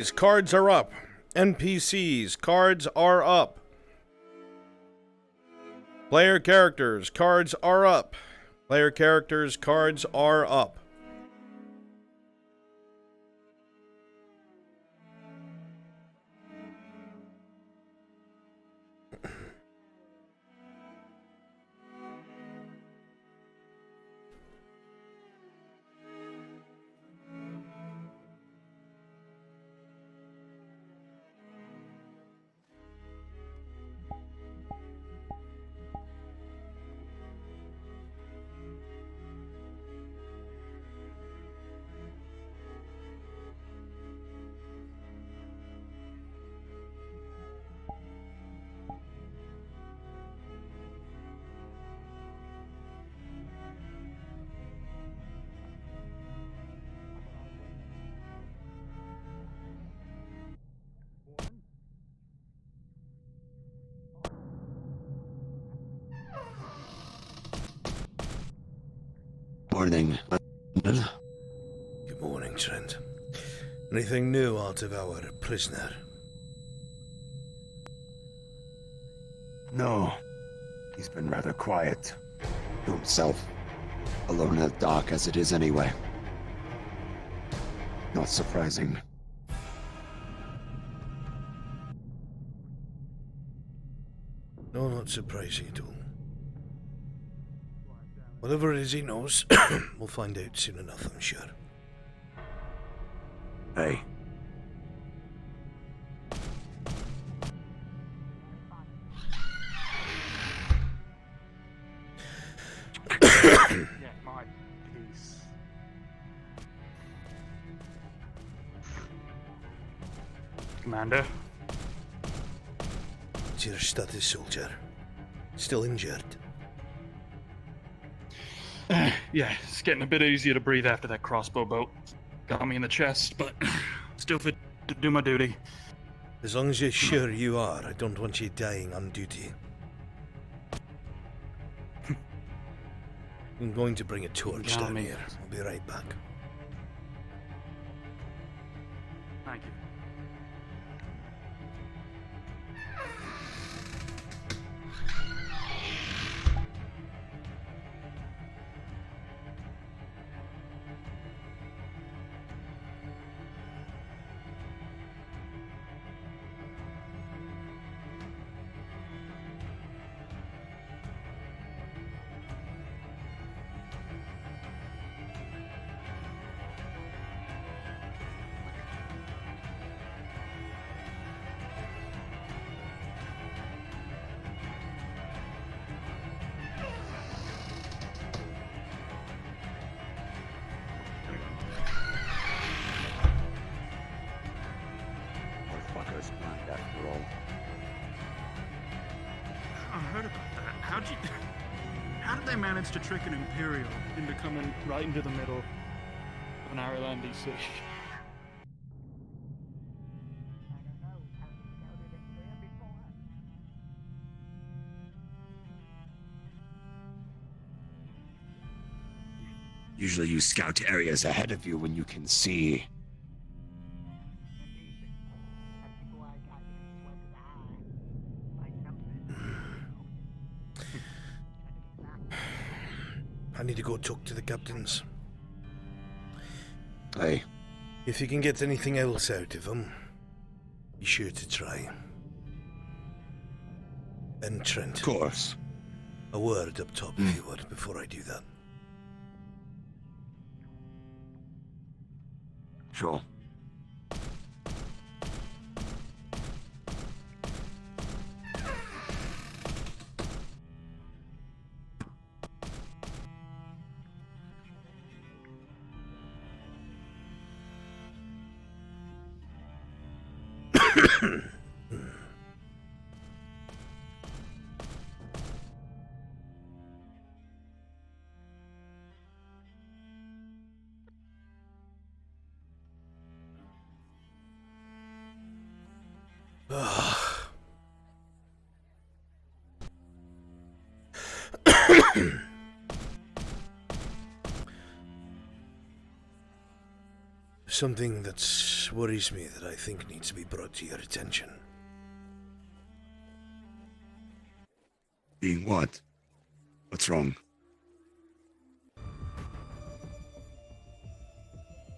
Cards are up. NPCs, cards are up. Player characters, cards are up. Player characters, cards are up. Morning. Good morning, Trent. Anything new out of our prisoner? No. He's been rather quiet. To himself. Alone in the dock as it is anyway. Not surprising. No, not surprising at all. Whatever it is he knows, we'll find out soon enough, I'm sure. Hey. Yeah, my piece. Commander? What's your status, soldier? Still injured? Yeah, it's getting a bit easier to breathe after that crossbow bolt. Got me in the chest, but still fit to do my duty. As long as you're sure you are, I don't want you dying on duty. I'm going to bring a torch down here. I'll be right back. Thank you. Motherfuckers blind after all. I heard about that. How did they manage to trick an Imperial into coming right into the middle of an Ireland DC? Usually you scout areas ahead of you when you can see. I need to go talk to the captains. Hey. If you can get anything else out of them, be sure to try. And Trent, Of course. a word up top if you would, before I do that. Sure. Something that's that worries me that I think needs to be brought to your attention. Being what? What's wrong?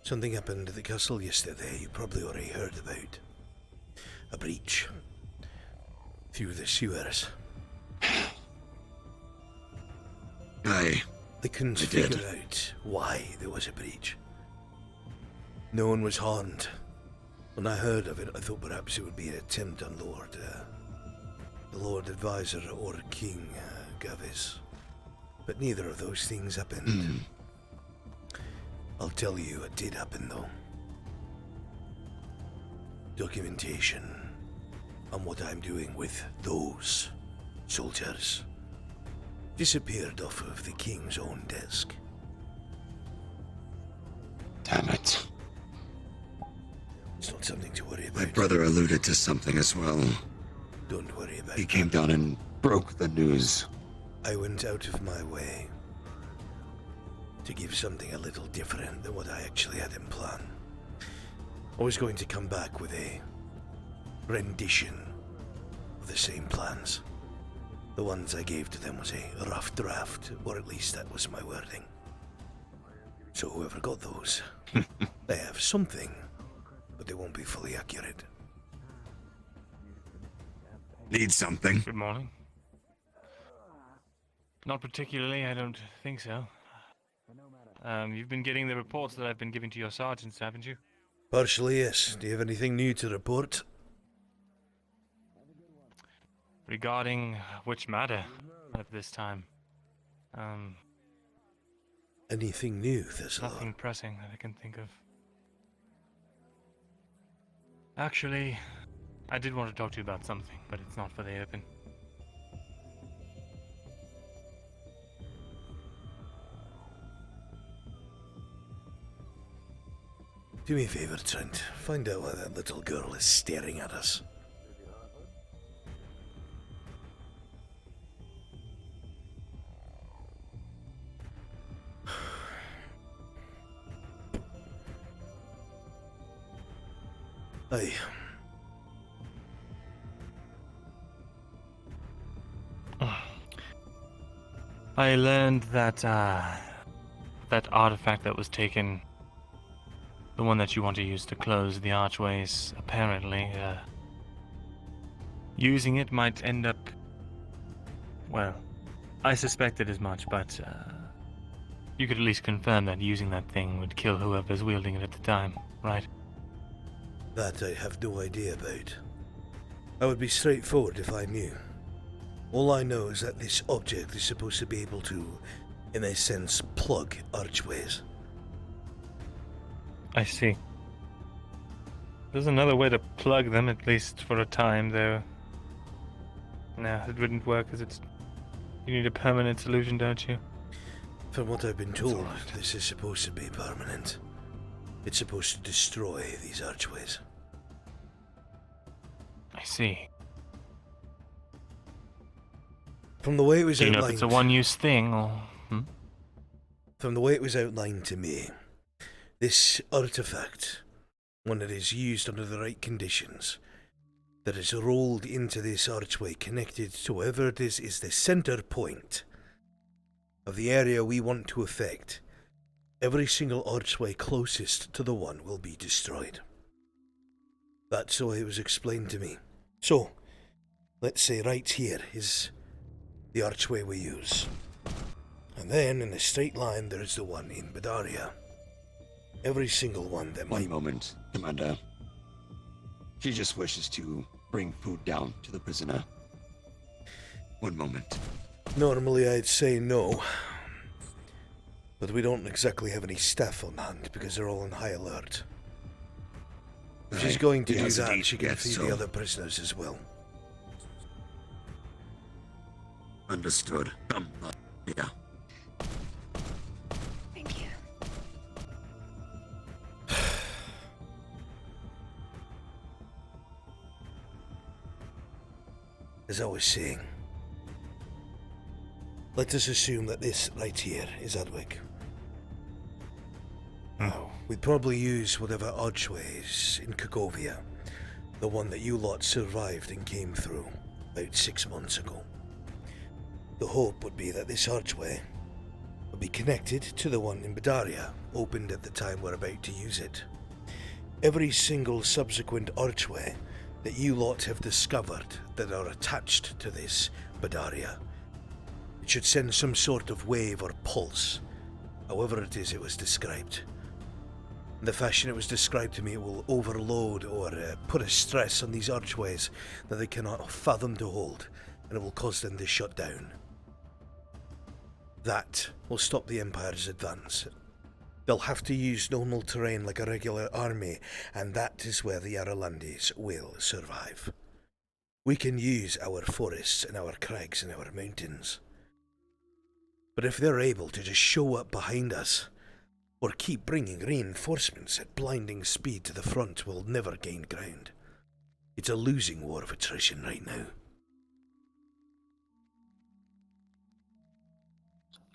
Something happened at the castle yesterday you probably already heard about. A breach. Through the sewers. They couldn't figure out why there was a breach. No one was harmed. When I heard of it, I thought perhaps it would be an attempt on the Lord Advisor or King Gavis. But neither of those things happened. I'll tell you it did happen though. Documentation on what I'm doing with those soldiers disappeared off of the King's own desk. Damn it. It's not something to worry about. My brother alluded to something as well. Don't worry about it. He came down and broke the news. I went out of my way to give something a little different than what I actually had in plan. I was going to come back with a rendition of the same plans. The ones I gave to them was a rough draft, or at least that was my wording. So whoever got those, they have something, but they won't be fully accurate. Need something? Good morning. Not particularly, I don't think so. You've been getting the reports that I've been giving to your sergeants, haven't you? Partially, yes. Do you have anything new to report? Regarding which matter at this time? Anything new, Thistler? Nothing pressing that I can think of. Actually, I did want to talk to you about something, but it's not for the open. Do me a favor, Trent. Find out why that little girl is staring at us. Aye. I learned that, that artifact that was taken, the one that you want to use to close the archways, apparently, using it might end up... Well, I suspected as much, but, you could at least confirm that using that thing would kill whoever's wielding it at the time, right? That I have no idea about. I would be straightforward if I knew. All I know is that this object is supposed to be able to, in a sense, plug archways. I see. There's another way to plug them, at least for a time, though. No, it wouldn't work, because it's... You need a permanent solution, don't you? From what I've been told, this is supposed to be permanent. It's supposed to destroy these archways. I see. From the way it was Do you outlined... know if it's a one-use thing, or... From the way it was outlined to me, this artifact, when it is used under the right conditions, that is rolled into this archway connected to wherever it is the center point of the area we want to affect, every single archway closest to the one will be destroyed. That's the way it was explained to me. So, let's say right here is the archway we use. And then, in a straight line, there is the one in Badaria. Every single one that One moment, Commander. She just wishes to bring food down to the prisoner. One moment. Normally I'd say no. But we don't exactly have any staff on hand because they're all on high alert. If she's going to do that, she can feed the other prisoners as well. Understood. Yeah. Thank you. As I was saying, let us assume that this right here is Adwick. Now, we'd probably use whatever archway is in Kogovia, the one that you lot survived and came through about 6 months ago. The hope would be that this archway would be connected to the one in Badaria, opened at the time we're about to use it. Every single subsequent archway that you lot have discovered that are attached to this Badaria, it should send some sort of wave or pulse, however it is it was described. In the fashion it was described to me, it will overload or put a stress on these archways that they cannot fathom to hold, and it will cause them to shut down. That will stop the Empire's advance. They'll have to use normal terrain like a regular army, and that is where the Aralandis will survive. We can use our forests and our crags and our mountains. But if they're able to just show up behind us, or keep bringing reinforcements at blinding speed to the front, we'll never gain ground. It's a losing war of attrition right now.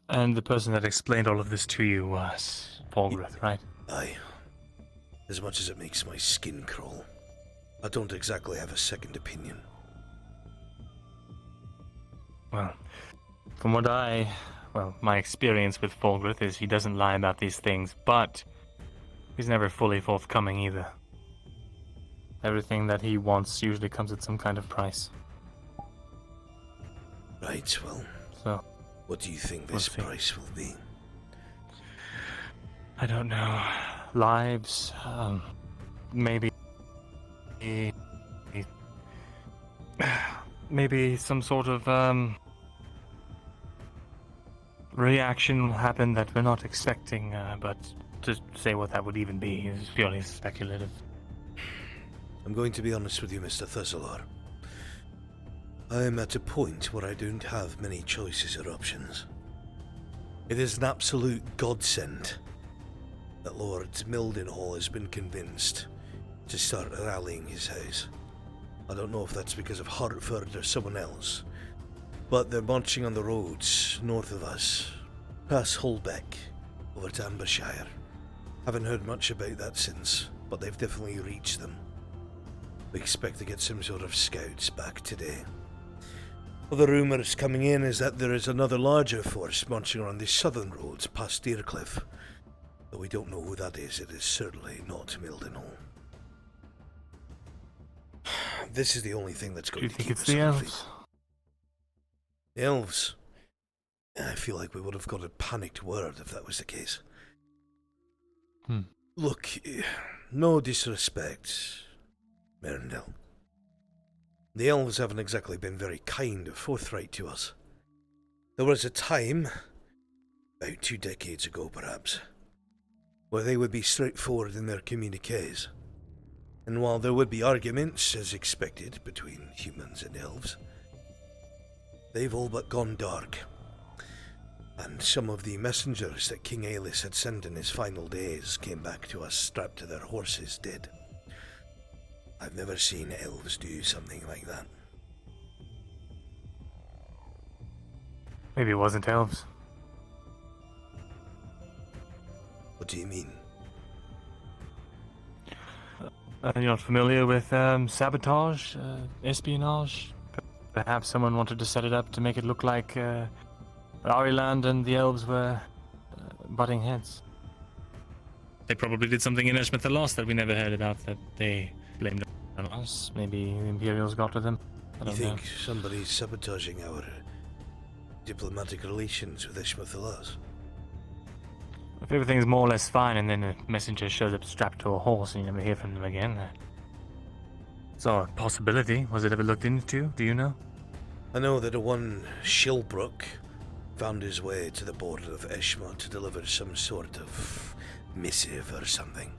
And the person that explained all of this to you was Fulgrith, right? Aye. As much as it makes my skin crawl, I don't exactly have a second opinion. Well, from what my experience with Fulgrith is he doesn't lie about these things, but he's never fully forthcoming either. Everything that he wants usually comes at some kind of price. Right, well, So, what do you think this price will be? I don't know. Lives, maybe some sort of reaction will happen that we're not expecting, but to say what that would even be is purely speculative. I'm going to be honest with you, Mr. Thistleor. I am at a point where I don't have many choices or options. It is an absolute godsend that Lord Mildenhall has been convinced to start rallying his house. I don't know if that's because of Hartford or someone else, but they're marching on the roads north of us, past Holbeck, over to Ambershire. Haven't heard much about that since, but they've definitely reached them. We expect to get some sort of scouts back today. Other rumours coming in is that there is another larger force marching around the southern roads past Deercliff, but we don't know who that is. It is certainly not Mildenhall. This is the only thing that's going to keep us Do you think on it's our the feet. elves? The elves? I feel like we would have got a panicked word if that was the case. Look, no disrespect, Merendel. The elves haven't exactly been very kind or forthright to us. There was a time, about 2 decades ago perhaps, where they would be straightforward in their communiques. And while there would be arguments, as expected, between humans and elves, they've all but gone dark. And some of the messengers that King Aelys had sent in his final days came back to us strapped to their horses dead. I've never seen elves do something like that. Maybe it wasn't elves. What do you mean? You're not familiar with sabotage, espionage? Perhaps someone wanted to set it up to make it look like Ariland and the elves were butting heads. They probably did something in Eshmith the Lost that we never heard about, that they blamed on us. Maybe the Imperials got to them. I You don't think know. somebody's sabotaging our diplomatic relations with Ishmathalas? If everything's more or less fine and then a messenger shows up strapped to a horse and you never hear from them again, it's a possibility. Was it ever looked into? Do you know? I know that a one Shilbrook found his way to the border of Eshma to deliver some sort of missive or something.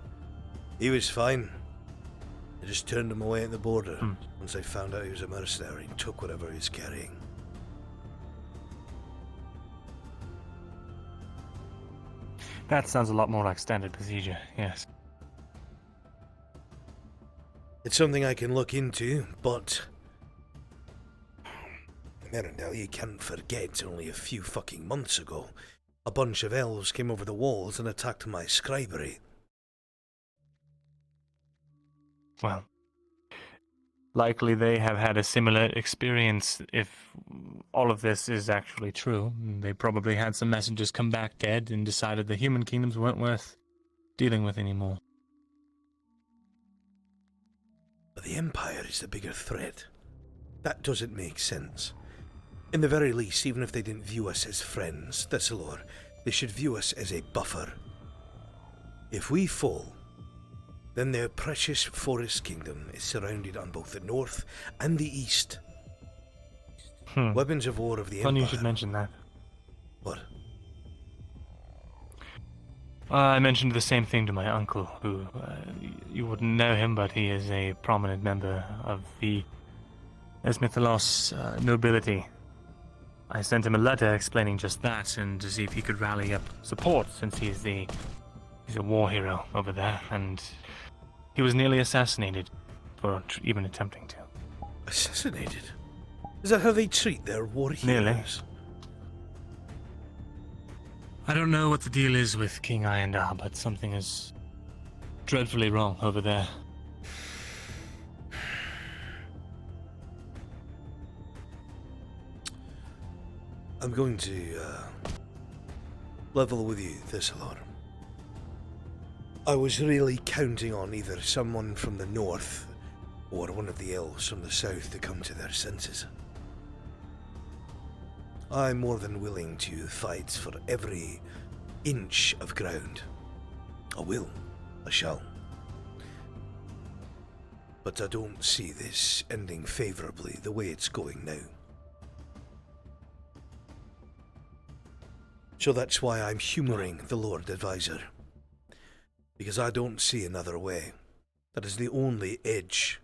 He was fine. They just turned him away at the border once they found out he was a mercenary and took whatever he was carrying. That sounds a lot more like standard procedure, yes. It's something I can look into, but Merendel, you can't forget only a few fucking months ago, a bunch of elves came over the walls and attacked my scribery. Well, likely they have had a similar experience if all of this is actually true. They probably had some messengers come back dead and decided the human kingdoms weren't worth dealing with anymore. But the Empire is the bigger threat. That doesn't make sense. In the very least, even if they didn't view us as friends, Thessalor, they should view us as a buffer. If we fall, then their precious forest kingdom is surrounded on both the north and the east. Weapons of war of the Funny Empire. you should mention that. What? I mentioned the same thing to my uncle, who, you wouldn't know him, but he is a prominent member of the Esmithalos nobility. I sent him a letter explaining just that, and to see if he could rally up support, since he's a war hero over there, and he was nearly assassinated for even attempting to. Assassinated? Is that how they treat their war heroes? Nearly. I don't know what the deal is with King Iandar, but something is dreadfully wrong over there. I'm going to level with you, Thessalor. I was really counting on either someone from the north or one of the elves from the south to come to their senses. I'm more than willing to fight for every inch of ground. I will. I shall. But I don't see this ending favorably the way it's going now. So that's why I'm humoring the Lord Advisor. Because I don't see another way. That is the only edge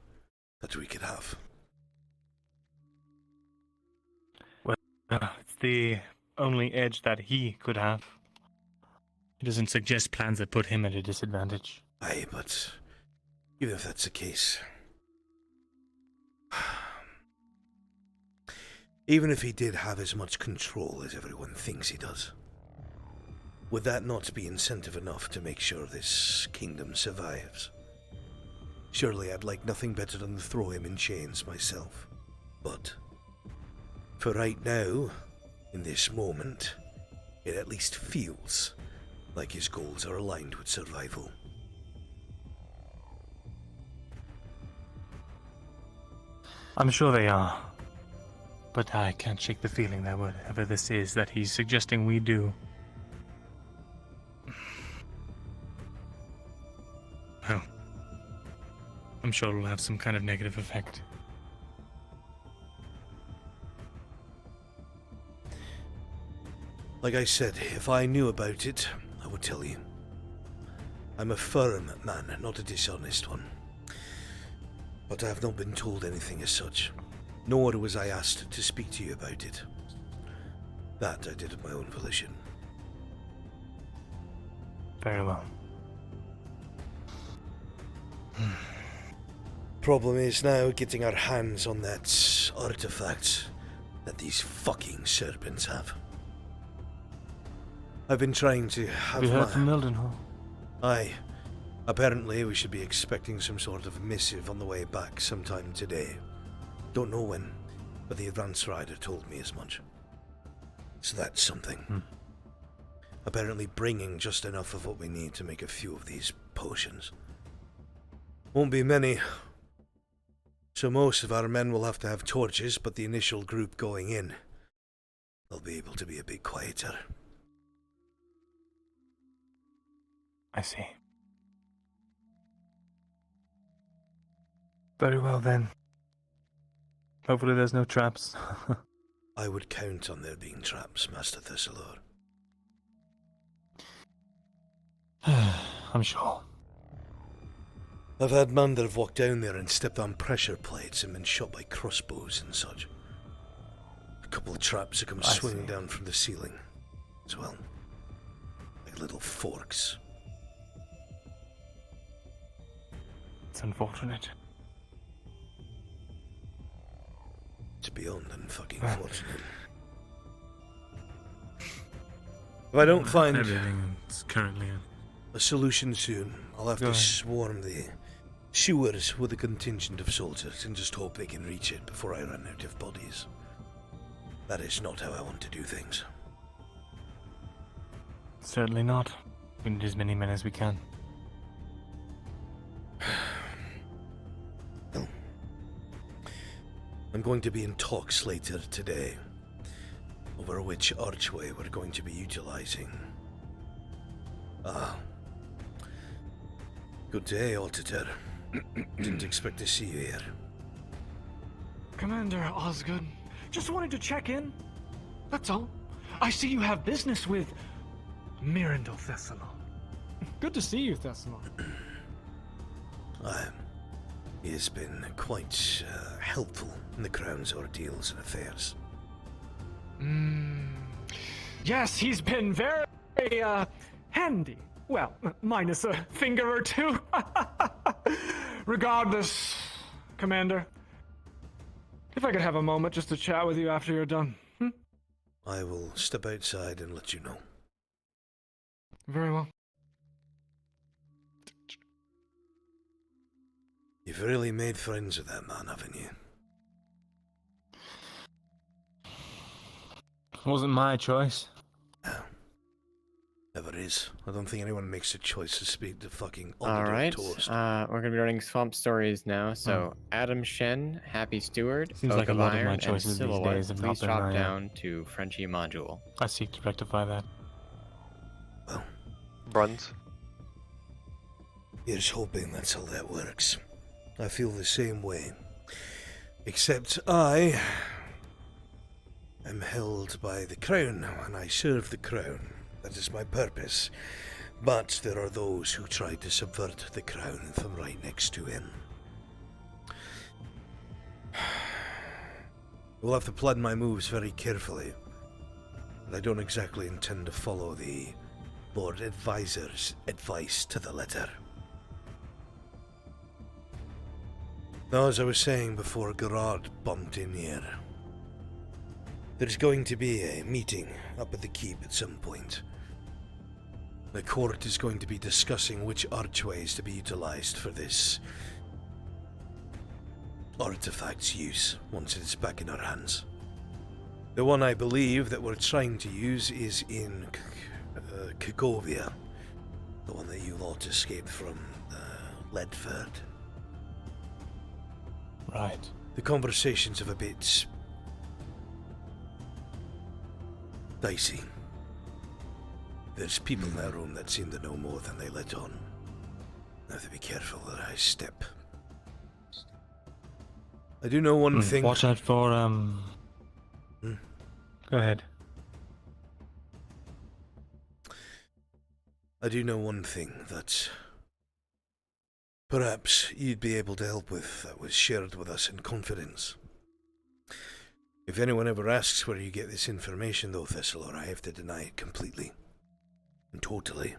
that we could have. It's the only edge that he could have. He doesn't suggest plans that put him at a disadvantage. Aye, but even if that's the case, even if he did have as much control as everyone thinks he does, would that not be incentive enough to make sure this kingdom survives? Surely I'd like nothing better than to throw him in chains myself. But for right now, in this moment, it at least feels like his goals are aligned with survival. I'm sure they are. But I can't shake the feeling that whatever this is that he's suggesting we do, well, I'm sure it'll have some kind of negative effect. Like I said, if I knew about it, I would tell you. I'm a firm man, not a dishonest one. But I have not been told anything as such, nor was I asked to speak to you about it. That I did of my own volition. Very well. Problem is now getting our hands on that artifact that these fucking serpents have. I've been trying to have We heard from Mildenhall. Aye. Apparently we should be expecting some sort of missive on the way back sometime today. Don't know when, but the advance rider told me as much. So that's something. Apparently bringing just enough of what we need to make a few of these potions. Won't be many. So most of our men will have to have torches, but the initial group going in, they'll be able to be a bit quieter. I see. Very well then. Hopefully there's no traps. I would count on there being traps, Master Thessalor. I'm sure. I've had men that have walked down there and stepped on pressure plates and been shot by crossbows and such. A couple of traps that come swinging down from the ceiling as well. Like little forks. It's unfortunate. It's beyond unfucking fortunate. If I don't find everything is currently a solution soon, I'll have to swarm the sewers with a contingent of soldiers and just hope they can reach it before I run out of bodies. That is not how I want to do things. Certainly not. We need as many men as we can. Well, I'm going to be in talks later today over which archway we're going to be utilizing. Ah. Good day, Auditor. Didn't expect to see you here. Commander Osgood, just wanted to check in. That's all. I see you have business with Mirandel Thessalon. Good to see you, Thessalon. He has been quite helpful in the Crown's ordeals and affairs. Yes, he's been very, handy. Well, minus a finger or two. Regardless, Commander, if I could have a moment just to chat with you after you're done. I will step outside and let you know. Very well. You've really made friends with that man, haven't you? Wasn't my choice. No. Never is. I don't think anyone makes a choice to speak to fucking Alright, toast. we're gonna be running Swamp Stories now. So, Adam Shen, Happy Steward, Seems Oak like a of lot of Iron, my and choices these Silhouette. days have not Please been drop my, down to Frenchie Module. I seek to rectify that. Well, Bruns. here's hoping that's how that works. I feel the same way. Except I am held by the Crown, and I serve the Crown. That is my purpose. But there are those who try to subvert the Crown from right next to him. We'll have to plan my moves very carefully. But I don't exactly intend to follow the Lord Advisor's advice to the letter. Now, as I was saying before Gerard bumped in here, there's going to be a meeting up at the keep at some point. The court is going to be discussing which archway is to be utilized for this artifact's use once it's back in our hands. The one I believe that we're trying to use is in Kagovia, the one that you lot escaped from Ledford. Right. The conversations are a bit dicey. There's people in that room that seem to know more than they let on. I have to be careful that I step. I do know one thing. Watch out for, Go ahead. I do know one thing that perhaps you'd be able to help with that was shared with us in confidence. If anyone ever asks where you get this information, though, Thessalon, I have to deny it completely. And totally.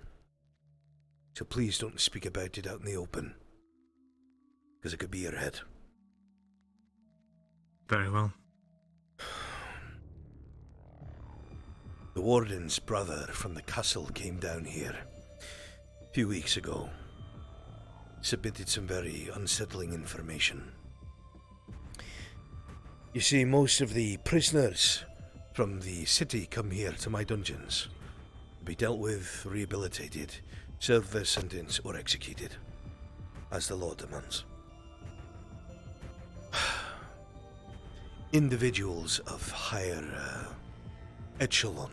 So please don't speak about it out in the open. Because it could be your head. Very well. The warden's brother from the castle came down here a few weeks ago. Submitted some very unsettling information. You see, most of the prisoners from the city come here to my dungeons. To be dealt with, rehabilitated, serve their sentence, or executed, as the law demands. Individuals of higher echelon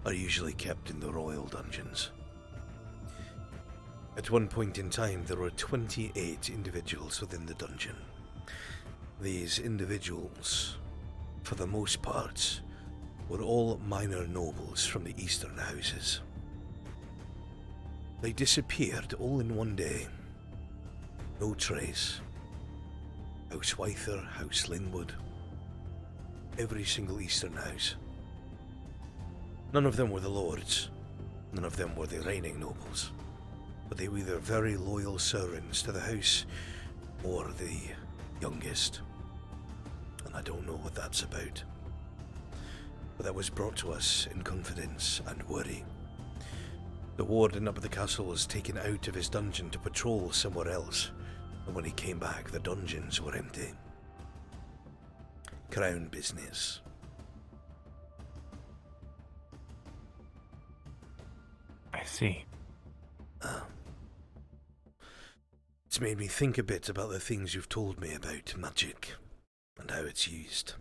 are usually kept in the royal dungeons. At one point in time, there were 28 individuals within the dungeon. These individuals, for the most part, were all minor nobles from the eastern houses. They disappeared all in one day. No trace. House Wyther, House Linwood, every single eastern house. None of them were the lords, none of them were the reigning nobles, but they were either very loyal servants to the house or the youngest. And I don't know what that's about. But that was brought to us in confidence and worry. The warden up at the castle was taken out of his dungeon to patrol somewhere else, and when he came back, the dungeons were empty. Crown business. I see. It's made me think a bit about the things you've told me about magic and how it's used.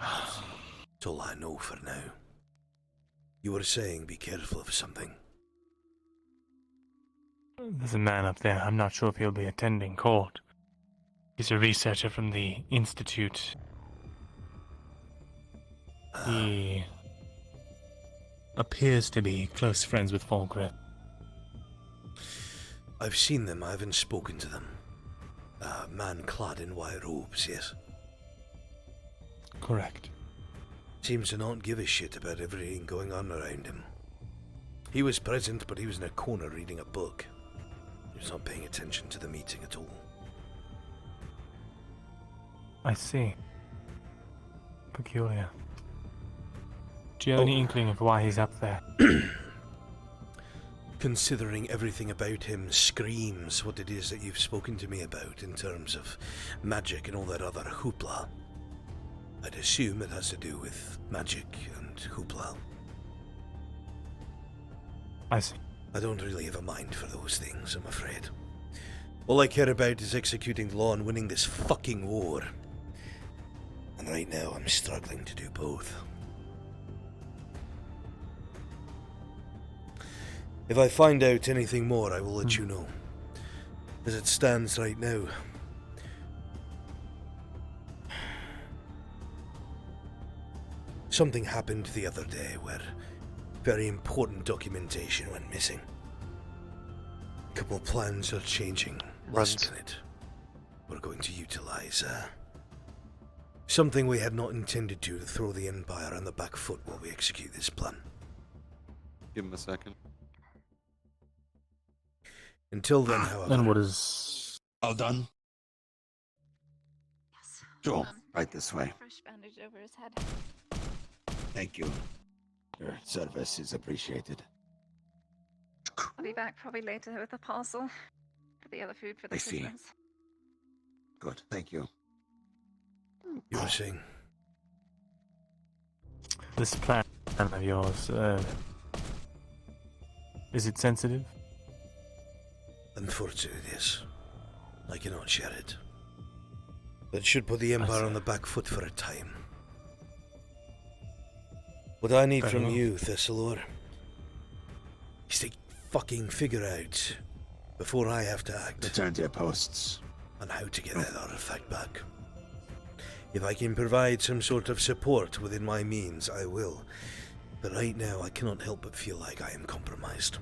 That's all I know for now. You were saying be careful of something. There's a man up there. I'm not sure if he'll be attending court. He's a researcher from the Institute. He appears to be close friends with Falkreath. I've seen them, I haven't spoken to them. A man clad in white robes, yes? Correct. Seems to not give a shit about everything going on around him. He was present, but he was in a corner reading a book. He was not paying attention to the meeting at all. I see. Peculiar. Do you have any inkling of why he's up there? Considering everything about him screams what it is that you've spoken to me about in terms of magic and all that other hoopla, I'd assume it has to do with magic and hoopla. I see. I don't really have a mind for those things, I'm afraid. All I care about is executing the law and winning this fucking war. And right now I'm struggling to do both. If I find out anything more, I will let you know. As it stands right now, something happened the other day where very important documentation went missing. A couple of plans are changing last minute. We're going to utilize something we had not intended to throw the Empire on the back foot while we execute this plan. Give him a second. Until then, however... And what is... All done? Yes. Joel, right this way. Fresh bandage over his head. Thank you. Your service is appreciated. I'll be back probably later with a parcel for the other food for the I see. prisoners. Good, thank you. You were saying? This plan of yours, is it sensitive? Unfortunately, yes. I cannot share it. But it should put the Empire on the back foot for a time. What I need from you, Thessalor, is to fucking figure out, before I have to act, Return to your posts. on how to get that artifact back. If I can provide some sort of support within my means, I will. But right now, I cannot help but feel like I am compromised.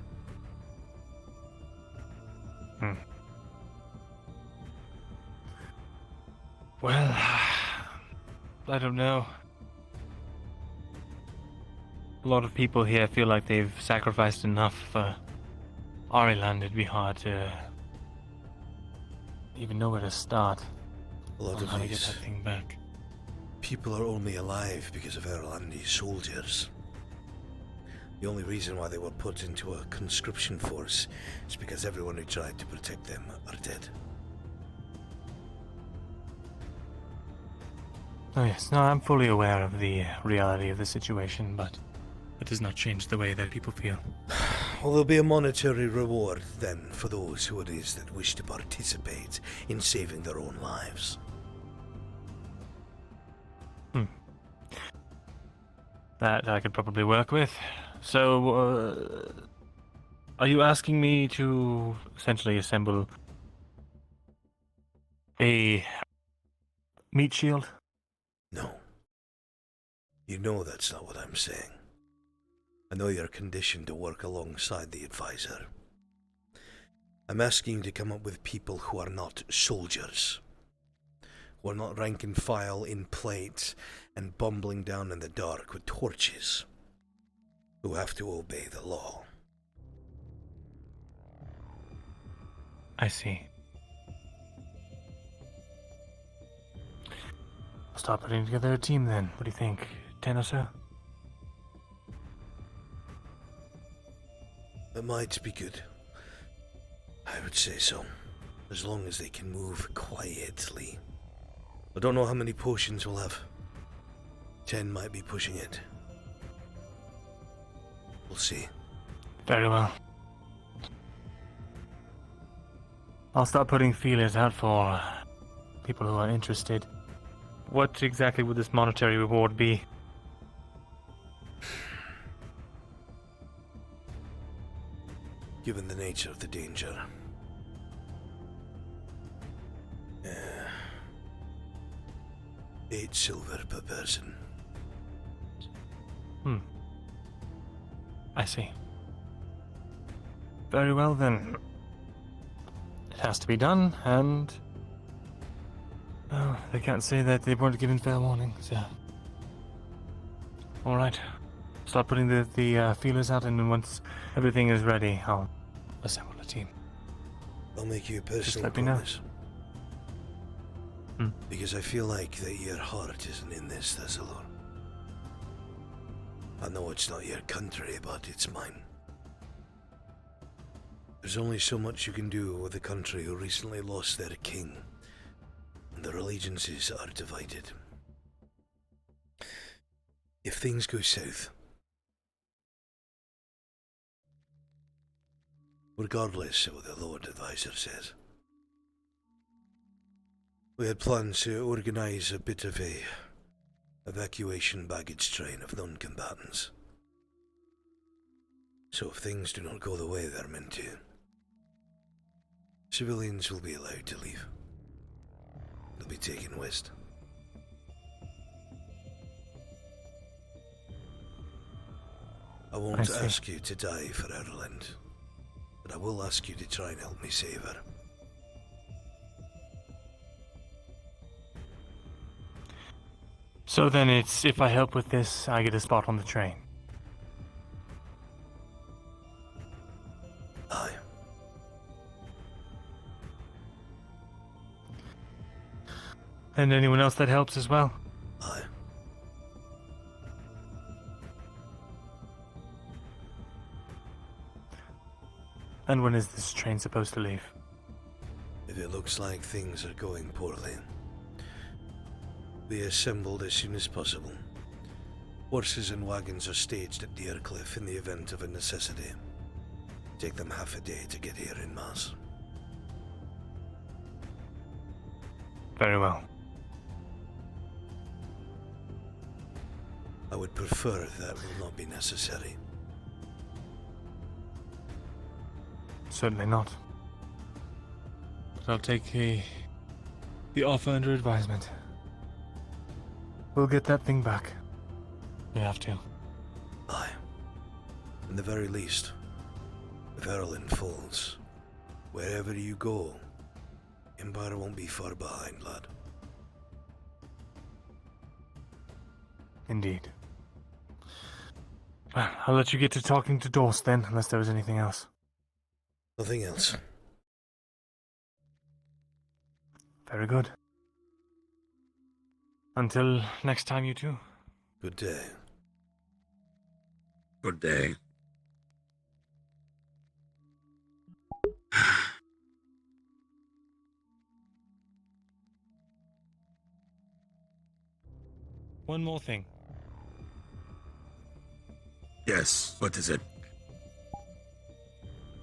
Well, I don't know. A lot of people here feel like they've sacrificed enough for Ariland. It'd be hard to even know where to start A lot on of how to get these that thing back. people are only alive because of Erlandi's soldiers. The only reason why they were put into a conscription force is because everyone who tried to protect them are dead. Oh yes, no, I'm fully aware of the reality of the situation, but it does not change the way that people feel. Well, there'll be a monetary reward then for those who it is that wish to participate in saving their own lives. That I could probably work with. So, are you asking me to essentially assemble a meat shield? No. You know that's not what I'm saying. I know you're conditioned to work alongside the advisor. I'm asking you to come up with people who are not soldiers. Who are not rank and file in plate and bumbling down in the dark with torches. Who have to obey the law. I see. I'll start putting together a team then. What do you think? 10 or so? It might be good. I would say so. As long as they can move quietly. I don't know how many potions we'll have. 10 might be pushing it. We'll see. Very well. I'll start putting feelers out for people who are interested. What exactly would this monetary reward be? Given the nature of the danger. 8 silver per person. I see. Very well then. It has to be done, and... Oh, they can't say that they weren't given fair warning, so... Alright. Start putting the feelers out, and then once everything is ready, I'll assemble a team. I'll make you a personal let me know. promise. Because I feel like that your heart isn't in this, Thessalor. I know it's not your country, but it's mine. There's only so much you can do with a country who recently lost their king, and their allegiances are divided. If things go south, regardless of what the Lord Advisor says, we had plans to organize a bit of a evacuation baggage train of non-combatants. So if things do not go the way they're meant to, civilians will be allowed to leave. They'll be taken west. I won't ask you to die for Ireland, but I will ask you to try and help me save her. So then it's, if I help with this, I get a spot on the train. Aye. And anyone else that helps as well? Aye. And when is this train supposed to leave? If it looks like things are going poorly, be assembled as soon as possible. Horses and wagons are staged at Deercliff in the event of a necessity. Take them half a day to get here en masse. Very well. I would prefer that will not be necessary. Certainly not. But I'll take the offer under advisement. We'll get that thing back. We have to. Aye. In the very least, if Erlin falls, wherever you go, Empire won't be far behind, lad. Indeed. Well, I'll let you get to talking to Dorst then, unless there was anything else. Nothing else. Very good. Until next time, you two. Good day. Good day. One more thing. Yes, what is it?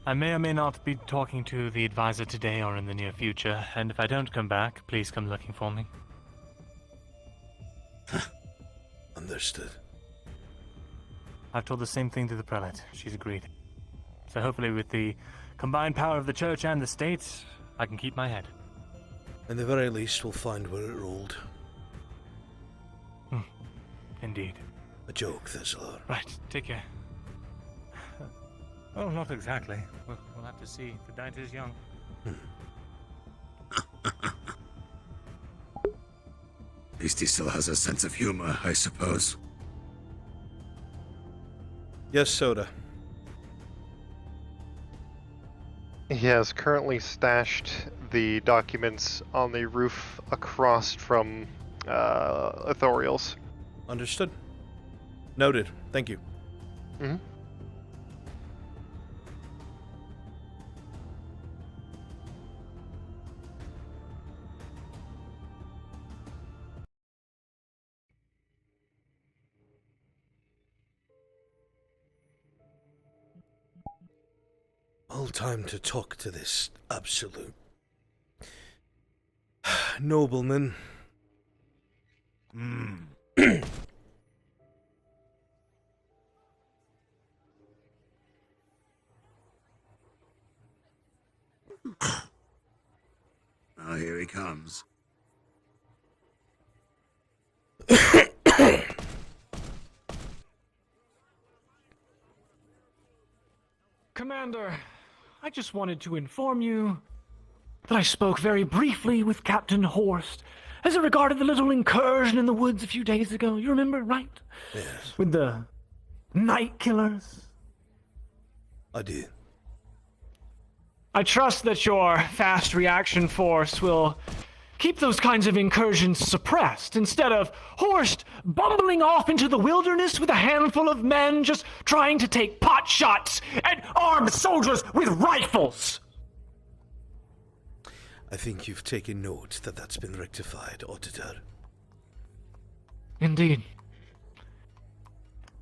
I may or may not be talking to the advisor today or in the near future, and if I don't come back, please come looking for me. Understood. I've told the same thing to the prelate. She's agreed. So hopefully with the combined power of the church and the state, I can keep my head. At the very least, we'll find where it rolled. Indeed. A joke, Thessalor. Right, take care. Oh, not exactly. We'll have to see. The night is young. At least he still has a sense of humor, I suppose. Yes, Soda. He has currently stashed the documents on the roof across from Authorials. Understood. Noted. Thank you. Hmm. All time to talk to this absolute nobleman. Oh, here he comes. Commander, I just wanted to inform you that I spoke very briefly with Captain Horst as it regarded the little incursion in the woods a few days ago. You remember, right? Yes, With the night killers. I do. I trust that your fast reaction force will keep those kinds of incursions suppressed instead of Horst bumbling off into the wilderness with a handful of men just trying to take pot shots at armed soldiers with rifles. I think you've taken note that that's been rectified, Auditor. Indeed.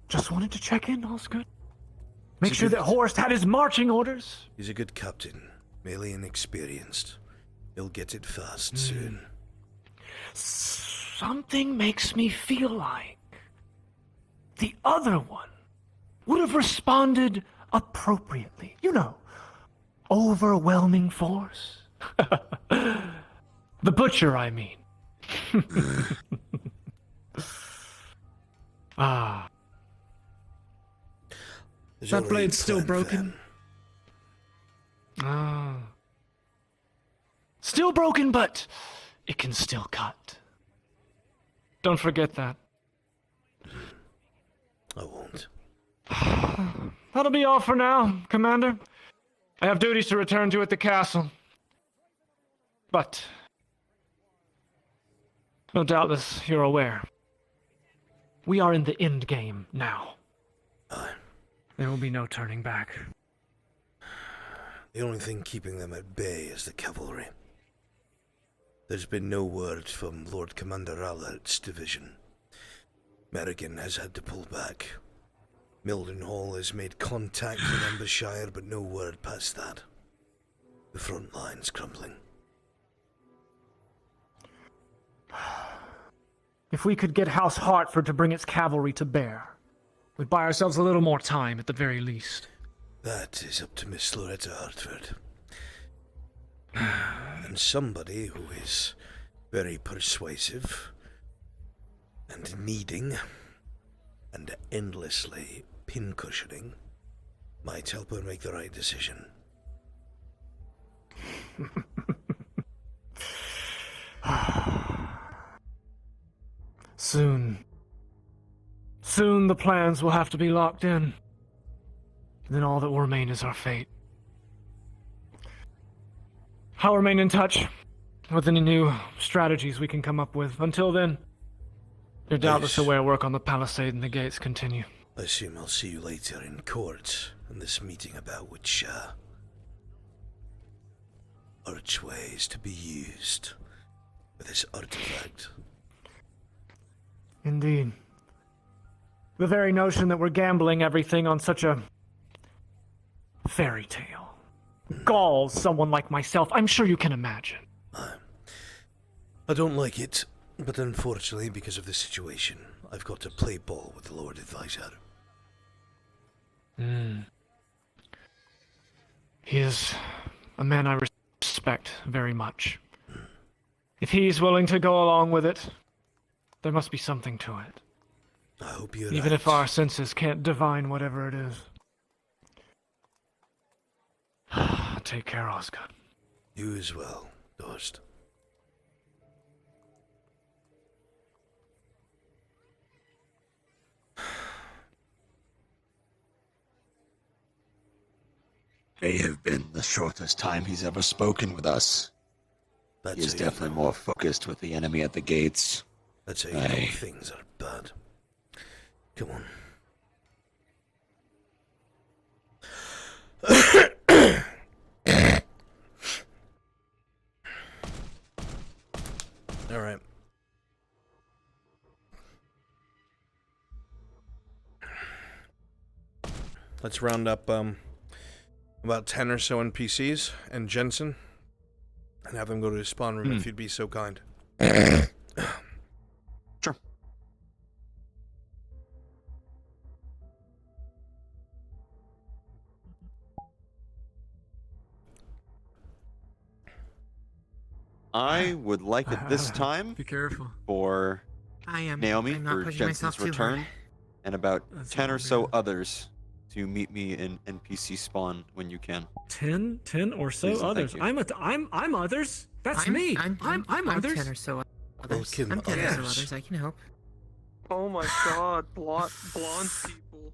Just wanted to check in, all's good. Make It's a sure good- that Horst had his marching orders. He's a good captain, melee and experienced. He'll get it fast soon. Something makes me feel like the other one would have responded appropriately. You know, overwhelming force. The butcher, I mean. Ah, There's That already a blade's still plan, broken? fam. ah. Still broken, but it can still cut. Don't forget that. I won't. That'll be all for now, Commander. I have duties to return to at the castle. But, no doubtless you're aware, we are in the end game now. Aye. There will be no turning back. The only thing keeping them at bay is the cavalry. There's been no word from Lord Commander Alert's division. Merrigan has had to pull back. Mildenhall has made contact with Embershire, but no word past that. The front line's crumbling. If we could get House Hartford to bring its cavalry to bear, we'd buy ourselves a little more time at the very least. That is up to Miss Loretta Hartford. And somebody who is very persuasive and needing and endlessly pincushioning might help her make the right decision. Soon the plans will have to be locked in. Then all that will remain is our fate. I'll remain in touch with any new strategies we can come up with. Until then, you're doubtless Nice. aware work on the palisade and the gates continue. I assume I'll see you later in court in this meeting about which archway is to be used for this artifact. Indeed. The very notion that we're gambling everything on such a fairy tale galls someone like myself. I'm sure you can imagine. I don't like it, but unfortunately, because of the situation, I've got to play ball with the Lord Advisor. He is a man I respect very much. If he's willing to go along with it, there must be something to it. I hope you're Even right. if our senses can't divine whatever it is. Take care, Oscar. You as well, Dorst. May have been the shortest time he's ever spoken with us. That's He is how you definitely know. more focused with the enemy at the gates. That's how you know things are bad. Come on. All right. Let's round up about 10 or so NPCs and Jensen and have them go to the spawn room if you'd be so kind. Sure. I would like at this time Be careful. for Naomi I'm not for pushing Jensen's myself too return, hard. and about That's 10 or all so good. others to meet me in NPC spawn when you can. 10 or so Please and others. thank you. I'm others. That's me. I'm others. 10 or so others. Welcome, I'm 10 or so others. others. I can help. Oh my god, blonde people.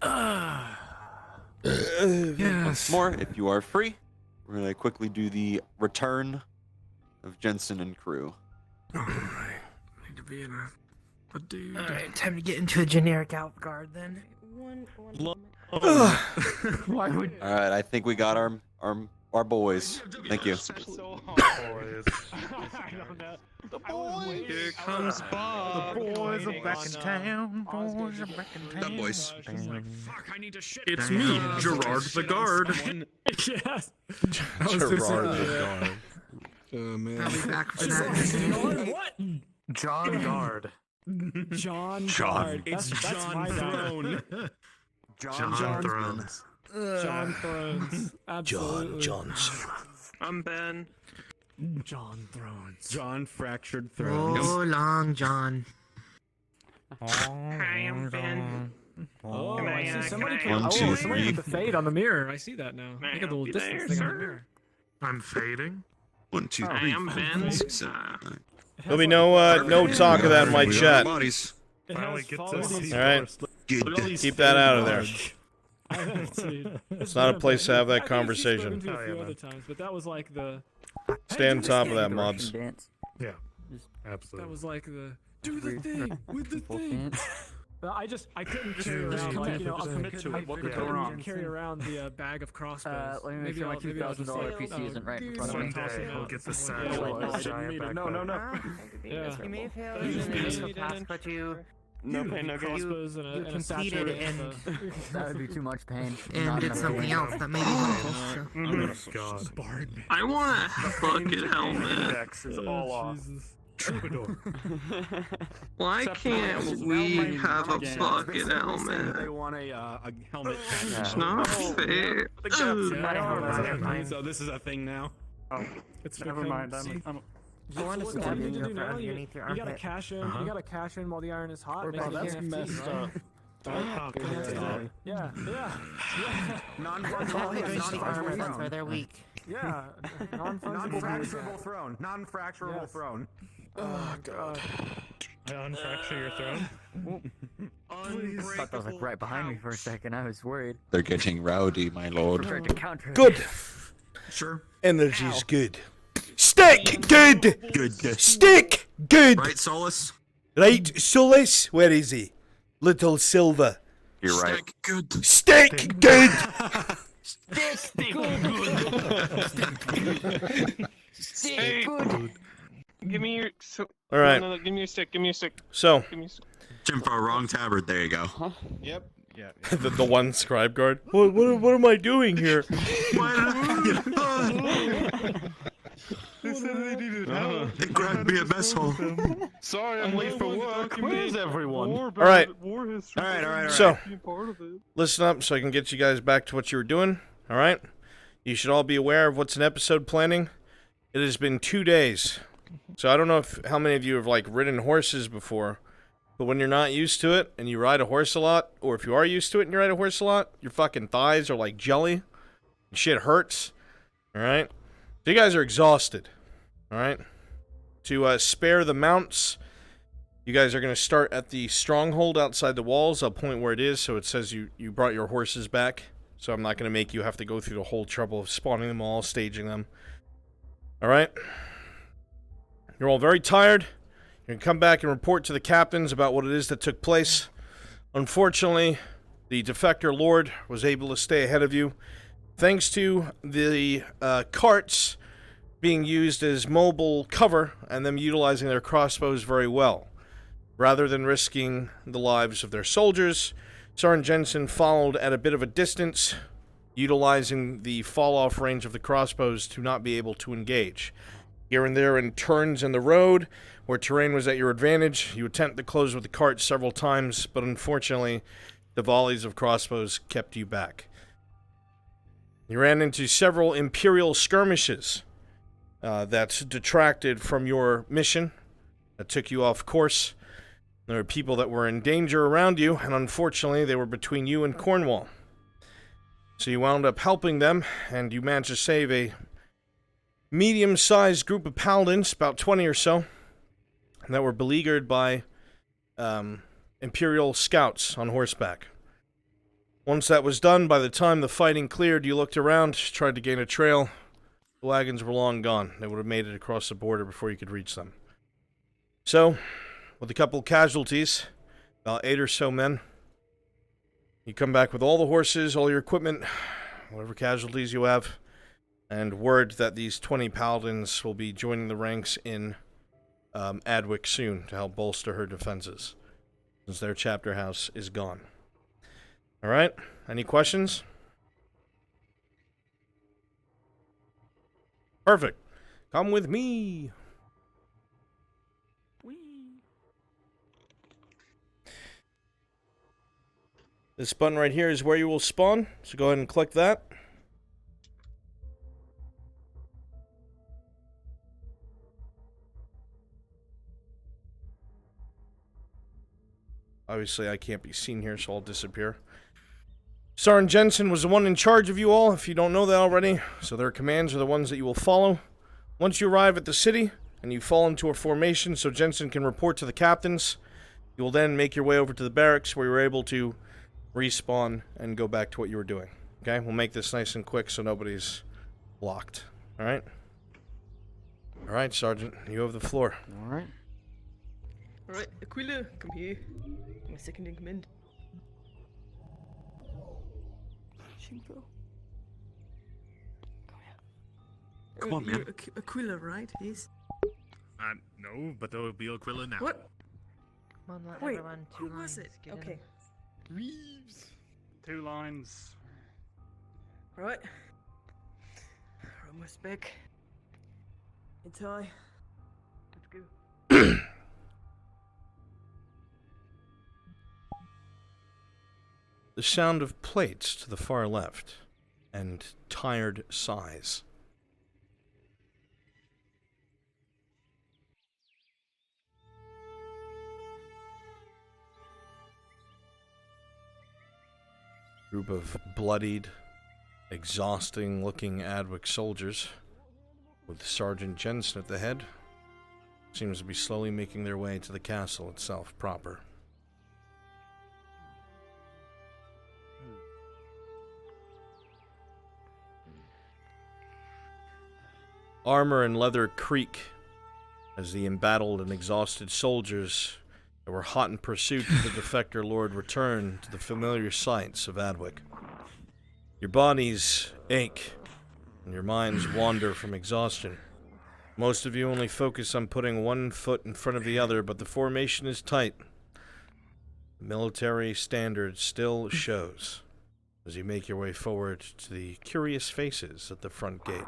Ugh. Yes. Once more, if you are free, we're going to quickly do the return of Jensen and crew. Alright. Need to be in a dude. Alright, time to get into a generic out guard then. Why would Alright, I think we got our boys. Thank you. I don't know. The boys! Here comes Bob! The boys are back in town. Boys are back in town. boys. Fuck, I need to shit. It's me, Gerard the guard. Yes. Gerard the guard. Oh man. I'll be back for that. What? John Guard. John. John. Guard. That's my Throne. name. John Thrones. John Thrones. Absolutely. John Johnson. I'm Ben. John Thrones. John Fractured Oh, long John. Hi, I'm Ben. Oh, Can I see I, somebody can I- put, One, two, somebody three. put the fade on the mirror. I see that now. May Look at the I little be distance there, thing on the sir? mirror. I'm fading. 1, 2, Hi, I'm Ben. There'll be no talk of that in my chat. All Bodies. It Finally has get to followed see these- right, Good. keep that out of there. It's not a place to have that conversation. A few Oh, yeah, other man. times, but that was like the. Stay on top of that, mobs. Yeah. That Absolutely. was like the do the thing with the thing. But I couldn't carry just around like commit to it. What could go wrong? Carry around the bag of crossbows. let me make maybe sure my maybe I'll just $2,000 like, PC isn't right in front of One me. day we'll get the Yeah, satchel well, with I the shouldn't giant need it. backpack. Yeah. You may have failed You in the just initial need task, an- but you No pain, no gain. Crossbows and you a satchel completed with and That would be too much pain. and Not did enough something pain. else that may be helpful. So. God. Bard man. I want a bucket helmet. Dex is all off. Jesus. Troubadour. Why can't we have a bucket They helmet? want a helmet. It's not fair. So this is a thing now. It's Never become- mind. see, You want to what stab you in need to your do now, underneath your you gotta armpit. cash in. You gotta cash in while the iron is hot. Or make it that's an NFT, messed right? up. Yeah, yeah. Non-fungible armaments are they're weak. Yeah, non-fungible throne. Non-fracturable Yes. throne. Oh god. I unfracture your throne. I thought that was like right behind me for a second. I was worried. They're getting rowdy, my I lord. tried to counter it. Good. Sure. Energy's good. Stick good. Good. Stick good. Right, Solus? Right, Solus. Where is he? Little Silver. You're right. Good. Stick good. Hey, give me your. All right. No, give me your stick. Give me your stick. So Give me your stick. Jimbo, wrong tabard. There you go. Yep. Yeah. the one scribe guard. What am I doing here? It grabbed me a mess hole. Sorry, I'm late for work. Where's everyone? All right. All right. So Part of it. listen up, so I can get you guys back to what you were doing. All right. You should all be aware of what's in episode planning. It has been 2 days. So I don't know how many of you have like ridden horses before, but when you're not used to it and you ride a horse a lot, or if you are used to it and you ride a horse a lot, your fucking thighs are like jelly. Shit hurts. All right. So you guys are exhausted. All right. To spare the mounts, you guys are going to start at the stronghold outside the walls. I'll point where it is so it says you brought your horses back. So I'm not going to make you have to go through the whole trouble of spawning them all, staging them. All right. You're all very tired. You can come back and report to the captains about what it is that took place. Unfortunately, the defector lord was able to stay ahead of you, thanks to the carts being used as mobile cover and them utilizing their crossbows very well. Rather than risking the lives of their soldiers, Sergeant Jensen followed at a bit of a distance, utilizing the fall-off range of the crossbows to not be able to engage. Here and there in turns in the road, where terrain was at your advantage, you attempt to close with the cart several times, but unfortunately, the volleys of crossbows kept you back. You ran into several Imperial skirmishes that detracted from your mission, that took you off course. There were people that were in danger around you, and unfortunately, they were between you and Cornwall. So you wound up helping them, and you managed to save a medium-sized group of paladins, about 20 or so, that were beleaguered by Imperial scouts on horseback. Once that was done, by the time the fighting cleared, you looked around, tried to gain a trail. The wagons were long gone. They would have made it across the border before you could reach them. So, with a couple casualties, about 8 or so men, you come back with all the horses, all your equipment, whatever casualties you have, and word that these 20 paladins will be joining the ranks in Adwick soon to help bolster her defenses, since their chapter house is gone. Alright, any questions? Perfect. Come with me. This button right here is where you will spawn, so go ahead and click that. Obviously, I can't be seen here, so I'll disappear. Sergeant Jensen was the one in charge of you all, if you don't know that already, so their commands are the ones that you will follow. Once you arrive at the city, and you fall into a formation so Jensen can report to the captains, you will then make your way over to the barracks where you're able to respawn and go back to what you were doing. Okay, we'll make this nice and quick so nobody's locked. Alright? Alright, Sergeant, you have the floor. Alright. Alright, Aquila, come here. My second in command. Shinko. Come on, man. Aquila, right? Yes. No, but there will be Aquila now. What? Come on, let Wait, everyone who was it? get in. Okay. Reeves. 2 lines. Right. We're almost back. In time. Let's go. The sound of plates to the far left, and tired sighs. Group of bloodied, exhausting-looking Adwick soldiers, with Sergeant Jensen at the head, seems to be slowly making their way to the castle itself proper. Armor and leather creak as the embattled and exhausted soldiers that were hot in pursuit of the defector lord return to the familiar sights of Adwick. Your bodies ache, and your minds wander from exhaustion. Most of you only focus on putting one foot in front of the other, but the formation is tight. The military standard still shows as you make your way forward to the curious faces at the front gate.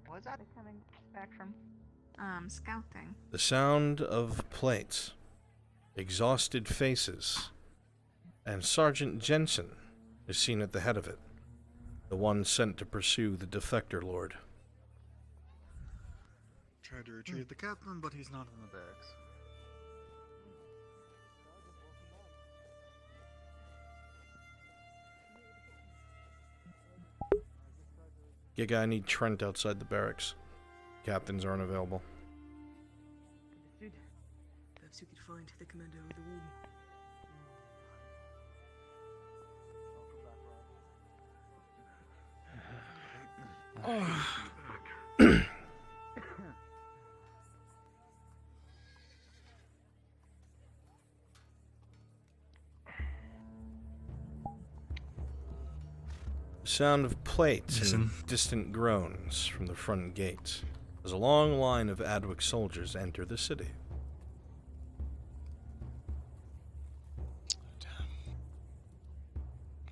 Was that coming back from scouting? The sound of plates, exhausted faces, and Sergeant Jensen is seen at the head of it, the one sent to pursue the defector lord. Tried to retrieve the captain, but he's not in the barracks. Giga, I need Trent outside the barracks. Captains aren't available. Understood. Perhaps you could find the commander of the warden. Sound of plates and distant groans from the front gate as a long line of Adwick soldiers enter the city. Damn.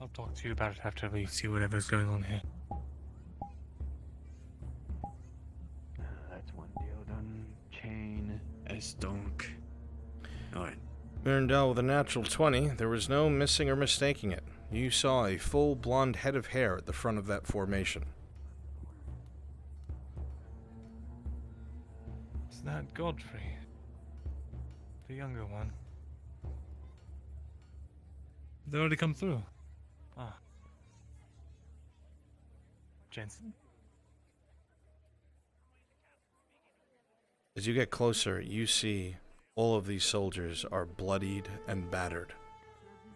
I'll talk to you about it after we see whatever's going on here. That's one deal done. Chain. Estonk. Alright. Mirandel with a natural 20, there was no missing or mistaking it. You saw a full blonde head of hair at the front of that formation. Is that Godfrey? The younger one? They already come through. Ah. Jensen? As you get closer, you see all of these soldiers are bloodied and battered.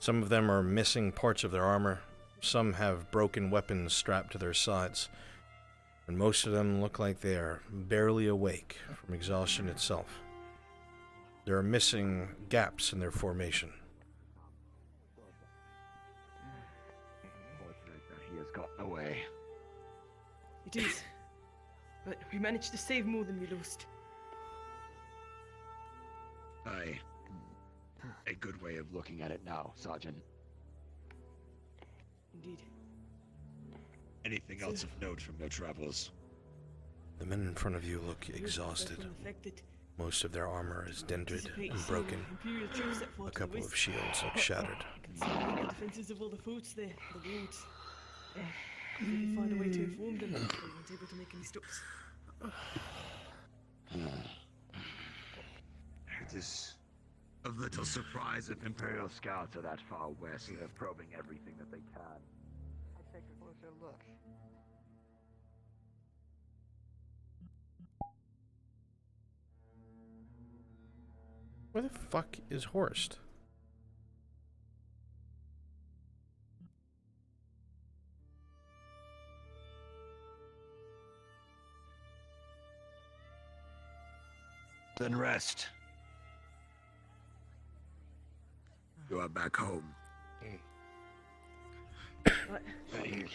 Some of them are missing parts of their armor, some have broken weapons strapped to their sides, and most of them look like they are barely awake from exhaustion itself. There are missing gaps in their formation. Fortunate that he has gotten away. It is. But we managed to save more than we lost. Aye. A good way of looking at it now, Sergeant. Indeed. Anything else of note from your travels? The men in front of you look exhausted. Most of their armor is dented and broken. A couple of shields look shattered. The defenses of all the forts there, the roads. We could find a way to inform them, but we weren't able to make any stops. It is of little surprise if Imperial scouts are that far west. They're probing everything that they can. I'd take a closer look. Where the fuck is Horst? Then rest. You are back home. What? We're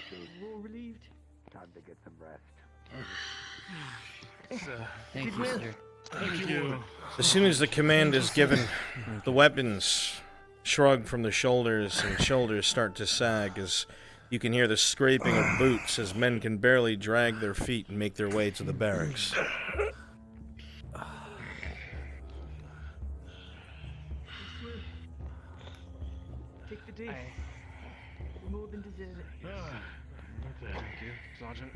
all relieved. Time to get some rest. Thank you, sir. Thank you. As soon as the command is given, the weapons shrug from the shoulders and shoulders start to sag as you can hear the scraping of boots as men can barely drag their feet and make their way to the barracks. Take the day. We more than deserve it. Thank you, Sergeant.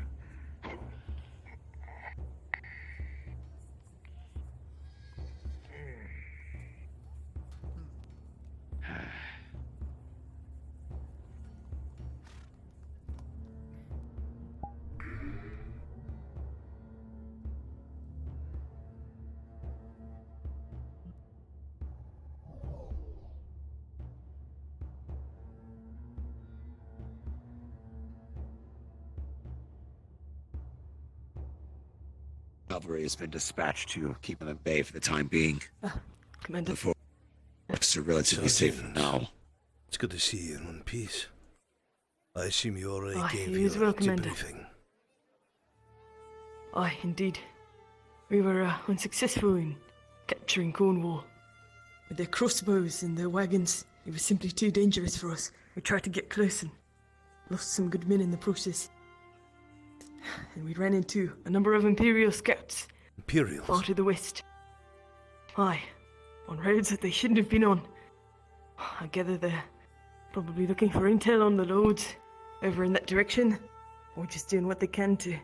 Cavalry has been dispatched to keep them at bay for the time being. Commander. The forts are relatively safe now. It's good to see you in one piece. I assume you already gave you as your well, Commander. debriefing. Aye, indeed. We were unsuccessful in capturing Cornwall. With their crossbows and their wagons, it was simply too dangerous for us. We tried to get close and lost some good men in the process. And we ran into a number of Imperial scouts. Imperials? Far to the west. Aye, on roads that they shouldn't have been on. I gather they're probably looking for intel on the lords over in that direction, or just doing what they can to,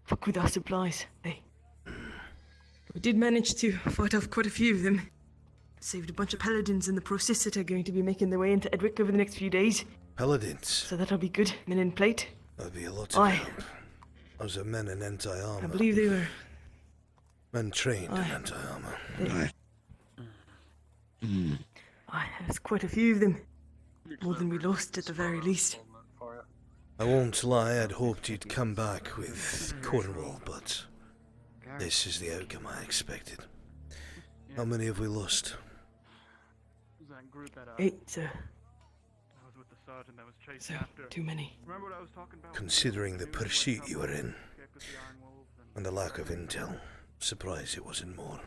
fuck with our supplies. We did manage to fight off quite a few of them. Saved a bunch of paladins in the process that are going to be making their way into Edwick over the next few days. Paladins? So that'll be good. Men in plate. That'd be a lot of help. Those are men in anti-armor. I believe they were. Men trained in anti-armor. There's quite a few of them. More than we lost at the very least. I won't lie, I'd hoped you'd come back with Cornwall, but this is the outcome I expected. How many have we lost? 8, sir. sergeant that was chased So, after. too many. Remember what I was talking about? Considering the pursuit you were in, Escaped with the Iron Wolves and the lack of intel, surprised it wasn't more.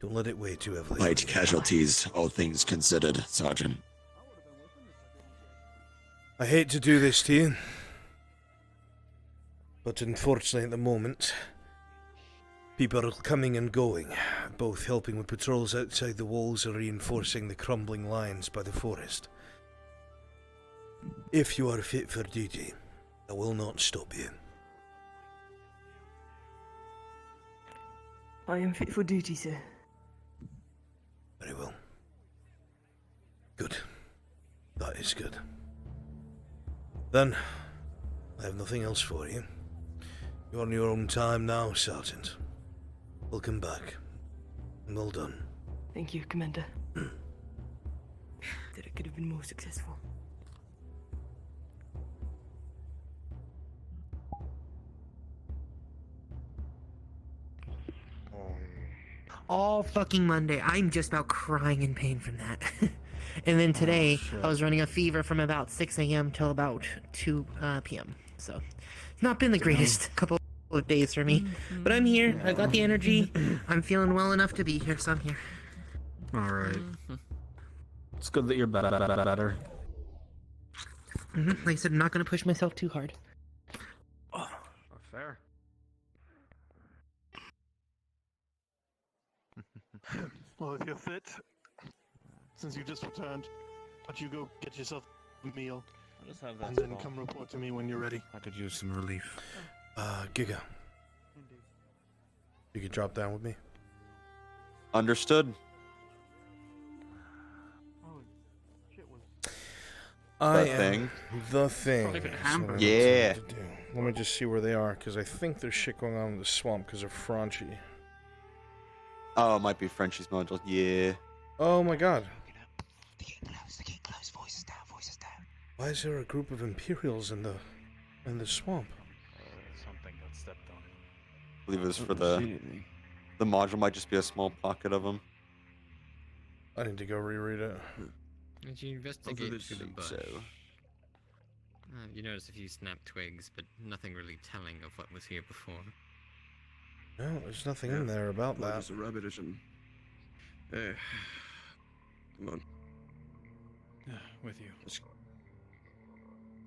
Don't let it weigh too heavily. Light casualties, all things considered, Sergeant. I hate to do this to you, but unfortunately at the moment, people are coming and going, both helping with patrols outside the walls or reinforcing the crumbling lines by the forest. If you are fit for duty, I will not stop you. I am fit for duty, sir. Very well. Good. That is good. Then, I have nothing else for you. You're on your own time now, Sergeant. Welcome back. And well done. Thank you, Commander. That it could have been more successful. All fucking Monday. I'm just about crying in pain from that. And then today, I was running a fever from about 6 a.m. till about 2 p.m. So, it's not been the greatest couple of days for me. But I'm here. I got the energy. I'm feeling well enough to be here, so I'm here. Alright. It's good that you're better. Like I said, I'm not going to push myself too hard. Fair. Well, if you're fit, since you just returned, why don't you go get yourself a meal, I'll just have that and then small. come report to me when you're ready. I could use some relief. Giga. You could drop down with me? Understood. I The am thing. the thing. Probably could is hamper what it. I Yeah. wanted to do. Let me just see where they are, because I think there's shit going on in the swamp because of Franchi. Oh, it might be Frenchie's module. Yeah. Oh my god. They're getting close. Voices down. Why is there a group of Imperials in the swamp? Something got stepped on. I believe it was for the module. Might just be a small pocket of them. I need to go reread it. Did you investigate through the bush? So. You noticed a few snapped twigs, but nothing really telling of what was here before. No, there's nothing in there about that. There's a rabbit or something. Hey, come on. Yeah, with you.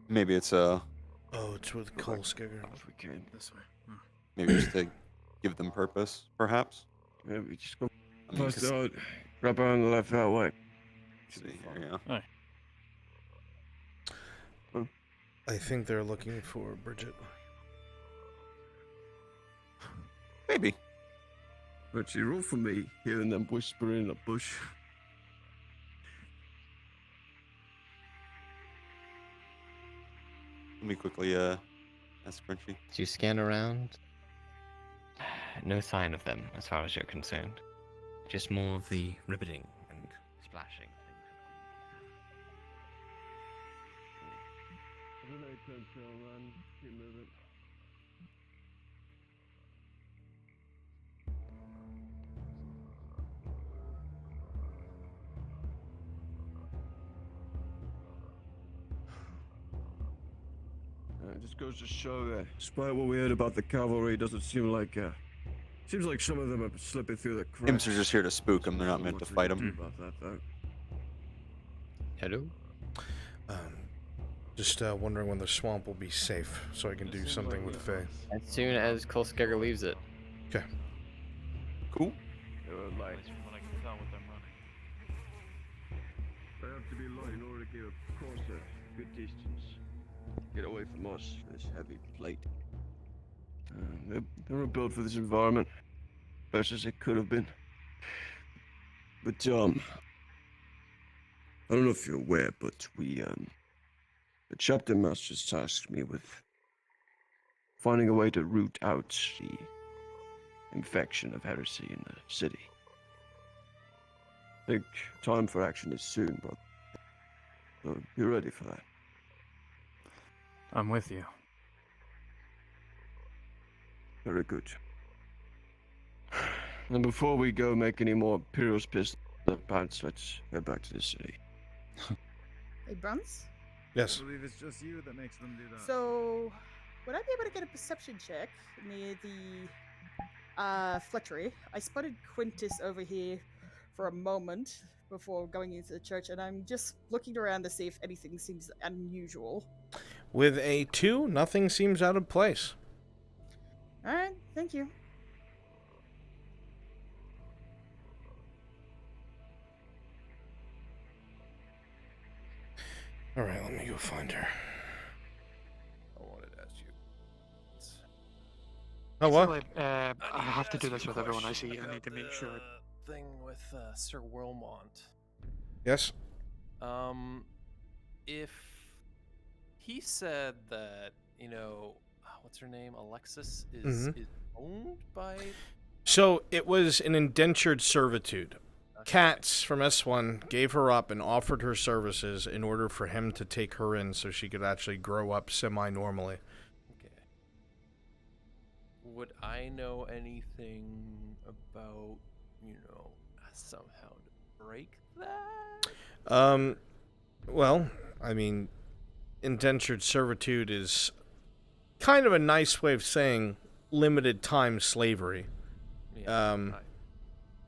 Maybe it's a. Oh, it's with Kolskegger. If we can. This way. Maybe just to give them purpose, perhaps. Maybe just go I mean, past 'cause- out. Grab on the left that way. see here, yeah. I think they're looking for Bridget. Maybe. But she rolled for me, hearing them whispering in the bush. Let me quickly ask Frenchie. Did you scan around? No sign of them, as far as you're concerned. Just more of the ribbiting and splashing. Keep moving. It just goes to show that, despite what we heard about the cavalry, it doesn't seem like seems like some of them are slipping through the cracks. Imps are just here to spook them. They're not meant to fight What them. do about that, though? Hello? Just wondering when the swamp will be safe, so I can do something with Faye. As soon as Kolskegger leaves it. Okay. Cool. They were light. At least from what I can tell with them running. They have to be light in order to get across a good distance. Get away from us, this heavy plate. They were built for this environment, best as it could have been. But I don't know if you're aware, but the chapter masters tasked me with finding a way to root out the infection of heresy in the city. I think time for action is soon, but you're ready for that. I'm with you. Very good. And before we go make any more Imperials pissed in the pants, let's head back to the city. Hey, Bruns? Yes. I believe it's just you that makes them do that. So, would I be able to get a perception check near the Fletchery? I spotted Quintus over here for a moment before going into the church, and I'm just looking around to see if anything seems unusual. With a 2, nothing seems out of place. Alright, thank you. Alright, let me go find her. I wanted to ask you. Oh, what? I have to do this with everyone I see. I need to make sure. Thing with Sir Wilmont. Yes? If he said that, you know, what's her name? Alexis is owned by... So, it was an indentured servitude. Katz from S1 gave her up and offered her services in order for him to take her in so she could actually grow up semi-normally. Okay. Would I know anything about, you know, somehow to break that? Well, I mean, indentured servitude is kind of a nice way of saying limited time slavery. Yeah,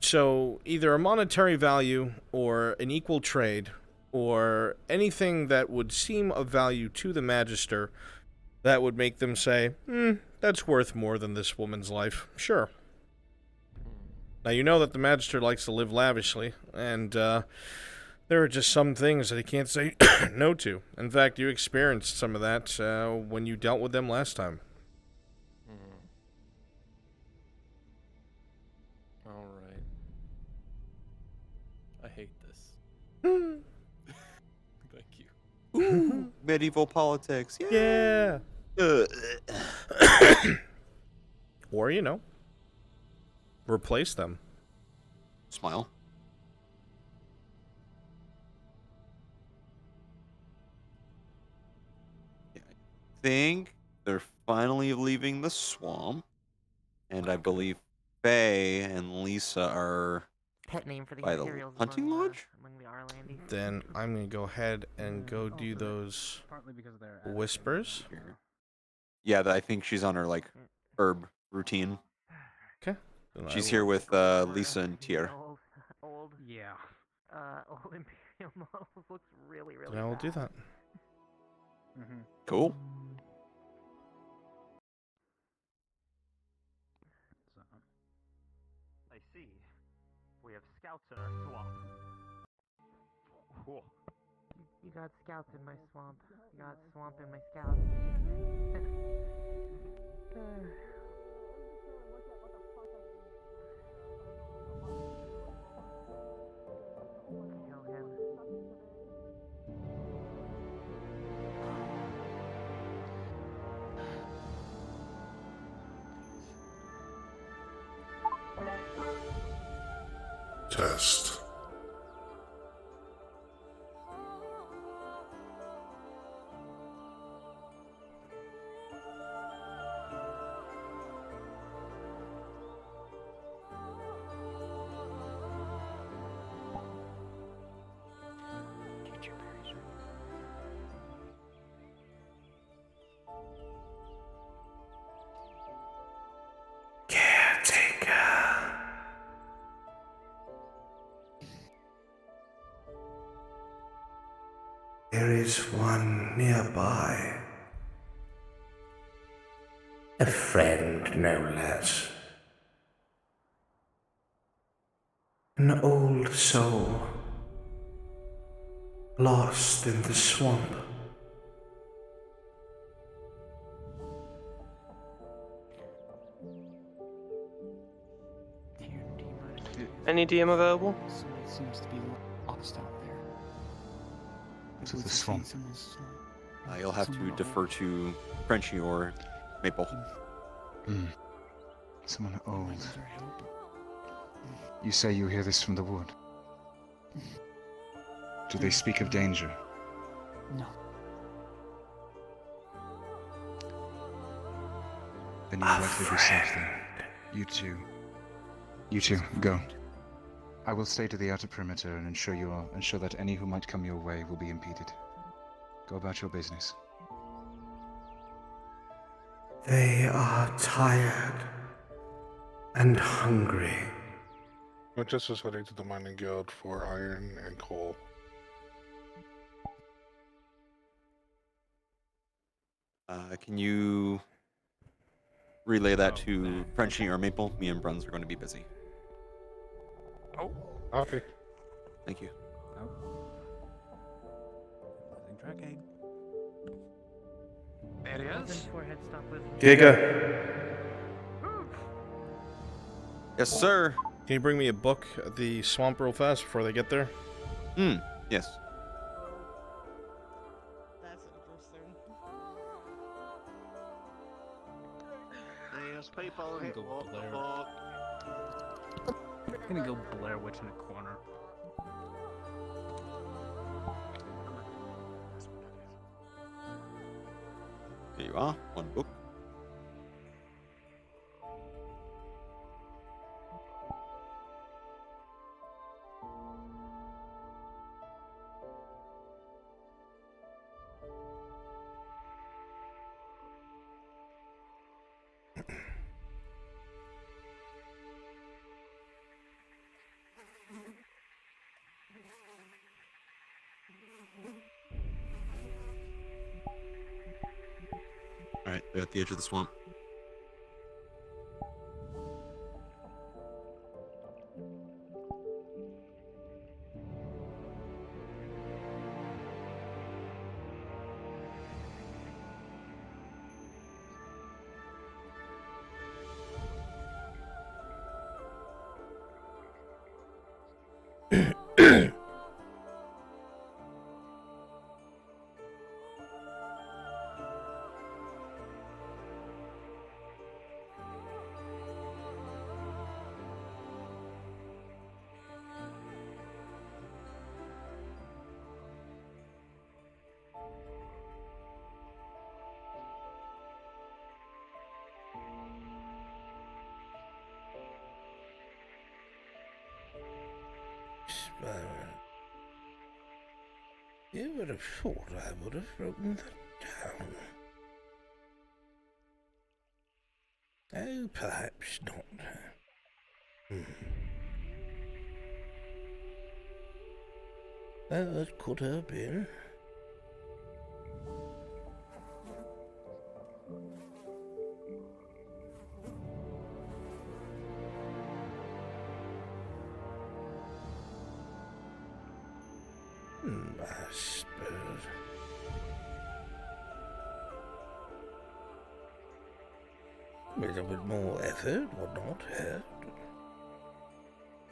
So either a monetary value or an equal trade or anything that would seem of value to the Magister that would make them say, that's worth more than this woman's life. Sure. Now, you know that the Magister likes to live lavishly, and there are just some things that he can't say no to. In fact, you experienced some of that when you dealt with them last time. All right. I hate this. Thank you. Ooh, medieval politics. Yeah. Or, you know, replace them. Smile. Yeah, I think they're finally leaving the swamp, and I believe Faye and Lisa are Pet name for the by the Imperials hunting among, lodge. among the Arlandi. Then I'm going to go ahead and go do those whispers. Yeah, I think she's on her like herb routine. Okay. She's here with Lisa and Tier. Old. Yeah. Old Imperial models looks really, really Then I will bad. do that. Cool. I see. We have scouts in our swamp. Cool. You got scouts in my swamp. You got swamp in my scouts. Kill him. Test. There is one nearby. A friend, no less. An old soul. Lost in the swamp. Any DM available? Somebody seems to be lost out there. To the swamp. You'll have to defer to Frenchy or Maple. Someone old. You say you hear this from the wood? Do they speak of danger? No. Then you're likely to be safe there. You two. You two, go. I will stay to the outer perimeter and ensure that any who might come your way will be impeded. Go about your business. They are tired and hungry. Manchester is heading to the mining guild for iron and coal. Can you relay that to Frenchie or Maple? Me and Bruns are going to be busy. Oh. Okay. Thank you. Tracking. There he is. Giga. Yes, sir. Can you bring me a book at the swamp real fast before they get there? Yes. That's interesting. These people hit Go what the Blair. fuck? I'm gonna go Blair Witch in a corner. Here you are. One book. Alright, they're at the edge of the swamp. You would have thought I would have written that down. Oh, perhaps not. Oh, it could have been. I suppose. A little bit more effort would not hurt.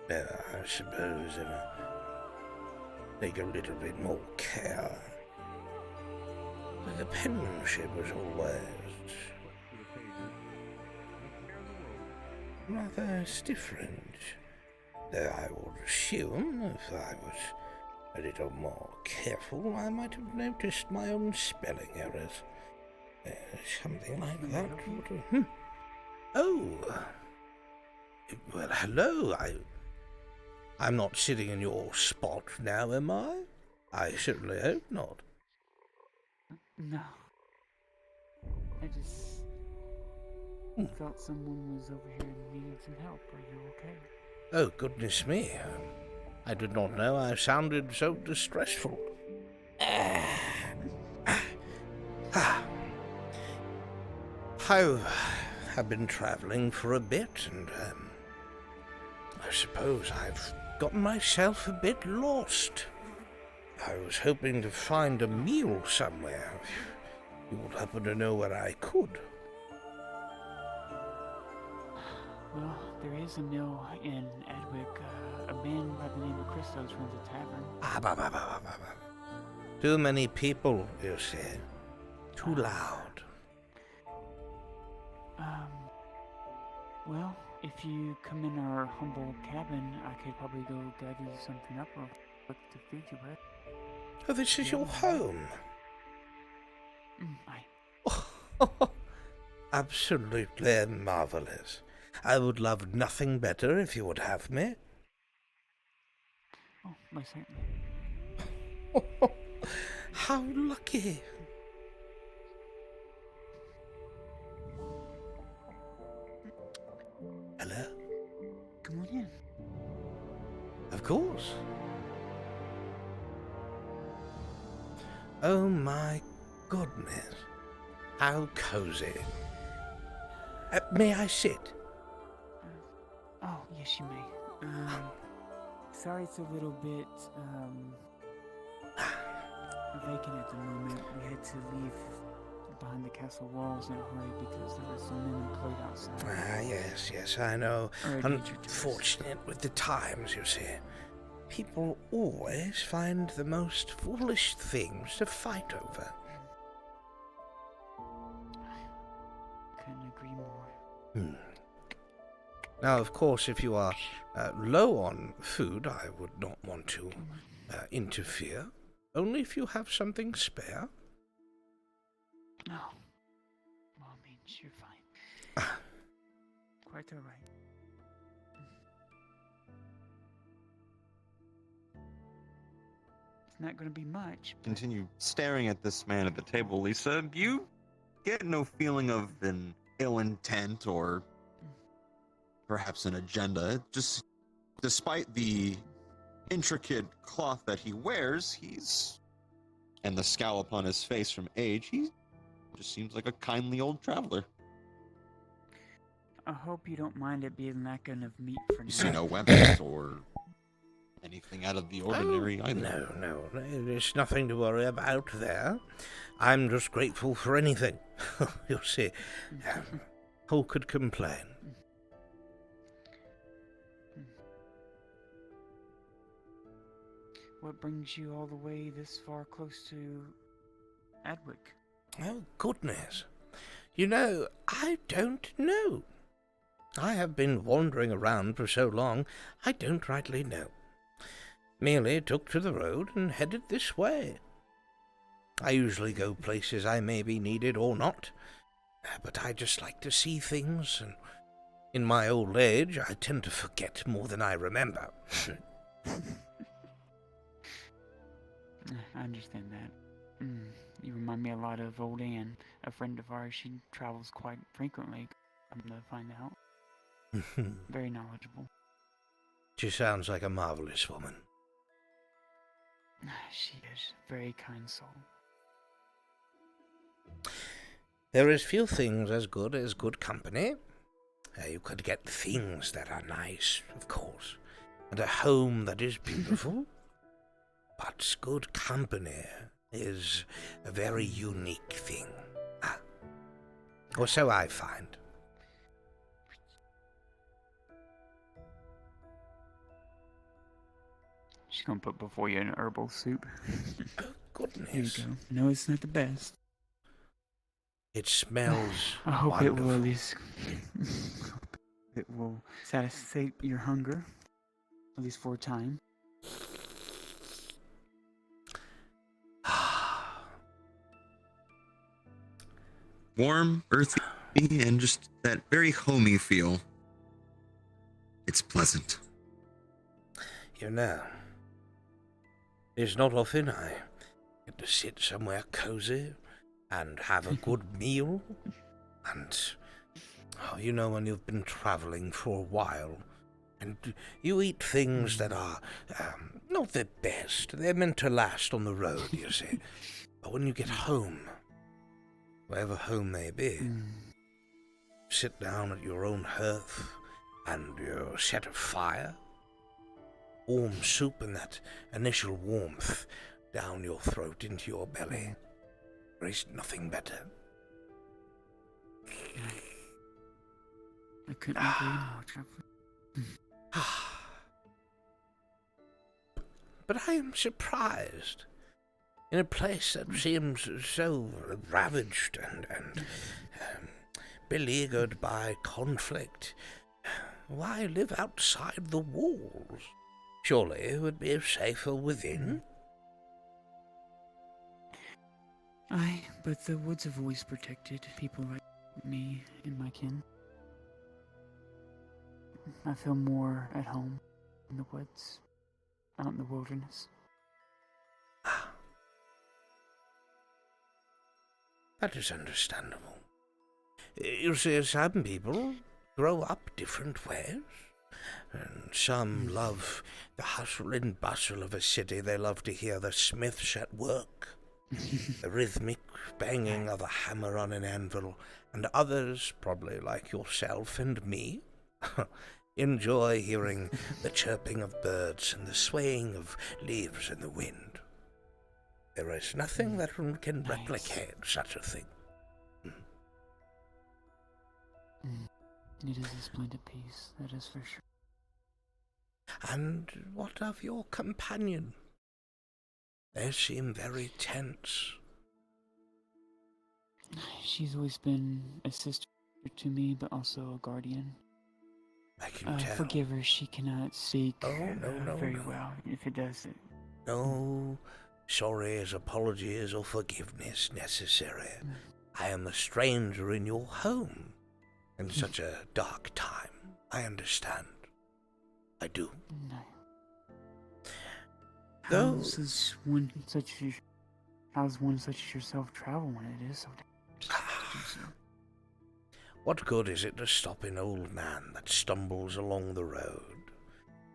I suppose if I take a little bit more care. The penmanship was always rather different. Though I would assume if I was a little more careful, I might have noticed my own spelling errors. Something like that would have... Oh! Well, hello, I'm not sitting in your spot now, am I? I certainly hope not. No. I just thought someone was over here and needed some help. Are you okay? Oh, goodness me. I did not know I sounded so distressful. I've been traveling for a bit, and I suppose I've gotten myself a bit lost. I was hoping to find a meal somewhere. If you would happen to know where I could. Well, there is a mill in Edwick. A man by the name of Christos runs a tavern. Too many people, you say. Too loud. Well, if you come in our humble cabin, I could probably go gather you something up real quick to feed you with. Oh, this is your home? Absolutely marvelous. I would love nothing better if you would have me. Oh, most certainly. How lucky. Hello? Come on in. Of course. Oh my goodness. How cozy. May I sit? Oh, yes, you may. Sorry it's a little bit, vacant at the moment. We had to leave behind the castle walls in a hurry because there were some men employed outside. Ah, yes, I know. Or a danger to us. Unfortunate with the times, you see. People always find the most foolish things to fight over. Couldn't agree more. Now, of course, if you are low on food, I would not want to interfere. Only if you have something spare. No. By all means, you're fine. Quite all right. It's not going to be much. Continue staring at this man at the table, Lisa. You get no feeling of an ill intent or perhaps an agenda. Just despite the intricate cloth that he wears, and the scowl upon his face from age, he just seems like a kindly old traveler. I hope you don't mind it being lacking of meat for now. You see no weapons or anything out of the ordinary either. No, there's nothing to worry about there. I'm just grateful for anything. You'll see. Who could complain? What brings you all the way this far close to Adwick? Oh, goodness. You know, I don't know. I have been wandering around for so long, I don't rightly know. Merely took to the road and headed this way. I usually go places I may be needed or not, but I just like to see things, and in my old age I tend to forget more than I remember. I understand that. You remind me a lot of old Anne, a friend of ours. She travels quite frequently, come to find out. Very knowledgeable. She sounds like a marvelous woman. She is. Very kind soul. There is few things as good company. You could get things that are nice, of course, and a home that is beautiful. But good company is a very unique thing. Or so I find. She's gonna put before you an herbal soup. Oh, goodness. Here you go. I know it's not the best. It smells I hope wonderful. it will at least... it will satisfy your hunger. At least for a time. Warm, earthy, and just that very homey feel. It's pleasant. You know, it's not often I get to sit somewhere cozy and have a good meal. And, you know, when you've been traveling for a while, and you eat things that are not the best. They're meant to last on the road, you see. But when you get home, wherever home may be, sit down at your own hearth and you set a fire, warm soup and that initial warmth down your throat into your belly. There is nothing better. I couldn't agree more, Traveler. But I am surprised. In a place that seems so ravaged and beleaguered by conflict, why live outside the walls? Surely it would be safer within. Aye, but the woods have always protected people like me and my kin. I feel more at home in the woods, out in the wilderness. That is understandable. You see, some people grow up different ways. And some love the hustle and bustle of a city. They love to hear the smiths at work, the rhythmic banging of a hammer on an anvil. And others, probably like yourself and me, enjoy hearing the chirping of birds and the swaying of leaves in the wind. There is nothing that can replicate such a thing. It is a splendid piece, that is for sure. And what of your companion? They seem very tense. She's always been a sister to me, but also a guardian. I can tell. Forgive her, she cannot speak no, very well, if it does it. No sorries, apologies, or forgiveness necessary. I am a stranger in your home in such a dark time. I understand. I do. No. Though, How's one such as yourself travel when it is so dangerous? what good is it to stop an old man that stumbles along the road?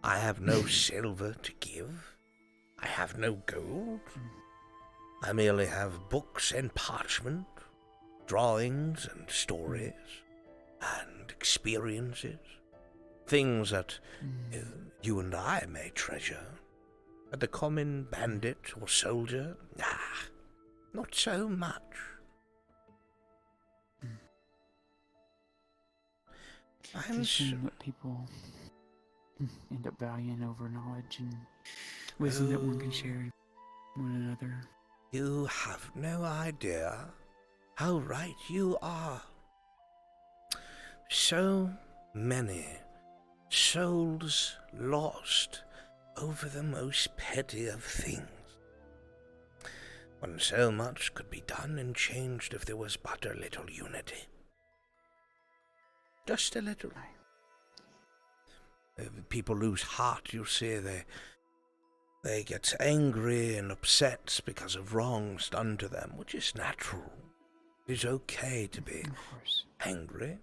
I have no silver to give. I have no gold. I merely have books and parchment, drawings and stories, and experiences. Things that you and I may treasure. But the common bandit or soldier, not so much. It's a shame what people end up valuing over knowledge and wisdom that one can share with one another. You have no idea how right you are. So many souls lost over the most petty of things, when so much could be done and changed if there was but a little unity. Just a little. People lose heart, you see. They get angry and upset because of wrongs done to them, which is natural. It's okay to be angry.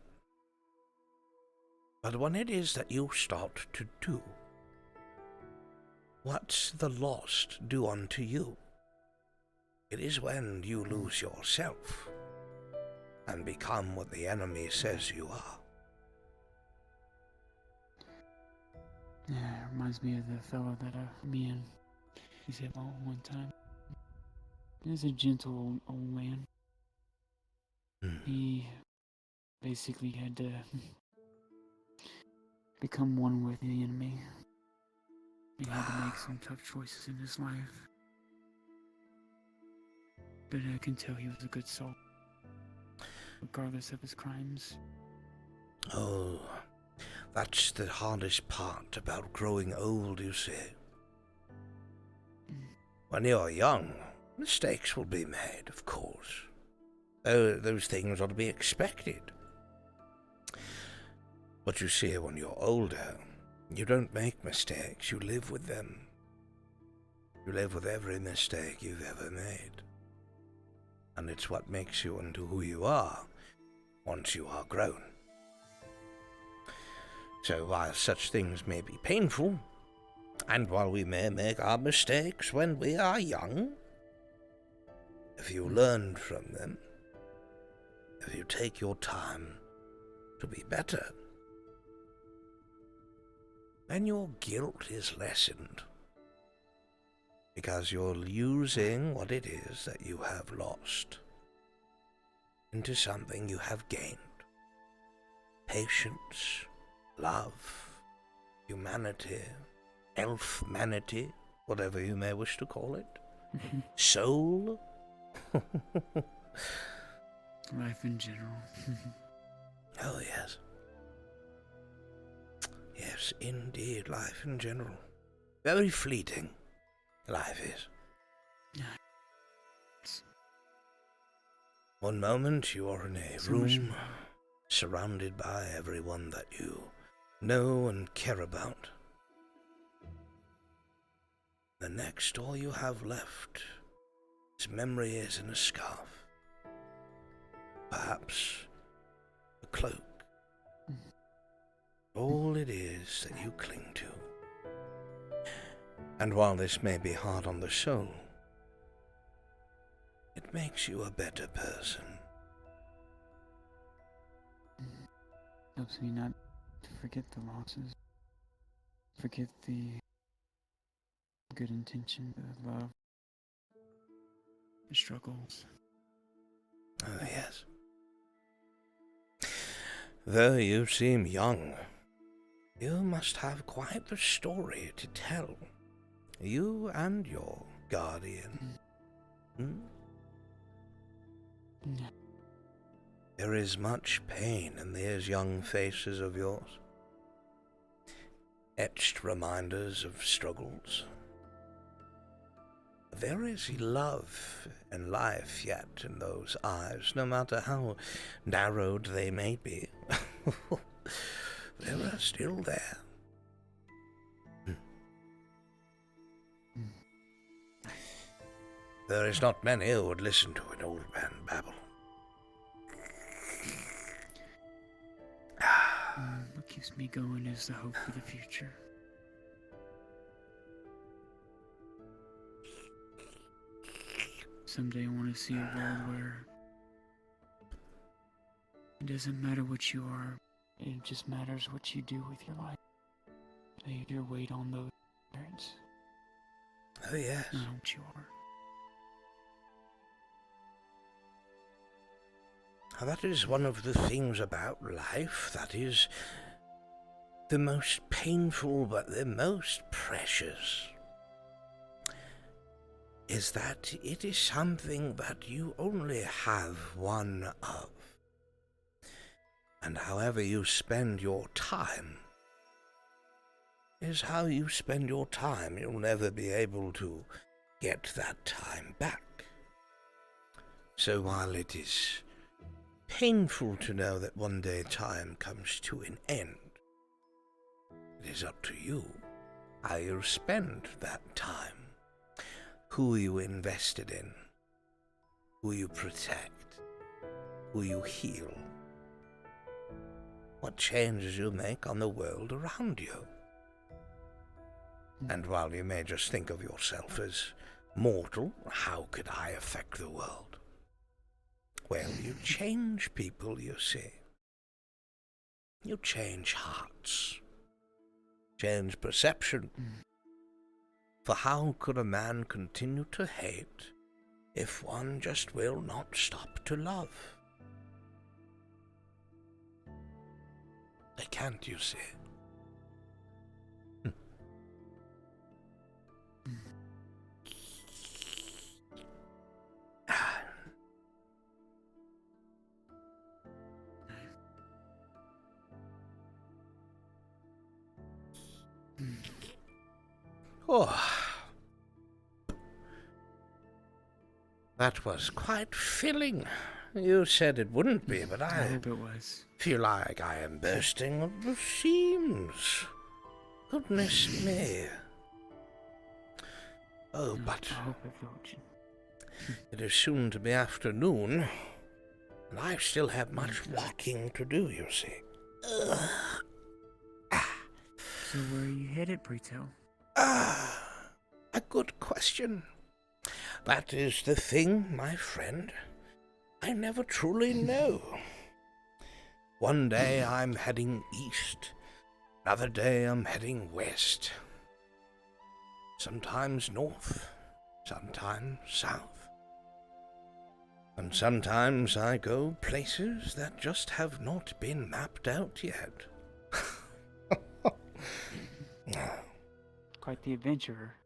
But when it is that you start to do what the lost do unto you, it is when you lose yourself and become what the enemy says you are. Yeah, it reminds me of the fellow that me and he said about one time. He's a gentle old man. He basically had to become one with the enemy. He had to make some tough choices in his life. But I can tell he was a good soul, regardless of his crimes. Oh, that's the hardest part about growing old, you see. When you're young, mistakes will be made, of course. Those things are to be expected. But you see, when you're older, you don't make mistakes, you live with them. You live with every mistake you've ever made. And it's what makes you into who you are once you are grown. So while such things may be painful, and while we may make our mistakes when we are young, if you learn from them, if you take your time to be better, then your guilt is lessened, because you're using what it is that you have lost into something you have gained. Patience, love, humanity, elf-manity, whatever you may wish to call it, soul. Life in general. Oh, yes. Yes, indeed, life in general. Very fleeting, life is. One moment you are in a room, surrounded by everyone that you know and care about. The next, all you have left is memories in a scarf. perhaps a cloak. All it is that you cling to. And while this may be hard on the soul, it makes you a better person. Helps me not to forget the losses, forget the good intention, the love, the struggles. Oh, yes. Though you seem young, you must have quite the story to tell. You and your guardian. There is much pain in these young faces of yours. Etched reminders of struggles. There is love and life yet in those eyes, no matter how narrowed they may be. They are still there. There is not many who would listen to an old man babble. What keeps me going is the hope for the future. Someday I want to see a world where it doesn't matter what you are, it just matters what you do with your life. Lay your weight on those parents. Oh, yes. Not what you are. That is one of the things about life that is the most painful but the most precious, is that it is something that you only have one of. And however you spend your time is how you spend your time. You'll never be able to get that time back. So while it is painful to know that one day time comes to an end, it is up to you how you spend that time, who you invested in, who you protect, who you heal, what changes you make on the world around you. And while you may just think of yourself as mortal, how could I affect the world? Well, you change people, you see. You change hearts. Change perception. For how could a man continue to hate if one just will not stop to love? They can't, you see. Oh, that was quite filling. You said it wouldn't be, but I hope it was. Feel like I am bursting at the seams. Goodness me. Oh, but I hope I felt you. It is soon to be afternoon, and I still have much walking to do, you see. So where are you headed, Brito? A good question. That is the thing, my friend. I never truly know. One day I'm heading east, another day I'm heading west. Sometimes north, sometimes south. And sometimes I go places that just have not been mapped out yet. Quite the adventurer.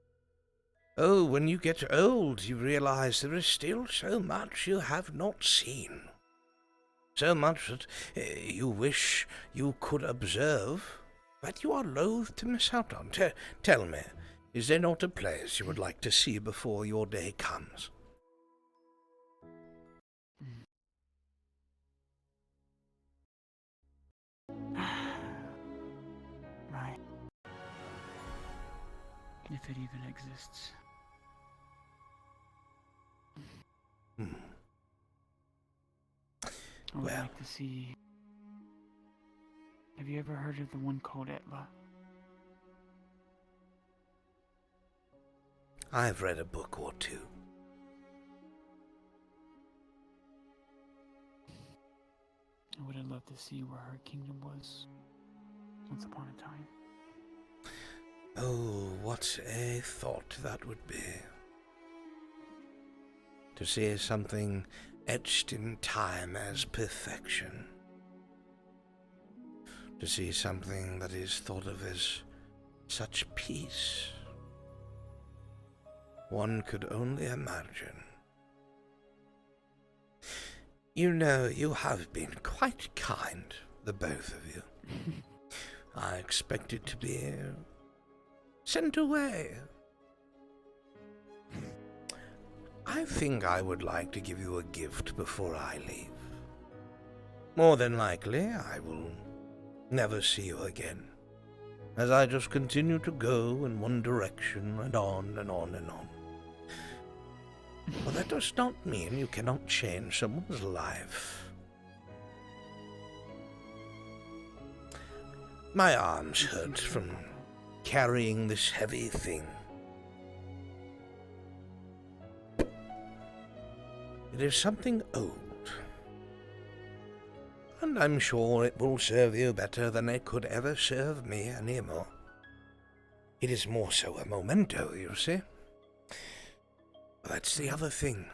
Oh, when you get old, you realize there is still so much you have not seen. So much that you wish you could observe, but you are loath to miss out on. Tell me, is there not a place you would like to see before your day comes? Right. If it even exists. I would Well. like to see. Have you ever heard of the one called Etla? I've read a book or two. I would have loved to see where her kingdom was once upon a time. Oh, what a thought that would be. To see something etched in time as perfection. To see something that is thought of as such peace. One could only imagine. You know, you have been quite kind, the both of you. I expected to be sent away. I think I would like to give you a gift before I leave. More than likely, I will never see you again, as I just continue to go in one direction and on and on and on. But that does not mean you cannot change someone's life. My arms hurt from carrying this heavy thing. It is something old, and I'm sure it will serve you better than it could ever serve me anymore. It is more so a memento, you see. That's the other thing.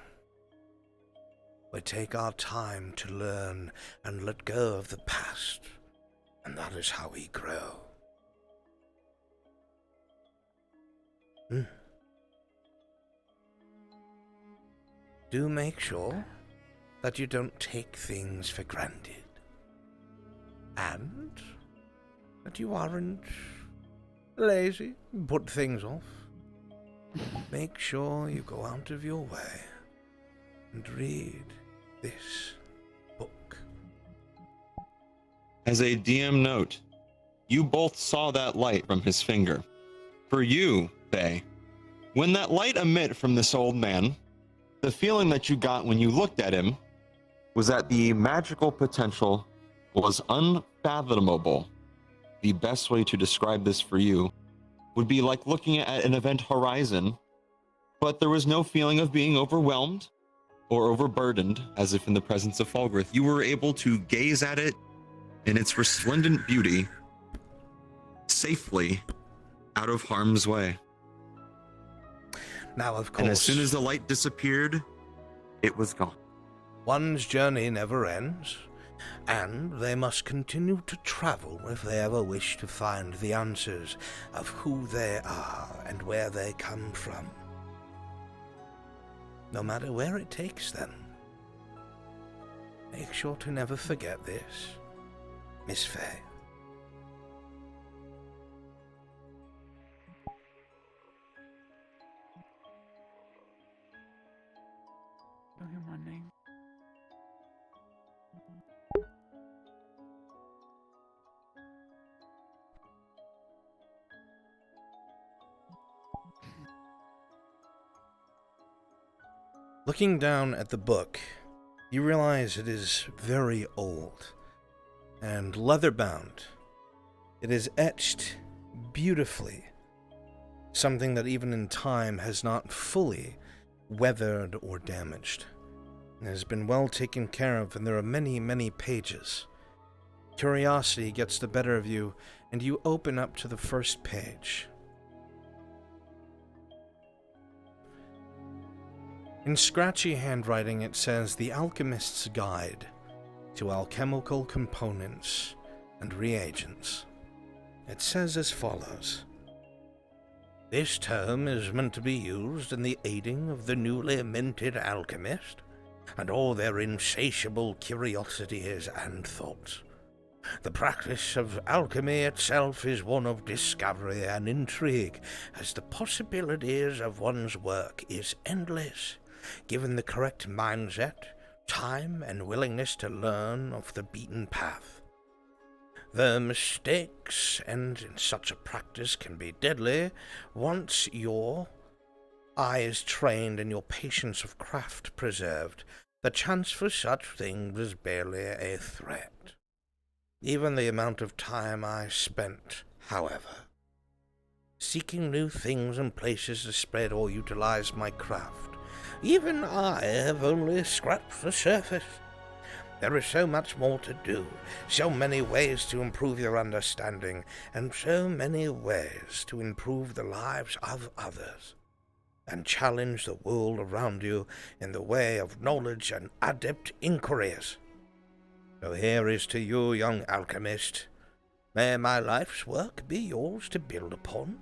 We take our time to learn and let go of the past, and that is how we grow. Do make sure that you don't take things for granted, and that you aren't lazy and put things off. Make sure you go out of your way and read this book. As a DM note, you both saw that light from his finger. For you, Faye, when that light emitted from this old man, the feeling that you got when you looked at him was that the magical potential was unfathomable. The best way to describe this for you would be like looking at an event horizon, but there was no feeling of being overwhelmed or overburdened, as if in the presence of Falgrith. You were able to gaze at it in its resplendent beauty, safely out of harm's way. Now, of course, and as soon as the light disappeared, it was gone. One's journey never ends, and they must continue to travel if they ever wish to find the answers of who they are and where they come from. No matter where it takes them. Make sure to never forget this, Miss Faye. Don't hear my name. Looking down at the book, you realize it is very old and leather-bound. It is etched beautifully, something that even in time has not fully weathered or damaged. It has been well taken care of, and there are many, many pages. Curiosity gets the better of you, and you open up to the first page. In scratchy handwriting, it says, "The Alchemist's Guide to Alchemical Components and Reagents." It says as follows: "This term is meant to be used in the aiding of the newly minted alchemist and all their insatiable curiosities and thoughts. The practice of alchemy itself is one of discovery and intrigue, as the possibilities of one's work is endless, given the correct mindset, time, and willingness to learn off the beaten path. The mistakes and in such a practice can be deadly once your eye is trained and your patience of craft preserved. the chance for such things was barely a threat. Even the amount of time I spent, however, seeking new things and places to spread or utilize my craft, even I have only scratched the surface. There is so much more to do, so many ways to improve your understanding, and so many ways to improve the lives of others, and challenge the world around you in the way of knowledge and adept inquiries. So here is to you, young alchemist. May my life's work be yours to build upon.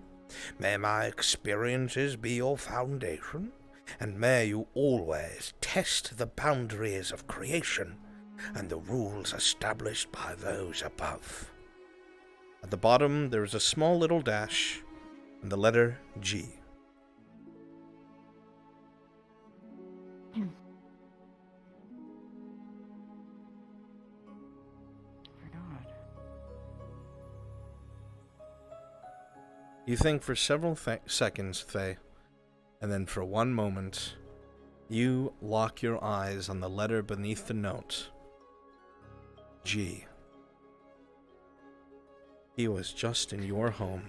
May my experiences be your foundation, and may you always test the boundaries of creation and the rules established by those above. At the bottom, there is a small little dash and the letter G. You think for several seconds, Faye, and then for one moment, you lock your eyes on the letter beneath the note. G. He was just in your home.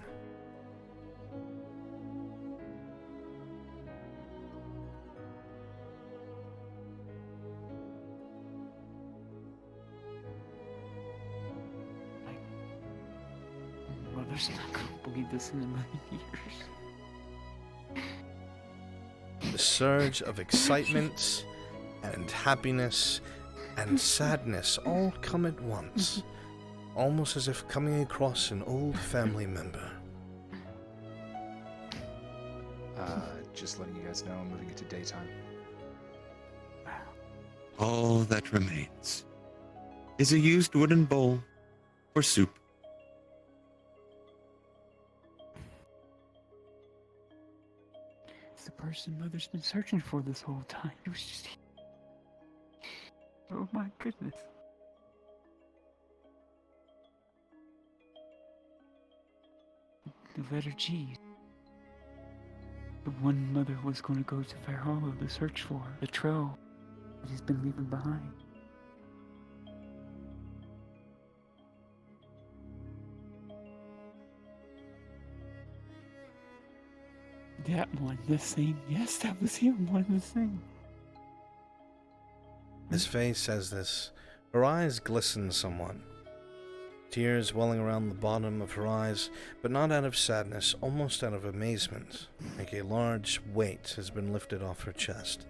Mother's not gonna believe this in a million years. The surge of excitement and happiness and sadness all come at once, almost as if coming across an old family member. Just letting you guys know I'm moving it to daytime. All that remains is a used wooden bowl for soup. It's the person Mother's been searching for this whole time. It was just... Oh my goodness. The letter G. The one Mother was going to go to Fair Hollow to search for. The trail that he's been leaving behind. That one, the same. Yes, that was him, one the same. As Faye says this, her eyes glisten somewhat. Tears welling around the bottom of her eyes, but not out of sadness, almost out of amazement, like a large weight has been lifted off her chest.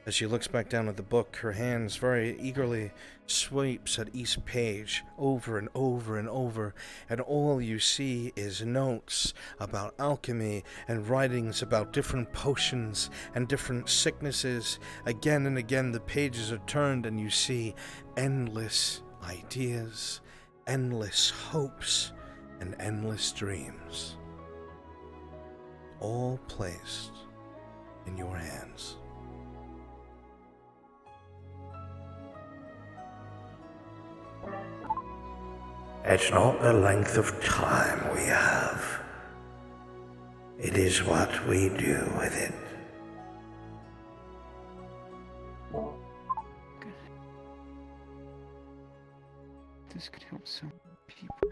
As she looks back down at the book, her hands very eagerly sweeps at each page over and over and over, and all you see is notes about alchemy and writings about different potions and different sicknesses. Again and again the pages are turned and you see endless ideas, endless hopes, and endless dreams, all placed in your hands. It's not the length of time we have. It is what we do with it. This could help so many people.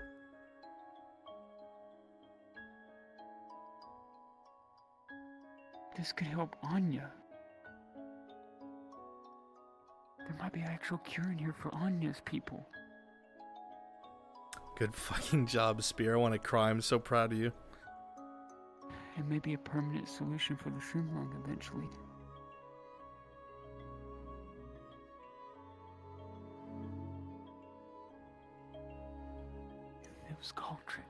This could help Anya. There might be an actual cure in here for Anya's people. Good fucking job, Spear. I want to cry. I'm so proud of you. It may be a permanent solution for the Shroomlong eventually. It was Cauldron.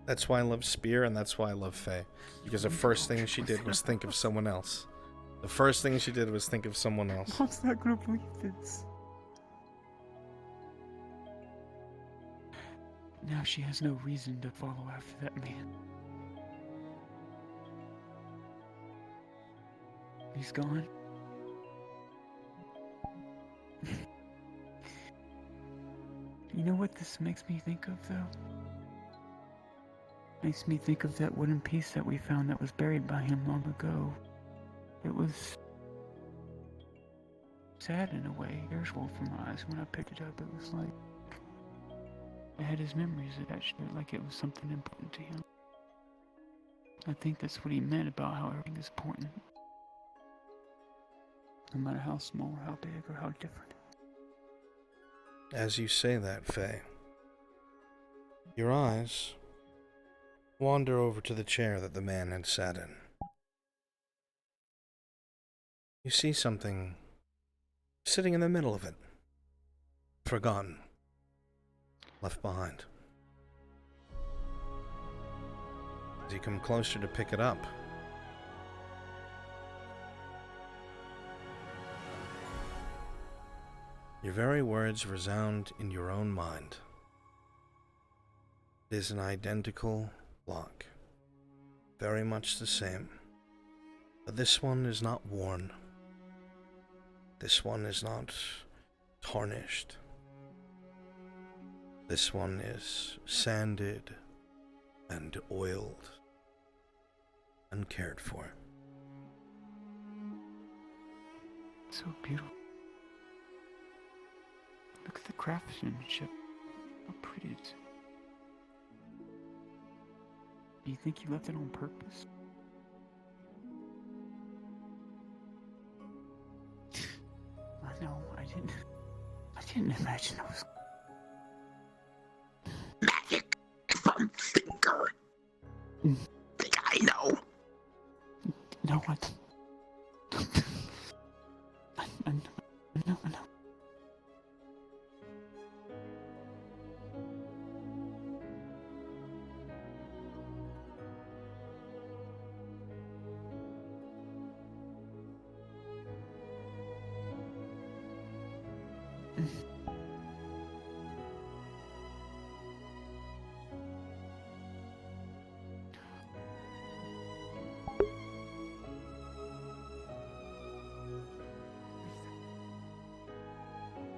That's why I love Spear, and that's why I love Faye. Because the first thing she did was think of someone else. The first thing she did was think of someone else. Mom's not gonna believe this. Now she has no reason to follow after that man. He's gone. You know what this makes me think of, though? Makes me think of that wooden piece that we found that was buried by him long ago. It was sad in a way. Tears rolled from my eyes when I picked it up. It was like it had his memories attached to it, like it was something important to him. I think that's what he meant about how everything is important. No matter how small or how big or how different. As you say that, Faye, your eyes wander over to the chair that the man had sat in. You see something sitting in the middle of it, forgotten, left behind. As you come closer to pick it up, your very words resound in your own mind. It is an identical lock, very much the same, but this one is not worn. This one is not tarnished. This one is sanded and oiled and cared for. So beautiful. Look at the craftsmanship. How pretty it is. Do you think you left it on purpose? I know, I didn't imagine I was Magic from finger. Think I know. No, I know.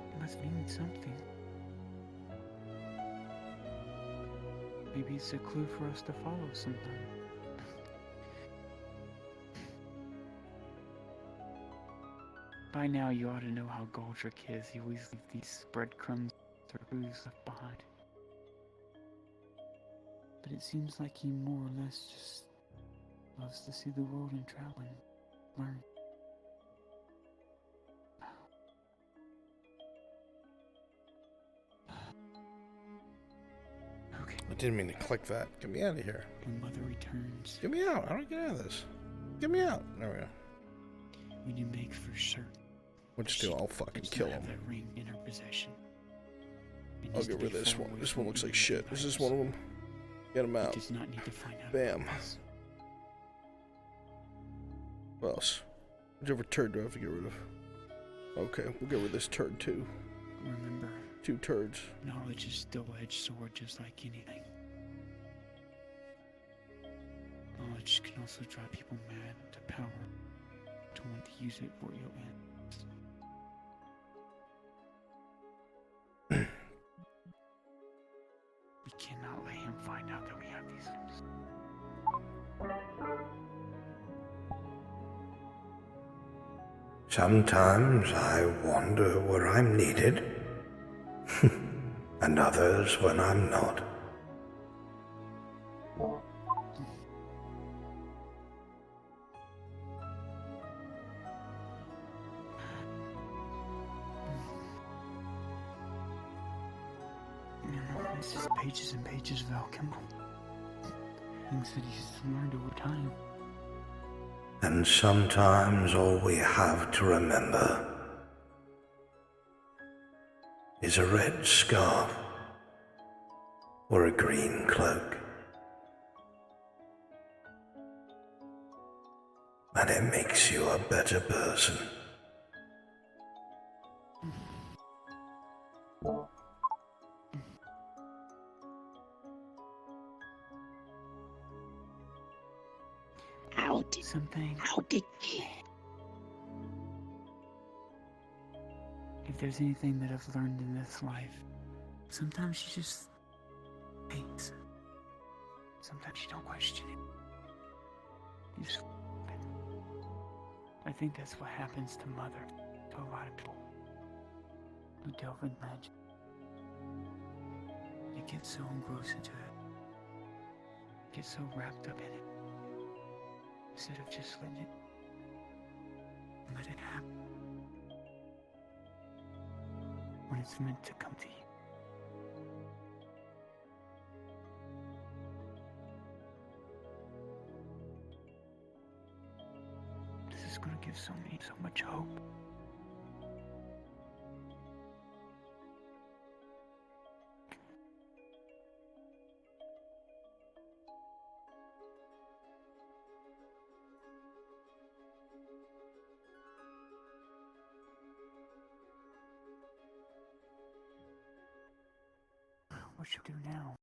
It must mean something. Maybe it's a clue for us to follow sometime. By now you ought to know how Goldrick is. He always leaves these breadcrumbs or clues left behind. But it seems like he more or less just loves to see the world and travel and learn. I didn't mean to click that. Get me out of here. When Mother returns. Get me out. How do I get out of this? Get me out. There we go. When you make for certain. What'd you do? I'll fucking kill him. That ring in her possession. I'll get rid of this one. This one looks like shit. Is this one of them? Get him out. Does not need to find out. Bam. What else? Whichever turd do I have to get rid of? Okay, we'll get rid of this turd too. Remember, 2 turds. knowledge is double-edged sword just like anything. Knowledge can also drive people mad to power, to want to use it for your ends. We cannot let him find out that we have these things. Sometimes I wonder where I'm needed, and others when I'm not. It's just pages and pages of alchemy. Things that he's learned over time. And sometimes all we have to remember is a red scarf or a green cloak. And it makes you a better person. How did he? If there's anything that I've learned in this life, sometimes you just wait. Sometimes you don't question it. You just I think that's what happens to Mother. a lot of people who delve in magic. They get so engrossed into it, get so wrapped up in it, instead of just letting it happen when it's meant to come to you. This is gonna give so much hope. What should we do now?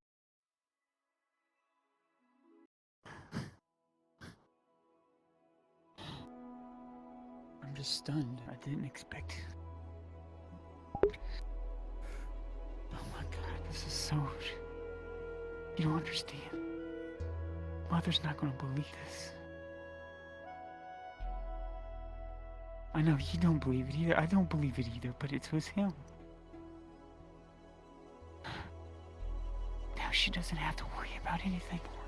I'm just stunned. I didn't expect. Oh my god, this is so. You don't understand. Mother's not gonna believe this. I know you don't believe it either. I don't believe it either, but it was him. Now she doesn't have to worry about anything more.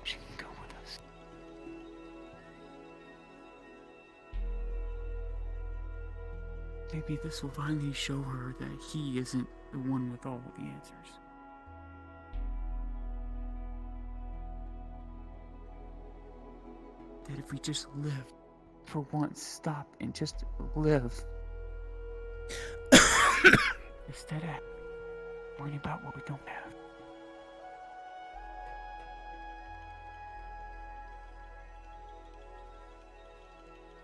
She can go with us. Maybe this will finally show her that he isn't the one with all the answers. That if we just live, for once, stop and just live. Instead of worrying about what we don't have.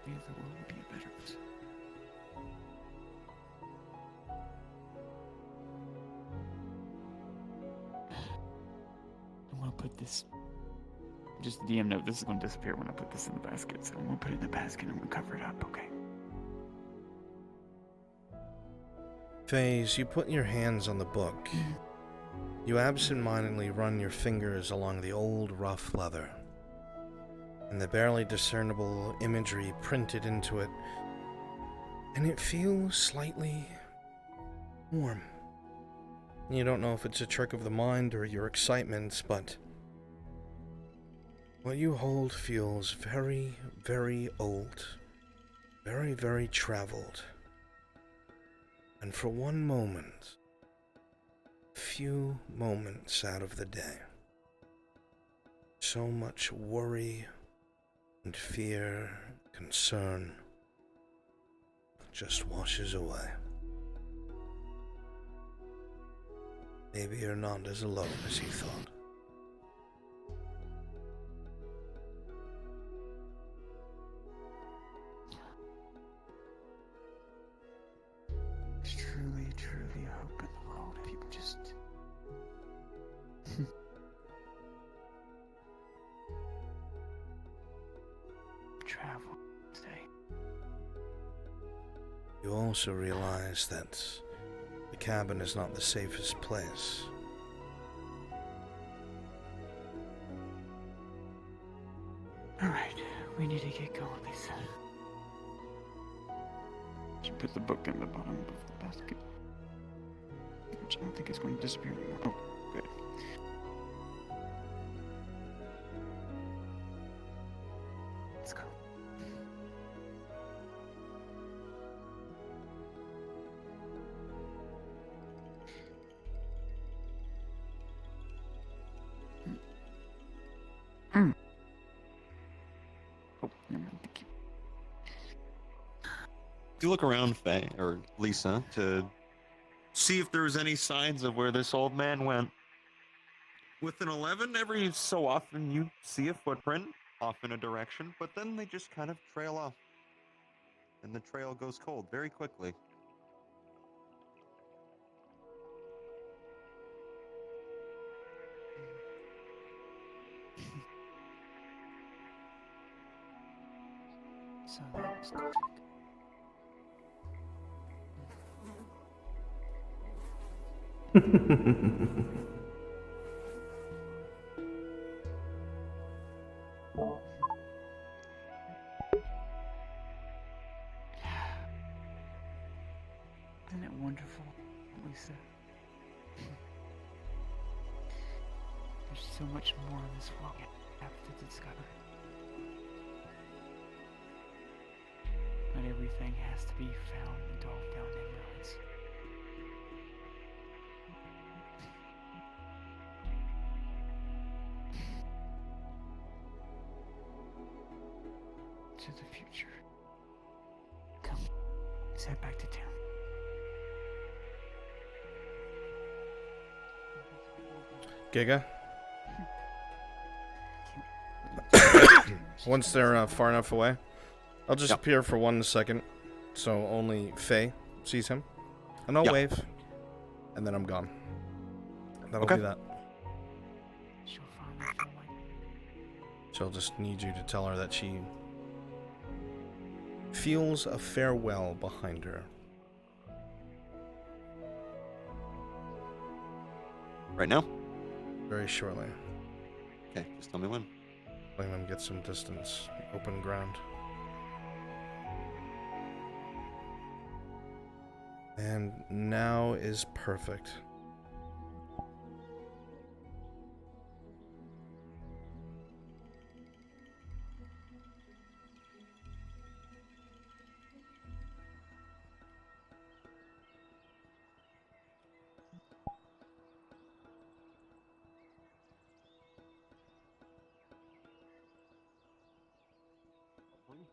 Maybe the world will be a better place. I'm gonna put this. Just a DM note, this is gonna disappear when I put this in the basket, so I'm gonna put it in the basket and I'm gonna cover it up, okay? Faze, you put your hands on the book. You absent-mindedly run your fingers along the old rough leather, and the barely discernible imagery printed into it, and it feels slightly warm. You don't know if it's a trick of the mind or your excitement, but what you hold feels very, very old, very, very traveled. And for one moment, few moments out of the day, so much worry and fear, concern just washes away. Maybe you're not as alone as you thought. There's truly, truly hope in the world if people just... travel, stay. You also realize that the cabin is not the safest place. Alright, we need to get going, Lisa. Should put the book in the bottom of the basket. Which I don't think is going to disappear anymore. Oh, good. Let's go. Oh, never mind. Thank you. Do you look around, Faye, or Lisa, to see if there's any signs of where this old man went? With an 11, every so often you see a footprint off in a direction, but then they just kind of trail off. And the trail goes cold very quickly. So that was good. Isn't it wonderful, Lisa? There's so much more in this world we have to discover. Not everything has to be found and dolphed down emeralds. To the future. Come, let's head back to town. Giga? Once they're far enough away, I'll just appear for 1 second, so only Faye sees him, and I'll wave, and then I'm gone. That'll be that. She'll just need you to tell her that she feels a farewell behind her. Right now? Very shortly. Okay, just tell me when. Letting them get some distance, open ground. And now is perfect.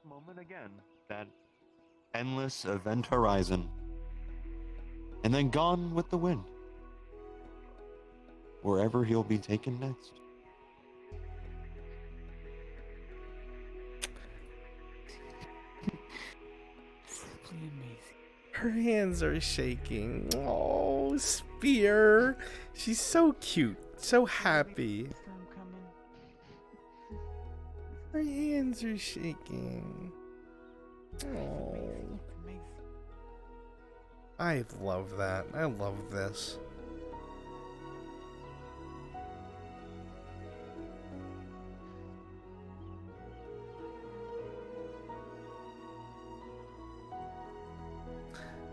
Moment again. That endless event horizon. And then gone with the wind. Wherever he'll be taken next. Simply amazing. Her hands are shaking. Oh, Spear. She's so cute, so happy. Her hands are shaking. Oh. I love that. I love this.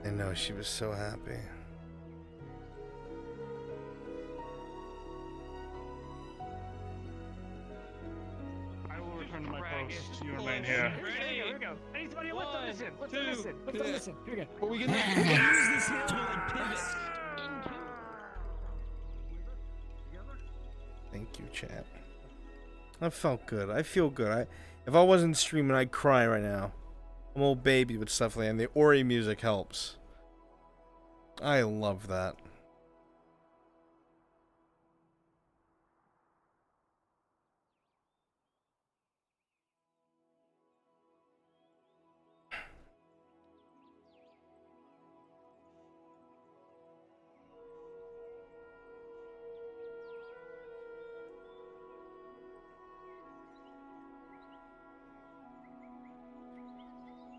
I know, she was so happy. I will return to my post. You remain here. Here we go. I need somebody. Let them listen. Let them listen. Let them listen. Here we go. But we can use this here to like pivot. Thank you, chat. That felt good. I feel good. If I wasn't streaming, I'd cry right now. I'm old baby with stuff like that, and the Ori music helps. I love that.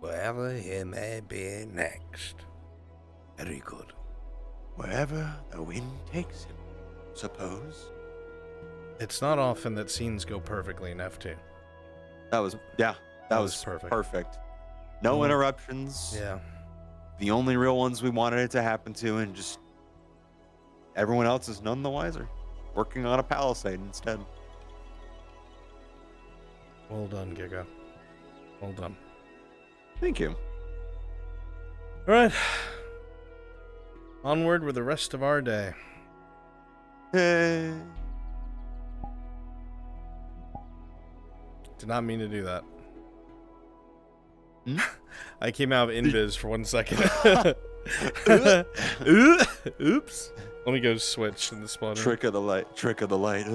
Wherever he may be next. Very good. Wherever the wind takes him, suppose. It's not often that scenes go perfectly in F2. That was perfect. Perfect. No interruptions. Yeah. The only real ones we wanted it to happen to, and just everyone else is none the wiser. Working on a palisade instead. Well done, Giga. Well done. Thank you. Alright. Onward with the rest of our day. Hey. Did not mean to do that. I came out of invis for 1 second. Oops. Let me go switch in the spawn. Trick of the light. Trick of the light.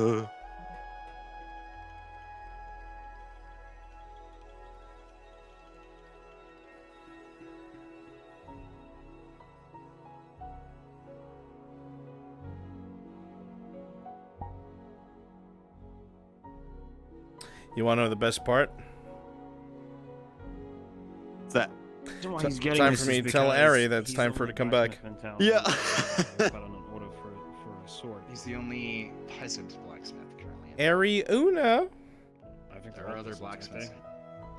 You want to know the best part? What's that? It's time for me to tell Ari that it's time for her to come back. Yeah. But on an order for a sword. He's the only peasant blacksmith currently. Ari Una. I think there are other blacksmiths.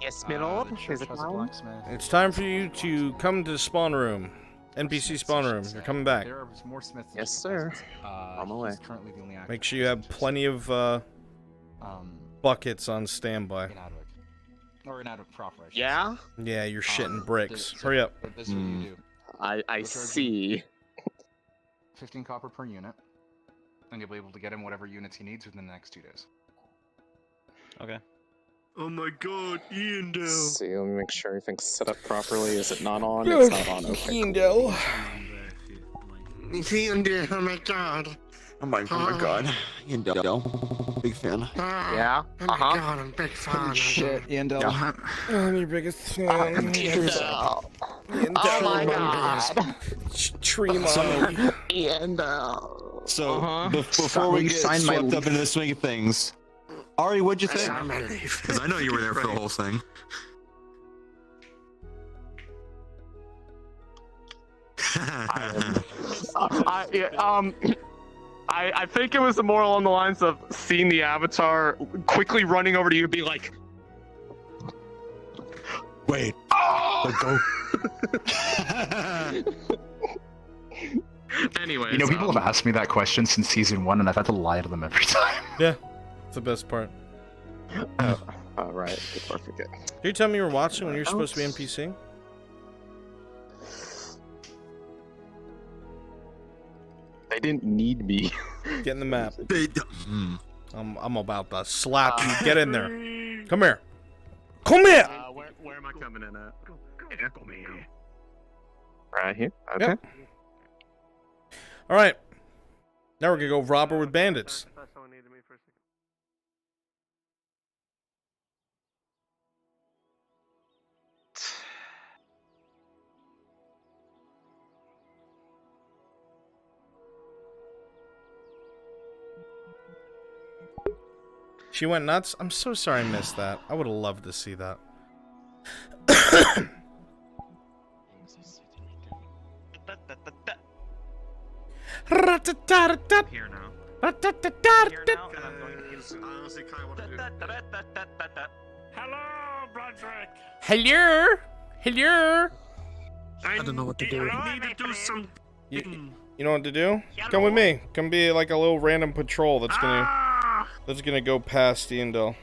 Yes, my lord. The church has a blacksmith. It's time for you to come to the spawn room. NPC spawn room. You're coming back. There are more smiths. Yes, sir. I'm away. He's currently the only active Make sure you have plenty of buckets on standby. or in Adwick proper. I should Yeah? Yeah, you're shitting bricks. Hurry up. This is what you do. I We'll charge you see. 15 copper per unit, and you'll be able to get him whatever units he needs within the next 2 days. Okay. Oh my god, Iandel. See, let me make sure everything's set up properly. Is it not on? Good. It's not on. Okay. Iandel. Iandel, oh my god. Oh my god. Iandel. Big fan. Yeah? Oh my god, I'm a big fan. Shit, Iandel. Yeah. I'm your biggest fan. Iandel. Oh my god. Tree mom. Iandel. So, before we get swept up into the swing of things, Ari, what'd you think? Because I know you were there for the whole thing. I think it was more along the lines of seeing the avatar quickly running over to you and be like, wait. Oh! Anyways, You know, people have asked me that question since season 1, and I've had to lie to them every time. Yeah, it's the best part. All right, before I forget. Can you tell me you were watching when you're supposed to be NPC? They didn't need me. Get in the map. They I'm about to slap you. Get in there. Come here. Come here. Where am I coming in at? Right here? Okay. Yep. All right. Now we're going to go rob her with bandits. She went nuts? I'm so sorry I missed that. I would have loved to see that. Here now. Hello, Brunswick. Hello? Hello? I don't know what to do. I need to do some. You know what to do? Come with me. Come be like a little random patrol that's gonna go past Iandel.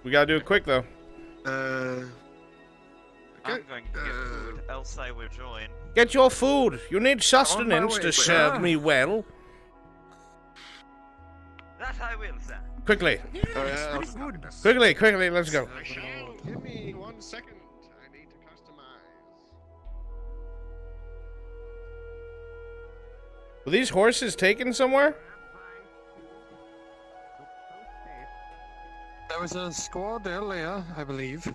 We gotta do it quick though. I'm going to get food, else I will join. Get your food. You need sustenance to serve me well. That I will, sir. Quickly. Quickly, let's go. Give me 1 second. I need to customize. Were these horses taken somewhere? There was a squad earlier, I believe.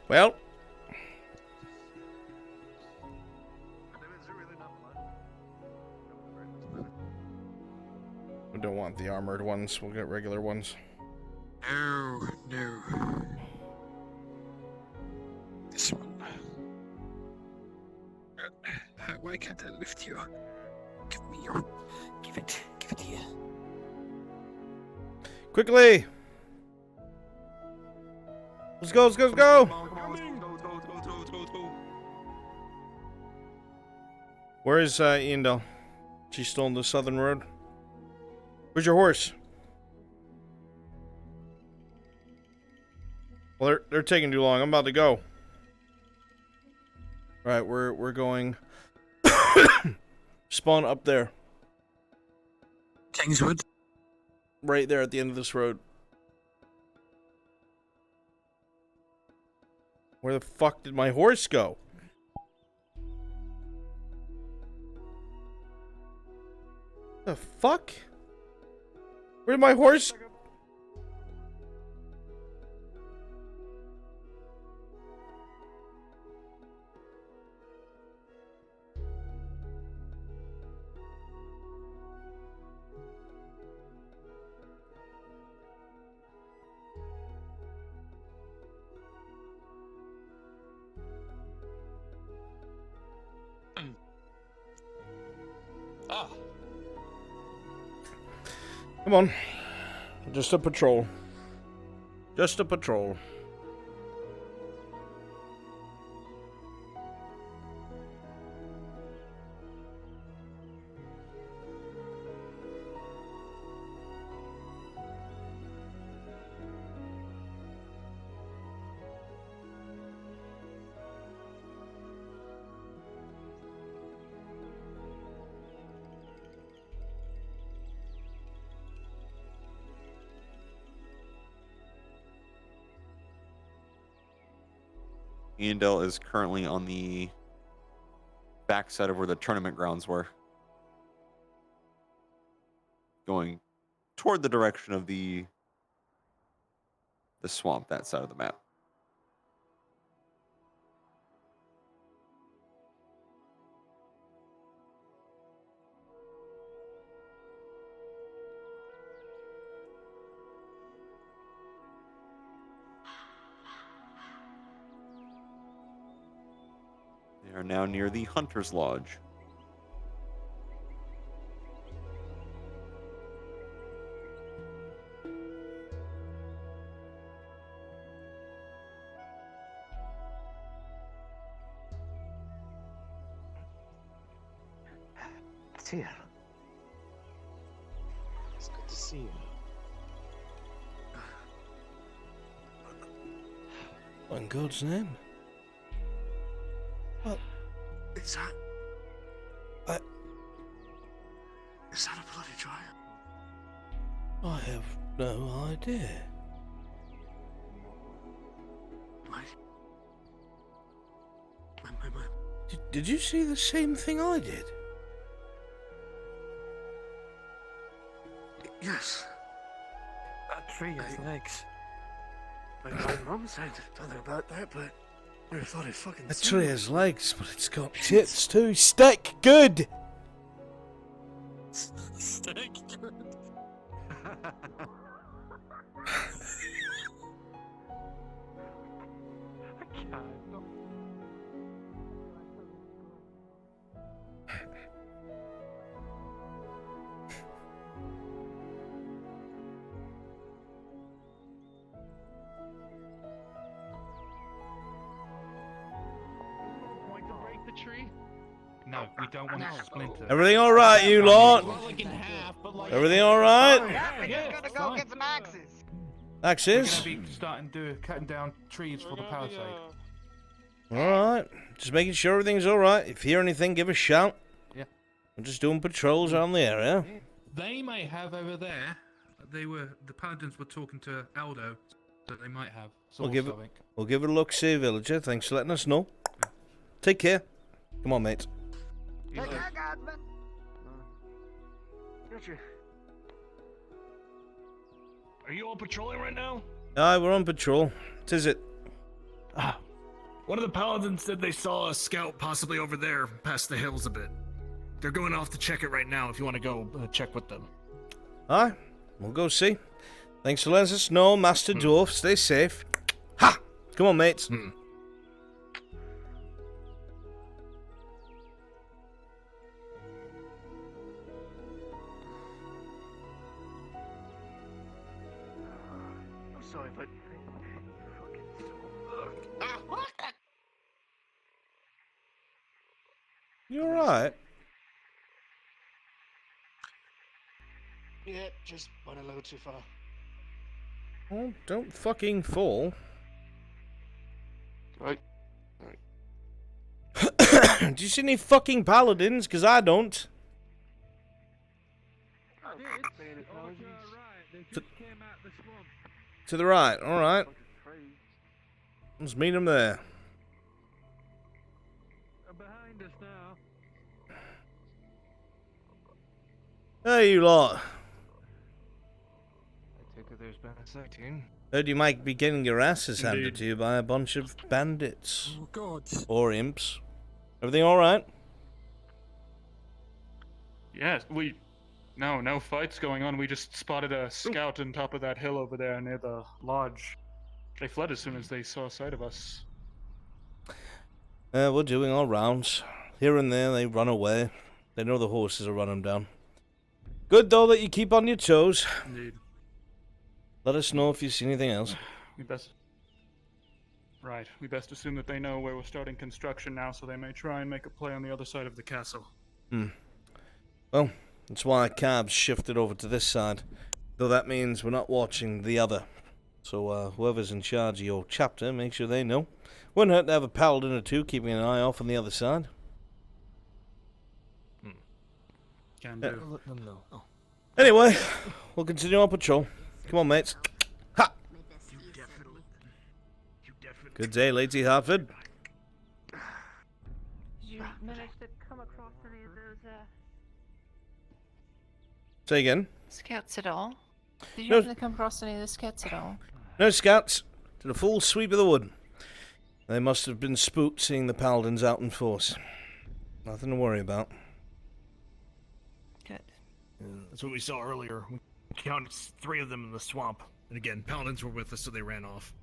Well. We don't want the armored ones. We'll get regular ones. No. This one. Why can't I lift you? Give me your. Give it here. Quickly! Let's go! Where is Iandel? She's still on the southern road? Where's your horse? Well, they're taking too long. I'm about to go. All right, we're going. Spawn up there. Kingswood. Right there at the end of this road. Where the fuck did my horse go? The fuck? Where did my horse? Come on. Just a patrol. Just a patrol. Andel is currently on the backside of where the tournament grounds were. Going toward the direction of the swamp, that side of the map. They are now near the Hunter's Lodge. It's here. It's good to see you. In God's name. What? Is that? Is that a bloody giant? I have no idea. Did you see the same thing I did? Yes. That tree has legs. My mum said something about that, but I never thought I'd fucking The seen tree it. has legs, but it's got tits too. Stick good. Stick good. Going to break the tree? No, we don't want it to splinter. Everything all right, you lot? Everything all right? Yeah, Gotta go get some axes. Axes? We're gonna be starting to cutting down trees for the palisade. All right. Just making sure everything's all right. If you hear anything, give a shout. Yeah. I'm just doing patrols around the area. They may have over there. The paladins were talking to Aldo, that they might have. We'll give it a look, see, villager. Thanks for letting us know. Take care. Come on, mate. Take care, Godman. Are you all patrolling right now? Aye, we're on patrol. What is it? One of the paladins said they saw a scout possibly over there, past the hills a bit. They're going off to check it right now if you want to go check with them. Aye, we'll go see. Thanks for letting us know, Master Dwarf. Stay safe. Ha! Come on, mates. I'm sorry, but You alright? yeah, just went a little too far. Oh, don't fucking fall. Right. Do you see any fucking paladins? Because I don't. To the right, alright. Let's meet them there. Behind us now. Hey, you lot. I take it there's been a sighting. Heard you might be getting your asses handed Indeed. to you by a bunch of bandits. Oh God. Or imps. Everything alright? Yes, no fights going on. We just spotted a scout on top of that hill over there near the lodge. They fled as soon as they saw sight of us. We're doing our rounds. Here and there, they run away. They know the horses will run them down. Good, though, that you keep on your toes. Indeed. Let us know if you see anything else. We best assume that they know where we're starting construction now, so they may try and make a play on the other side of the castle. Well, that's why Cab's shifted over to this side. Though that means we're not watching the other. So whoever's in charge of your chapter, make sure they know. Wouldn't hurt to have a paladin or two keeping an eye off on the other side. Can Yeah. do. Let them know. Oh. Anyway, we'll continue our patrol. Come on, mates. Ha! You Good day, Lady Hartford. Did you manage to come across any of those Say again. scouts at all? Did you No. happen to come across any of the scouts at all? No scouts. Did a full sweep of the wood. They must have been spooked seeing the paladins out in force. Nothing to worry about. Good. That's what we saw earlier. We counted 3 of them in the swamp. And again, paladins were with us, so they ran off.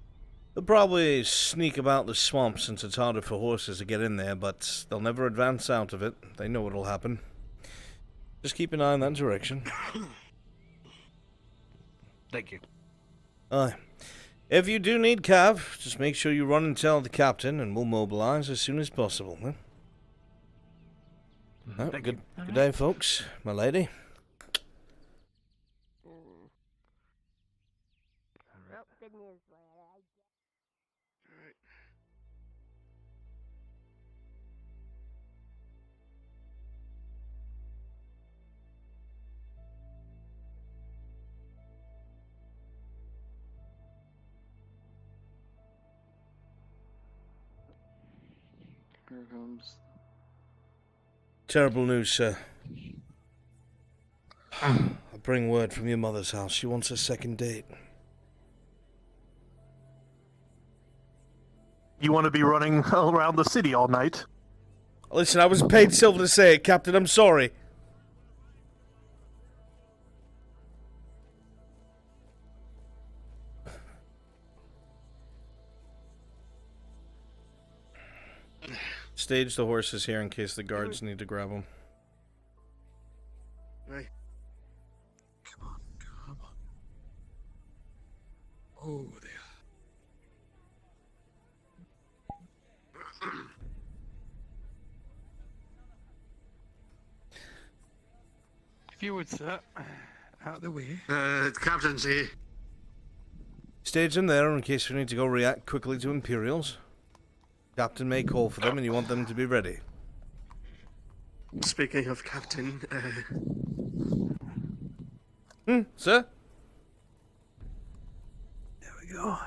They'll probably sneak about the swamp since it's harder for horses to get in there, but they'll never advance out of it. They know what'll happen. Just keep an eye in that direction. Thank you. Aye. If you do need Cav, just make sure you run and tell the captain, and we'll mobilize as soon as possible. Huh? Good day, folks. My lady. Here comes. Terrible news, sir. I bring word from your mother's house. She wants a second date. You want to be running around the city all night? Listen, I was paid silver to say it, Captain. I'm sorry. Stage the horses here in case the guards need to grab them. Hey. Come on, come on. Oh, there. If you would, sir, out of the way. Captain's here. Stage them there in case we need to go react quickly to Imperials. Captain may call for them and you want them to be ready. Speaking of Captain, Sir? There we go.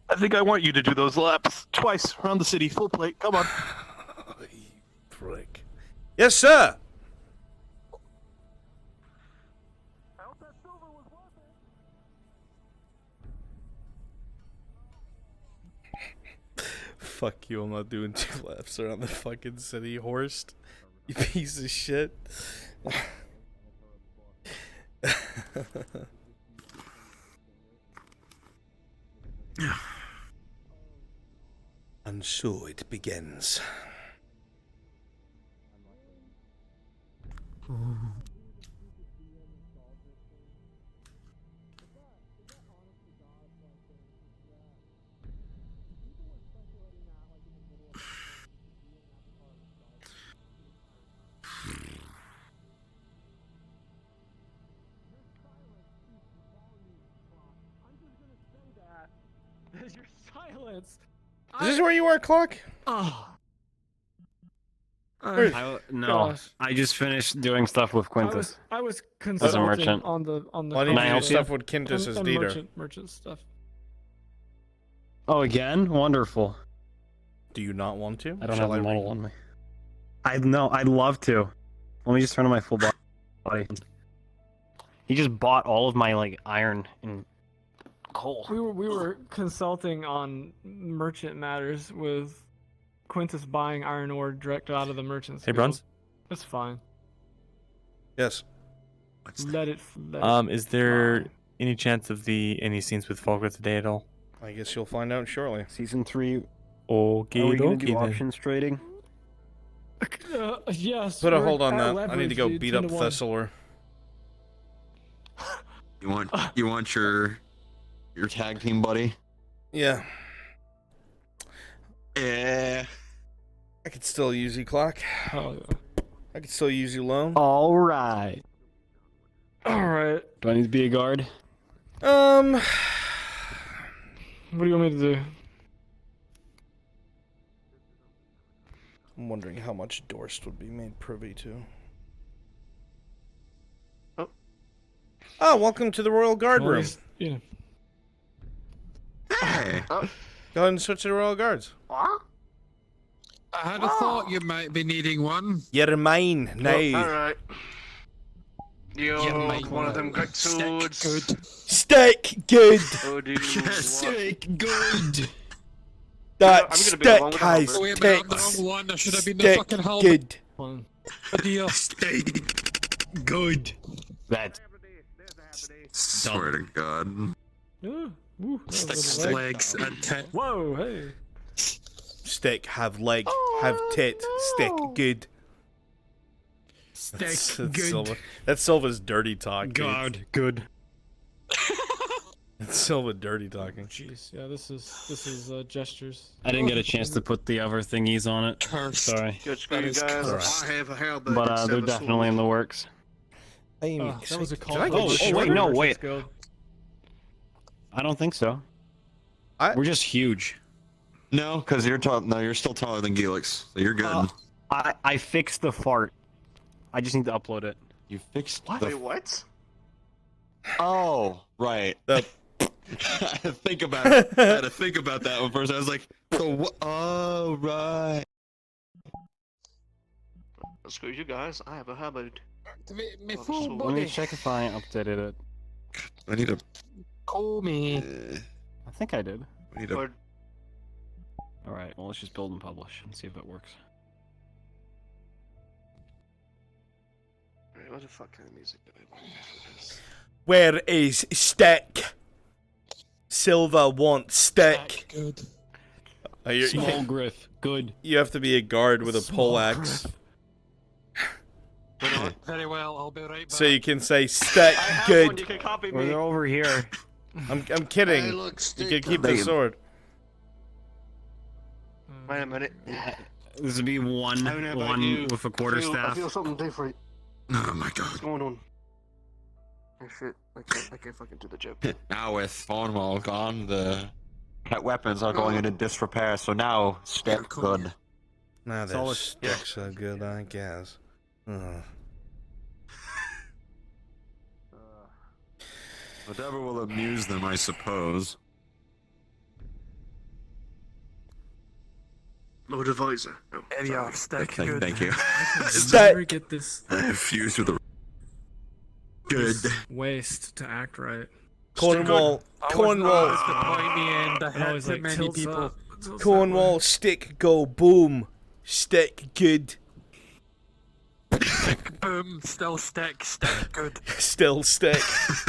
I think I want you to do those laps twice around the city, full plate. Come on. Prick. Yes, sir! Fuck you, I'm not doing 2 laps around the fucking city, Horst. You piece of shit. And so it begins. There's your silence. Is this where you are, Clock? Oh. No, I just finished doing stuff with Quintus. I was As a consulting merchant. on the Why didn't you do stuff with Quintus as Dieter? Merchant stuff. Oh, again? Wonderful. Do you not want to? I don't have a model on me. I'd love to. Let me just turn on my full body. He just bought all of my iron and coal. We were consulting on merchant matters with Quintus buying iron ore direct out of the merchants. Hey, Bruns? That's fine. Yes. Let it. Is there any chance of any scenes with Falker today at all? I guess you'll find out shortly. Season 3. Okay, Are we gonna dokie do then. options trading? Yes. Put a we're hold on at that. I need to go leverage, beat 10 up to 1. Thessalor. You want your tag team buddy? Yeah. Yeah. I could still use you, Clock. Oh, yeah. I could still use you, Lone. Alright. Alright. Do I need to be a guard? What do you want me to do? I'm wondering how much Dorst would be made privy to. Oh, welcome to the Royal Guard room. Yeah. Hey. Go ahead and switch to the Royal Guards. What? I had a thought you might be needing one. You're mine now. Alright. Yo, might one of them quick Stick swords. good. Stick good. Oh, dude. Stick good. That I'm gonna be the one stick with the has halberd. Wait a minute, I'm the ticks. wrong one. I should have been the Stick fucking halberd. good. Deal. Steak. Good. That. Swear to God. Ooh, ooh, that was a Sticks, little leg. legs, and tit. Whoa, hey. Stick have leg, have tit, stick good. Steak. That's Good. Silva. That's Silva's dirty talk. dude. God. Good. That's Silva dirty talking. Jeez, yeah, this is gestures. I didn't get a chance to put the other thingies on it. Cursed. Sorry. Good screw, you guys. I have a halberd. But instead they're of a definitely in sword. the works. I'm That was a call. Did I for get the short? wait, no, Merchants wait. Guild. I don't think so. We're just huge. No, because you're tall. No, you're still taller than Gelix, so you're good. I fixed the fart. I just need to upload it. You fixed Wait, the. what? Oh, right. The- I had to think about it. I had to think about that one first. I was like, oh, right. Screw you guys. I have a halberd. Me Oh, full so- Let me body. check if I updated it. I need a. Call me. I think I did. I need a. Or- Alright, well let's just build and publish and see if it works. Wait, what the fuck kind of music do I want for this? Where is stick? Silva wants stick. Good. Small griff. Good. You have to be a guard with a Small poleaxe, Very well, I'll be right back. so you can say stick I have good. one, you can copy Well, me. they're over here. I'm kidding. Hey, look, You stick can keep good. the sword. Wait a minute. This would be one I don't know about you. with a quarterstaff. I feel something different. Oh my What's God. going on? Oh shit. I can't fucking do the joke. Now with Thornwall gone, the pet weapons are going into disrepair. So now stick good. Now all that it's- stick's so good, I guess. Whatever will amuse them, I suppose. Lord Advisor. Oh, There you are, stick Thank, good. thank you. Never get this I infused with a. Good. waste to act right. Cornwall, Cornwall, Disappoint me and I It had always too like many tilts people. up. Tilts that Cornwall, way. stick go boom, stick good, Boom, still stick, stick good. still stick,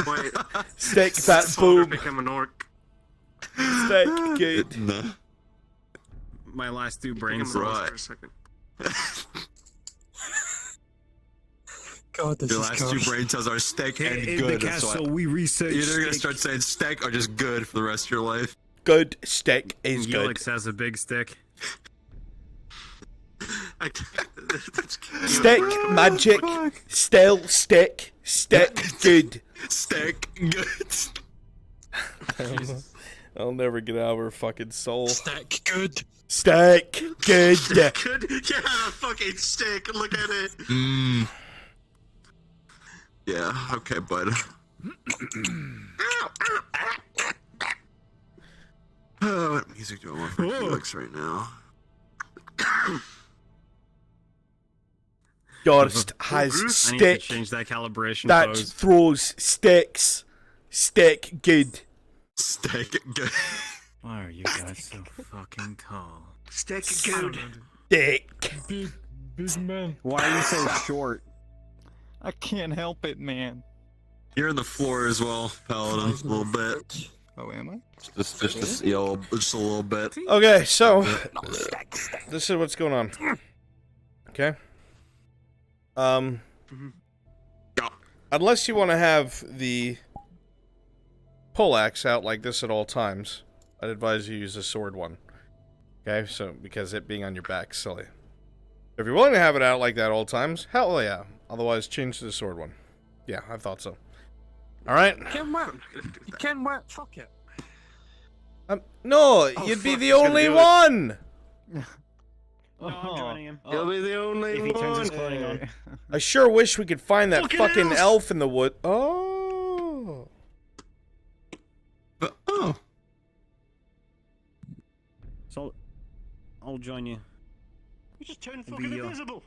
Wait. stick that Father boom, became an orc. stick good. No. My last two Became brains. an orc Right. for a second. God, this Your is last two brain cells are stick and In good. the so castle, we research. you're either gonna steak. start saying stick or just good for the rest of your life. Good stick is good. Gelix has a big stick. Stick magic, still stick, stick good. Stick good. I'll never get out of her fucking soul. Stick good. Stick good. Good. Yeah, the fucking stick. Look at it. Mm. Yeah. Okay, bud. What music do I want for Felix right now? Dorst has I need to stick change that calibration that pose. throws sticks. Stick good. Stick good. Why are you guys so fucking tall? Stick good. Stick. Big man. Why are you so short? I can't help it, man. You're in the floor as well, Paladin. A little bit. Oh, am I? Just a little bit. Okay, so this is what's going on. Okay. Unless you want to have the poleaxe out like this at all times, I'd advise you use a sword one. Okay, so because it being on your back is silly. If you're willing to have it out like that at all times, hell yeah. Otherwise, change to the sword one. Yeah, I thought so. All right. You can wear. Fuck it. No, you'd be the only one. No, I'm joining him. You'll be the only If one. he turns his clothing on. I sure wish we could find that Fucking fucking elf. elf in the wood. Oh. But, oh. So I'll join you. You just turned It'll fucking be, invisible.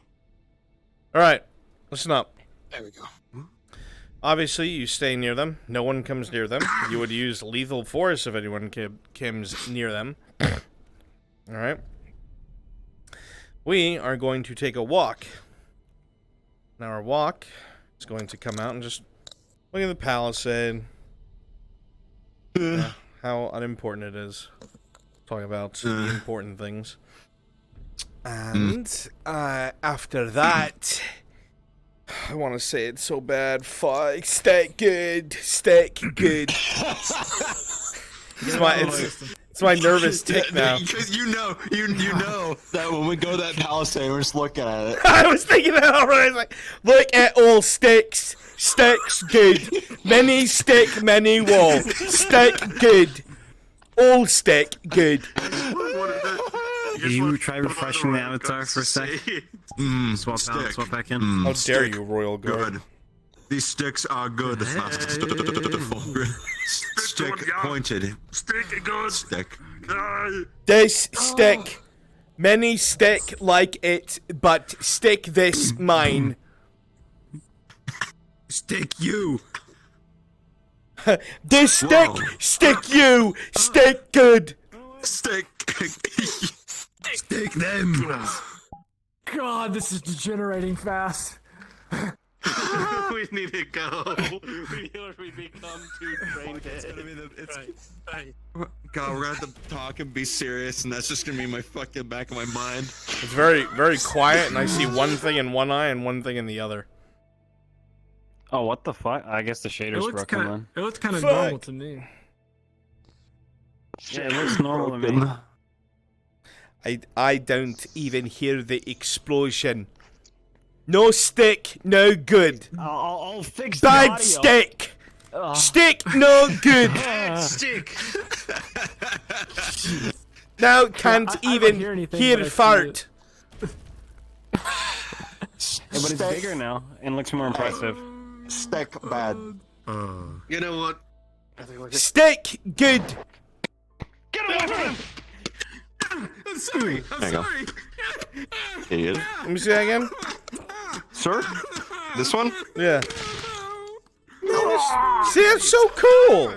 Alright, listen up. There we go. Obviously, you stay near them. No one comes near them. You would use lethal force if anyone comes near them. Alright. We are going to take a walk. Now our walk is going to come out and just look at the palisade. Yeah, how unimportant it is. Talking about the important things. And after that, I want to say it so bad. Fuck, stick good, stick good. It's my nervous tick now. Because you know that when we go to that palisade, we're just looking at it. I was thinking that already. I was like, look at all sticks. Sticks good. Many stick, many wall. Stick good. All stick good. Can you try refreshing the avatar for a sec? Swap out, swap back in. How dare you, Royal Guard? Good. These sticks are good. Stick pointed. Stick good. Stick. This stick. Many stick like it, but stick this mine. Stick you. This stick. Whoa. Stick you. Stick good. Stick. Stick them. God, this is degenerating fast. We need to go. We become too brain dead. God, we're gonna have to talk and be serious, and that's just gonna be my fucking back of my mind. It's very, very quiet, and I see one thing in one eye and one thing in the other. Oh, what the fuck? I guess the shader's broken then. It looks kind of normal to me. Yeah, it looks normal to me. I don't even hear the explosion. No stick, no good. I'll fix Bad the audio. stick. Stick, no good. Stick. Now can't I don't even hear anything, hear but I see fart. Yeah, but it's bigger now and looks more impressive. Stick bad. You know what? Stick good. Get away from him! I'm sorry. I'm sorry. Idiot. Let me see that again. Sir? This one? Yeah. See, it's so cool.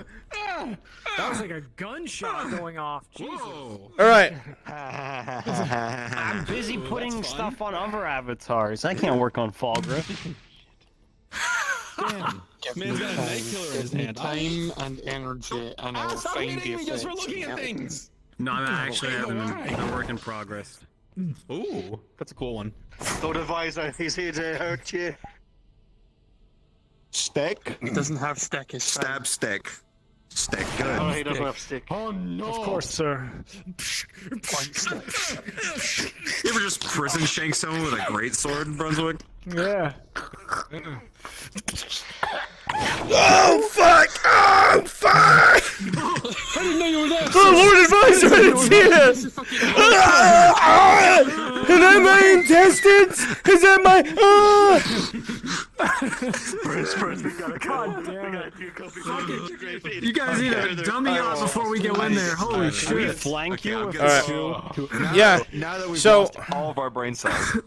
That was like a gunshot going off. Jesus. All right. I'm busy putting stuff on other avatars. I can't work on Fall Griff. Damn. Man's got a night killer in his Give me hand. time and energy, and I will Stop find hitting the me just for effects. looking at things. No, I'm actually having a work in progress. Ooh, that's a cool one. Don't advise her. He's here to hurt you. Stick? He doesn't have stick. It's Stab stick. Stick good. Oh, he doesn't have stick. Oh no! Of course, sir. point stick. You ever just prison shank someone with a great sword in Brunswick? Yeah. Oh fuck! Oh fuck! I didn't know you were there. The Lord Advisor, it's here! And then my intestines! Is that my... Spurs, we gotta go. God damn it. You guys need to dummy up before we go in there. Holy We shit. flank you with Alright. two. Yeah. Now that we've So- lost all of our brain cells.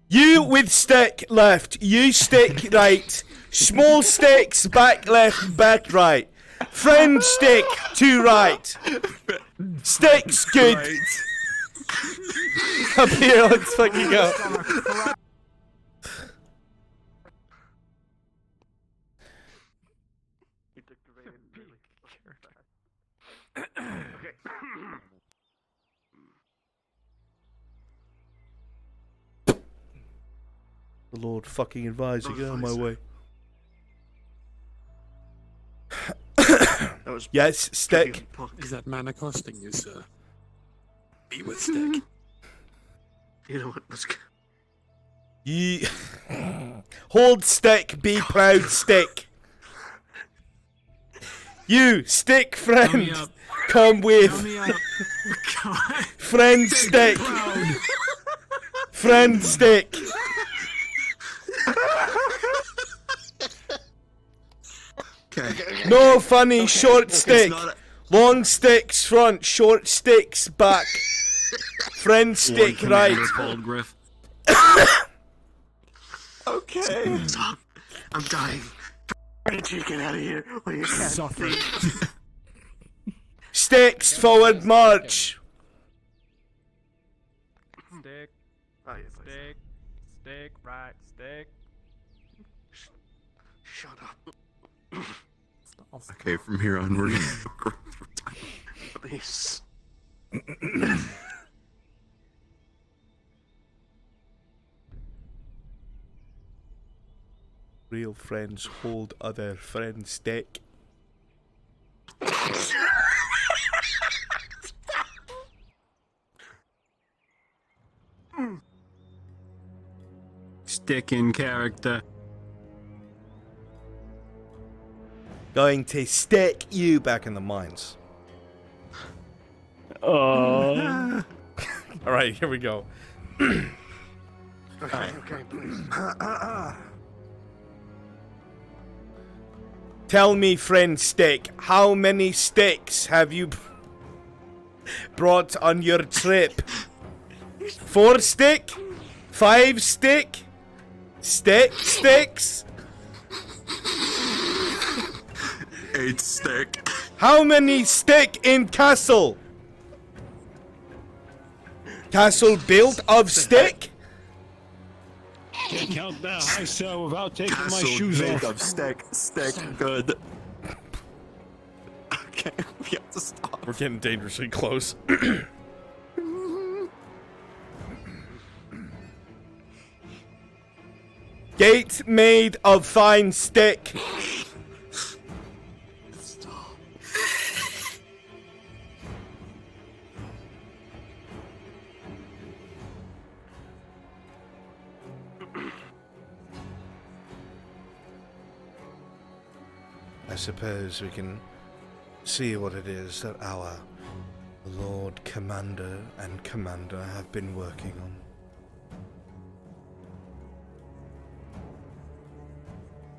You with stick left, you stick right. Small sticks back left, back right. Friend stick to right. Sticks good. Up here, let's fucking go. The Lord fucking Advisor, get out of my way. That was Yes, stick. Is that man accosting you, sir? Be with stick. You know what? Let's go. Ye hold stick, be proud stick. You stick friend, come with. Friend stick. Friend stick. Okay. No funny short stick. Long sticks front, short sticks back. Friend stick right. Griff. Okay. I'm dying. Frenchie, get out of here. What you Suffering. Sticks forward march. Stick. Oh, yes, Stick. Stick. Right. Stick. Shut up. Okay, from here on, we're gonna Please. Real friends hold other friends' stick. Stick in character. Going to stick you back in the mines. Oh. Alright, here we go. Okay, please. Tell me, friend stick, how many sticks have you brought on your trip? 4 stick? 5 stick? Sticks? 8 stick. How many stick in castle? Castle built of stick? Can't count that high cell without taking my Castle shoes made off. of stick, good. Okay, we have to stop. We're getting dangerously close. Gate made of fine stick. I suppose we can see what it is that our Lord Commander and Commander have been working on.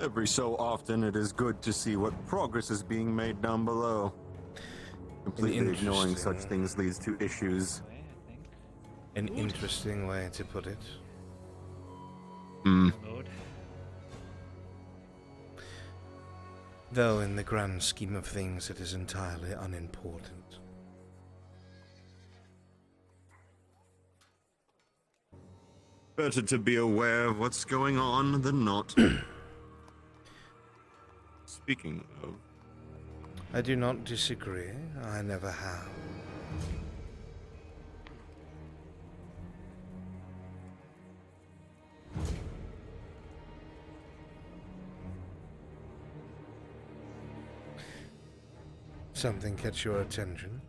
Every so often, it is good to see what progress is being made down below. Completely ignoring such things leads to issues. An interesting way to put it. Though in the grand scheme of things it is entirely unimportant. Better to be aware of what's going on than not. Speaking of... I do not disagree. I never have. Something catch your attention?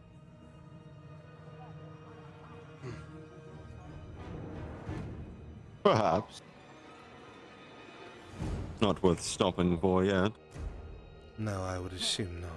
Perhaps. Not worth stopping for yet. No, I would assume not.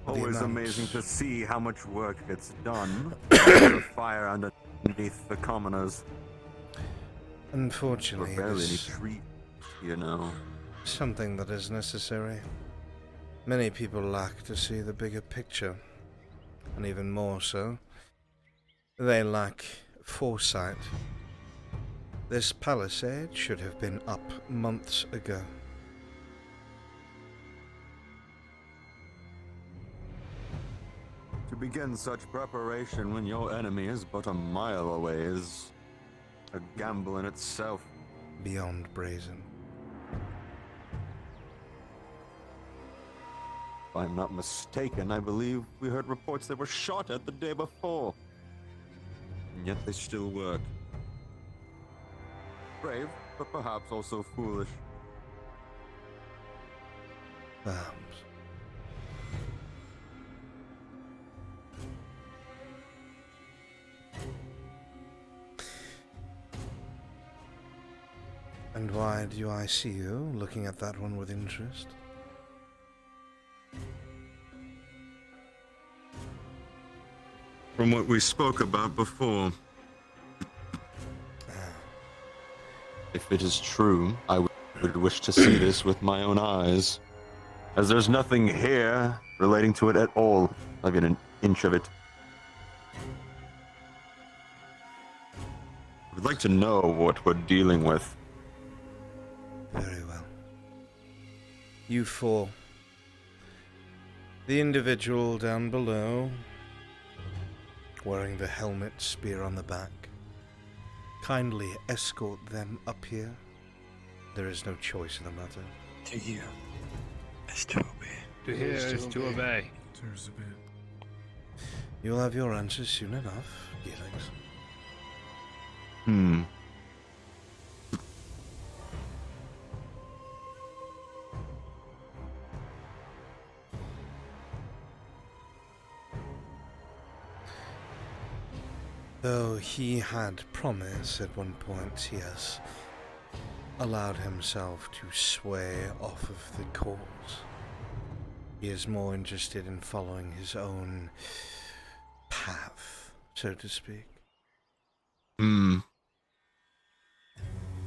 Always amazing to see how much work gets done. The fire underneath the commoners. Unfortunately, it barely any is treat, you know. something that is necessary. Many people lack to see the bigger picture, and even more so, they lack foresight. This palisade should have been up months ago. To To begin such preparation when your enemy is but a mile away is a gamble in itself. Beyond brazen. If I'm not mistaken, I believe we heard reports they were shot at the day before. And yet they still work. Brave, but perhaps also foolish. Perhaps. And why do I see you looking at that one with interest? From what we spoke about before. If it is true, I would wish to see this with my own eyes. As there's nothing here relating to it at all, not even an inch of it. I would like to know what we're dealing with. Very well. You four. The individual down below, wearing the helmet, spear on the back. Kindly escort them up here. There is no choice in the matter. To hear is to obey. To hear is to obey. You'll have your answers soon enough, Felix. Though he had promised at one point, he has allowed himself to sway off of the cause. He is more interested in following his own path, so to speak.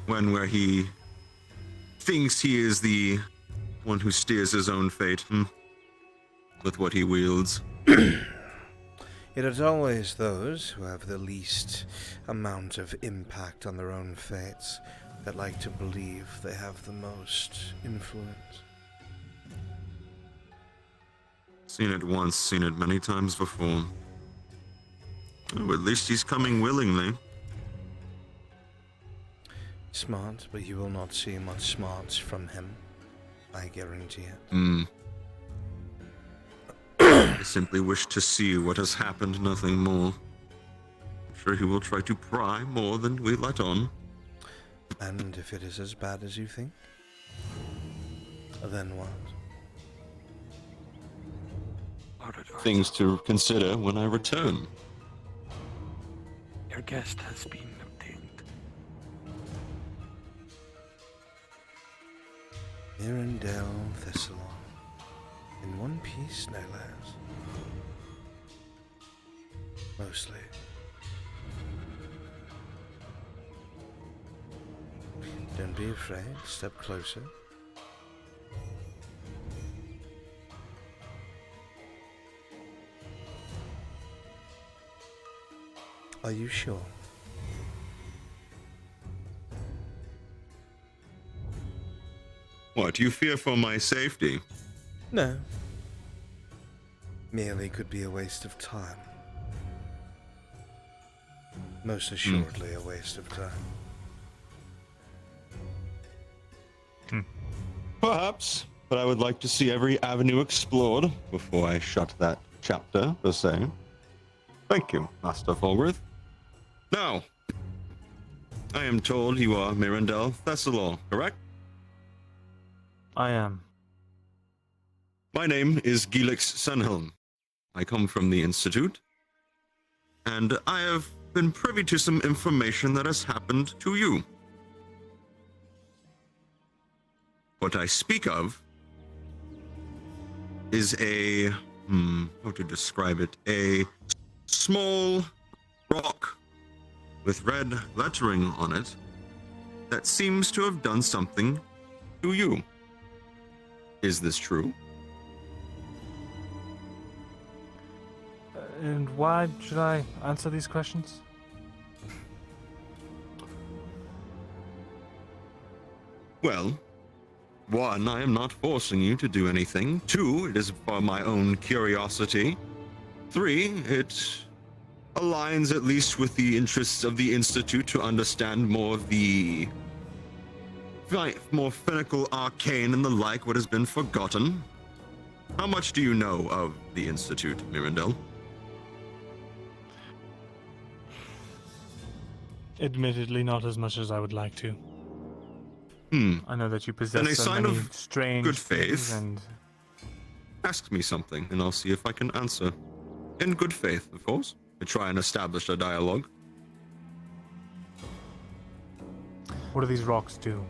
Where he thinks he is the one who steers his own fate, with what he wields. It is always those who have the least amount of impact on their own fates that like to believe they have the most influence. Seen it once, seen it many times before. Oh, at least he's coming willingly. Smart, but you will not see much smarts from him. I guarantee it. I simply wish to see what has happened, nothing more. I'm sure he will try to pry more than we let on. And if it is as bad as you think, then what? Things to consider when I return. Your guest has been obtained. Mirandel Thessalon. In one piece, no less. Mostly. Don't be afraid. Step closer. Are you sure? What, you fear for my safety? No. Merely could be a waste of time. Most assuredly a waste of time. Perhaps, but I would like to see every avenue explored before I shut that chapter, per se. Thank you, Master Fulworth. Now, I am told you are Mirandel Thessalon, correct? I am. My name is Gilix Sunhelm. I come from the Institute, and I have been privy to some information that has happened to you. What I speak of is a, how to describe it, a small rock with red lettering on it that seems to have done something to you. Is this true? And why should I answer these questions? Well, one, I am not forcing you to do anything. Two, it is for my own curiosity. 3, it aligns at least with the interests of the Institute to understand more of the more finical, arcane, and the like, what has been forgotten. How much do you know of the Institute, Mirandel? Admittedly, not as much as I would like to. I know that you Then possess a so sign many of strange good things, faith. and Ask me something, and I'll see if I can answer. In good faith, of course. To try and establish a dialogue. what do these rocks do?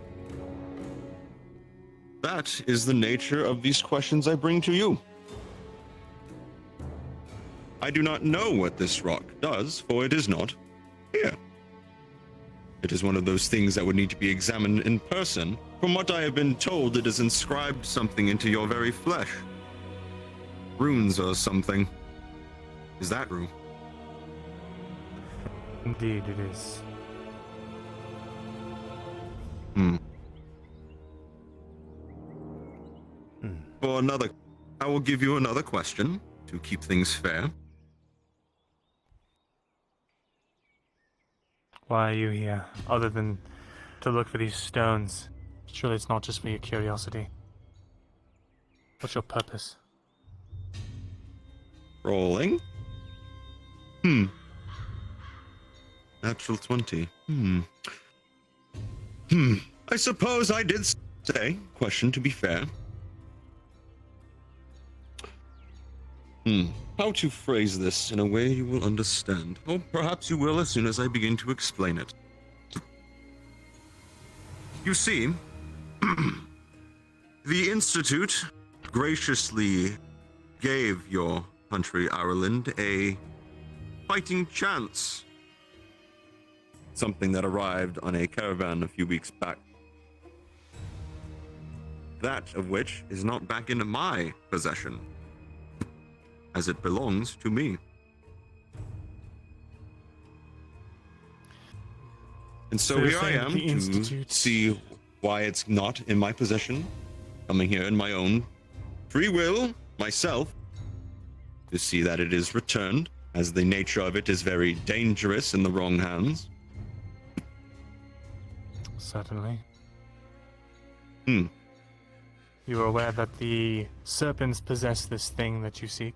That is the nature of these questions I bring to you. I do not know what this rock does, for it is not here. It is one of those things that would need to be examined in person. From what I have been told, it has inscribed something into your very flesh. Runes or something. Is that true? Indeed, it is. For another, I will give you another question to keep things fair. Why are you here, other than to look for these stones? Surely it's not just for your curiosity. What's your purpose? Rolling. Natural 20. I suppose I did say question to be fair. How to phrase this in a way you will understand. Or perhaps you will as soon as I begin to explain it. You see, the Institute graciously gave your country, Ireland, a fighting chance. Something that arrived on a caravan a few weeks back. That of which is not back in my possession, as it belongs to me. And so So you're here I saying am the to Institute- see why it's not in my possession, coming here in my own free will, myself, to see that it is returned, as the nature of it is very dangerous in the wrong hands. Certainly. Hmm. You are aware that the serpents possess this thing that you seek?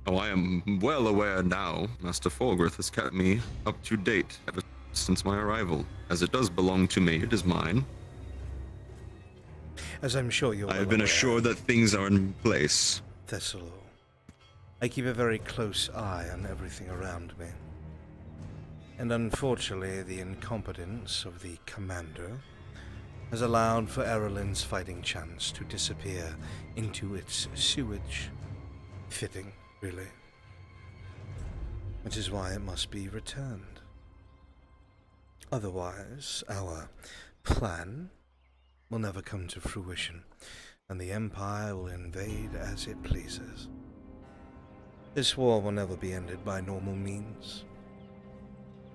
Oh, I am well aware now. Master Forgrith has kept me up to date ever since my arrival. As it does belong to me, it is mine. As I'm sure you're I have been assured that things are in place. Thessalo. I keep a very close eye on everything around me. And unfortunately, the incompetence of the commander has allowed for Erlin's fighting chance to disappear into its sewage. Fitting, really. Which is why it must be returned. Otherwise, our plan will never come to fruition, and the Empire will invade as it pleases. This war will never be ended by normal means.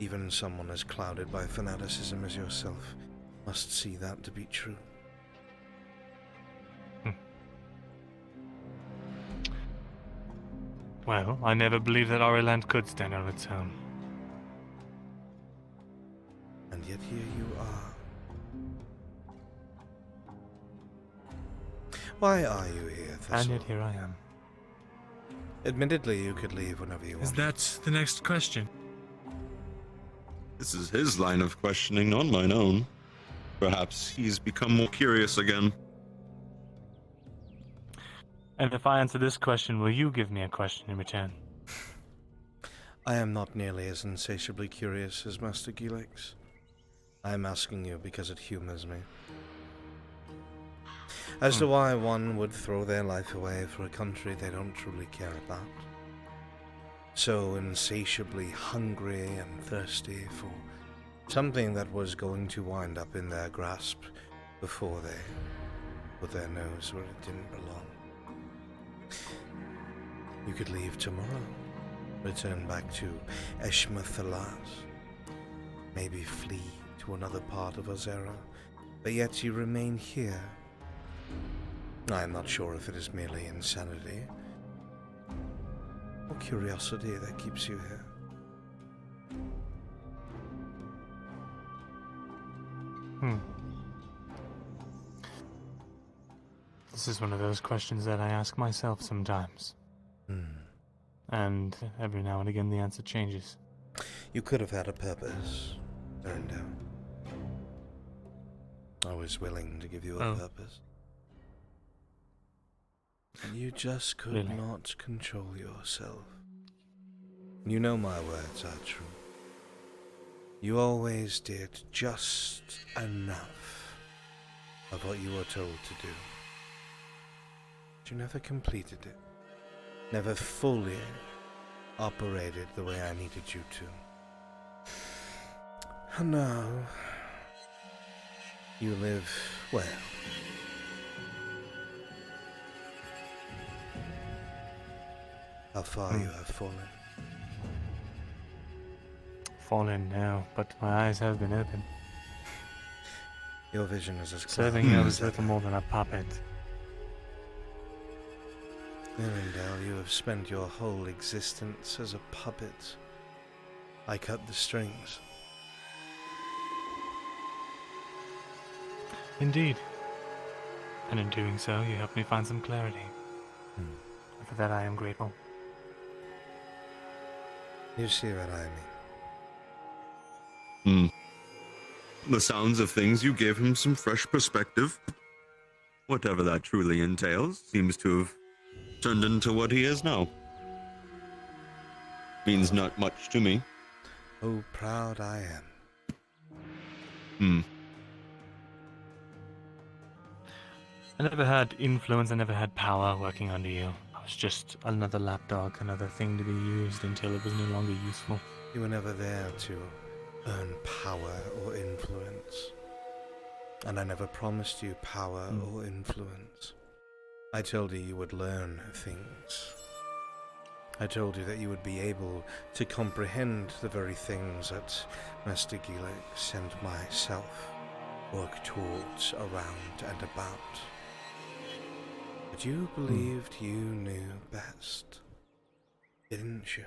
Even someone as clouded by fanaticism as yourself must see that to be true. Well, I never believed that Ireland could stand on its own. And yet here you are. Why are you here, Thessal? And yet here I am. Admittedly, you could leave whenever you want. Is that the next question? This is his line of questioning, not mine own. Perhaps he's become more curious again. And if I answer this question, will you give me a question in return? I am not nearly as insatiably curious as Master Gilix. I am asking you because it humors me. As to why one would throw their life away for a country they don't truly care about. So insatiably hungry and thirsty for something that was going to wind up in their grasp before they put their nose where it didn't belong. You could leave tomorrow, return back to Eshmathalas, maybe flee to another part of Ozera, but yet you remain here. I am not sure if it is merely insanity, or curiosity that keeps you here? This is one of those questions that I ask myself sometimes. And every now and again the answer changes. You could have had a purpose, Erindale. I was willing to give you a purpose. And you just could not control yourself. You know my words are true. You always did just enough of what you were told to do. But you never completed it. Never fully operated the way I needed you to. And now, you live well. How far you have fallen. Fallen now, but my eyes have been open. Your vision is as clear Serving you as is little ever. more than a puppet. Erindale, you have spent your whole existence as a puppet. I cut the strings. Indeed. And in doing so, you helped me find some clarity. And for that I am grateful. You see what I mean? The sounds of things, you gave him some fresh perspective. Whatever that truly entails, seems to have turned into what he is now. Means not much to me. Oh, proud I am. I never had influence, I never had power working under you. I was just another lapdog, another thing to be used until it was no longer useful. You were never there to earn power or influence. And I never promised you power or influence. I told you you would learn things. I told you that you would be able to comprehend the very things that Master Gilix and myself work towards, around, and about. But you believed you knew best, didn't you?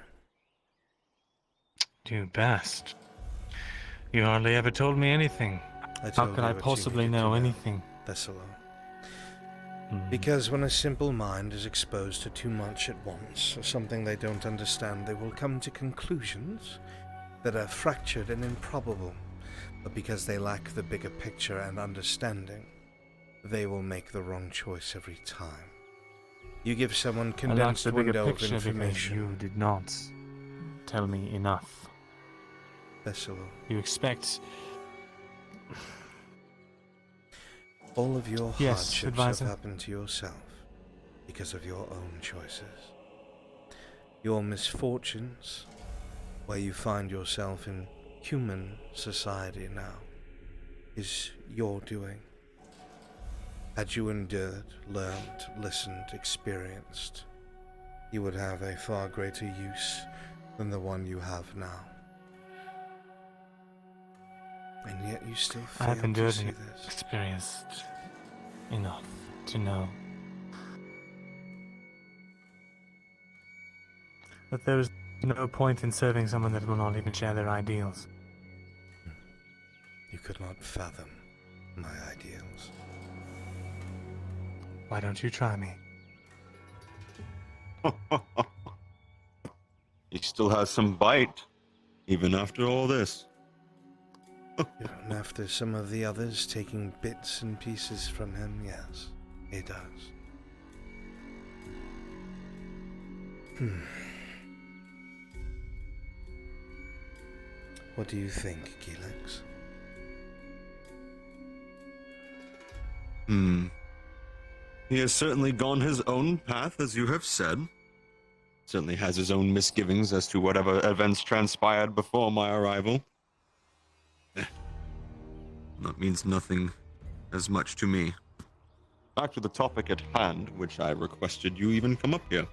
Do best? You hardly ever told me anything. How could I possibly know anything? Thessalo. Because when a simple mind is exposed to too much at once, or something they don't understand, they will come to conclusions that are fractured and improbable. But because they lack the bigger picture and understanding, they will make the wrong choice every time. You give someone condensed window of information. You did not tell me enough. Thessalo. You expect all of your hardships advisor. have happened to yourself because of your own choices. Your misfortunes, where you find yourself in human society now, is your doing. Had you endured, learned, listened, experienced, you would have a far greater use than the one you have now. And yet you still fail I have to endured see and this. experienced enough to know that there is no point in serving someone that will not even share their ideals. You could not fathom my ideals. Why don't you try me? He still has some bite, even after all this. Even after some of the others taking bits and pieces from him, yes, he does. What do you think, Gilix? He has certainly gone his own path, as you have said. Certainly has his own misgivings as to whatever events transpired before my arrival. That means nothing as much to me. Back to the topic at hand, which I requested you even come up here.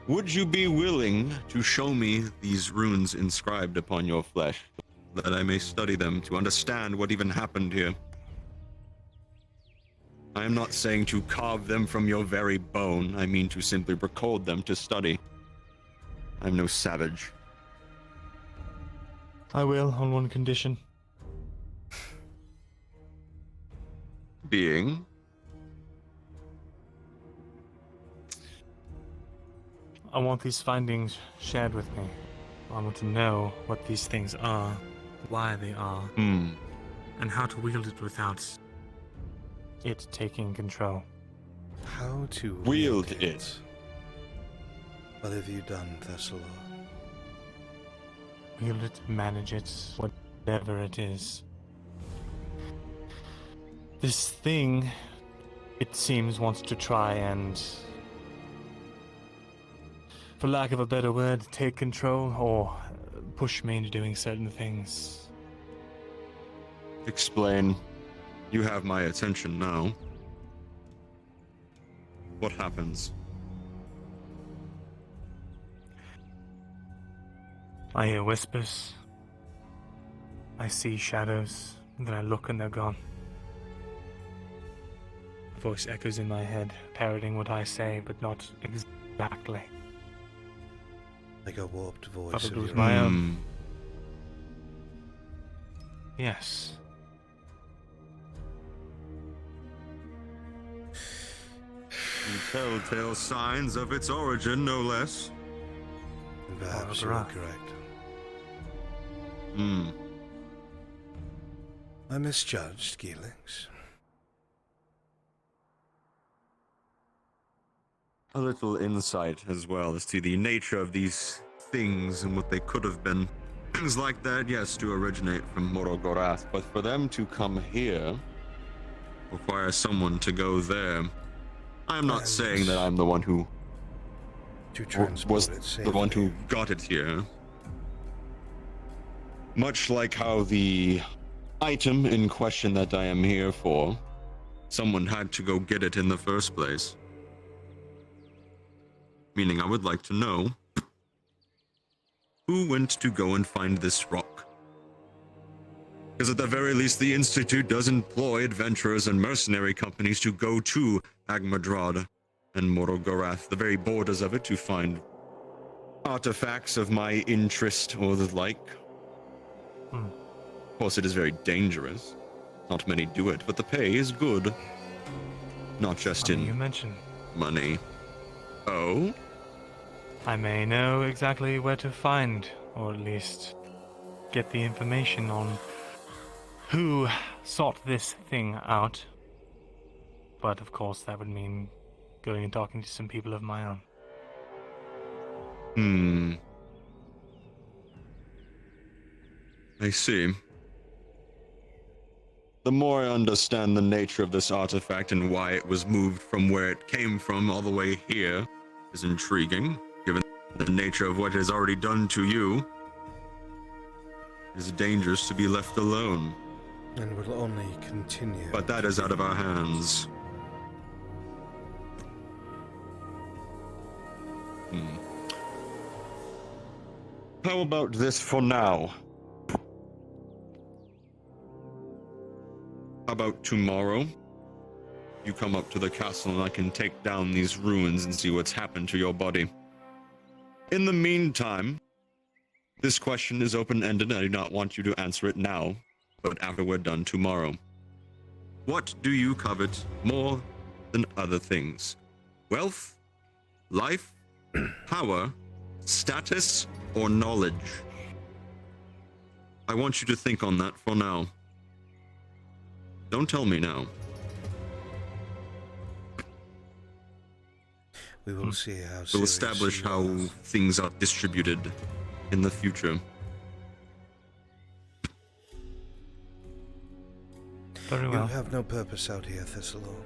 Would you be willing to show me these runes inscribed upon your flesh, that I may study them to understand what even happened here? I am not saying to carve them from your very bone. I mean to simply record them to study. I am no savage. I will, on one condition. Being? I want these findings shared with me. I want to know what these things are, why they are, and how to wield it without it taking control. How to wield it? What have you done, Thessalon? Wield it, manage it, whatever it is. This thing, it seems, wants to try and, for lack of a better word, take control or push me into doing certain things. Explain. You have my attention now. What happens? I hear whispers. I see shadows. Then I look and they're gone. A voice echoes in my head, parroting what I say, but not exactly. Like a warped voice Thought it of was your my own. own. Yes. Telltale signs of its origin, no less. And perhaps you are correct. I misjudged, Geelix. A little insight as well as to the nature of these things and what they could have been. Things like that, yes, do originate from Morogorath, but for them to come here require someone to go there. I'm not saying that I'm the one who was the one who got it here. Much like how the item in question that I am here for, someone had to go get it in the first place. Meaning I would like to know who went to go and find this rock. Because at the very least, the Institute does employ adventurers and mercenary companies to go to Agmadrad and Morogorath, the very borders of it, to find artifacts of my interest or the like. Of course, it is very dangerous. Not many do it, but the pay is good. Not just in You mentioned money. Oh? I may know exactly where to find, or at least get the information on who sought this thing out. But of course, that would mean going and talking to some people of my own. I see. The more I understand the nature of this artifact and why it was moved from where it came from all the way here is intriguing, given the nature of what it has already done to you. It is dangerous to be left alone. And will only continue. But that is out of our hands. How about this for now? How about tomorrow? You come up to the castle and I can take down these ruins and see what's happened to your body. In the meantime, this question is open-ended and I do not want you to answer it now, but after we're done tomorrow. What do you covet more than other things? Wealth? Life? Power? Status? Or knowledge? I want you to think on that for now. Don't tell me now. We will see how We'll establish how things are distributed in the future. Very well. You have no purpose out here, Thessalon.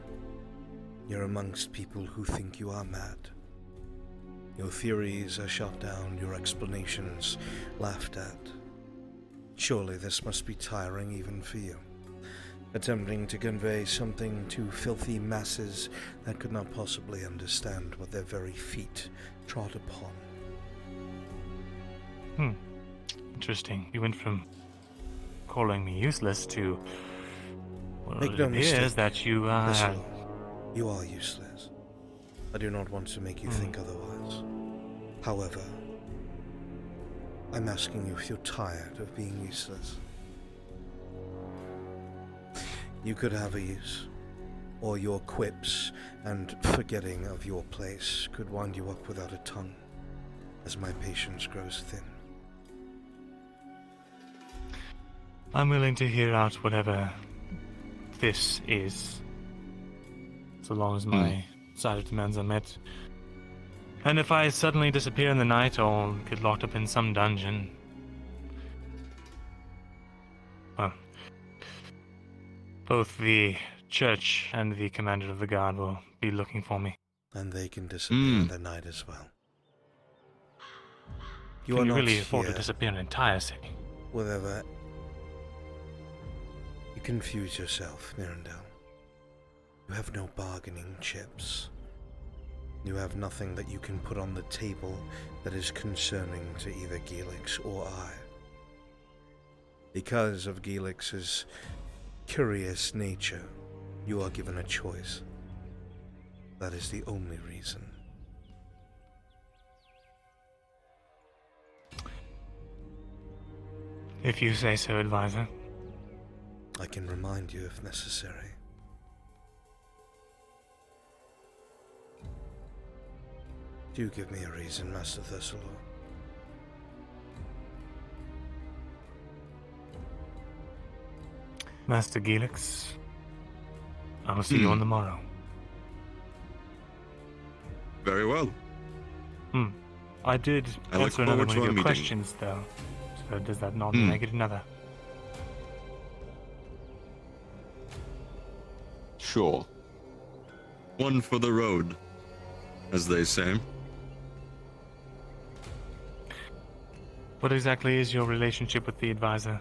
You're amongst people who think you are mad. Your theories are shot down, your explanations laughed at. Surely this must be tiring even for you. Attempting to convey something to filthy masses that could not possibly understand what their very feet trod upon. Interesting. You went from calling me useless to... Well, Make it no appears mistake, that you Thessalon. You are useless. I do not want to make you think otherwise. However, I'm asking you if you're tired of being useless. You could have a use, or your quips and forgetting of your place could wind you up without a tongue, as my patience grows thin. I'm willing to hear out whatever this is, so long as my side of demands are met. And if I suddenly disappear in the night or get locked up in some dungeon, well, both the church and the commander of the guard will be looking for me. And they can disappear in the night as well. Can you really afford to disappear an entire city? Whatever. You confuse yourself, Mirandel. You have no bargaining chips. You have nothing that you can put on the table that is concerning to either Gelix or I. Because of Gelix's curious nature, you are given a choice. That is the only reason. If you say so, advisor. I can remind you if necessary. Do give me a reason, Master Thessalor. Master Gelix, I will see you on the morrow. Very well. I did I look answer another forward one to of our your meeting. questions, though. So does that not make it another? Sure. One for the road, as they say. What exactly is your relationship with the advisor?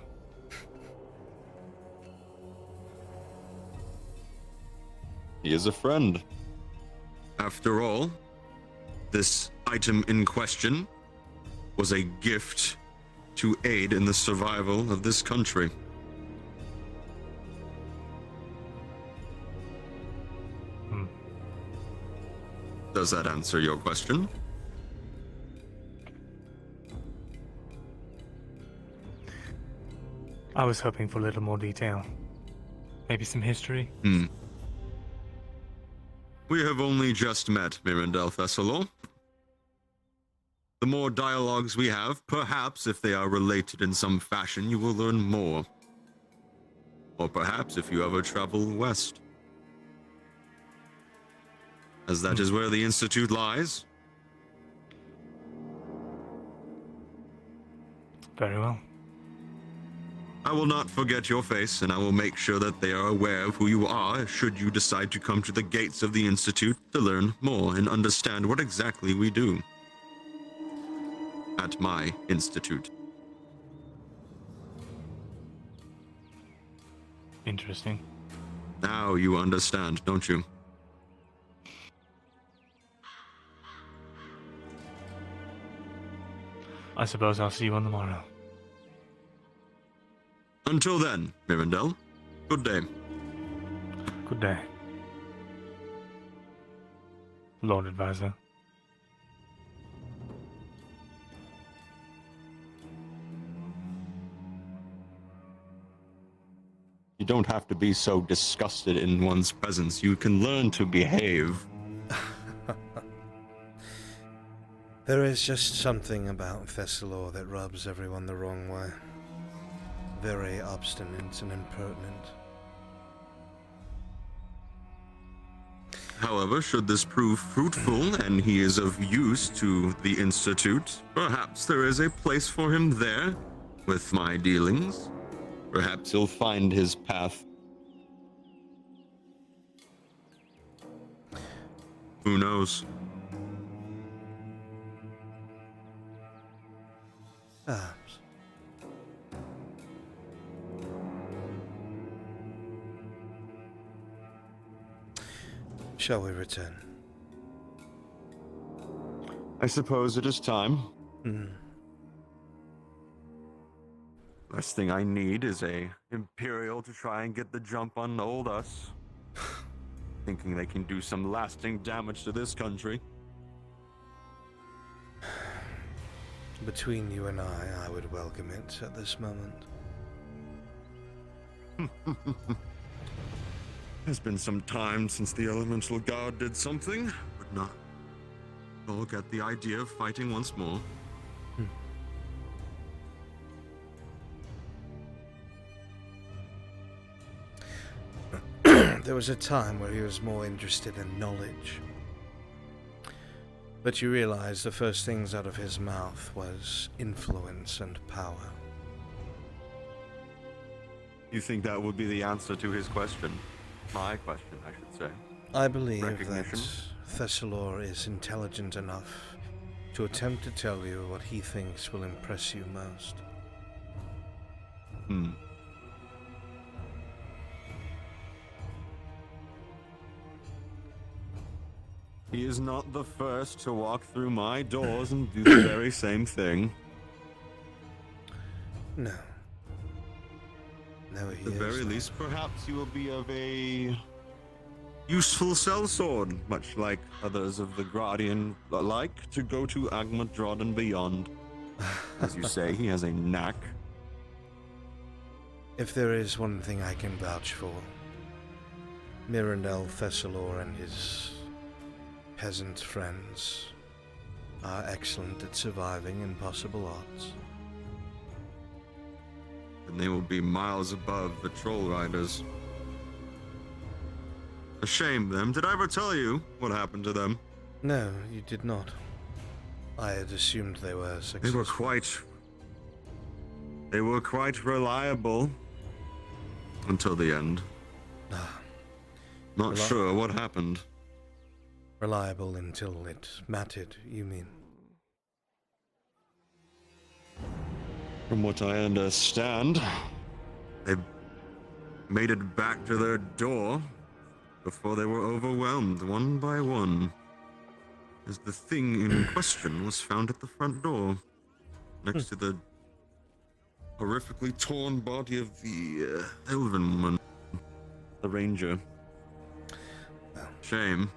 He is a friend. After all, this item in question was a gift to aid in the survival of this country. Does that answer your question? I was hoping for a little more detail. Maybe some history? We have only just met, Mirandel Thessalor. The more dialogues we have, perhaps if they are related in some fashion, you will learn more. Or perhaps if you ever travel west. As that is where the Institute lies. Very well. I will not forget your face, and I will make sure that they are aware of who you are should you decide to come to the gates of the Institute to learn more and understand what exactly we do at my institute. Interesting. Now you understand, don't you? I suppose I'll see you on the morrow. Until then, Mirandel, good day. Good day. Lord Advisor. You don't have to be so disgusted in one's presence. You can learn to behave. There is just something about Thessalor that rubs everyone the wrong way. Very obstinate and impertinent. However, should this prove fruitful and he is of use to the Institute, perhaps there is a place for him there with my dealings. Perhaps he'll find his path. Who knows? Perhaps. Shall we return? I suppose it is time. Last thing I need is a Imperial to try and get the jump on old us. thinking they can do some lasting damage to this country. Between you and I would welcome it at this moment. It's been some time since the Elemental Guard did something, but not all get the idea of fighting once more. There was a time where he was more interested in knowledge. But you realize the first things out of his mouth was influence and power. You think that would be the answer to his question? My question, I should say. I believe that Recognition? Thessalor is intelligent enough to attempt to tell you what he thinks will impress you most. He is not the first to walk through my doors and do the very same thing. No. No, he At the is very not. least, perhaps you will be of a useful sellsword, much like others of the Guardian like to go to Agmadrod and beyond. As you say, he has a knack. If there is one thing I can vouch for, Mirandel Thessalor and his peasant friends are excellent at surviving impossible odds. And they will be miles above the troll riders. A shame them. Did I ever tell you what happened to them? No, you did not. I had assumed they were successful. They were quite reliable until the end. Not sure what happened. Reliable until it mattered, you mean? From what I understand, they made it back to their door before they were overwhelmed one by one, as the thing in question was found at the front door, next to the horrifically torn body of the elven woman, the ranger. Shame.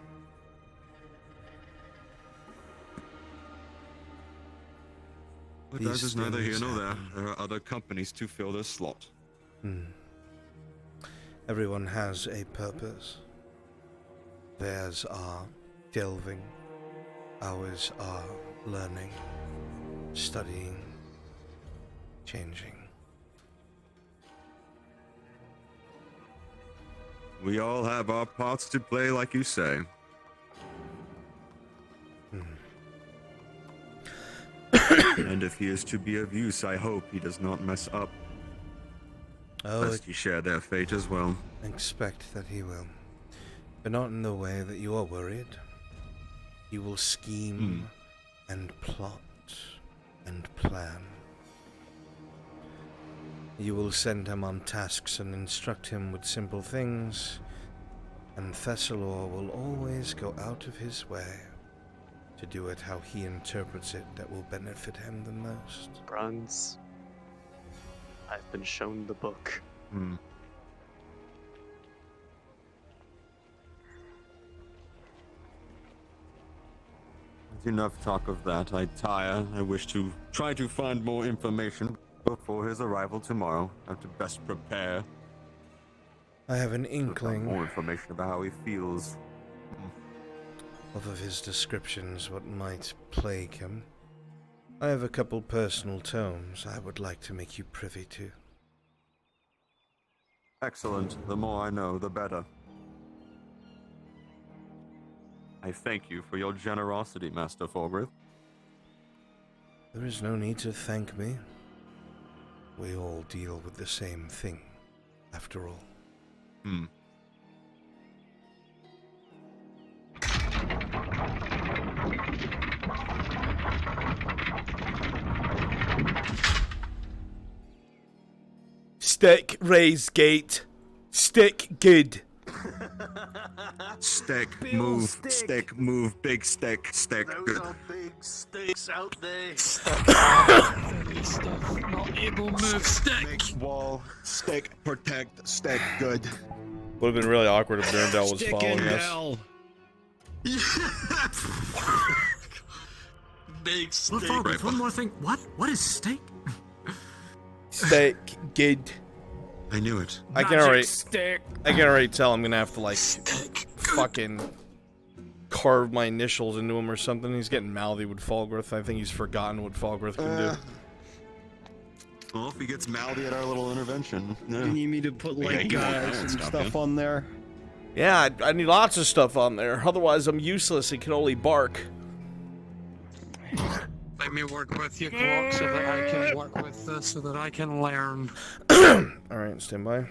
But that is neither here nor there. There are other companies to fill their slot. Everyone has a purpose. Theirs are delving. Ours are learning, studying, changing. We all have our parts to play, like you say. And if he is to be of use, I hope he does not mess up. Lest you share their fate as well. Expect that he will. But not in the way that you are worried. He will scheme and plot and plan. You will send him on tasks and instruct him with simple things, and Thessalor will always go out of his way to do it how he interprets it that will benefit him the most. Bruns, I've been shown the book. Enough talk of that. I tire. I wish to try to find more information before his arrival tomorrow. I have to best prepare. I have an inkling. More information about how he feels. Off of his descriptions, what might plague him. I have a couple personal tomes I would like to make you privy to. Excellent. The more I know, the better. I thank you for your generosity, Master Forbrith. There is no need to thank me. We all deal with the same thing, after all. Stick, raise gate. Stick, good. Stick, move, stick, move, big stick, stick, good. Those are big sticks out there. Not able, move, stick. Make wall, stick, protect, stick, good. Would have been really awkward if Durandal was Stick following and us. Dell. Big steak. Look, Falcons, one more thing. What? What is steak? Steak, good. I knew it. I can already tell I'm gonna have to like fucking carve my initials into him or something. He's getting mouthy with Falgrith. I think he's forgotten what Falgrith can do. Well, if he gets mouthy at our little intervention. You need me to put like some stuff on there? Yeah, I need lots of stuff on there. Otherwise, I'm useless. He can only bark. Let me work with you, Quark, so that I can work with this, so that I can learn. Alright, stand by. I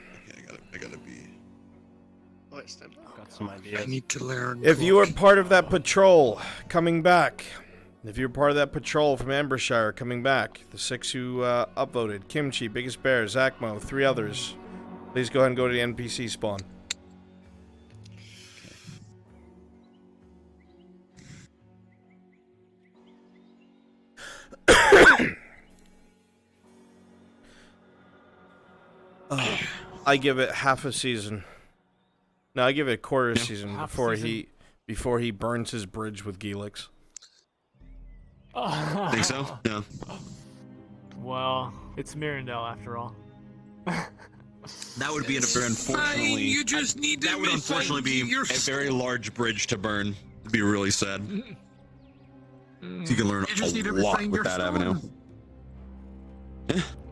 gotta be. Oh, stand by. Got some ideas. I need to learn. If you were part of that patrol coming back, if you're part of that patrol from Ambershire coming back, the 6 who upvoted, Kimchi, Biggest Bear, Zachmo, 3 others, please go ahead and go to the NPC spawn. I give it half a season. No, I give it a quarter season before he burns his bridge with Gelix. Think so? Yeah. Well, it's Mirandel after all. That would be unfortunately. You just need to that would unfortunately be a very large bridge to burn. It'd be really sad. So you can learn a lot with that avenue.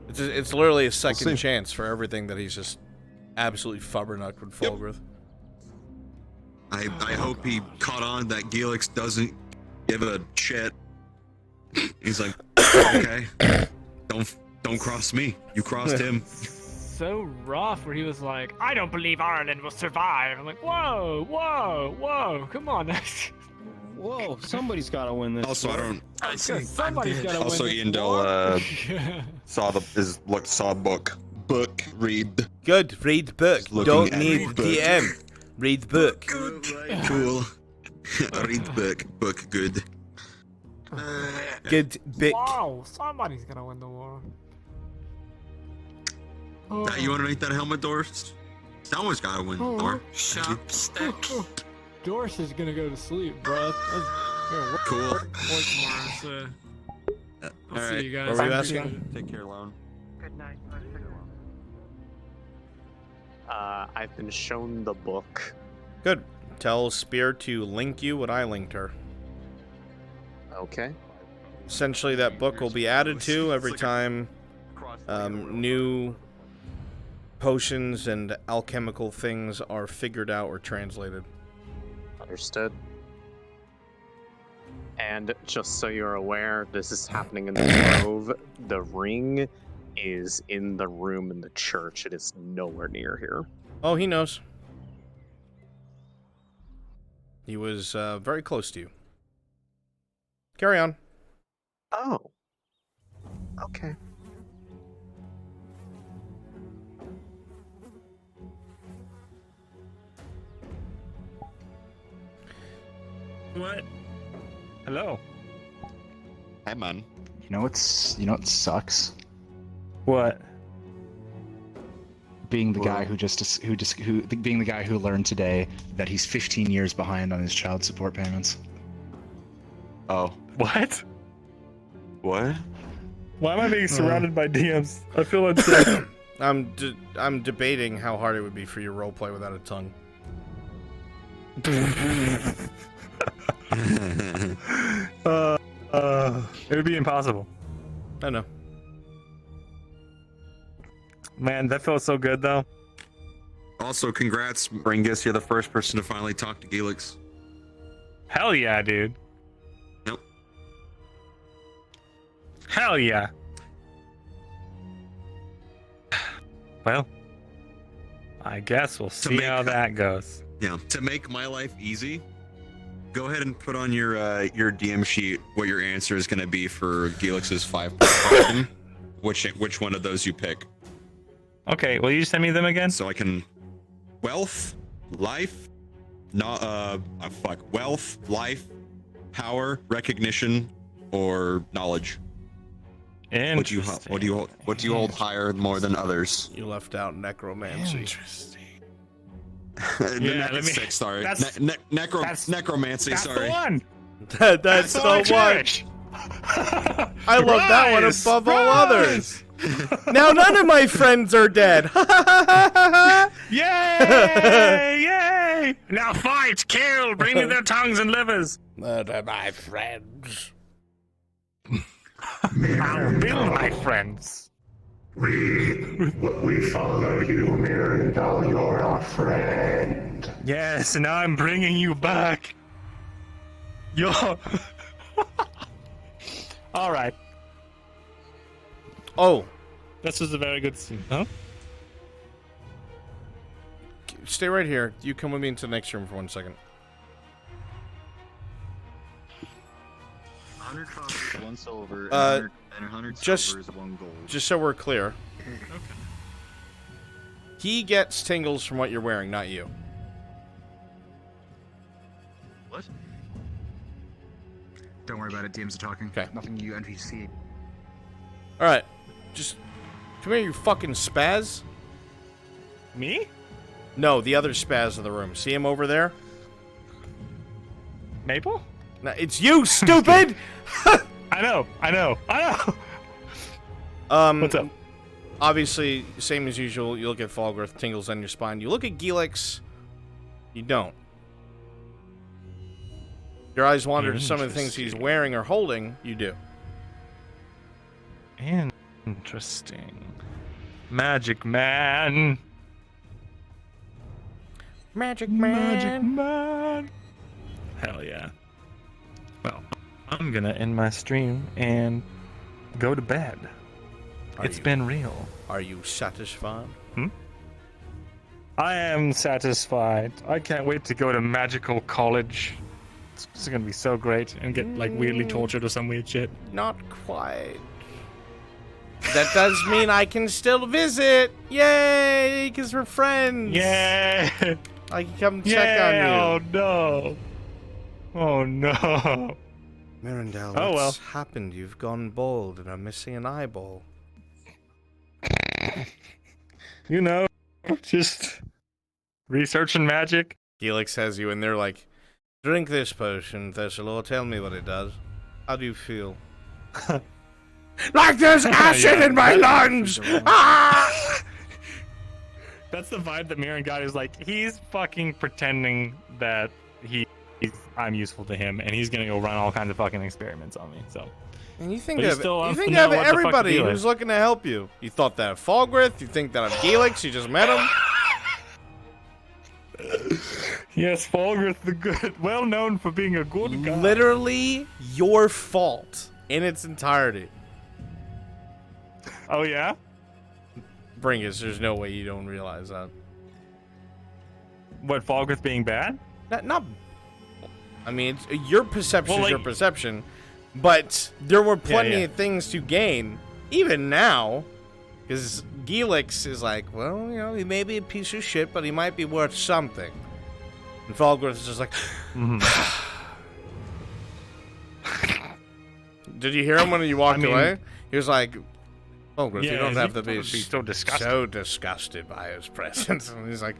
It's literally a second chance for everything that he's just absolutely fubbernucked with Falgrith. I hope he caught on that Gelix doesn't give a shit. He's like, okay, don't cross me. You crossed him. So rough, where he was like, "I don't believe Ireland will survive." I'm like, "Whoa, whoa, whoa! Come on." Whoa, somebody's got to win this. Also, war. Somebody's got to win. Also, this Ian war. Dell saw book. Read. Good, read book. Don't need DM. Read book. Cool. Read book. Book good. Good book. Wow, somebody's gonna win the war. You want to make that helmet, Doris? Someone's got to win the war. Sharp stick. Doris is gonna go to sleep, bro. Cool. Work tomorrow, so I'll see you guys. What were you asking? Take care, Lone. Good night. I've been shown the book. Good. Tell Spear to link you what I linked her. Okay. Essentially, that book will be added to every time new potions and alchemical things are figured out or translated. Understood. And just so you're aware, this is happening in the grove. The ring is in the room in the church. It is nowhere near here. Oh, he knows. He was very close to you. Carry on. Oh. Okay. What? Hello. Hey, man. You know what sucks? What? Being the guy being the guy who learned today that he's 15 years behind on his child support payments. Oh. What? What? Why am I being surrounded by DMs? I feel unsafe. I'm debating how hard it would be for you to roleplay without a tongue. It would be impossible. I know. Man, that feels so good, though. Also, congrats, Ringus. You're the first person to finally talk to Gelix. Hell yeah, dude. Nope. Hell yeah. Well, I guess we'll see how that goes. Yeah. To make my life easy, go ahead and put on your DM sheet what your answer is going to be for Gelix's 5-point question. Which one of those you pick? Okay, will you send me them again? So I can... Wealth, life, wealth, life, power, recognition, or knowledge. What do you hold higher more than others? You left out necromancy. Interesting. Yeah, let me- 6, sorry. that's- Necromancy, That's sorry. the one. That's the one. cherish. I love that one Rise, above all rise. others. Now none of my friends are dead. Yay! Yay! Now fight, kill, bring me their tongues and livers. Murder my friends. I'll kill my friends. We follow you, Mirandal. You're our friend. Yes, and now I'm bringing you back. You're... All right. Oh, This was a very good scene, huh? stay right here. You come with me into the next room for 1 second. 100 copper, 1 silver, and 100 just- silver is 1 gold. Just so we're clear, Okay. he gets tingles from what you're wearing, not you. What? Don't worry about it. DMs are talking. Okay. Nothing you NPC. All right, just come here, you fucking spaz. Me? No, the other spaz of the room. See him over there? Maple? No, it's you, stupid. I know. What's up? Obviously, same as usual. You look at Falgrith, tingles on your spine. You look at Gelix, you don't. Your eyes wander to some of the things he's wearing or holding. You do. Interesting. Magic man. Magic man. Magic man. Hell yeah. Well, I'm gonna end my stream and go to bed. It's been real. Are you satisfied? I am satisfied. I can't wait to go to magical college. It's gonna be so great and get like weirdly tortured or some weird shit. Not quite. That does mean I can still visit. Yay, because we're friends. Yay! I can come check on you. Oh no. Oh no. Mirandel, Oh, what's happened? You've gone bald and are missing an eyeball. You know, just researching magic. Helix has you, and they're like, drink this potion, Thessalor. Tell me what it does. How do you feel? Like there's acid in my lungs! Ah! That's the vibe that Mirren got. Is like he's fucking pretending that I'm useful to him, and he's gonna go run all kinds of fucking experiments on me. So. And you think But he of still you wants think to know of what the fuck the everybody deal who's is. looking to help you. You thought that of Falgrith. You think that of Gelix. You just met him. Yes, Falgrith the Good, well known for being a good guy. Literally your fault in its entirety. Oh yeah? Bringus, there's no way you don't realize that. What, Falgrith being bad? Not I mean, your perception Well, is your like- perception, but there were plenty yeah. of things to gain, even now, because Gelix is like, well, you know, he may be a piece of shit, but he might be worth something. And Falgrith is just like, Did you hear him when you walked away? He was like, Falgrith, you don't have to be so disgusted. So disgusted by his presence. And he's like,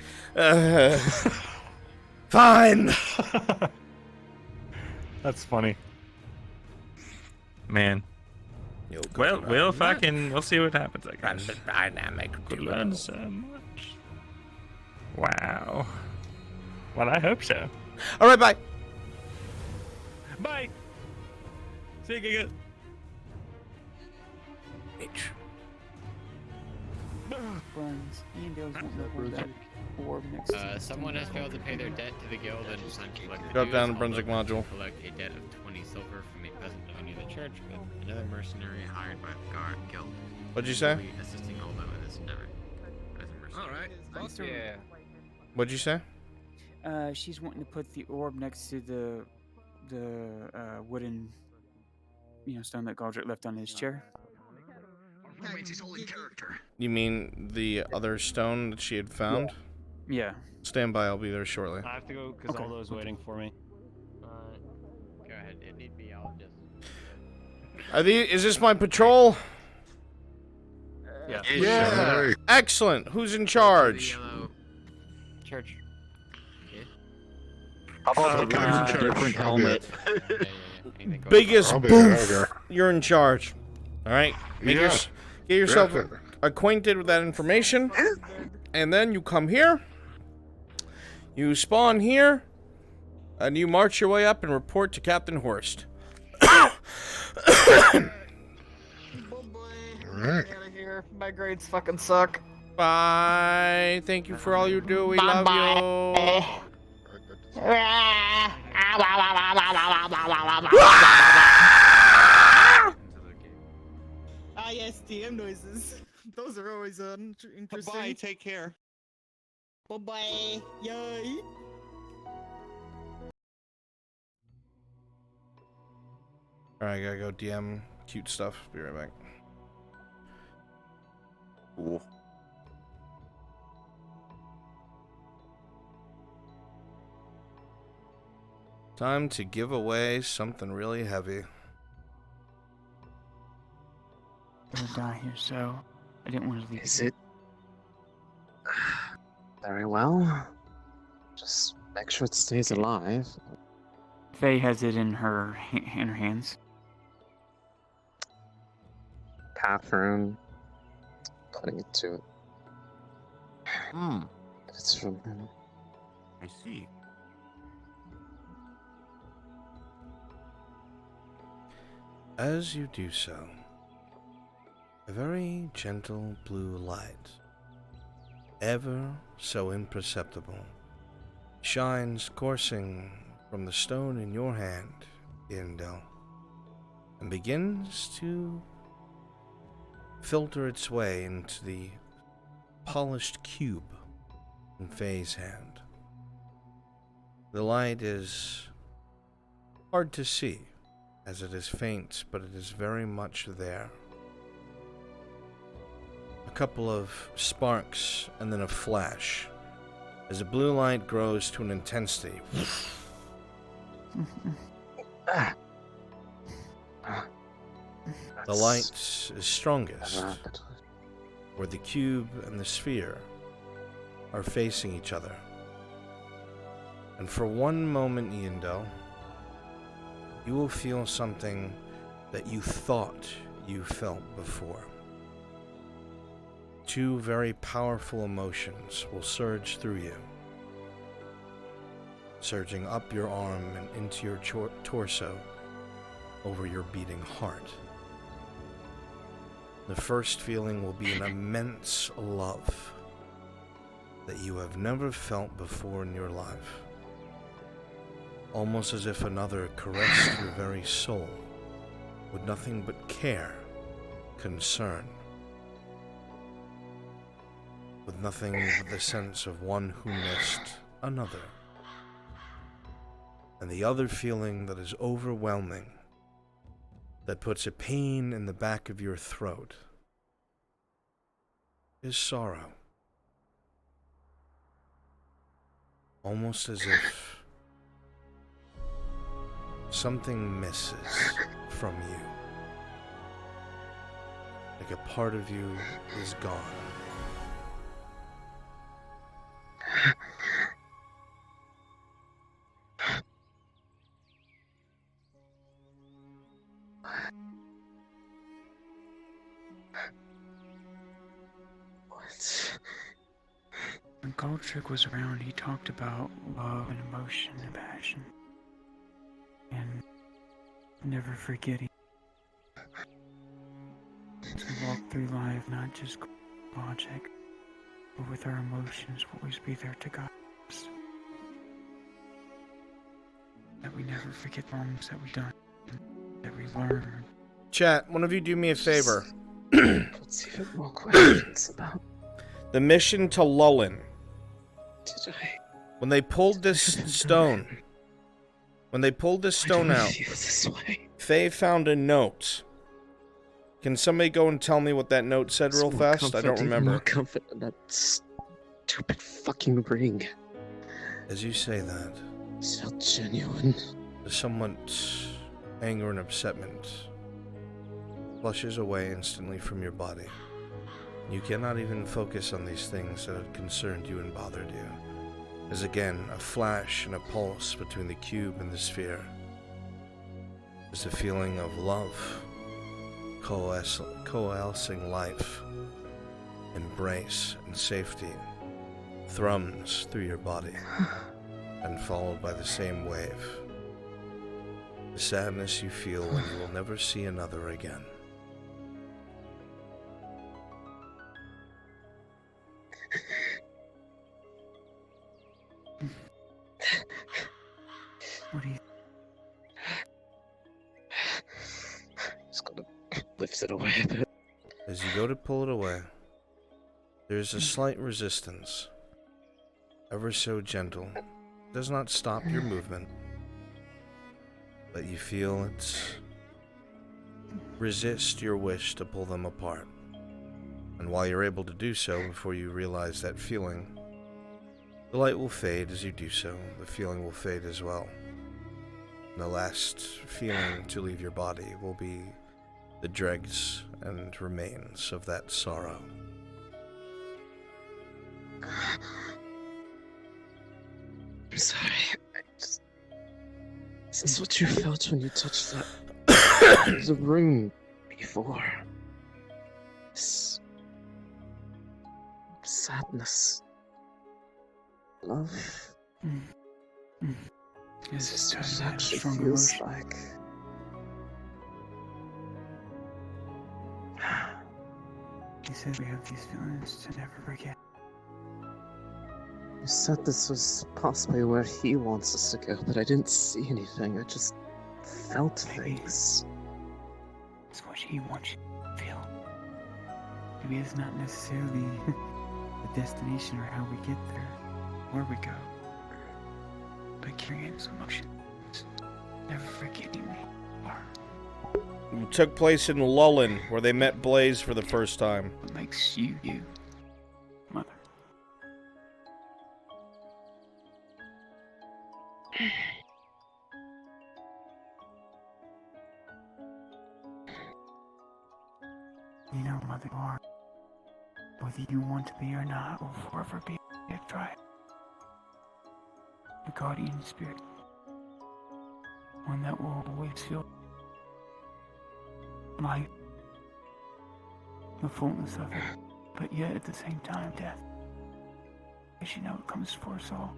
fine. That's funny. Man. Well, we'll see what happens, I guess. Dynamic Could learn so much. Wow. Well, I hope so. All right, bye. Bye. See you, Giga. Burns. Ian Dale's wanting to hold that orb next to Someone has failed to pay their debt to the guild and signed to collect the Drop dues, down the although Brunswick they module. collect a debt of 20 silver from a peasant owning the church with another mercenary hired by the guild. What'd you say? Will be assisting Aldo in this endeavor as a mercenary. Alright. Yeah. What'd you say? She's wanting to put the orb next to the wooden, stone that Galdrick left on his chair. His holy character. You mean the other stone that she had found? Yeah. Stand by, I'll be there shortly. I have to go because Aldo's waiting for me. Go ahead. If need be, I'll just. Is this my patrol? Yeah. Yeah. Excellent. Who's in charge? Church. different helmet. Biggest I'll be there, boof. okay. You're in charge. All right. Get yourself acquainted with that information, and then you come here. You spawn here, and you march your way up and report to Captain Horst. Alright. Alright. Out of here. My grades fucking suck. Bye. Thank you for all you do. We love you. Ah, yes, DM noises. Those are always interesting. Bye, take care. Bye-bye. Yay. Alright, gotta go DM cute stuff. Be right back. Cool. Time to give away something really heavy. Gonna die here, so I didn't want to leave. Is it? Very well. Just make sure it stays alive. Faye has it in her hands. Catherine, putting it to it. It's from him. I see. As you do so, a very gentle blue light, ever so imperceptible, shines coursing from the stone in your hand, Indel, and begins to filter its way into the polished cube in Faye's hand. The light is hard to see, as it is faint, but it is very much there. A couple of sparks and then a flash, as the blue light grows to an intensity. The light is strongest where the cube and the sphere are facing each other. And for one moment, Yindel, you will feel something that you thought you felt before. Two very powerful emotions will surge through you, surging up your arm and into your torso, over your beating heart. The first feeling will be an immense love that you have never felt before in your life. Almost as if another caressed your very soul with nothing but care, concern, with nothing but the sense of one who missed another. And the other feeling that is overwhelming, that puts a pain in the back of your throat, is sorrow. Almost as if something misses from you. Like a part of you is gone. When Goldtrick was around, he talked about love and emotion and passion. And never forgetting to walk through life, not just logic, but with our emotions, will always be there to guide us. That we never forget the wrongs that we've done, that we learn. Chat, one of you do me a favor. Let's see if there are more questions about. The mission to Lullin. Did I? When they pulled this stone. When they pulled this stone out, Faye found a note. Can somebody go and tell me what that note said real fast? I don't remember. More comfort than that stupid fucking ring. As you say that, So genuine. the somewhat anger and upsetment flushes away instantly from your body. You cannot even focus on these things that had concerned you and bothered you. There's again a flash and a pulse between the cube and the sphere. There's a feeling of love, coalescing life, embrace and safety thrums through your body, and followed by the same wave. The sadness you feel when you will never see another again. What do you... Just gotta lift it away a bit. As you go to pull it away, there's a slight resistance, ever so gentle. It does not stop your movement, but you feel it resist your wish to pull them apart. And while you're able to do so, before you realize that feeling, the light will fade as you do so. The feeling will fade as well. And the last feeling to leave your body will be the dregs and remains of that sorrow. I'm sorry. Is this what you felt when you touched that the room before? This sadness, love. Is this what it actually feels like? You said we have these feelings to never forget. You said this was possibly where he wants us to go, but I didn't see anything. I just felt things. It's what he wants you to feel. Maybe it's not necessarily the destination or how we get there, where we go, but carrying those emotions, never forgetting me. It took place in Lullen, where they met Blaze for the first time. What makes you, Mother? You know, Mother, you are. Whether you want to be or not, will forever be a tribe. The guardian spirit. One that will always feel life, the fullness of it, but yet at the same time, death. As you know, it comes for us all.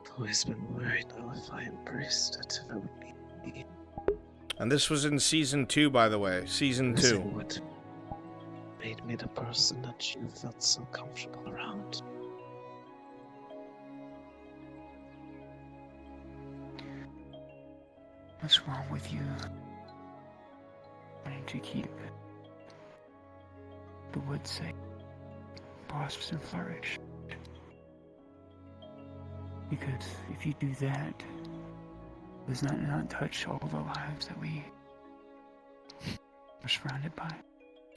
I've always been worried though if I embraced it, if I would be. And this was in Season 2, by the way. Season 2. What made me the person that you felt so comfortable around? What's wrong with you wanting to keep the woods safe, prosperous and flourish? Because if you do that, does that not touch all the lives that we are surrounded by?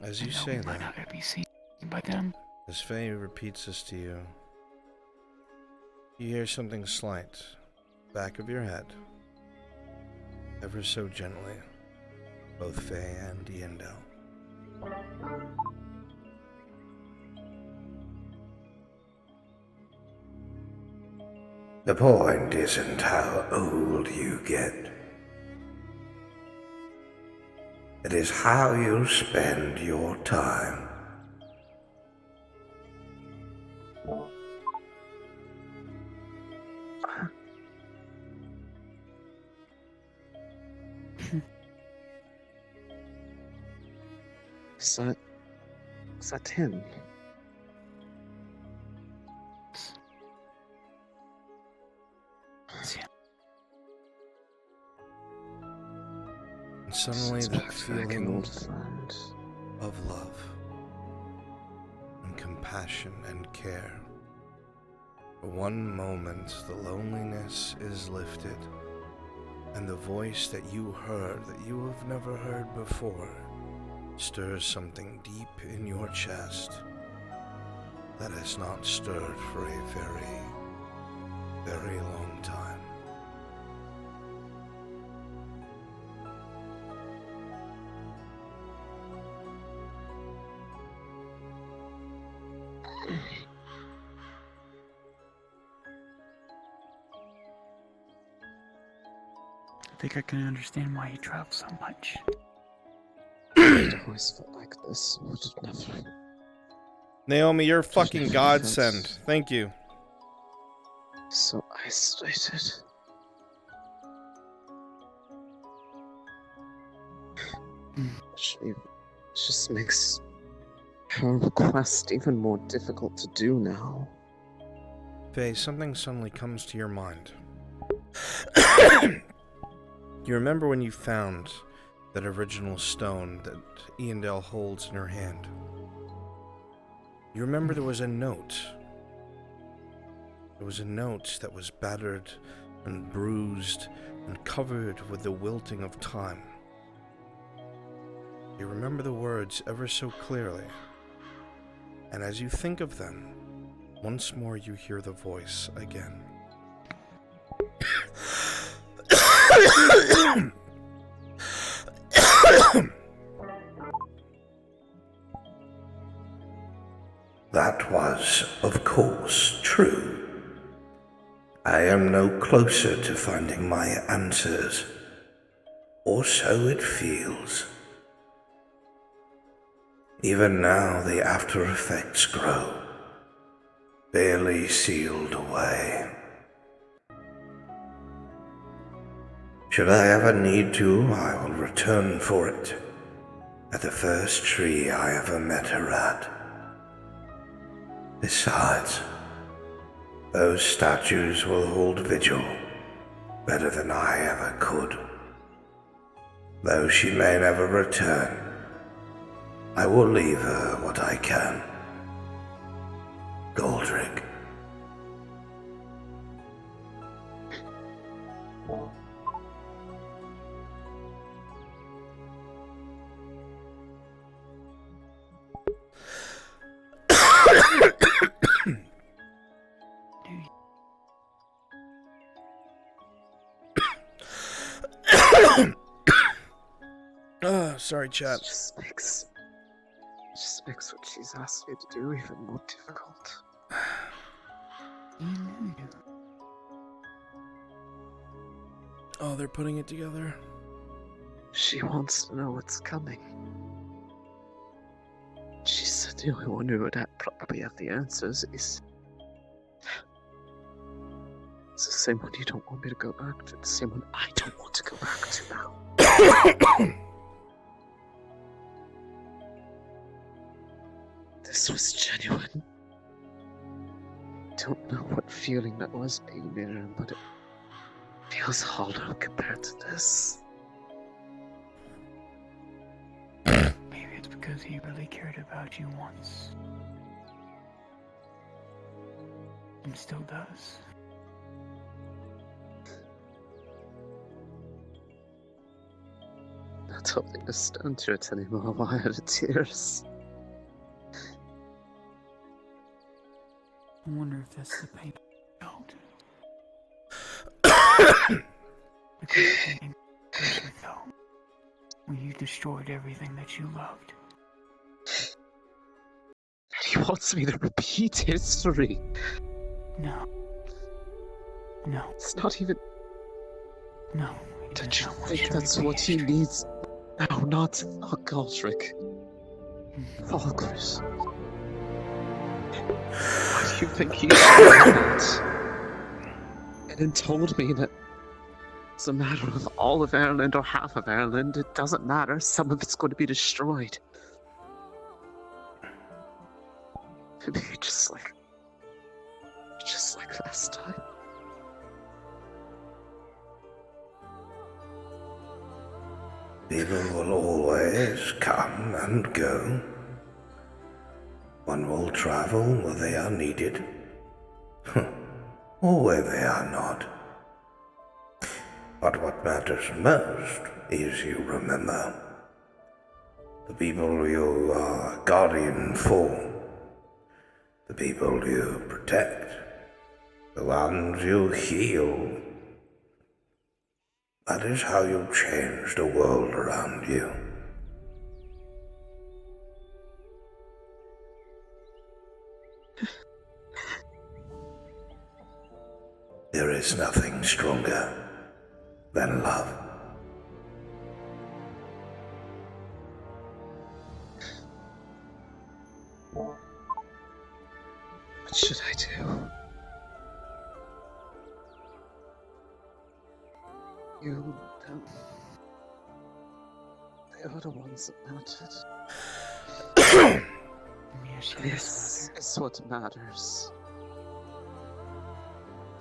As you say that, might not be seen by them. as Faye repeats this to you, you hear something slight, back of your head. Ever so gently, both Faye and Yendel. The point isn't how old you get. It is how you spend your time. Is that him? And suddenly that feeling of love and compassion and care. For one moment the loneliness is lifted, and the voice that you heard that you have never heard before stirs something deep in your chest that has not stirred for a very, very long time. think I can understand why he travels so much. It always felt like this, would it never? Naomi, you're a fucking godsend. Thank you. So isolated. Actually, it just makes her request even more difficult to do now. Faye, something suddenly comes to your mind. You remember when you found that original stone that Iandale holds in her hand? You remember there was a note. There was a note that was battered and bruised and covered with the wilting of time. You remember the words ever so clearly. And as you think of them, once more you hear the voice again. That was, of course, true. I am no closer to finding my answers, or so it feels. Even now the after effects grow, barely sealed away. Should I ever need to, I will return for it, at the first tree I ever met her at. Besides, those statues will hold vigil better than I ever could. Though she may never return, I will leave her what I can. Goldrick. Sorry, chat. It just makes what she's asked you to do even more difficult. Oh, they're putting it together. She wants to know what's coming. She said the only one who would probably have the answers is... It's the same one you don't want me to go back to. The same one I don't want to go back to now. This was genuine. Don't know what feeling that was being near him, but it feels hollow compared to this. Maybe it's because he really cared about you once. And still does. Not holding a stone to it anymore. Why are the tears? I wonder if that's the pain I felt. Because pain years ago, when you destroyed everything that you loved. He wants me to repeat history. No. No. It's not even... No. Don't you think that's what he needs? No, not Goldrick. Falkers. Why do you think he's doing that? And then told me that it's a matter of all of Ireland or half of Ireland. It doesn't matter. Some of it's going to be destroyed. Maybe just like last time. People will always come and go. One will travel where they are needed, or where they are not. But what matters most is you remember the people you are guardian for, the people you protect, the ones you heal. That is how you change the world around you. There is nothing stronger than love. What should I do? You them. They are the ones that melted. This is what matters.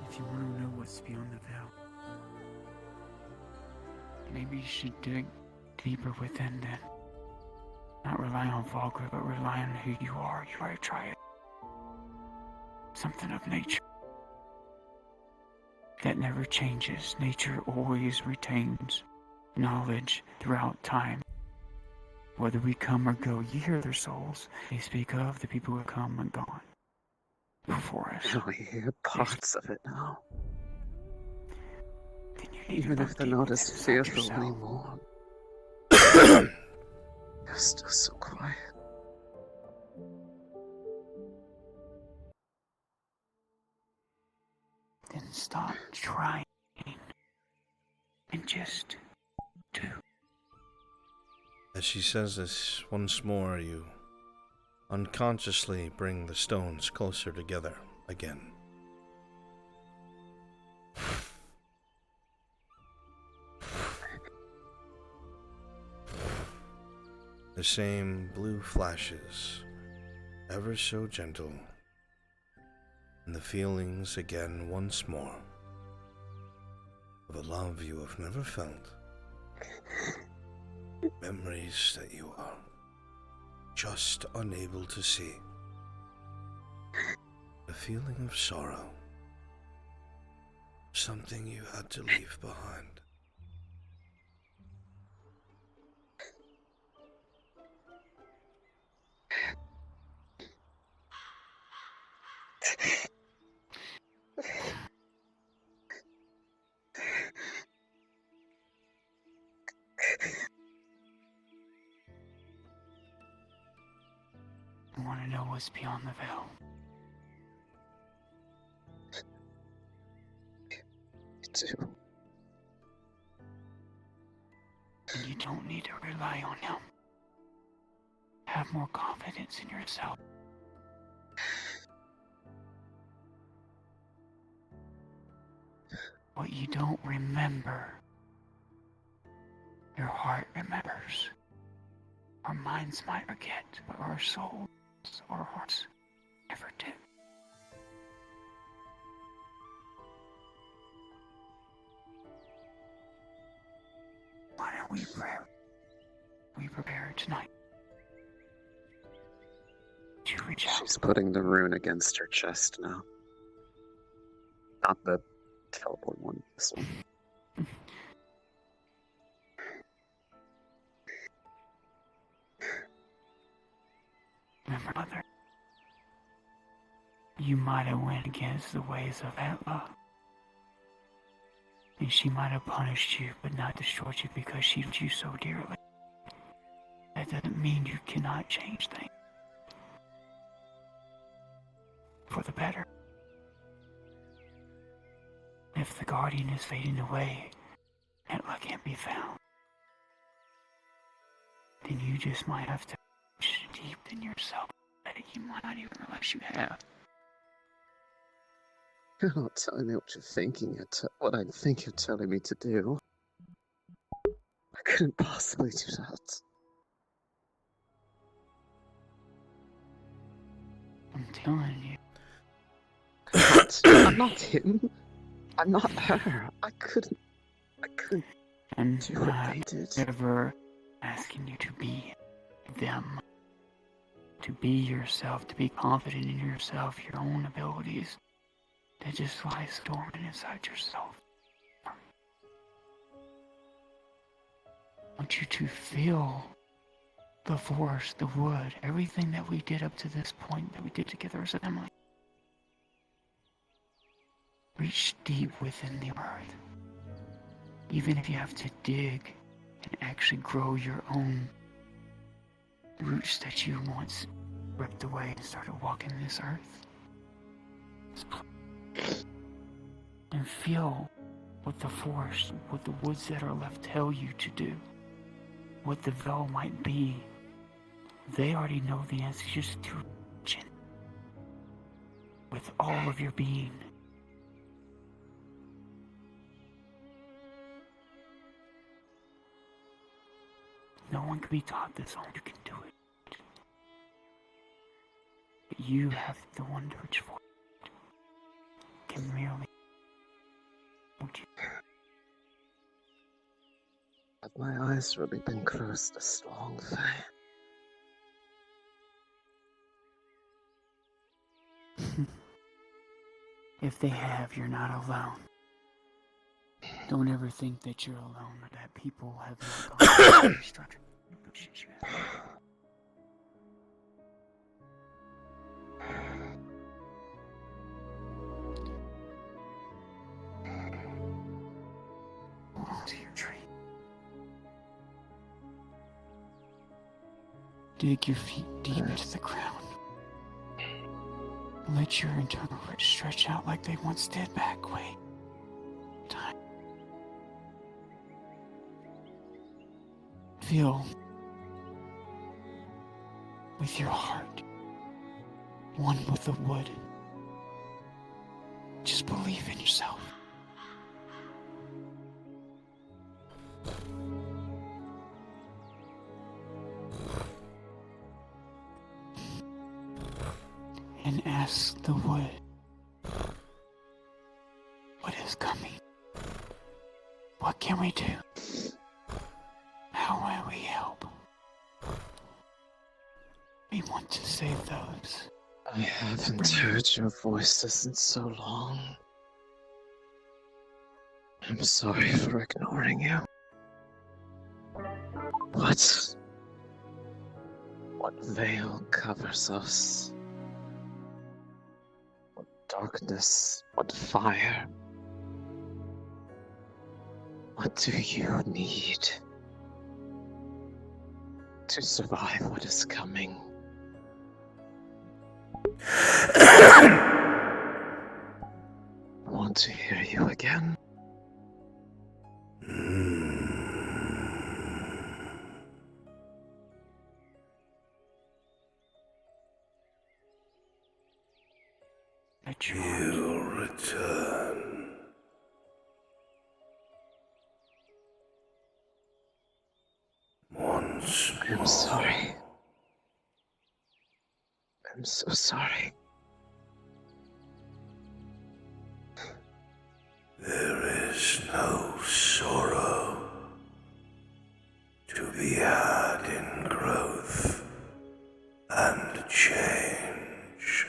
If you want to know what's beyond the veil, maybe you should dig deeper within then. Not rely on Vulgar, but rely on who you are. You gotta try it. Something of nature. That never changes. Nature always retains knowledge throughout time. Whether we come or go, you hear their souls. They speak of the people who have come and gone before us. I hear parts of it now. Then you need Even to if they're look not deep as inside fearful yourself. anymore. They're still so quiet. Then stop trying and just do. As she says this once more, you unconsciously bring the stones closer together again. The same blue flashes, ever so gentle, and the feelings again once more of a love you have never felt. Memories that you are just unable to see. The feeling of sorrow. Something you had to leave behind. You want to know what's beyond the veil? I do. And you don't need to rely on him. Have more confidence in yourself. What you don't remember, your heart remembers. Our minds might forget, but our souls, our hearts, never do. Why don't we pray? We prepare tonight to reach out. She's putting the rune against her chest now. Not the teleport one, this one. Remember, Mother, you might have went against the ways of Atla. And she might have punished you, but not destroyed you because she loved you so dearly. That doesn't mean you cannot change things. For the better. If the Guardian is fading away, Atla can't be found. Then you just might have to reach deep in yourself that you might not even realize you have. You're not telling me what you're thinking, what I think you're telling me to do. I couldn't possibly do that. I'm telling you. I'm not him. I'm not her. I couldn't I'm do what they did. ever asking you to be them. To be yourself, to be confident in yourself, your own abilities. That just lies dormant inside yourself. I want you to feel the forest, the wood, everything that we did up to this point, that we did together as a family. Reach deep within the earth. Even if you have to dig and actually grow your own roots that you once ripped away and started walking this earth. And feel what the forest, what the woods that are left tell you to do. What the veil might be. They already know the answer, just to reach in. with all of your being. No one can be taught this, only you can do it. But you have the one to reach for. Can merely hold you. Have my eyes really been closed this long, Faye? If they have, you're not alone. Don't ever think that you're alone or that people have not gone through the structure. Hold on to your tree. Dig your feet deep into the ground. Let your internal roots stretch out like they once did back way. Time. Feel with your heart, one with the wood. Just believe in yourself. And ask the wood what is coming. What can we do? How may we help? We want to save those. I haven't heard your voices in so long. I'm sorry for ignoring you. What veil covers us? What darkness? What fire? What do you need to survive what is coming? I want to hear you again. You'll return. Once more. I'm sorry. I'm so sorry. There is no sorrow to be had in growth and change.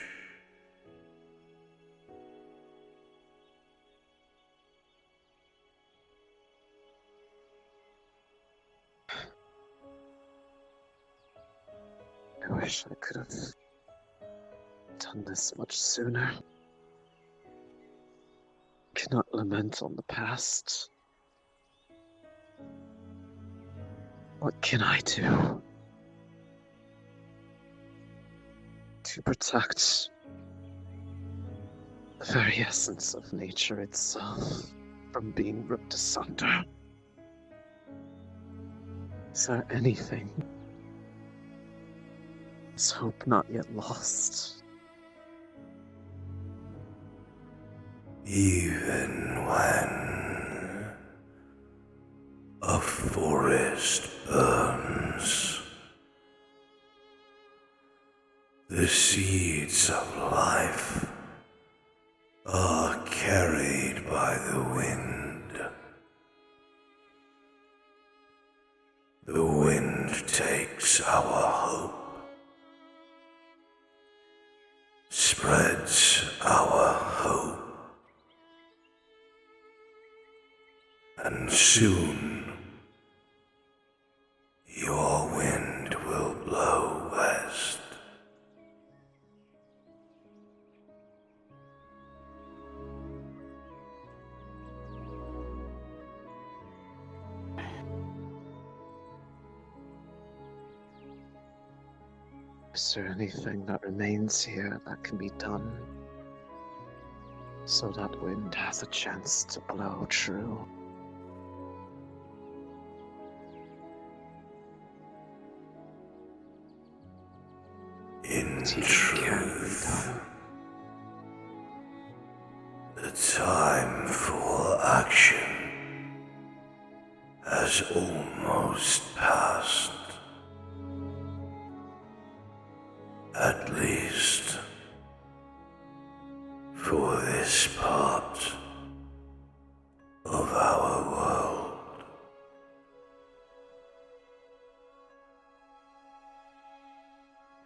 I wish I could have done this much sooner. Cannot lament on the past. What can I do to protect the very essence of nature itself from being ripped asunder? Is there anything? Is hope not yet lost? Even when a forest burns, the seeds of life are carried by the wind. The wind takes our hope, spreads our hope, and soon your wind will blow west. Is there anything that remains here that can be done so that wind has a chance to blow true? In truth, time for action has almost passed. At least for this part of our world.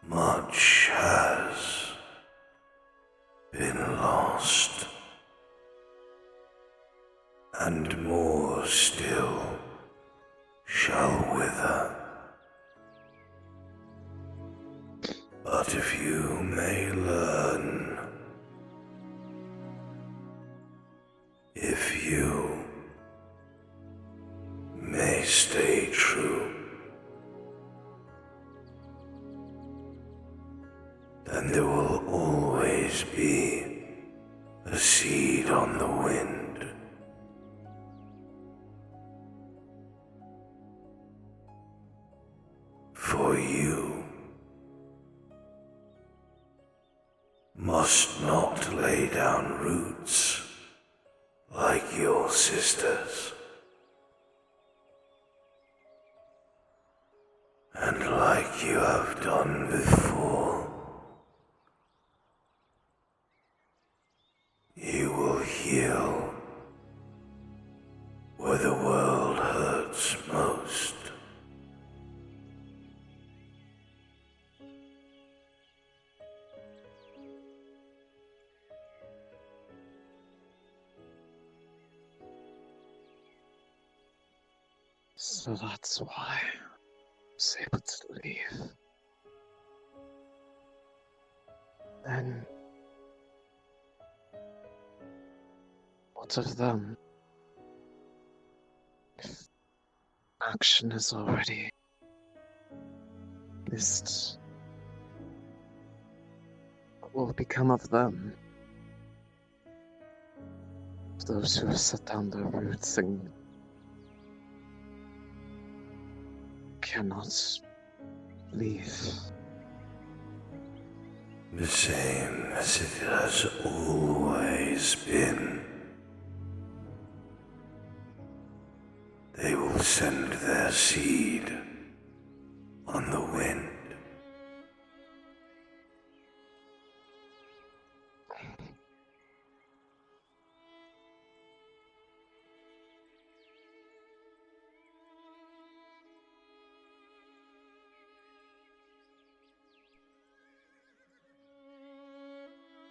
Much has been lost, and more still shall wither. But if you may learn, if you may stay true, then there will always be a seed on the wind. For you must not lay down roots like your sisters, and like you have done before. You will heal where the world hurts most. So that's why I was able to leave. Then what of them? If action is already missed, what will become of them? Of those who have set down their roots and cannot leave. The same as it has always been. They will send their seed on the wind.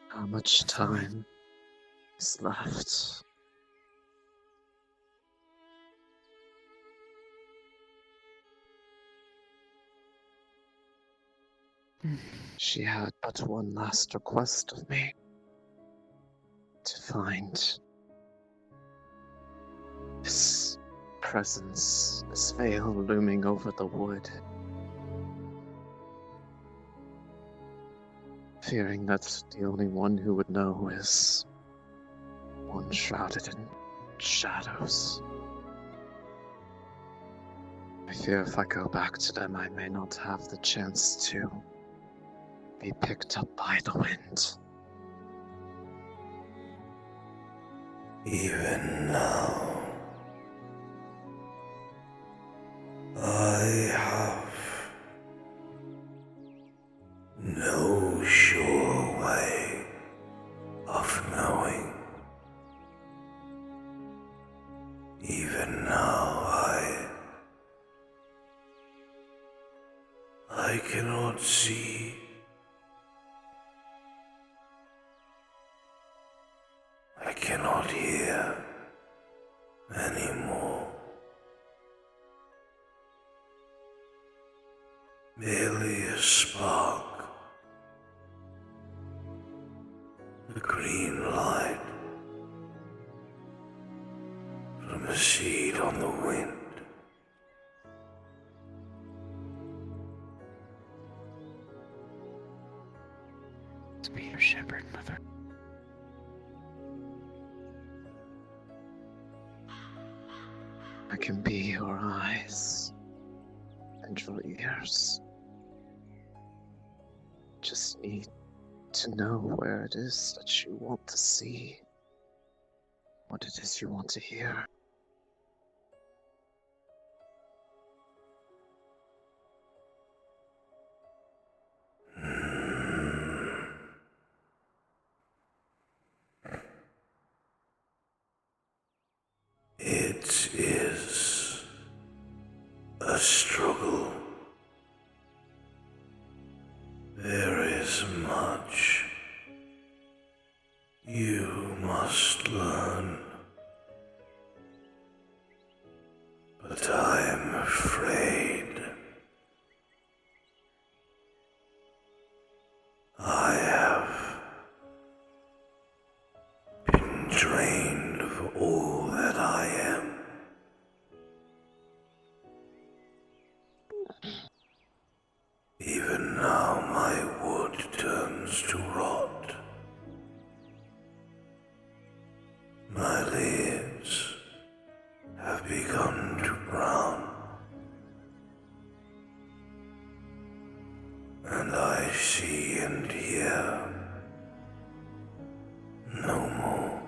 How much time is left? She had but one last request of me. To find this presence, this veil looming over the wood. Fearing that the only one who would know is one shrouded in shadows. I fear if I go back to them, I may not have the chance to be picked up by the wind. Even now, I have no sure way of knowing. Even now, I cannot see. I cannot hear anymore. Merely a spark, a green light from a seed on the wind. To be your shepherd, mother. I can be your eyes and your ears. Just need to know where it is that you want to see. what it is you want to hear. It is a struggle. There is much you must learn. But I am afraid I have been drained of all that I am. Even now my wood turns to rot. My leaves have begun to brown, and I see and hear no more.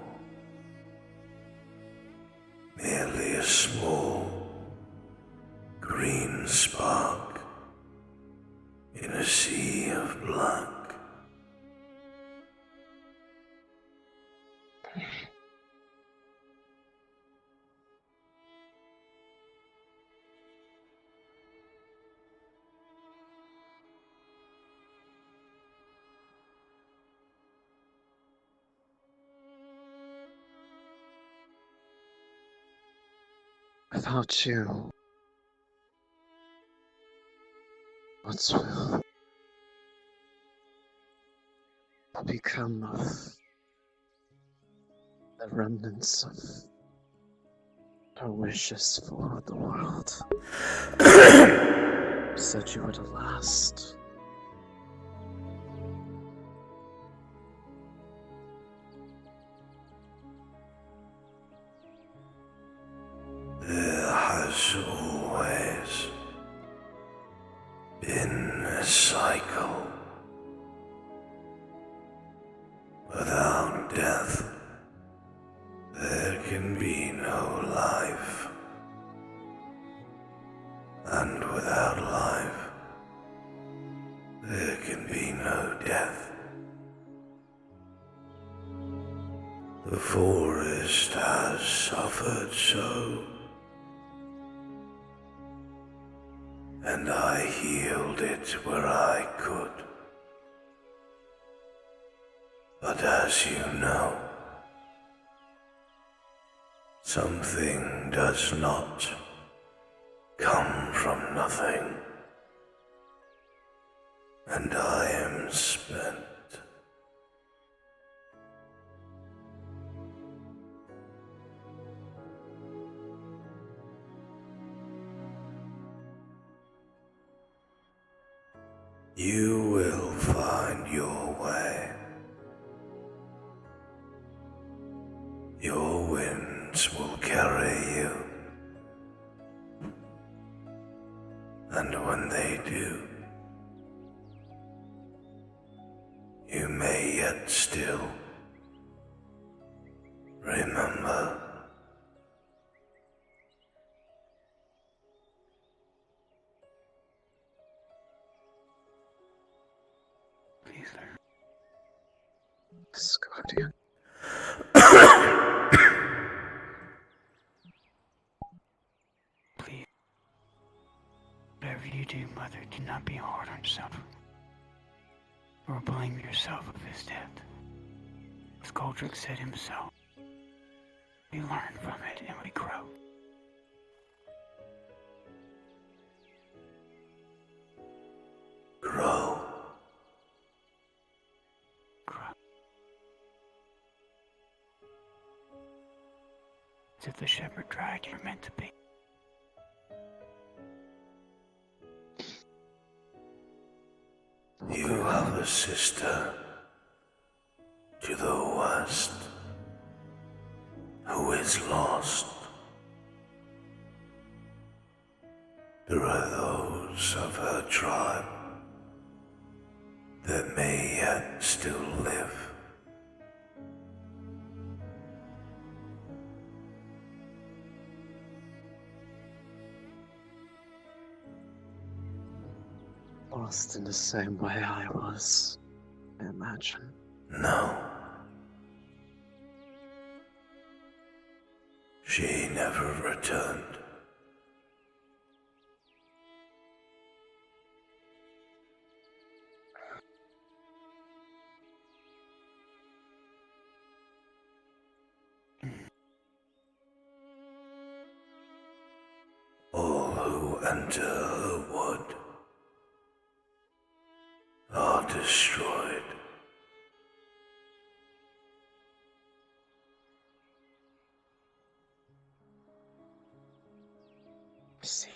Merely a small green spark in a sea of black. Without you, what will become of the remnants of our wishes for the world? You said you were the last. There has always been a cycle. Without death, there can be no life. And without life, there can be no death. The forest has suffered so, and I healed it where I could. But as you know, something does not come from nothing, and I am spent. You will find your way. Your winds will carry you. And when they do, you may yet still remember. Guardian. Please. Whatever you do, Mother, do not be hard on yourself. Or blame yourself of his death. As Goldrick said himself, we learn from it and we grow. Grow. As if the shepherd dragged you're meant to be. You have a sister to the west who is lost. There are those of her tribe that may yet still live. Lost in the same way I was, I imagine. No. She never returned. All who enter her wood are destroyed. I see.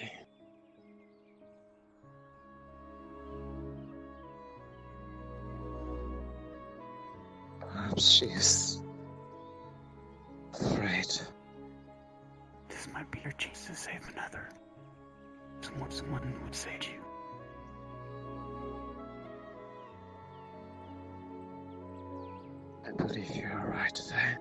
Perhaps she's afraid. This might be your chance to save another. Someone would save you. I believe you are right there.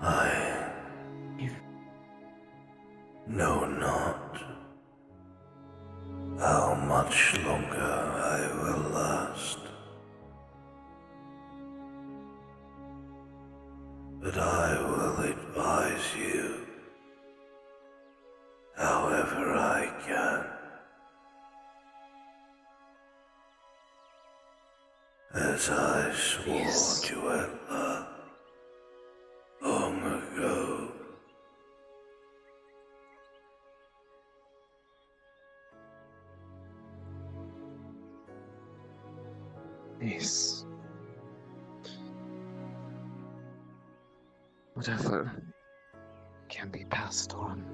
I know not how much longer I will last, but I will advise you however I can. As I swore to Ella long ago. Yes. Whatever can be passed on.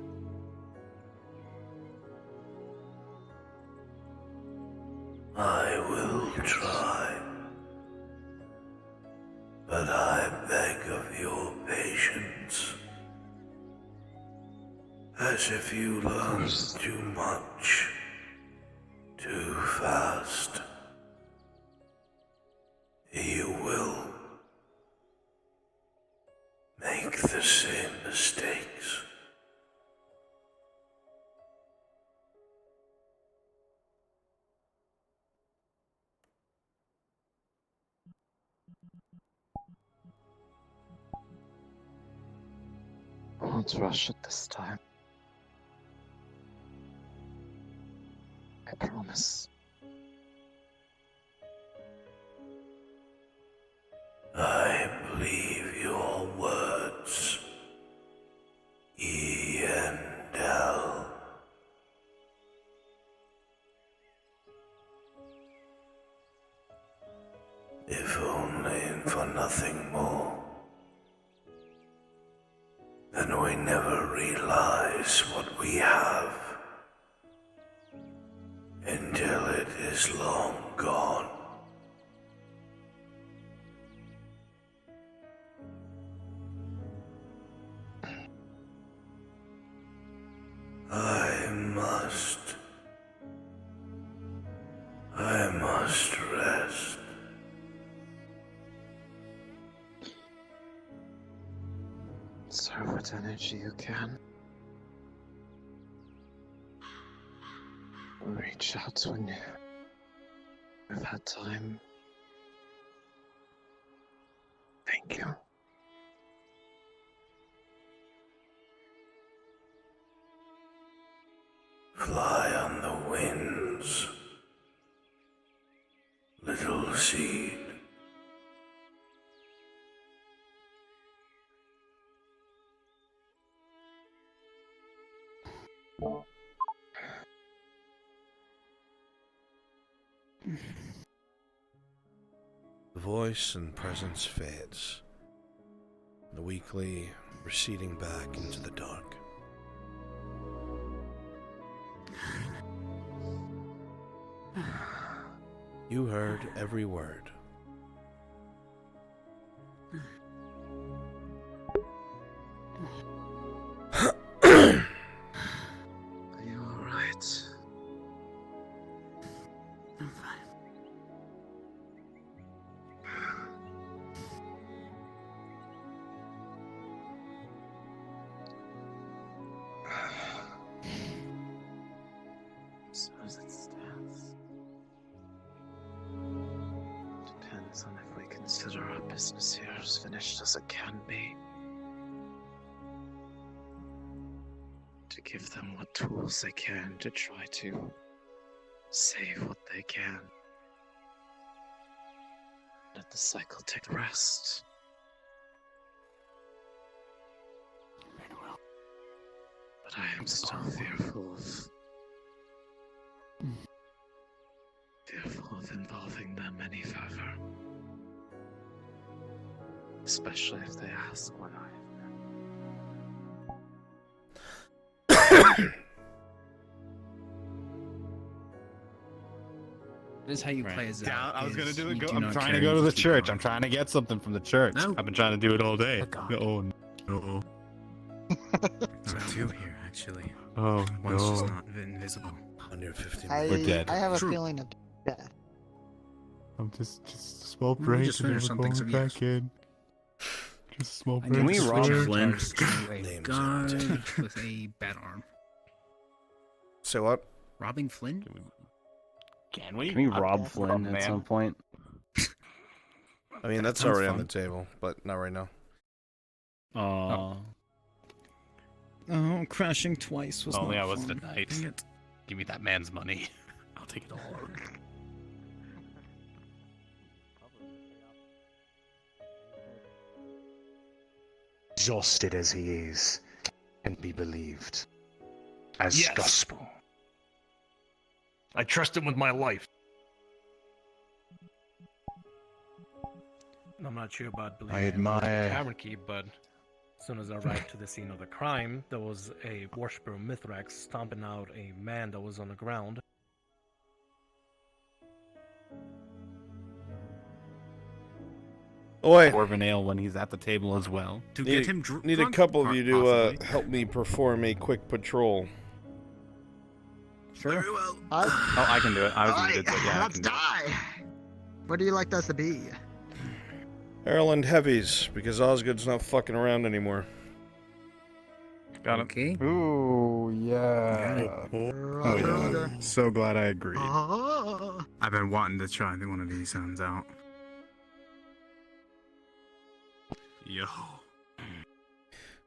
I will try, but I beg of your patience, as if you learn too much, too fast. You will make the same mistakes. I won't rush it this time. I promise. I believe your words, Yendel. If only for nothing more. Then we never realize what we have until it is long gone. I must rest. Serve what energy you can. Reach out when you've had time. Thank you. Fly on the winds, little seed. The voice and presence fades, the weekly receding back into the dark. You heard every word. Are you alright? I'm fine. consider our business here as finished as it can be. To give them what tools they can to try to save what they can. Let the cycle take rest. But I am still fearful of involving them any further. Especially if they ask what I have been. This is how you play as Yeah, I was gonna is do it. you do I'm not trying to care, go you to the just keep church. going. I'm trying to get something from the church. No. I've been trying to do it all day. Oh no. There are two here, actually. Oh One's no. just not invisible. Under 15 We're dead. I have a True. feeling of death. I'm just a small We break just and then finished we're something, going so back in. Just a small I break. need to to switch switch Flynn. to a Names guard with a bad arm. So what? Robbing Flynn? Can we? Can we rob Flynn at some point? I mean, that's Sounds already on fun. the table, but not right now. Oh, crashing twice was Only not I wasn't fun. a knight. Dang it. Give me that man's money. I'll take it all. Exhausted as he is, can be believed as Yes. gospel. I trust him with my life. I'm not sure about I believing in admire- the tavern key, but as soon as I arrived to the scene of the crime, there was a worshipper of Mithrax stomping out a man that was on the ground. Oi. Dwarven ale when he's at the table as well. To Need, get him need a drunk, couple of you to possibly. help me perform a quick patrol. Sure. Very well. Oh, I can do it. I was gonna do it, but yeah, I Let's can do it. die. Where do you like us to be? Ireland heavies, because Osgood's not fucking around anymore. Got it. Okay. Ooh, yeah. Oh, yeah. So glad I agreed. I've been wanting to try one of these ones out. Yo.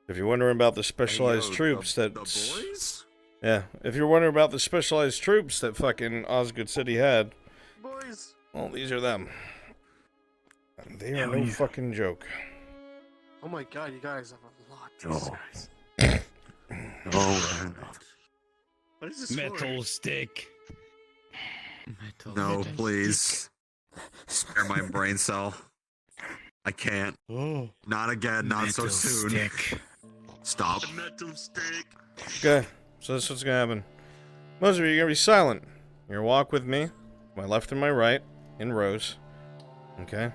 If you're wondering about the specialized troops that... boys? Yeah, if you're wondering about the specialized troops that fucking Osgood City had, Boys. well, these are them. And they are no fucking joke. Oh my god, you guys have a lot to Oh. Oh, What is this Metal stick. no, please. Spare my brain cell. I can't. Oh. Not again, not so Metal soon. stick. Stop. metal stick. Okay, so this is what's gonna happen. Most of you are gonna be silent. You're gonna walk with me, my left and my right, in rows. Okay?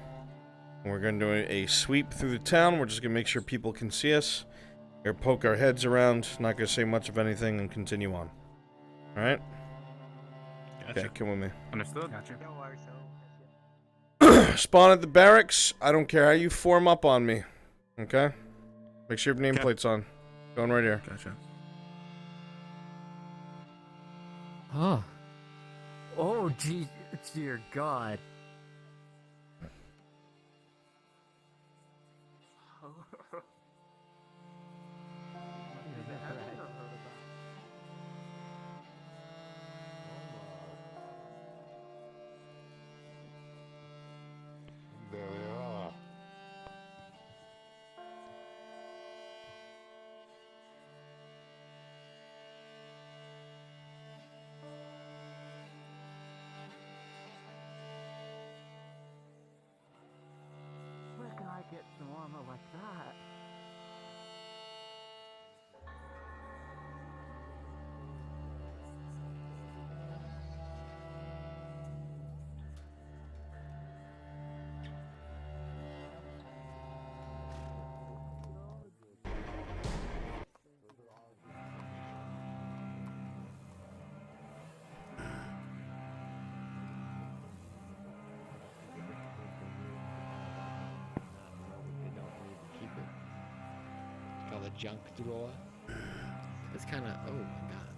And we're gonna do a sweep through the town. We're just gonna make sure people can see us. We're gonna poke our heads around, not gonna say much of anything, and continue on. Alright? Gotcha. Okay, come with me. Understood. Gotcha. Spawn at the barracks. I don't care how you form up on me. Okay? Make sure your nameplate's on. Going right here. Gotcha. Huh. Oh, dear God. There they are. Where can I get some armor like that? Called a junk drawer. It's kind of, oh my god.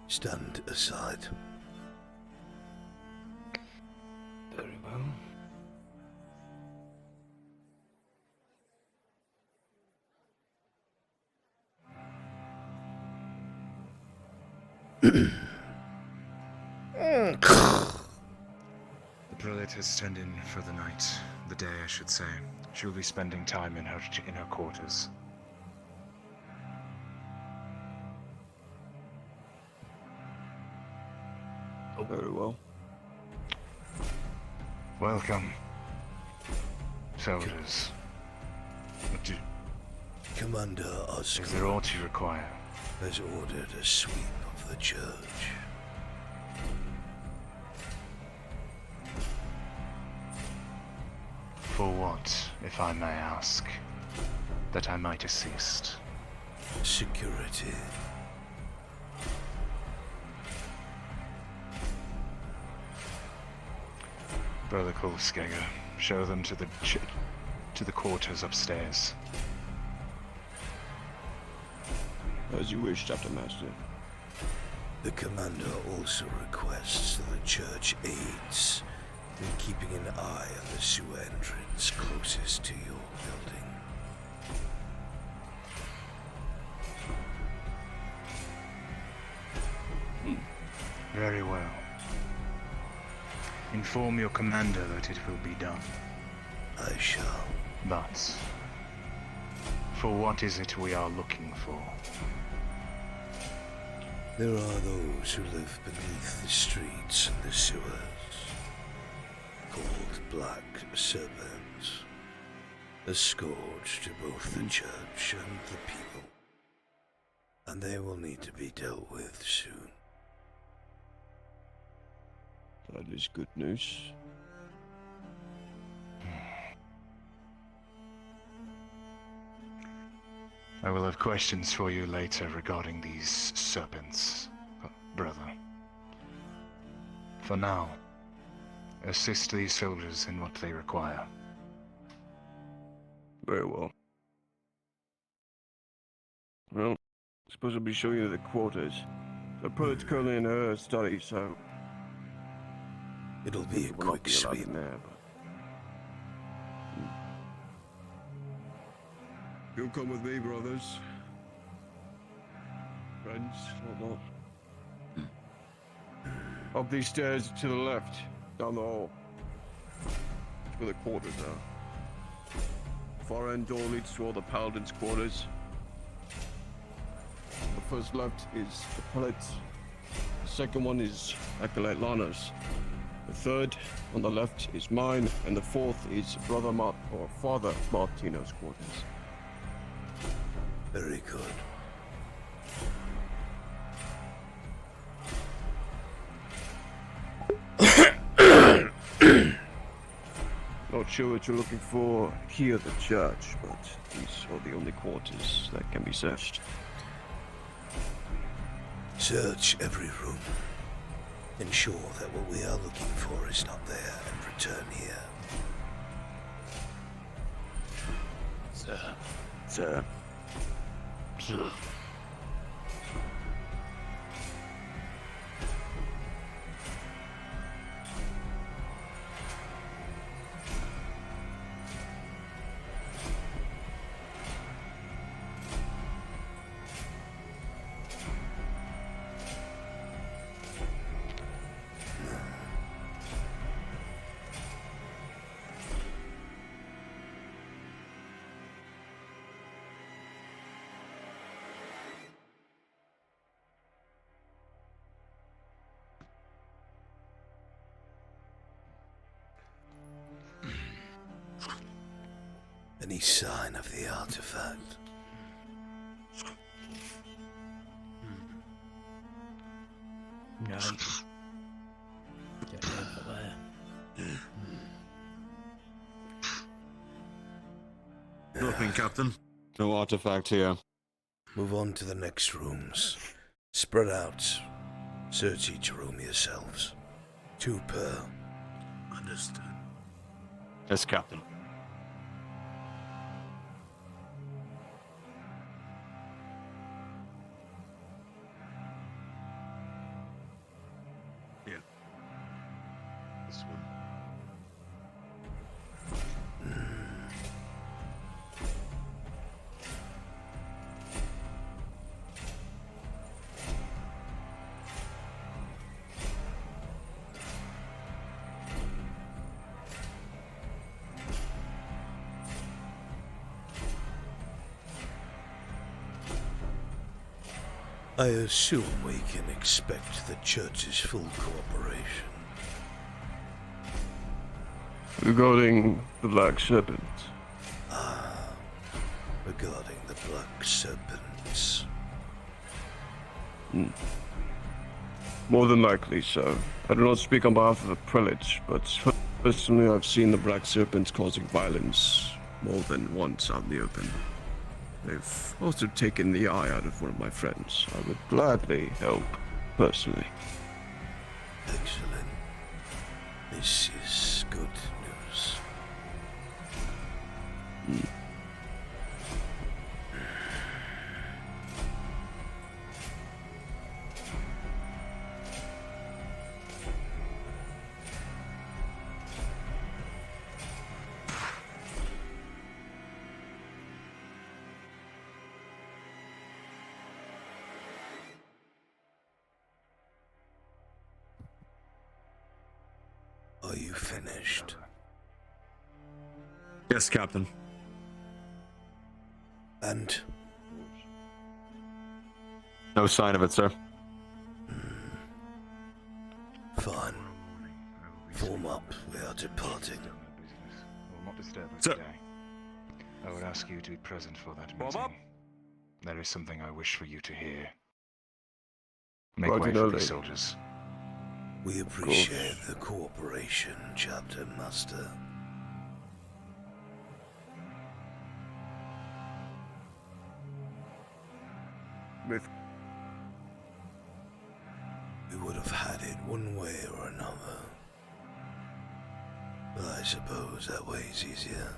Stand aside. Very well. The prelate has turned in for the night. The day, I should say. She will be spending time in her quarters. Very well. Welcome, soldiers. Commander Oscar Is there aught you require? has ordered a sweep of the church. For what, if I may ask, that I might assist? Security. Brother Kulskega, show them to the quarters upstairs. As you wish, Chapter Master. The commander also requests that the church aids in keeping an eye on the sewer entrance closest to your building. Very well. Inform your commander that it will be done. I shall. But, for what is it we are looking for? There are those who live beneath the streets and the sewers, called Black Serpents, a scourge to both the church and the people, and they will need to be dealt with soon. That is good news. I will have questions for you later regarding these serpents, brother. For now, assist these soldiers in what they require. Very well. Well, I suppose I'll be showing you the quarters. The prelate's currently in her study, so... It'll be a quick sweep. You'll come with me, brothers. Friends, whatnot. Up these stairs to the left, down the hall. That's where the quarters are. Far end door leads to all the paladins' quarters. The first left is the prelate. The second one is Acolyte Lana's. The third on the left is mine, and the fourth is Father Martino's quarters. Very good. Not sure what you're looking for here at the church, but these are the only quarters that can be searched. Search every room. Ensure that what we are looking for is not there and return here. Sir. Sir. Sir. Any sign of the artifact? No. Get over there. Nothing, Captain. No artifact here. Move on to the next rooms. Spread out. Search each room yourselves. 2 per. Understood. Yes, Captain. I assume we can expect the church's full cooperation. Regarding the Black Serpent. Regarding the Black Serpents. More than likely so. I do not speak on behalf of the prelate, but personally I've seen the Black Serpents causing violence more than once out in the open. They've also taken the eye out of one of my friends. I would gladly help, personally. Excellent. This is good news. Are you finished? Yes, Captain. And? No sign of it, sir. Fine. Form up. We are departing. Will not disturb us Sir. today. I would ask you to be present for that meeting. There is something I wish for you to hear. Make way for these soldiers. We appreciate the cooperation, Chapter Master. We would have had it one way or another. But I suppose that way's easier.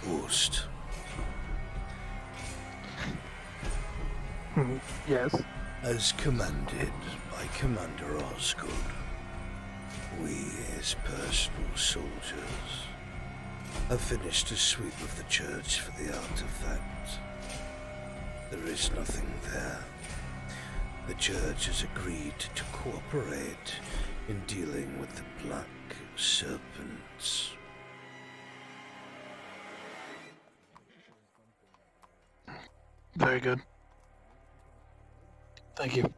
Oost. Yes. As commanded by Commander Osgood, we, his personal soldiers, have finished a sweep of the church for the artifact. There is nothing there. The church has agreed to cooperate in dealing with the Black Serpents. Very good. Thank you.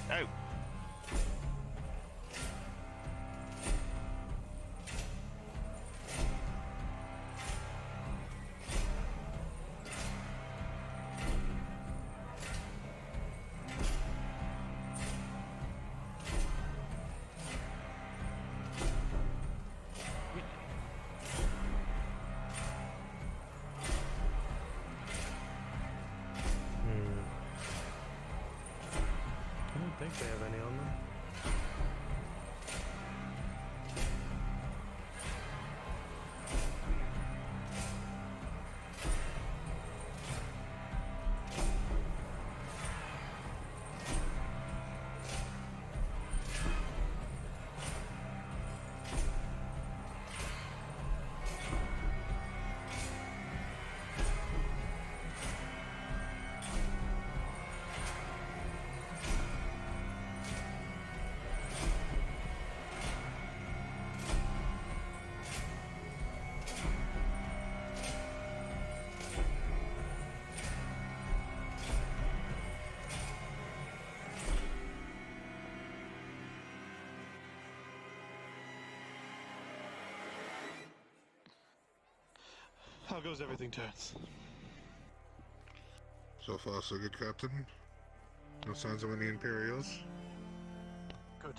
Oh. I don't think they have any on them. How goes everything, Terrence? So far, so good, Captain. No signs of any Imperials. Good.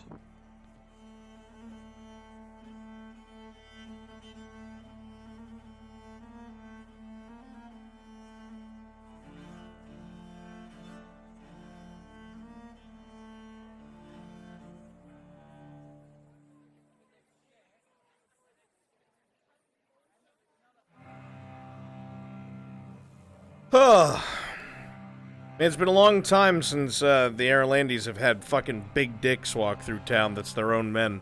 It's been a long time since the Airlandis have had fucking big dicks walk through town that's their own men.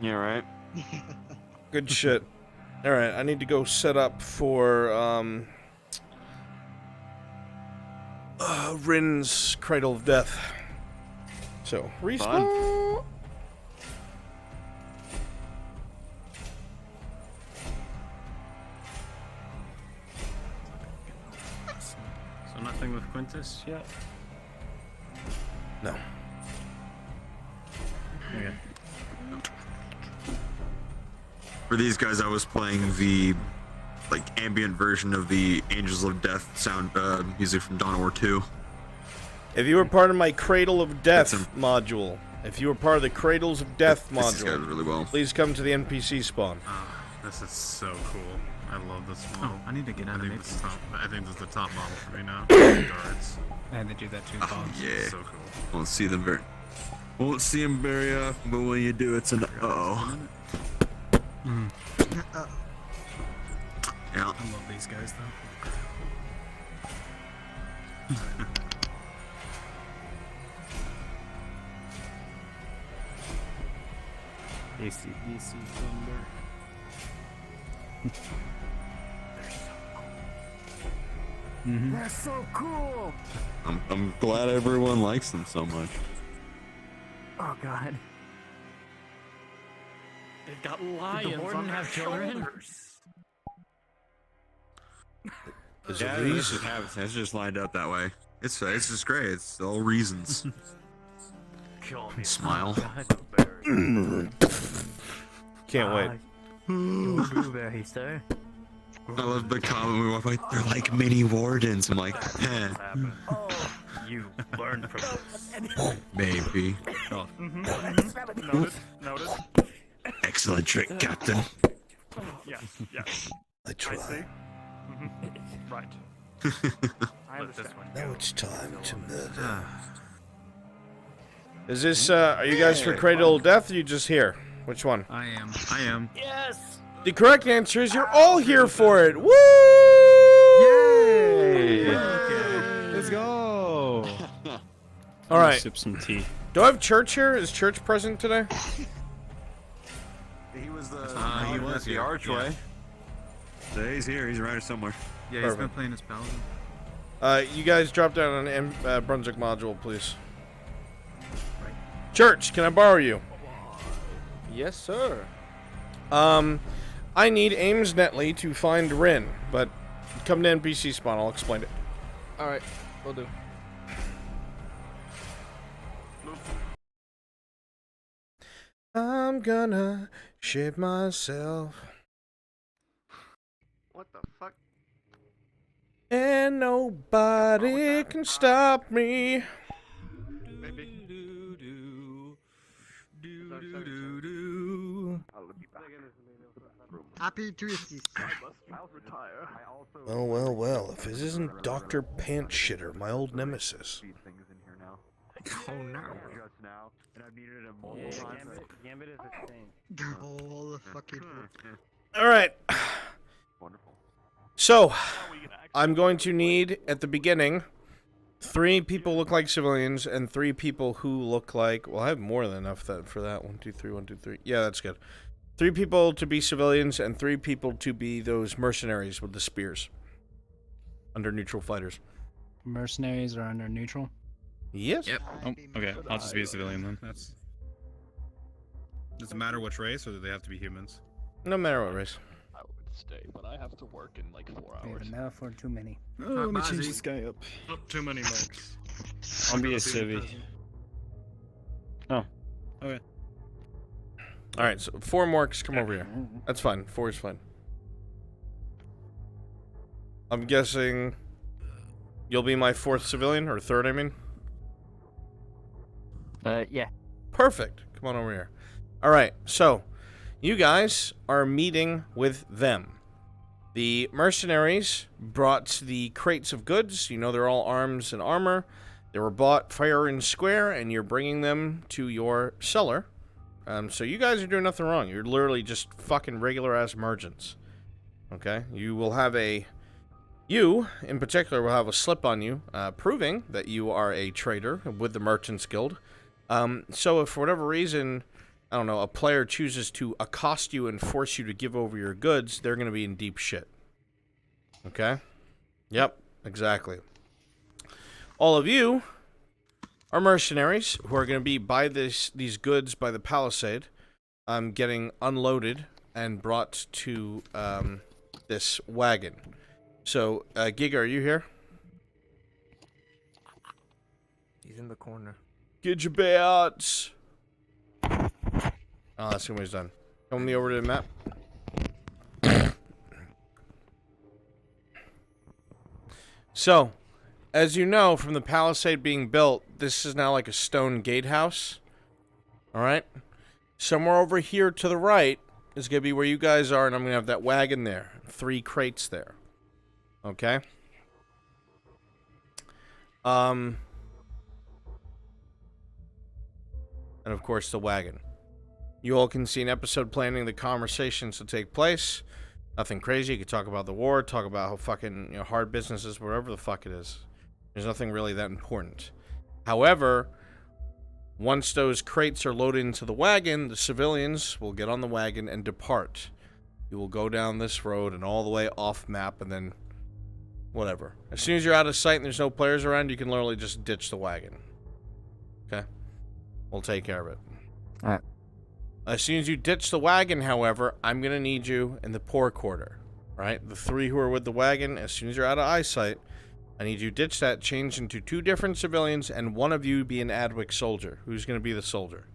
Yeah, right. Good shit. Alright, I need to go set up for, Rin's Cradle of Death. So, respawn. So nothing with Quintus yet? No. Okay. For these guys, I was playing the ambient version of the Angels of Death sound music from Dawn of War 2. If you were part of my Cradle of Death module, if you were part of the Cradles of Death This guy module, really well. please come to the NPC spawn. This is so cool. I love this model. I need to get out of I think mix. this is top. I think this is the top model for me now. Guards. I had to do that too. Yeah. So cool. Won't see them very often, but when you do, it's an uh-oh. Yeah. I love these guys though. AC Thunder. They're so cool. I'm glad everyone likes them so much. Oh God. They've got lions on their shoulders. There's Yeah, a reason. it's just lined up that way. It's just great. It's all reasons. Smile. Can't wait. Blueberry, sir. I love the comment we were like, they're like mini wardens. I'm like, eh. You learn from this. Maybe. Noted. Noted. Excellent trick, Captain. Yes. Yes. I try. see. Right. I understand. Now it's time to murder. Is this, are you guys for Cradle of Death or you just here? Which one? I am. I am. Yes. The correct answer is you're all here for it. Woo! Yay! Let's go. All right. Sip some tea. Do I have Church here? Is Church present today? He was the he was the here, archway. So he's here. He's around here somewhere. Yeah, he's been playing his paladin. You guys drop down on Brunswick module, please. Church, can I borrow you? Yes, sir. I need Ames Netley to find Rin, but come to NPC spawn, I'll explain it. Alright, will do. I'm gonna shit myself. What the fuck? And nobody can stop me. Happy Tuesdays. Well, well, well. If this isn't Dr. Pants Shitter, my old nemesis. Oh no. Gambit is a thing. All the fucking. Alright. So, I'm going to need, at the beginning, 3 people look like civilians and 3 people who look like... Well, I have more than enough for that. 1, 2, 3, 1, 2, 3. Yeah, that's good. 3 people to be civilians and 3 people to be those mercenaries with the spears. Under neutral fighters. Mercenaries are under neutral? Yes. Yep. Oh, okay. I'll just be a civilian then. Does it matter which race, or do they have to be humans? No matter what race. I would stay, but I have to work in like 4 hours. Yeah, now for too many. Oh, let me change this guy up. Not too many marks. I'll be a civvy. Oh. Okay. Alright, so 4 morks come over here. That's fine. 4 is fine. I'm guessing you'll be my fourth civilian, or third, I mean? Yeah. Perfect. Come on over here. Alright, so, you guys are meeting with them. The mercenaries brought the crates of goods. You know they're all arms and armor. They were bought fair and square, and you're bringing them to your cellar. So you guys are doing nothing wrong. You're literally just fucking regular-ass merchants. Okay? You will have a... You, in particular, will have a slip on you, proving that you are a trader with the Merchants Guild. So if for whatever reason, I don't know, a player chooses to accost you and force you to give over your goods, they're going to be in deep shit. Okay? Yep, exactly. All of you are mercenaries who are going to be by these goods by the palisade, getting unloaded and brought to this wagon. So, Giga, are you here? He's in the corner. Get your bats. Oh, that's when he's done. Come me over to the map. So, as you know, from the palisade being built, this is now like a stone gatehouse. Alright? Somewhere over here to the right is going to be where you guys are, and I'm going to have that wagon there. 3 crates there. Okay? And of course the wagon. You all can see an episode planning the conversations to take place. Nothing crazy. You can talk about the war, talk about how fucking, you know, hard business is, whatever the fuck it is. There's nothing really that important. However, once those crates are loaded into the wagon, the civilians will get on the wagon and depart. You will go down this road and all the way off map, and then whatever. As soon as you're out of sight and there's no players around, you can literally just ditch the wagon. Okay? We'll take care of it. Alright. As soon as you ditch the wagon, however, I'm going to need you in the poor quarter. Right? The 3 who are with the wagon, as soon as you're out of eyesight, I need you ditch that, change into 2 different civilians, and one of you be an Adwick soldier. Who's going to be the soldier?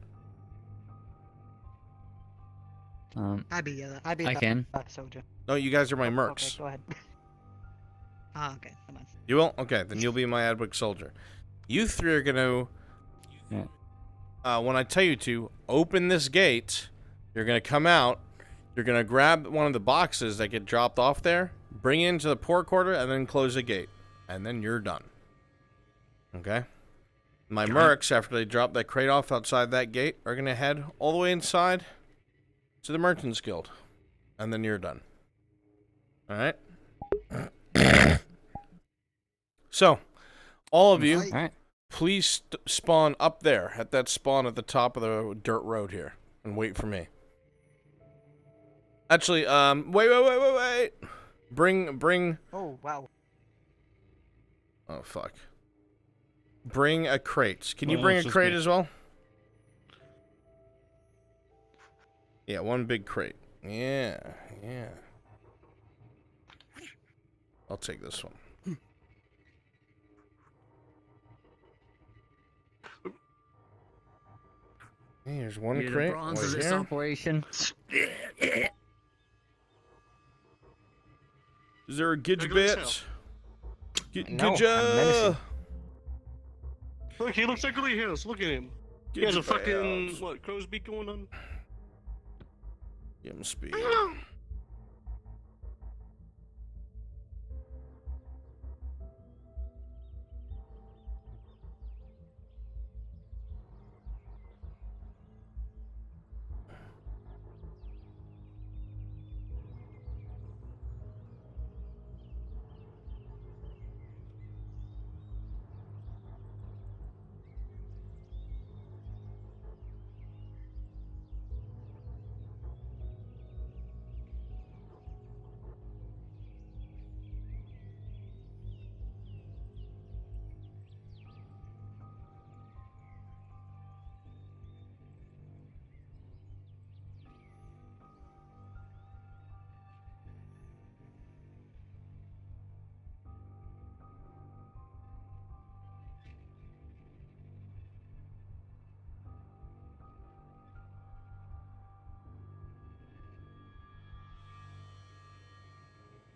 I'd be I the can. soldier. No, you guys are my mercs. Okay, go ahead. Ah, okay. Come on. You will? Okay, then you'll be my Adwick soldier. You 3 are going to... when I tell you to, open this gate, you're going to come out, you're going to grab one of the boxes that get dropped off there, bring it into the poor quarter, and then close the gate. And then you're done. Okay? My mercs, after they drop that crate off outside that gate, are going to head all the way inside to the Merchants Guild. And then you're done. Alright? So, all of you, please spawn up there, at that spawn at the top of the dirt road here, and wait for me. Actually, wait. Bring... Oh, wow. Oh, fuck. Bring a crate. Can you bring a crate as well? Yeah, 1 big crate. Yeah. I'll take this one. Hey, here's 1 You're crate. the bronze Right of this here. operation. Is there a Gidget? No, I'm Gidja! Look, he looks like Lee Hills. Look at him. He Get has a your fucking, bad. what, crow's beak going on? Give him speed.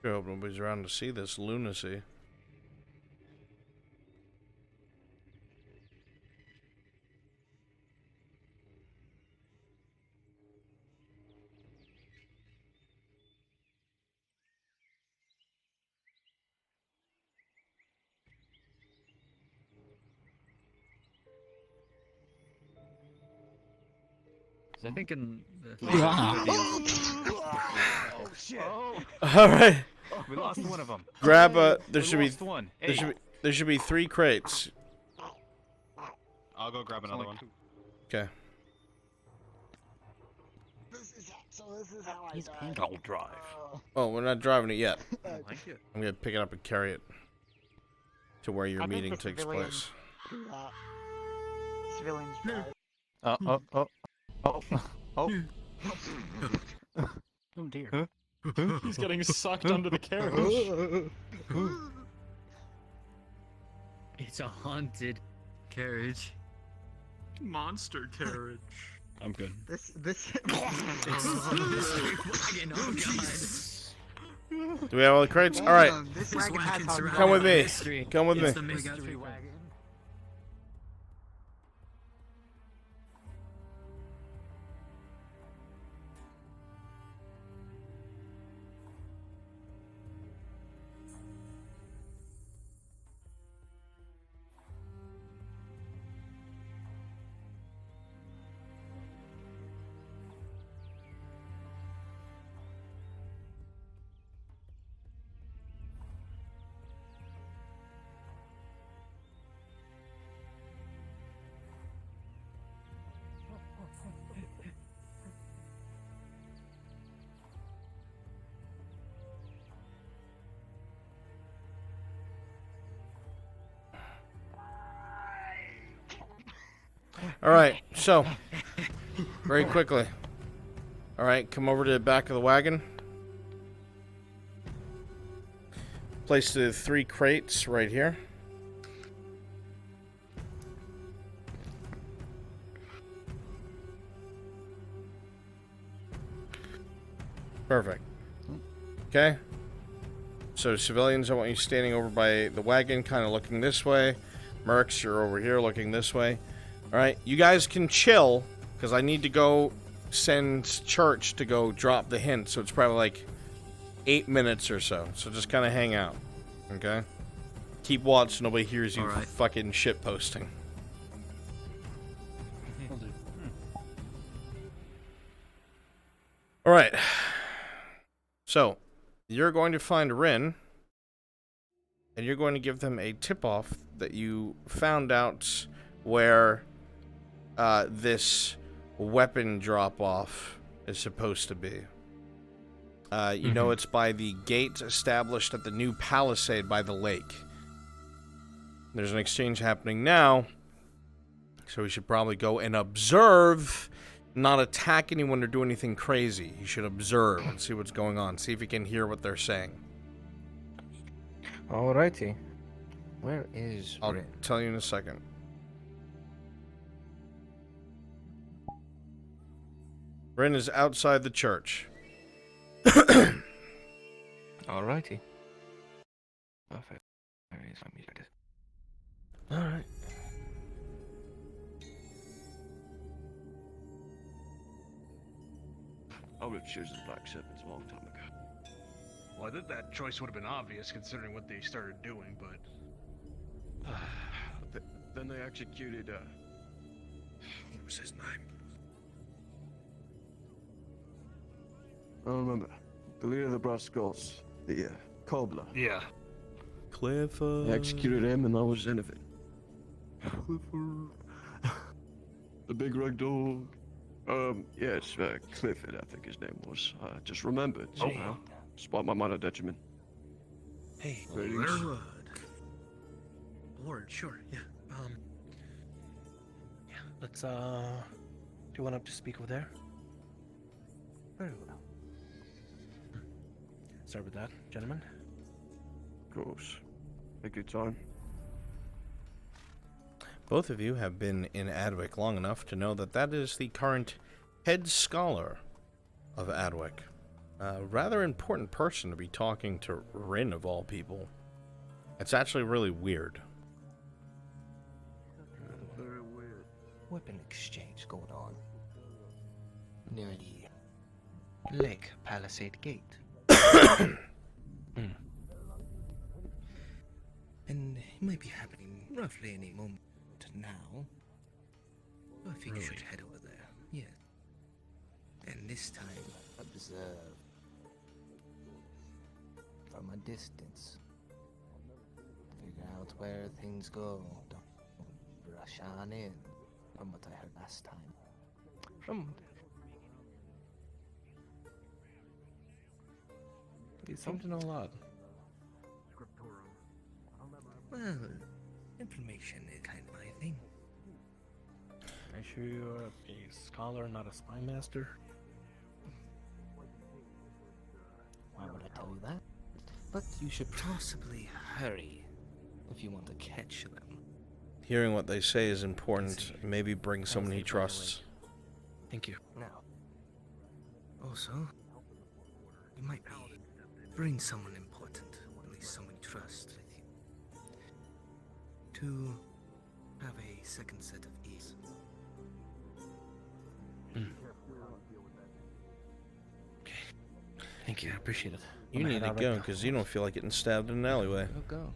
I hope nobody's around to see this lunacy. I think in All right. We lost one of them. Grab a. There We should be. lost one. There Hey. should be. There should be 3 crates. I'll go grab another one. Okay. I'll drive. Oh, we're not driving it yet. I like it. I'm gonna pick it up and carry it to where your I think meeting the takes civilians place. do that. Civilians drive. Oh dear. He's getting sucked under the carriage. It's a haunted carriage. Monster carriage. I'm good. This. Do we have all the crates? All right. This wagon has hard Come with me. Mystery. Come with It's me. the mystery wagon. All right. So, very quickly. All right. Come over to the back of the wagon. Place the 3 crates right here. Perfect. Okay. So civilians, I want you standing over by the wagon, kind of looking this way. Mercs, you're over here looking this way. All right, you guys can chill, because I need to go send Church to go drop the hint, so it's probably like 8 minutes or so. So just kind of hang out, okay? Keep watch so nobody hears you fucking shit posting. All right. So, you're going to find Rin, and you're going to give them a tip-off that you found out where this weapon drop-off is supposed to be. You know it's by the gate established at the new palisade by the lake. There's an exchange happening now, so we should probably go and observe, not attack anyone or do anything crazy. You should observe and see what's going on. See if you can hear what they're saying. Alrighty. Where is I'll Rin? tell you in a second. Rin is outside the church. Alrighty. Perfect. Where is my meter? Alright. I would have chosen Black Serpents a long time ago. Well, I think that choice would have been obvious considering what they started doing, but... Then they executed, what was his name? I don't remember. The leader of the Brass Skulls. The, cobbler. Yeah. Clifford. They executed him and I was in of it. Clifford. The big red dog. Yes, Clifford, I think his name was. I just remembered somehow. Despite my minor detriment. Hey, Greetings. Lord, sure, yeah. Yeah, let's, do you want up to speak over there? Very well. Start with that, gentlemen. Of course. Take your time. Both of you have been in Adwick long enough to know that that is the current head scholar of Adwick. A rather important person to be talking to Rin of all people. It's actually really weird. Very weird. Weapon exchange going on near the Lake Palisade Gate. And it might be happening roughly any moment now. I think you should head over there. Yeah. And this time, observe from a distance. Figure out where things go. Don't rush on in. From what I heard last time. You seem to know a lot. Well, information is kind of my thing. Are you sure you're a scholar, not a spy master? Why would I tell you that? But you should possibly hurry if you want to catch them. Hearing what they say is important. Maybe bring someone he trusts. Thank you. Now, also, you might bring someone important, at least someone you trust with you, to have a second set of ears. Okay. Thank you. I appreciate it. You need to go because you don't feel like getting stabbed in an alleyway. Go.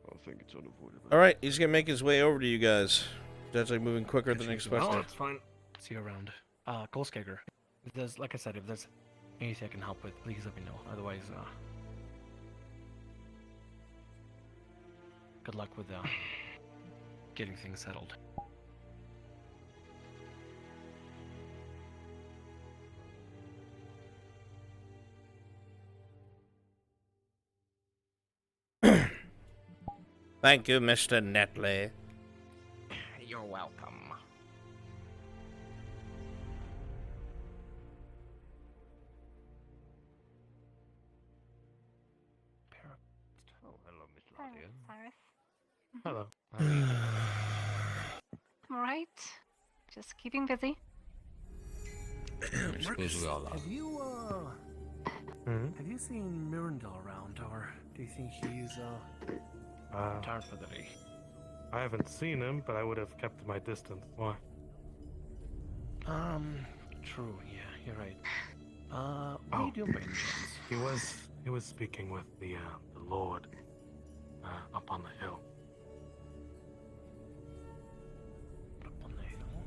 I think it's unavoidable. Alright, he's gonna make his way over to you guys. That's like moving quicker than expected. Oh, it's fine. See you around. Ghostcaker. If there's, like I said, if there's anything I can help with, please let me know. Otherwise, good luck with getting things settled. Thank you, Mr. Netley. You're welcome. Oh, hello, Miss Ladia. Cyrus. Hello. I'm alright. Just keeping busy. Suppose we all are. Have you have you seen Mirandel around, or do you think he's retired for the day? I haven't seen him, but I would have kept my distance. Why? True. Yeah, you're right. What are you doing by any chance? He was speaking with the Lord up on the hill. Up on the hill?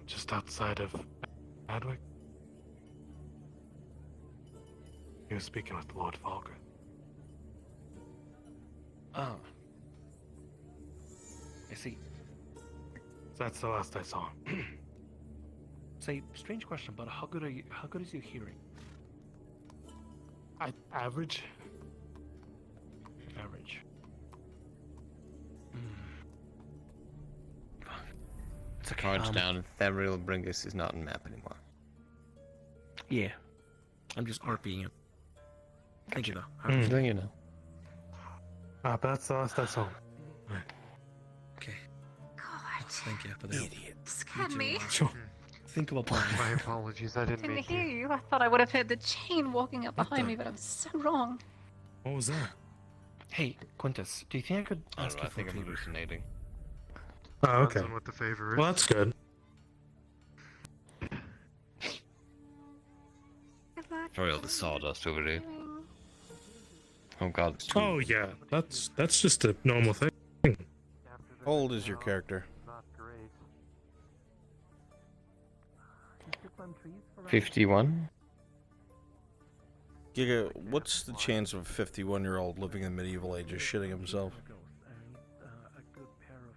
Just outside of Adwick. He was speaking with Lord Falker. Oh. I see. That's the last I saw him. Say, strange question, but how good is your hearing? Average. Average. It's okay. Cards down. Therial Bringus is not on map anymore. Yeah. I'm just RPing it. Thank you, though. Then you know. But that's the last I saw him. Okay. God. Thank you for that. Idiot. Scared me. Sure. Think about planning. My apologies, I didn't Didn't mean hear to. you. I thought I would have heard the chain walking up behind me, but I was so wrong. What was that? Hey, Quintus, do you think I could ask you I for a think I'm favor? hallucinating. Oh, okay. Depends on what the favor is. Well, that's good. Good luck. Probably all the sawdust over there. Oh god, it's too... Oh yeah, that's just a normal thing. How old is your character? 51? Giga, what's the chance of a 51-year-old living in the medieval ages shitting himself?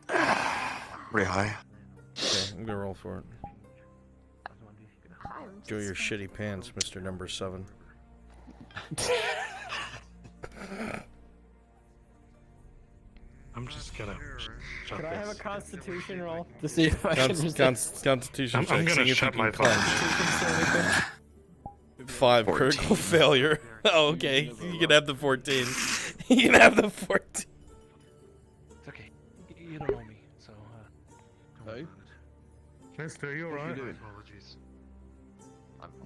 Pretty high. Okay, I'm gonna roll for it. Go your shitty pants, Mr. Number 7. I'm just gonna shut Could I have a this. constitution roll to see if I can Constitution I'm check, gonna seeing if shut you my can phone. 5 critical failure. Oh, okay, you can have the 14. You can have the 14. It's okay. You don't know me, so. Hey. Mister, you alright? Apologies.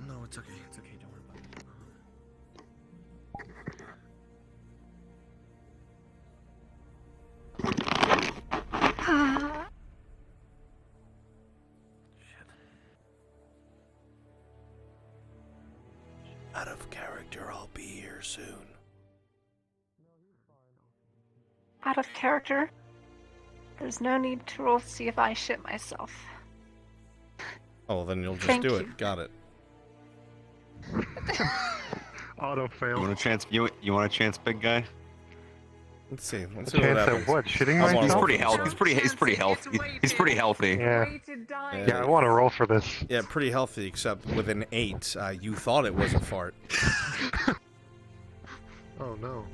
No, it's okay. It's okay. Don't worry about it. Out of character, I'll be here soon. Out of character? There's no need to roll to see if I shit myself. Oh, then you'll just Thank do you. it. Got it. Auto fail. You want a chance? You want a chance, big guy? Let's see. Let's A see what chance at happens. what? Shitting I wanna myself? roll Pretty for healthy. this. He's pretty healthy. He's pretty healthy. Yeah. Yeah, I want to roll for this. Yeah, pretty healthy, except with an 8. You thought it was a fart. Oh no.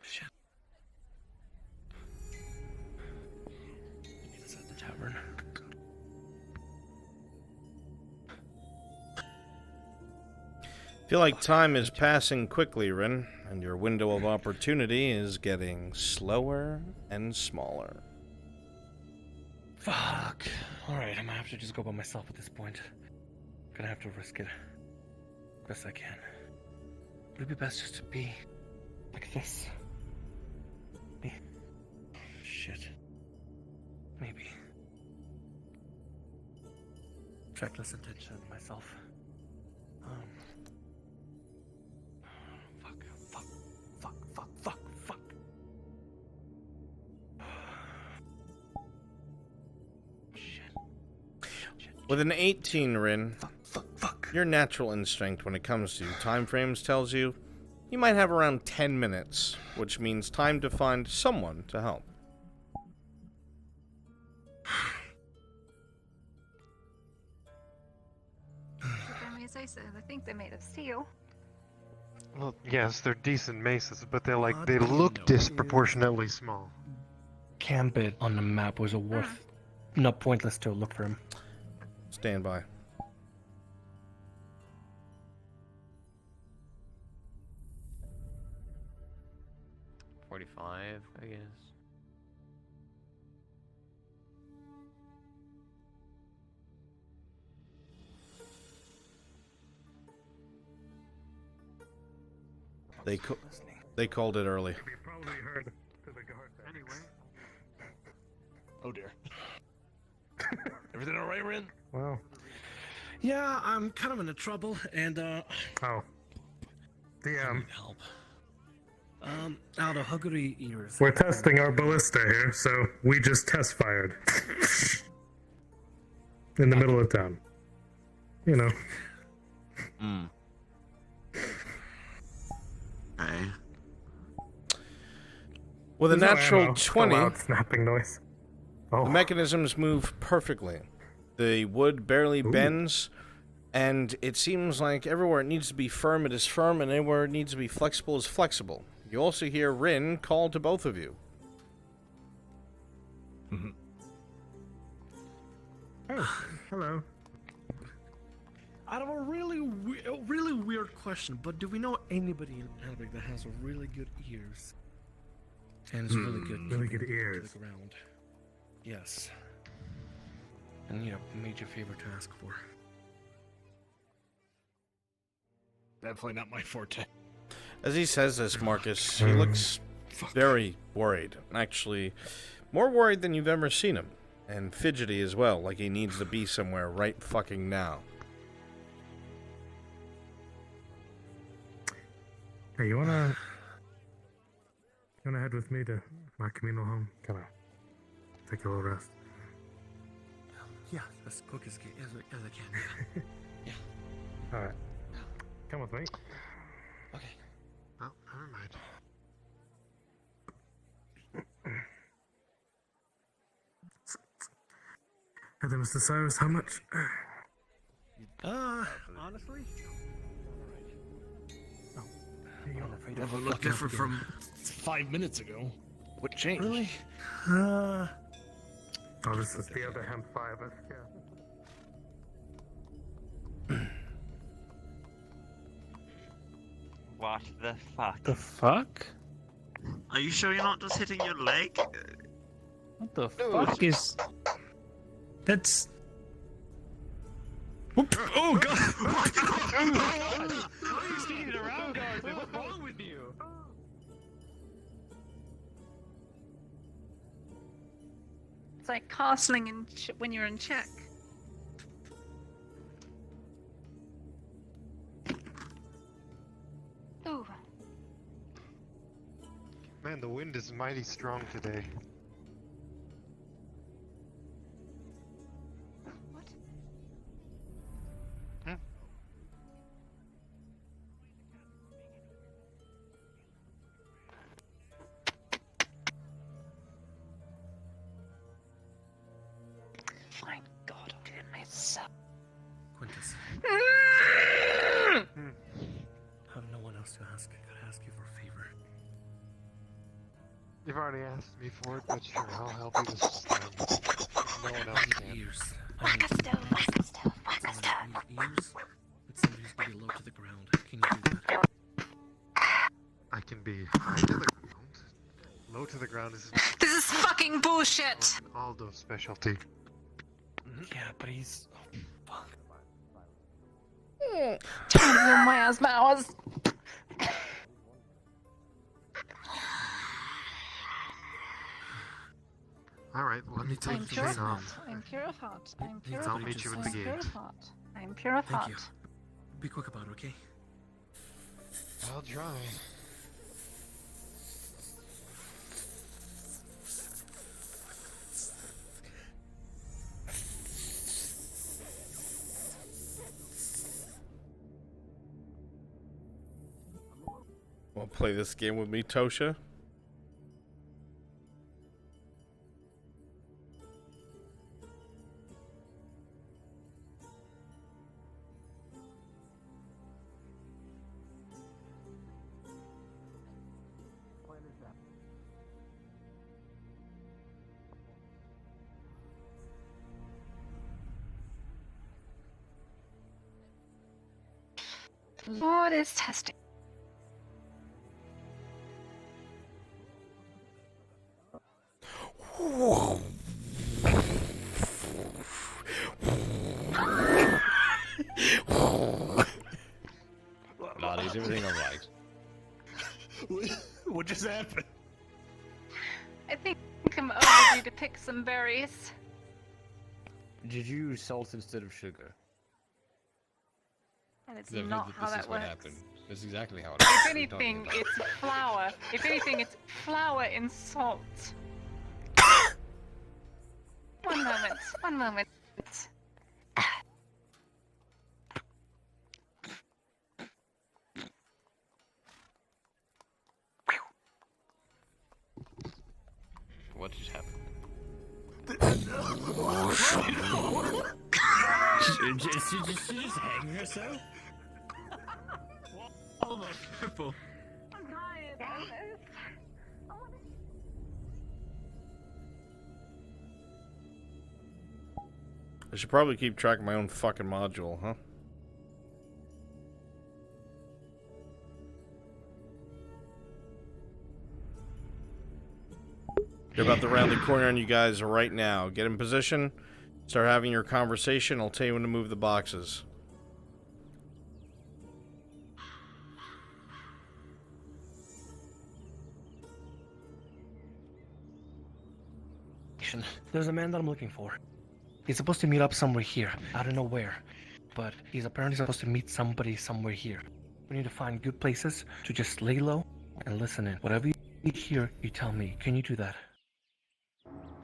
Shit. Meet us at the tavern. Feel like time is passing quickly, Rin, and your window of opportunity is getting slower and smaller. Fuck. Alright, I'm gonna have to just go by myself at this point. Gonna have to risk it. Best I can. Would it be best just to be like this? Shit. Maybe. Attract less attention to myself. Fuck. With an 18, Rin, your natural instinct when it comes to time frames tells you you might have around 10 minutes, which means time to find someone to help. I mean, as I said, I think they're made of steel. Well, yes, they're decent maces, but they're like, they I look know. disproportionately small. Camp it on the map was a worth, not pointless to look for him. Stand by. $45, I guess. They called it early. You probably heard to the guard. Anyway. Oh dear. Everything alright, Rin? Well. Yeah, I'm kind of in a trouble, and Oh. I need help. Aldo, how good are your ears? We're testing our ballista here, so we just test fired. In the middle of town. You know. Okay. With a There's no natural ammo, just a 20, loud snapping noise. Oh. the mechanisms move perfectly. The wood barely bends, and it seems like everywhere it needs to be firm, it is firm, and anywhere it needs to be flexible is flexible. You also hear Rin call to both of you. Oh, hello. I have a really weird question, but do we know anybody in Albic that has really good ears? And is really good. Really good keeping ears. to the ground. Yes. And you know, major favor to ask for. Definitely not my forte. As he says this, Marcus, he looks very worried. Actually, more worried than you've ever seen him. And fidgety as well, like he needs to be somewhere right fucking now. Hey, you wanna head with me to my communal home? Kinda take a little rest. Yeah, as quick as I can. Yeah. Alright. Come with me. Okay. Oh, never mind. Hey there, Mr. Cyrus, how much? Honestly? Definitely look different from 5 minutes ago. What changed? Really? Oh, this is the other hemp fiber, yeah. What the fuck? The fuck? Are you sure you're not just hitting your leg? What the fuck is? That's. Oh god! Why are you sticking it around, guys? What's wrong with you? It's like castling in when you're in check. Ooh. Man, the wind is mighty strong today. My God, I'm doing myself. Quintus. I have no one else to ask. I gotta ask you for a favor. You've already asked me for it, but sure, I'll help you this time. If no one else can. Ears. Focus still, focus still, focus still. Ears. But somebody's gonna be low to the ground. Can you do that? I can be high to the ground. Low to the ground is This is fucking bullshit! Aldo's specialty. Yeah, but he's. Oh, fuck. Trying to ruin my asthma hours. Alright, let me take I'm the pure of chain heart. off. I'm pure of heart. I'm pure of I'll heart. meet you at the I'm pure gate. of heart. I'm pure of Thank heart. you. Be quick about it, okay? I'll try. Want to play this game with me, Tosha? Lord is testing. Lord, is everything alright? What just happened? I think I'm overdue to pick some berries. Did you use salt instead of sugar? And it's This not how is that what works. happened. This is exactly how it If happened. anything, it's flour. If anything, it's flour in salt. One moment. One moment. What just happened? She just hang herself? All the people. I'm tired. I should probably keep track of my own fucking module, huh? They're about to round the corner on you guys right now. Get in position. Start having your conversation. I'll tell you when to move the boxes. There's a man that I'm looking for. He's supposed to meet up somewhere here. I don't know where. But he's apparently supposed to meet somebody somewhere here. We need to find good places to just lay low and listen in. Whatever you hear, you tell me. Can you do that?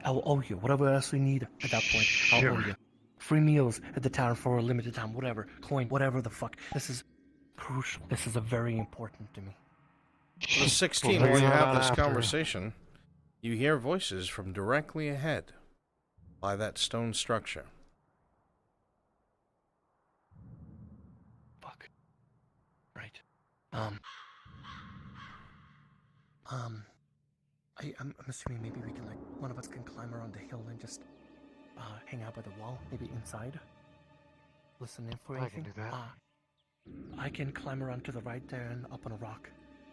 I'll owe you. Whatever else we need at that point, I'll owe you. Free meals at the town for a limited time. Whatever. Coin. Whatever the fuck. This is crucial. This is a very important to me. The 16, while you have this conversation, you hear voices from directly ahead by that stone structure. Fuck. Right. I'm assuming maybe we can, like, one of us can climb around the hill and just, hang out by the wall, maybe inside. Listen in for I anything. can do that. I can climb around to the right there and up on a rock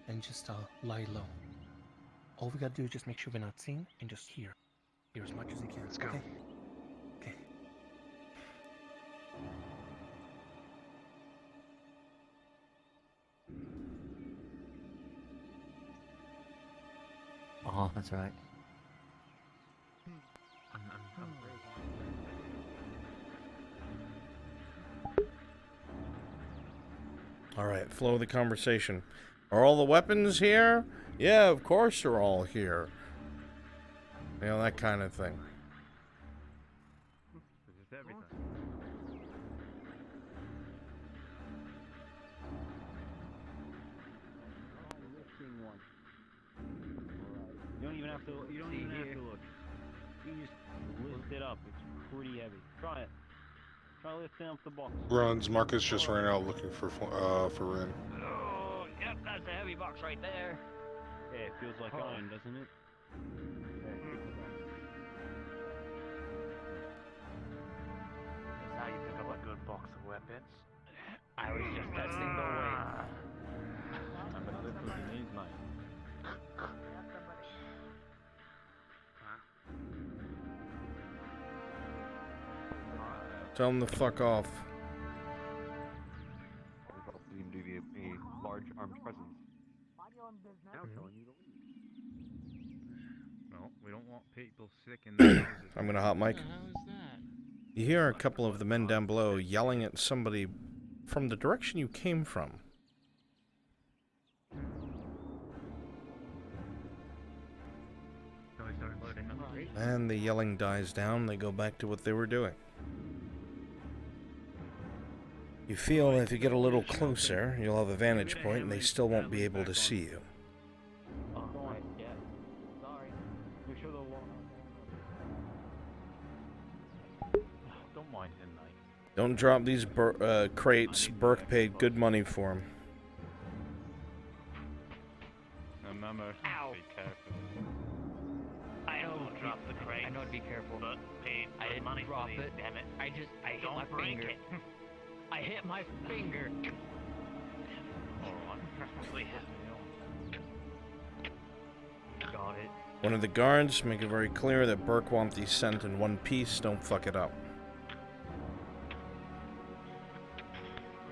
and just lie low. All we gotta do is just make sure we're not seen and just hear. Hear as much as you can. Let's go. Okay? Okay. Oh, that's right. Alright, flow of the conversation. Are all the weapons here? Yeah, of course they're all here. You know, that kind of thing. This is everything. You don't even have to. You don't even have to look. You just lift it up. It's pretty heavy. Try it. Try lifting up the box. Runs. Marcus just ran out looking for Ren. Oh, yep, that's a heavy box right there. Yeah, it feels like iron, doesn't it? That's how you pick up a good box of weapons. I was just testing the weight. I'm gonna lift with your knees, mate. Tell them to fuck off. We've also seen to be a large armed presence. Now telling you to leave. No, we don't want people sick in the houses. I'm gonna hot mic. What the hell is that? You hear a couple of the men down below yelling at somebody from the direction you came from. So we start loading up. And the yelling dies down, they go back to what they were doing. You feel that if you get a little closer, you'll have a vantage point and they still won't be able to see you. Oh, right, yeah. Sorry. Make sure the wall. Don't mind him, mate. Don't drop these crates. Burke paid good money for them. Remember, be careful. I know to drop the crate. I know to be careful. But I didn't drop it. Damn it! I hit my finger. I hit my finger. Got it. One of the guards, make it very clear that Burke wants these sent in one piece. Don't fuck it up.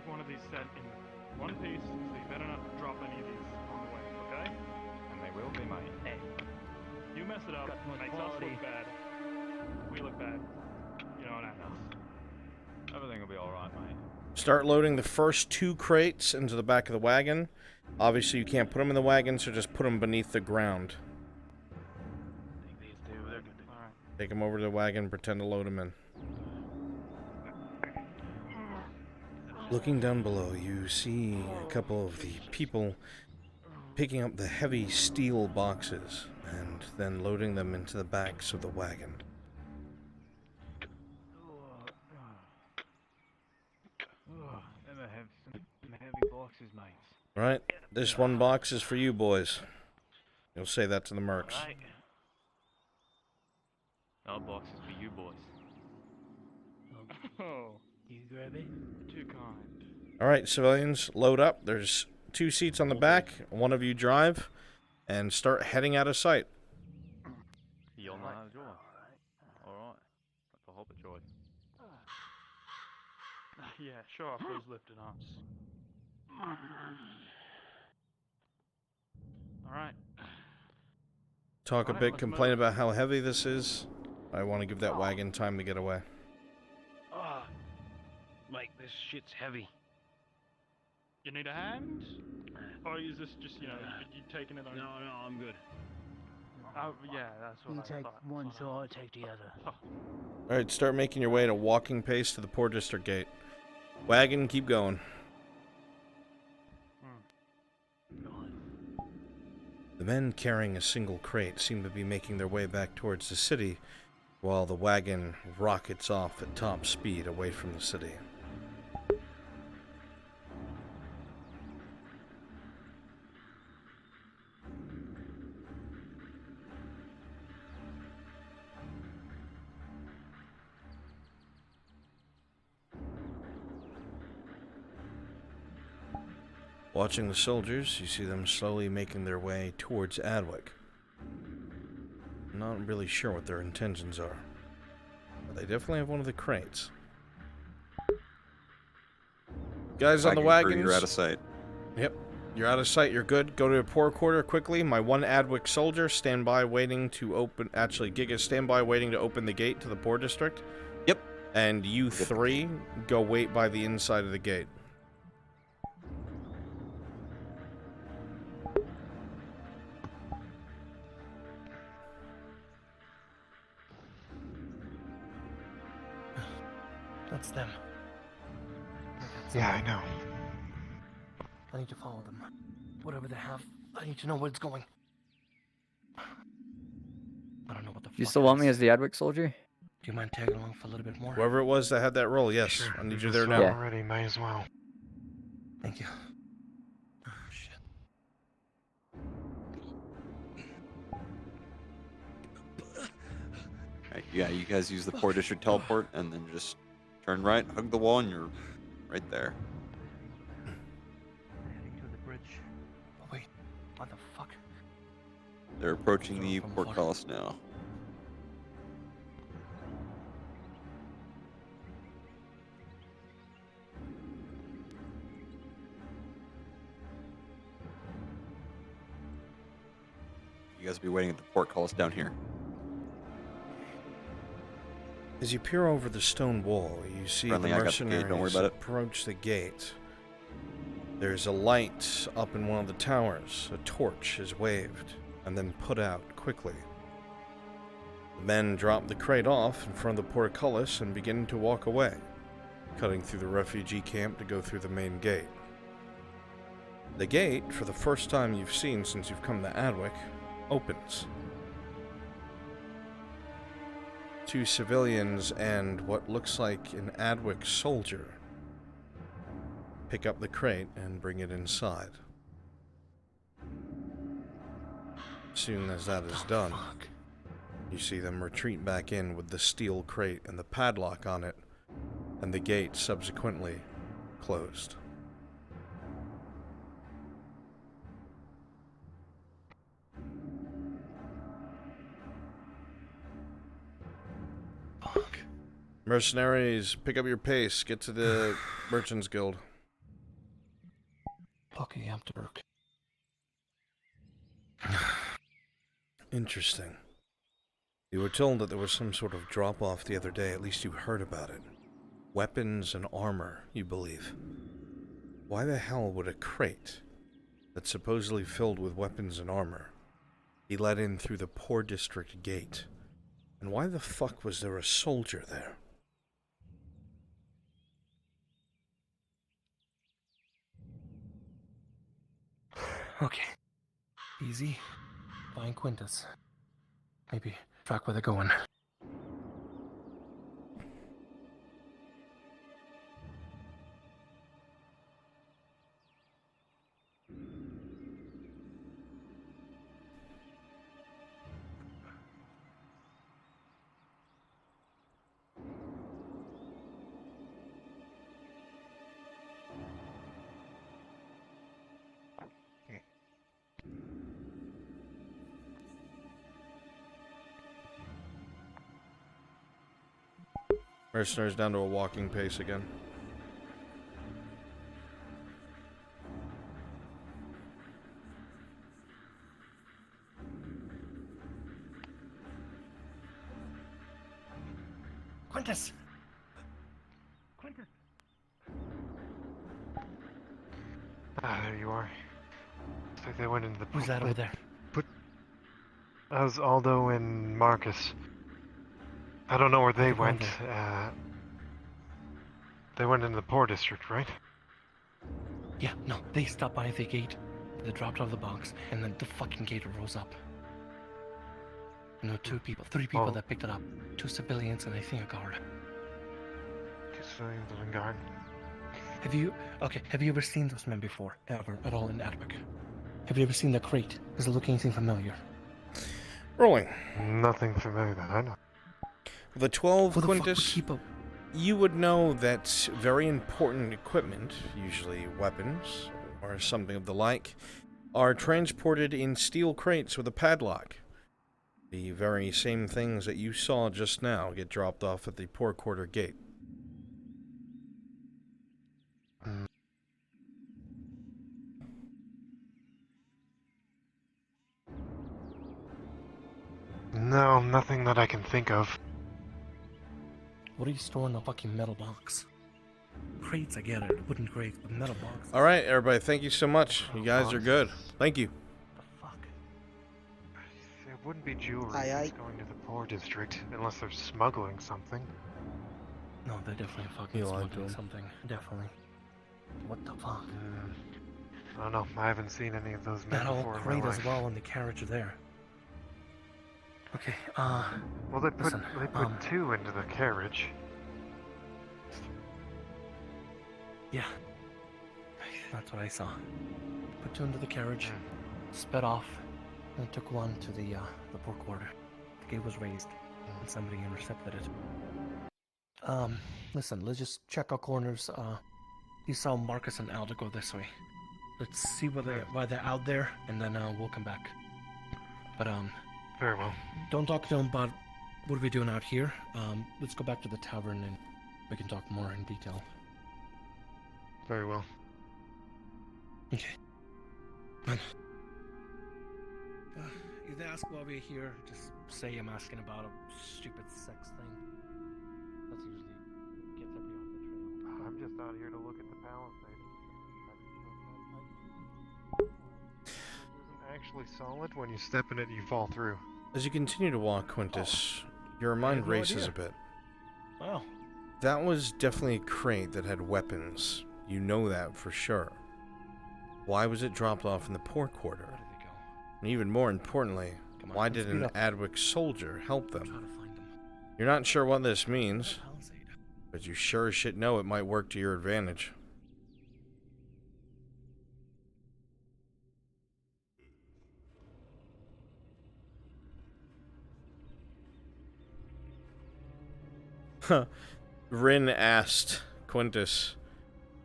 One of these sent in one piece, so you better not drop any of these on the way, okay? And they will be mine. Hey. You mess it up, makes us look bad. We look bad. You know what I know. Everything will be alright, mate. Start loading the first 2 crates into the back of the wagon. Obviously, you can't put them in the wagon, so just put them beneath the ground. Take them over to the wagon, pretend to load them in. Looking down below, you see a couple of the people picking up the heavy steel boxes and then loading them into the backs of the wagon. Some heavy boxes, mate. Right, this one box is for you boys. You'll say that to the mercs. Right. Our box is for you boys. Oh, you grab it? Too kind. Alright, civilians, load up. There's 2 seats on the back. One of you drive and start heading out of sight. You'll know how to drive. Alright. That's a hobbit joy. Yeah, show off those lifted arms. Alright. Talk a bit, complain about how heavy this is. I want to give that wagon time to get away. Mike, this shit's heavy. You need a hand? Or is this just, you taking it on? No, I'm good. Oh, yeah, that's what You I take thought. one, so I'll take the other. Alright, start making your way at a walking pace to the Port District Gate. Wagon, keep going. The men carrying a single crate seem to be making their way back towards the city, while the wagon rockets off at top speed away from the city. Watching the soldiers, you see them slowly making their way towards Adwick. Not really sure what their intentions are, but they definitely have one of the crates. Guys on the wagons. You're out of sight. Yep, you're out of sight. You're good. Go to the poor quarter quickly. My one Adwick soldier, stand by waiting to open. Actually, Giga, stand by waiting to open the gate to the poor district. Yep. And you three go wait by the inside of the gate. That's them. Yeah, I know. I need to follow them. Whatever they have, I need to know where it's going. I don't know what the fuck. You still want me as the Adwick soldier? Do you mind tagging along for a little bit more? Whoever it was that had that roll, yes. Sure, I need you you there saw now. already, may as well. Thank you. Oh, shit. Right, yeah, you guys use the poor district teleport and then just turn right, hug the wall, and you're right there. Heading to the bridge. Oh, wait. What the fuck? They're approaching the portcullis now. You guys will be waiting at the portcullis down here. As you peer over the stone wall, you see Friendly, the I got the gate, mercenaries don't worry about it. approach the gate. There's a light up in one of the towers. A torch is waved and then put out quickly. The men drop the crate off in front of the portcullis and begin to walk away, cutting through the refugee camp to go through the main gate. The gate, for the first time you've seen since you've come to Adwick, opens. Two civilians and what looks like an Adwick soldier pick up the crate and bring it inside. As soon as that is done, you see them retreat back in with the steel crate and the padlock on it, and the gate subsequently closed. Mercenaries, pick up your pace. Get to the Merchants Guild. Lucky Amterberg. Interesting. You were told that there was some sort of drop-off the other day. At least you heard about it. Weapons and armor, you believe. Why the hell would a crate that's supposedly filled with weapons and armor be let in through the poor district gate? And why the fuck was there a soldier there? Okay. Easy. Find Quintus. Maybe track where they're going. Mercenaries down to a walking pace again. Quintus! Quintus! Ah, there you are. Looks like they went into the... Who's that over there? That was Aldo and Marcus. I don't know where they went. They went into the poor district, right? Yeah, no, they stopped by the gate, they dropped off the box, and then the fucking gate rose up. And there were three people that picked it up. 2 civilians and I think a guard. 2 civilians and a guard. Have you ever seen those men before? Ever, at all in Adwick? Have you ever seen the crate? Does it look anything familiar? Rolling. Nothing familiar that I know. The 12, Quintus, you would know that very important equipment, usually weapons, or something of the like, are transported in steel crates with a padlock. The very same things that you saw just now get dropped off at the poor quarter gate. No, nothing that I can think of. What do you store in a fucking metal box? Crates, I get it. Wooden crates, but metal box. Alright, everybody, thank you so much. You guys are good. Thank you. It wouldn't be jewelry that's going to the poor district unless they're smuggling something. No, they're definitely fucking smuggling something. Definitely. What the fuck? I don't know. I haven't seen any of those men That old before in my crate as life. well in the carriage there. Okay, Well, they put two into the carriage. Yeah. That's what I saw. Put two into the carriage, sped off, and took one to the poor quarter. The gate was raised, and somebody intercepted it. Listen, let's just check our corners. You saw Marcus and Aldo go this way. Let's see why they're out there, and then we'll come back. But very well. Don't talk to them about what are we doing out here. Let's go back to the tavern and we can talk more in detail. Very well. Okay. If they ask why we're here, just say I'm asking about a stupid sex thing. That's usually gets everybody off the trail. I'm just out here to look at the palisade. It isn't actually solid. When you step in it, you fall through. As you continue to walk, Quintus, your mind no races idea. a bit. Wow. That was definitely a crate that had weapons. You know that for sure. Why was it dropped off in the poor quarter? Where did they go? And even more importantly, Come on, why let's did speed an up. Adwick soldier help them? Try to find them. You're not sure what this means, Palisade. but you sure as shit know it might work to your advantage. Huh. Rin asked Quintus,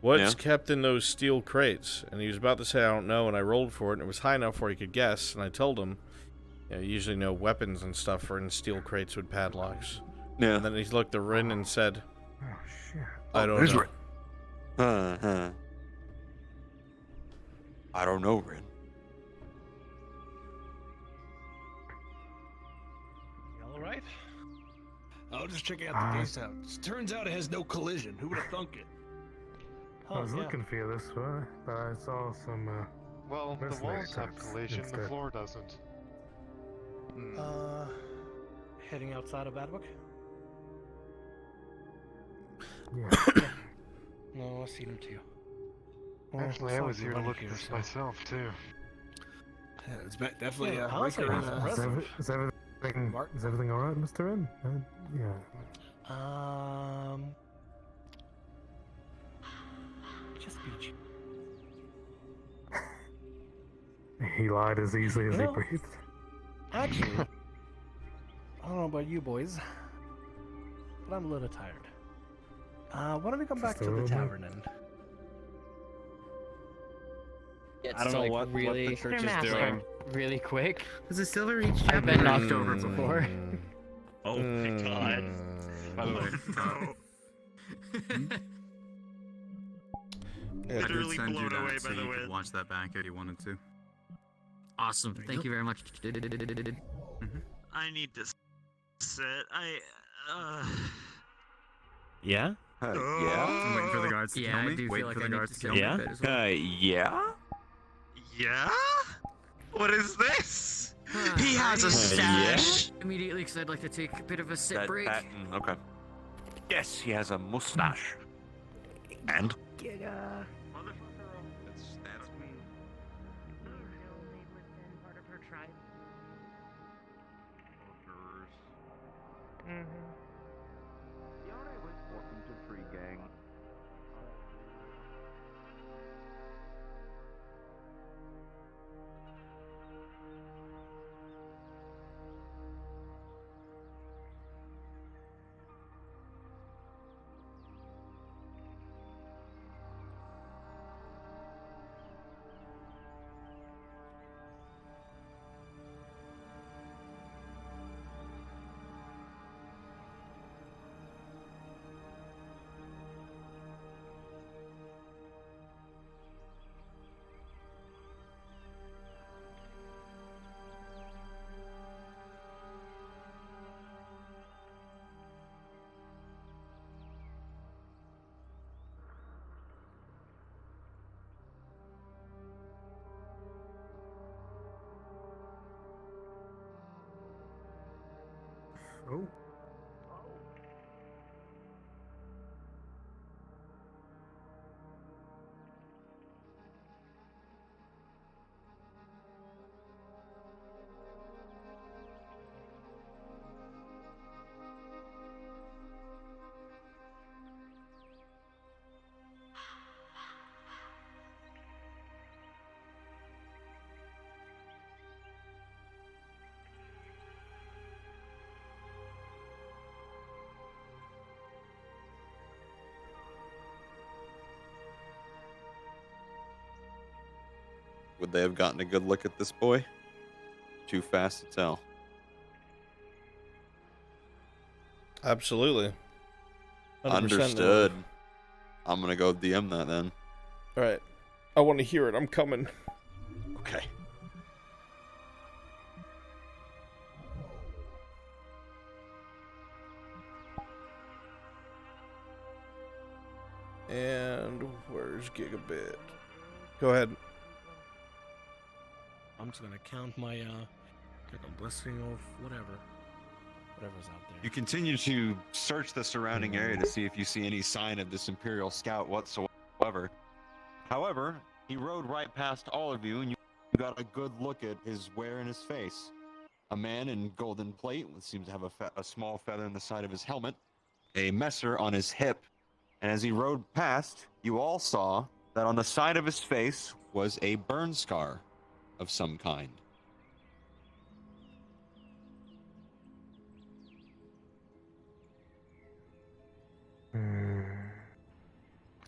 what's kept in those steel crates? And he was about to say, I don't know, and I rolled for it, and it was high enough where he could guess, and I told him, you usually know weapons and stuff are in steel crates with padlocks. Yeah. And then he looked at Rin and said, Oh shit. I don't know. I don't know, Rin. All right. I'll just check out the base out. Turns out it has no collision. Who would have thunk it? I was looking for you this way, but I saw some, well, the walls have collision, the floor doesn't. Heading outside of Adwick? Yeah. No, I've seen him too. Actually, I was here to look at this myself, too. Yeah, it's definitely Yeah, a Palisade wicker is and impressive. Is everything alright, Mr. N? Yeah. Just beach. He lied as easily as he You know, breathed. Actually, I don't know about you boys, but I'm a little tired. Why don't we come back to the tavern and... I don't know what the church is doing. Really quick. Does it still reach? I've been knocked over before. Oh my god. By the way, Yeah, I did Literally send you blown away that so by the you could wind. watch that back if you wanted to. Awesome. Thank you very much. I need to sit. Yeah? Yeah? I'm waiting for the guards to Yeah, kill I me. do Wait feel like for the I need guards to to sit kill me. on my bed as well. Yeah? Yeah? What is this? He has a stash. Immediately, because I'd like to take a bit of a sit break. Okay. Yes, he has a mustache. And? Get That's me. part of her tribe. Welcome to Free Gang. Oh. Would they have gotten a good look at this boy? Too fast to tell. Absolutely. 100% Understood. I'm gonna go DM that then. Alright. I want to hear it. I'm coming. Okay. And where's Gigabit? Go ahead. I'm just gonna count my like a blessing of whatever's out there. You continue to search the surrounding area to see if you see any sign of this Imperial scout whatsoever. However, he rode right past all of you, and you got a good look at his wear in his face. A man in golden plate, seems to have a small feather in the side of his helmet, a messer on his hip, and as he rode past, you all saw that on the side of his face was a burn scar of some kind.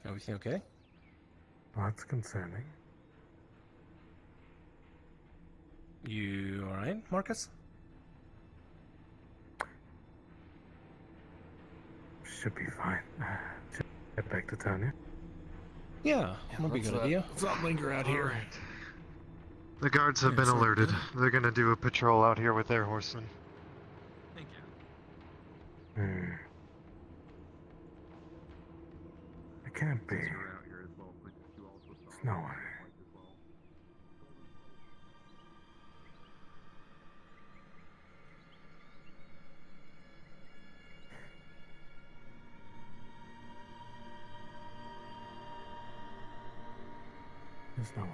Everything okay? Well, that's concerning. You alright, Marcus? Should be fine. Should get back to town, Yeah, might be a good idea. Let's not linger out here. The guards have been alerted. They're gonna do a patrol out here with their horsemen. Thank you. It can't be. There's no way. There's no way.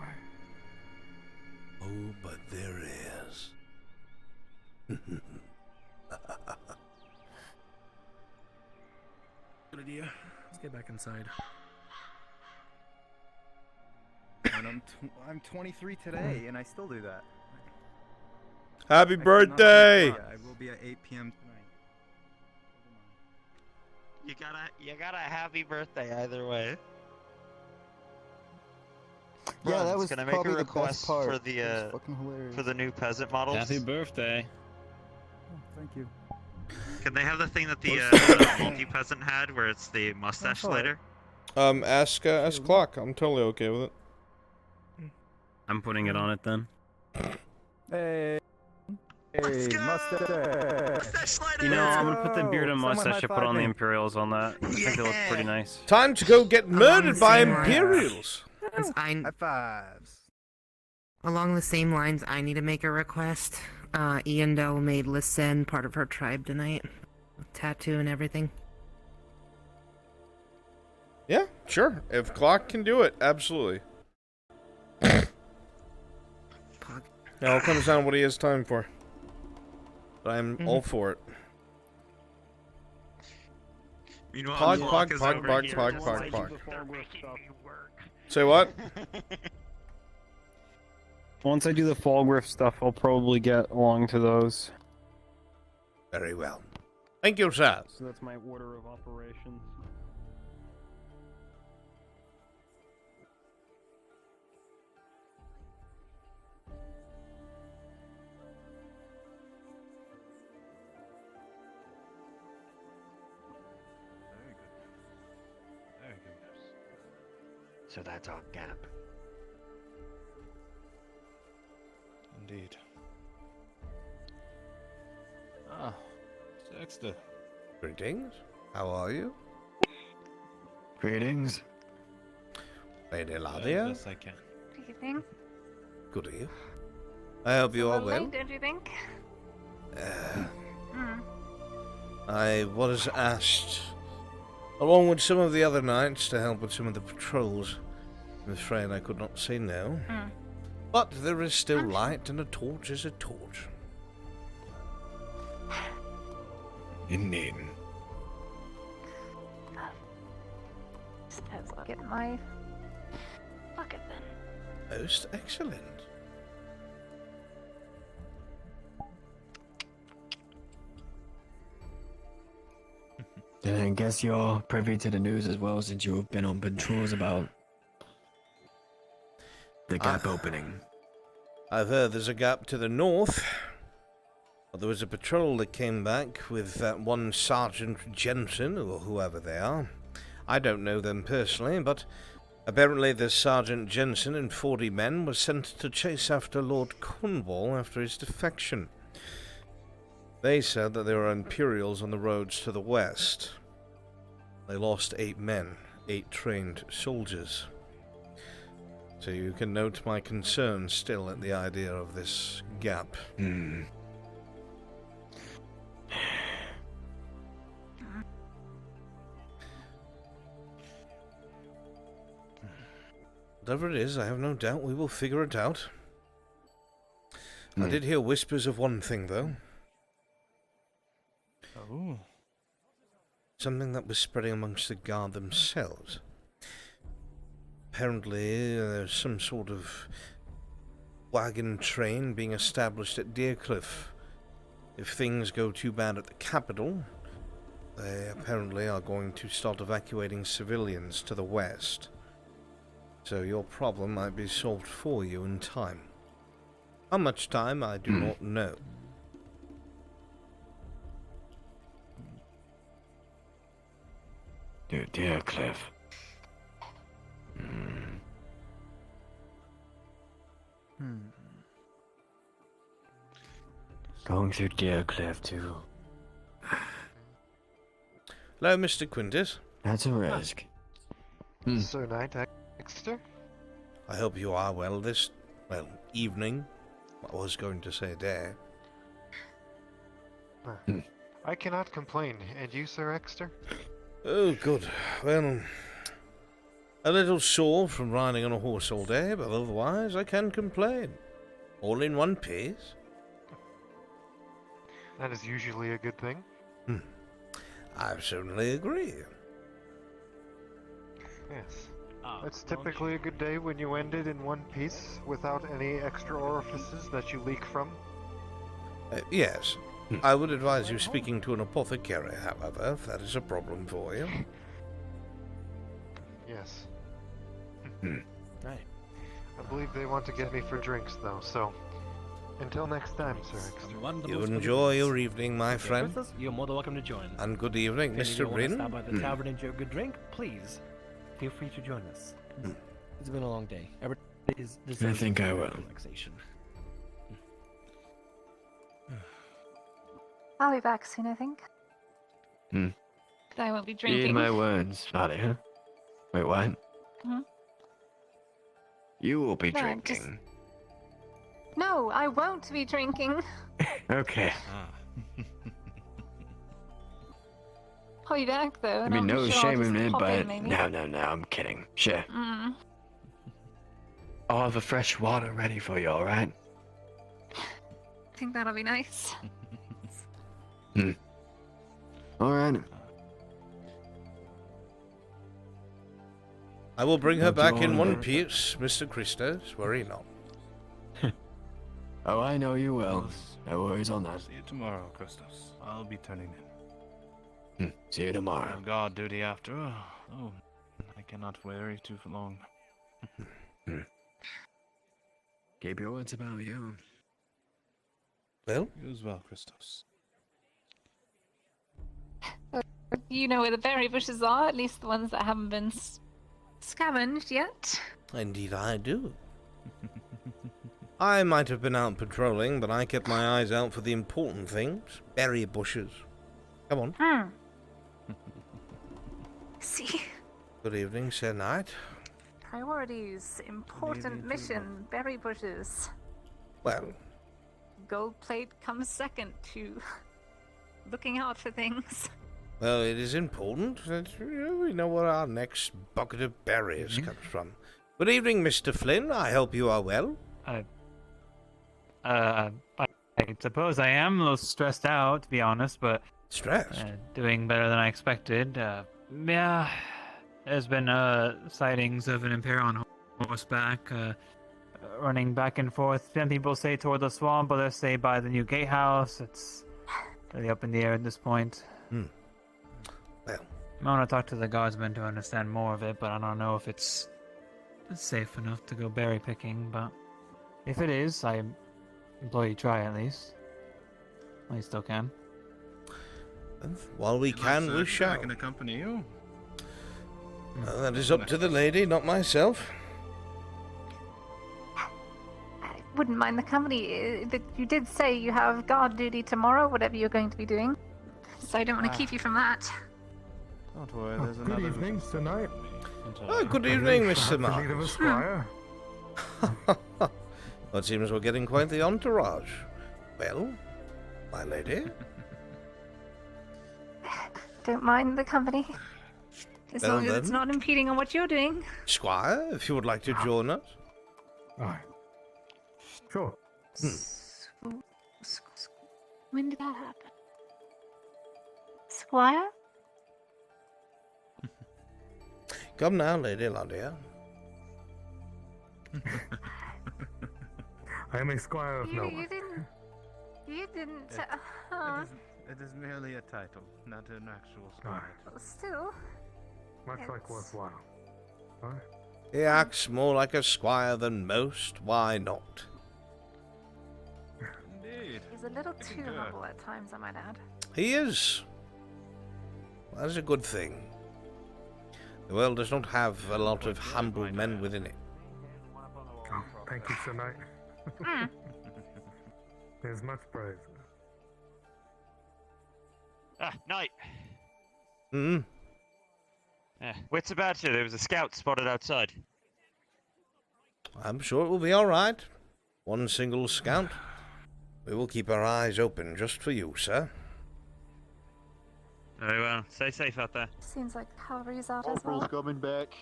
Oh, but there is. Good idea. Let's get back inside. And I'm 23 today, and I still do that. Happy I cannot birthday! be- I will be at 8 p.m. tonight. You got a happy birthday either way. Yeah, that Bruns, was can I make a probably the best request part. for It was the fucking hilarious. for the new peasant models? Happy birthday. Oh, thank you. Can they have the thing that the multi-peasant had, where it's the mustache alright. slider? Ask Clock. I'm totally okay with it. I'm putting it on it then. Hey, mustache. You know, I'm gonna put the beard and mustache I put on the Imperials on that. I think they look pretty nice. Time to go get murdered by Imperials! High fives. Along the same lines, I need to make a request. Iandel made Listen part of her tribe tonight. Tattoo and everything. Yeah, sure. If Clock can do it, absolutely. Now it comes down to what he has time for. But I'm all for it. Meanwhile, Pog. Say what? Once I do the Falgriff stuff, I'll probably get along to those. Very well. Thank you, sir. So that's my order of operations. Very good. So that's our gap. Indeed. Ah, Sexta. Greetings. How are you? Greetings. Lady As Ladia? best I can. Good evening. Good evening. I hope you are Well, well. late, don't you think? Uh, I was asked, along with some of the other knights, to help with some of the patrols. I'm afraid I could not say no. But there is still light, and a torch is a torch. Indeed. Suppose I'll get my bucket then. Most excellent. Then I guess you're privy to the news as well, since you've been on patrols about the gap opening. I've heard there's a gap to the north. Well, there was a patrol that came back with that one Sergeant Jensen, or whoever they are. I don't know them personally, but apparently this Sergeant Jensen and 40 men were sent to chase after Lord Cornwall after his defection. They said that there were Imperials on the roads to the west. They lost 8 men, 8 trained soldiers. So you can note my concern still at the idea of this gap. Whatever it is, I have no doubt we will figure it out. I did hear whispers of one thing, though. Oh. Something that was spreading amongst the guard themselves. Apparently, there's some sort of wagon train being established at Deercliff. If things go too bad at the capital, they apparently are going to start evacuating civilians to the west. So your problem might be solved for you in time. How much time, I do not know. Deercliff. Going through Deercliff too. Hello, Mr. Quintus. That's a risk. Sir Knight Exeter? I hope you are well this, evening. I was going to say day. I cannot complain. And you, Sir Exeter? Oh, good. Well, a little sore from riding on a horse all day, but otherwise I can't complain. All in one piece. That is usually a good thing. I certainly agree. Yes. It's typically a good day when you end it in one piece without any extra orifices that you leak from. Yes. I would advise you speaking to an apothecary, however, if that is a problem for you. Yes. Right. I believe they want to get me for drinks, though, so... Until next time, Sir Exeter. You enjoy your evening, my friend. You're more than welcome to join. And good evening, If you Mr. want to Rin. stop by the tavern and enjoy a good drink, please feel free to join us. It's been a long day. Every day is I think I will. Relaxation. I'll be back soon, I think. But I won't be drinking. Heed my words, Nadia. Wait, what? You will be No, drinking. No, I won't be drinking. Okay. I'll be back though. I and mean, I'll no be sure I'll shame in just it, pop but in, maybe. no, I'm kidding. Sure. I'll have a fresh water ready for you, alright? I think that'll be nice. Alright. I will bring her Hope you back all in one enjoy- piece, Mr. Christos. Worry not. Oh, I know you will. No worries on that. See you tomorrow, Christos. I'll be turning in. See you tomorrow. I've guard duty after. Oh, I cannot worry too long. Keep your words about you. Well? You as well, Christos. You know where the berry bushes are, at least the ones that haven't been scavenged yet. Indeed I do. I might have been out patrolling, but I kept my eyes out for the important things. Berry bushes. Come on. See? Good evening, Sir Knight. Priorities, important mission, berry bushes. Well, Gold plate comes second to looking out for things. Well, it is important that we know where our next bucket of berries Mm-hmm. comes from. Good evening, Mr. Flynn. I hope you are well. I suppose I am a little stressed out, to be honest, but... Stressed? Doing better than I expected. Yeah, there's been sightings of an Imperial on horseback, running back and forth. Some people say toward the swamp, others say by the new gatehouse. It's really up in the air at this point. Well, I want to talk to the guardsmen to understand more of it, but I don't know if it's safe enough to go berry picking. But if it is, I implore you try at least. Well, you still can. While we can, we shall. I can accompany you. That is up to the lady, not myself. I wouldn't mind the company, but you did say you have guard duty tomorrow, whatever you're going to be doing. So I don't want to keep you from that. Don't worry, there's Good another. evening, Sir Knight. Oh, good evening, Mr. Perhaps in need of a Marcus. squire. Well, it seems we're getting quite the entourage. Well, my lady? Don't mind the company. As Well long as it's then. not impeding on what you're doing. Squire, if you would like to join us. Aye. Sure. When did that happen? Squire? Come now, Lady Landia. I am a squire of no You one. didn't. You didn't. It is merely a title, not an actual squire. Still. Much like worthwhile. Aye. He acts more like a squire than most. Why not? Indeed. He's a little too humble at times, I might add. He is. That is a good thing. The world does not have a lot of humble men within it. Oh, thank you, Sir Knight. There's much praise. Knight. Hmm. Wits about you. There was a scout spotted outside. I'm sure it will be all right. One single scout. We will keep our eyes open just for you, sir. Very well. Stay safe out there. Seems like cavalry's out as well. Corporal's coming back.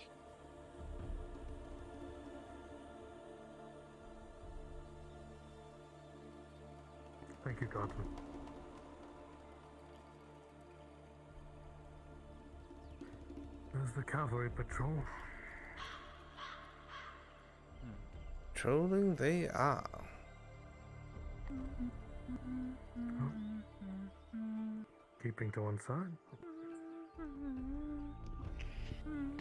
Thank you, Guardsman. There's the cavalry patrol. Trolling they are. Keeping to one side.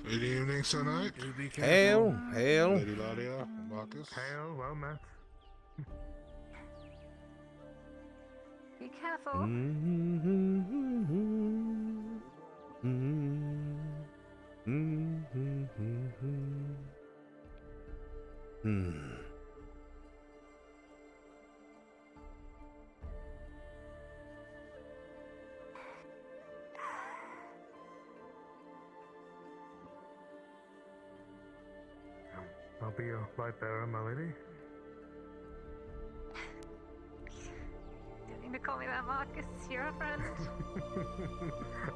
Good evening, Sir Knight. Hail, hail. Lady Ladia, Marcus. Hail, well met. Be careful. I'll be your light bearer, my lady. Don't need to call me that, Marcus. You're a friend.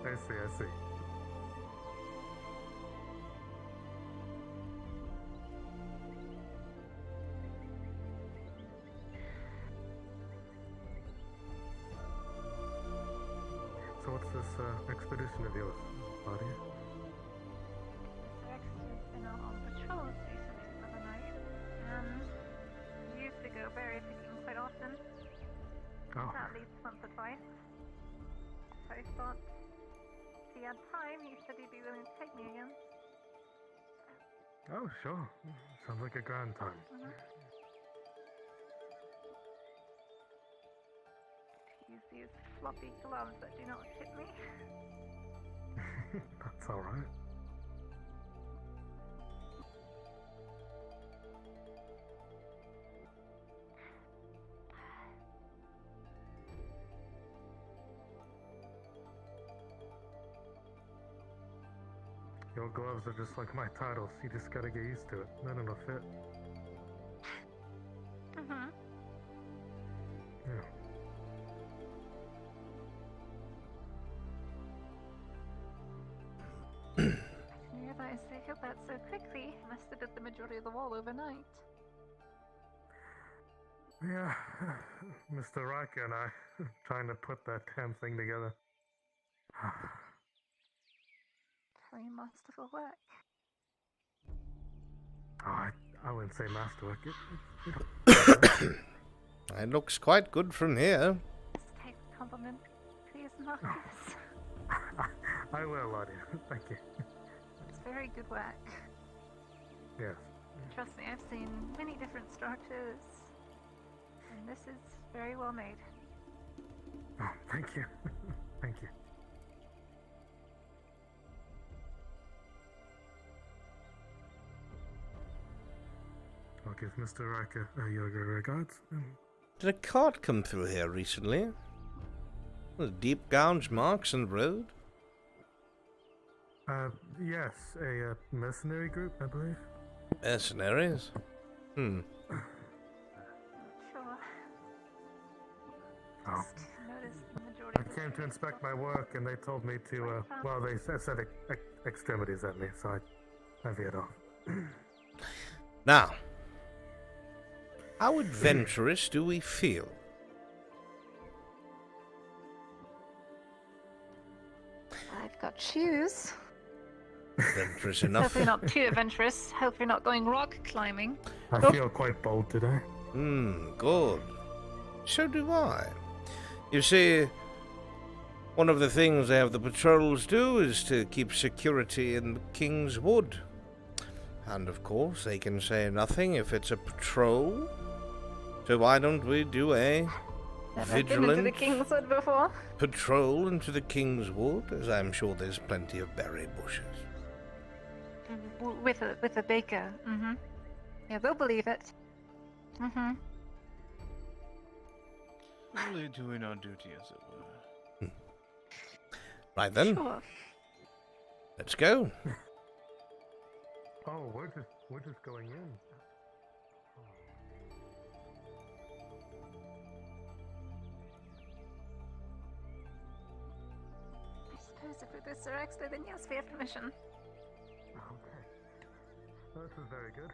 I see, I see. So what's this expedition of yours, Claudia? Rex has been out on patrol recently the other night, and he used to go berry picking quite often. Oh. At least once or twice. So I thought if he had time, he said he'd be willing to take me again. Oh, sure. Sounds like a grand time. Use these floppy gloves that do not fit me. That's alright. Your gloves are just like my titles. You just gotta get used to it. Then it'll fit. Yeah. built that so quickly. Must have built the majority of the wall overnight. Yeah, Mr. Riker and I trying to put that damn thing together. Very masterful work. Oh, I wouldn't say masterwork. It looks quite good from here. Just take the compliment, please, Marcus. I will, Lottie. Thank you. It's very good work. Yes. Trust me, I've seen many different structures, and this is very well made. Oh, thank you. Thank you. I'll give Mr. Riker your regards. Did a cart come through here recently? With deep gouge marks in the road? Yes, a mercenary group, I believe. Mercenaries? Hmm. Sure. Oh. Noticed the majority I came to inspect my work and they told me to, well, they said extremities at me, so I veered off. Now, how adventurous do we feel? I've got shoes. Adventurous enough. Hopefully not too adventurous. Hope you're not going rock climbing. I feel quite bold today. Good. So do I. You see, one of the things they have the patrols do is to keep security in the King's Wood. And of course, they can say nothing if it's a patrol. So why don't we do a I've been into the King's Wood before. patrol into the King's Wood, as I'm sure there's plenty of berry bushes. With a baker. Mm-hmm. Yeah, they'll believe it. Mm-hmm. Only doing our duty, as it were. Right then. Sure. Let's go. Oh, we're just going in. I suppose if we're this extra, then yes, we have permission. Okay. This is very good.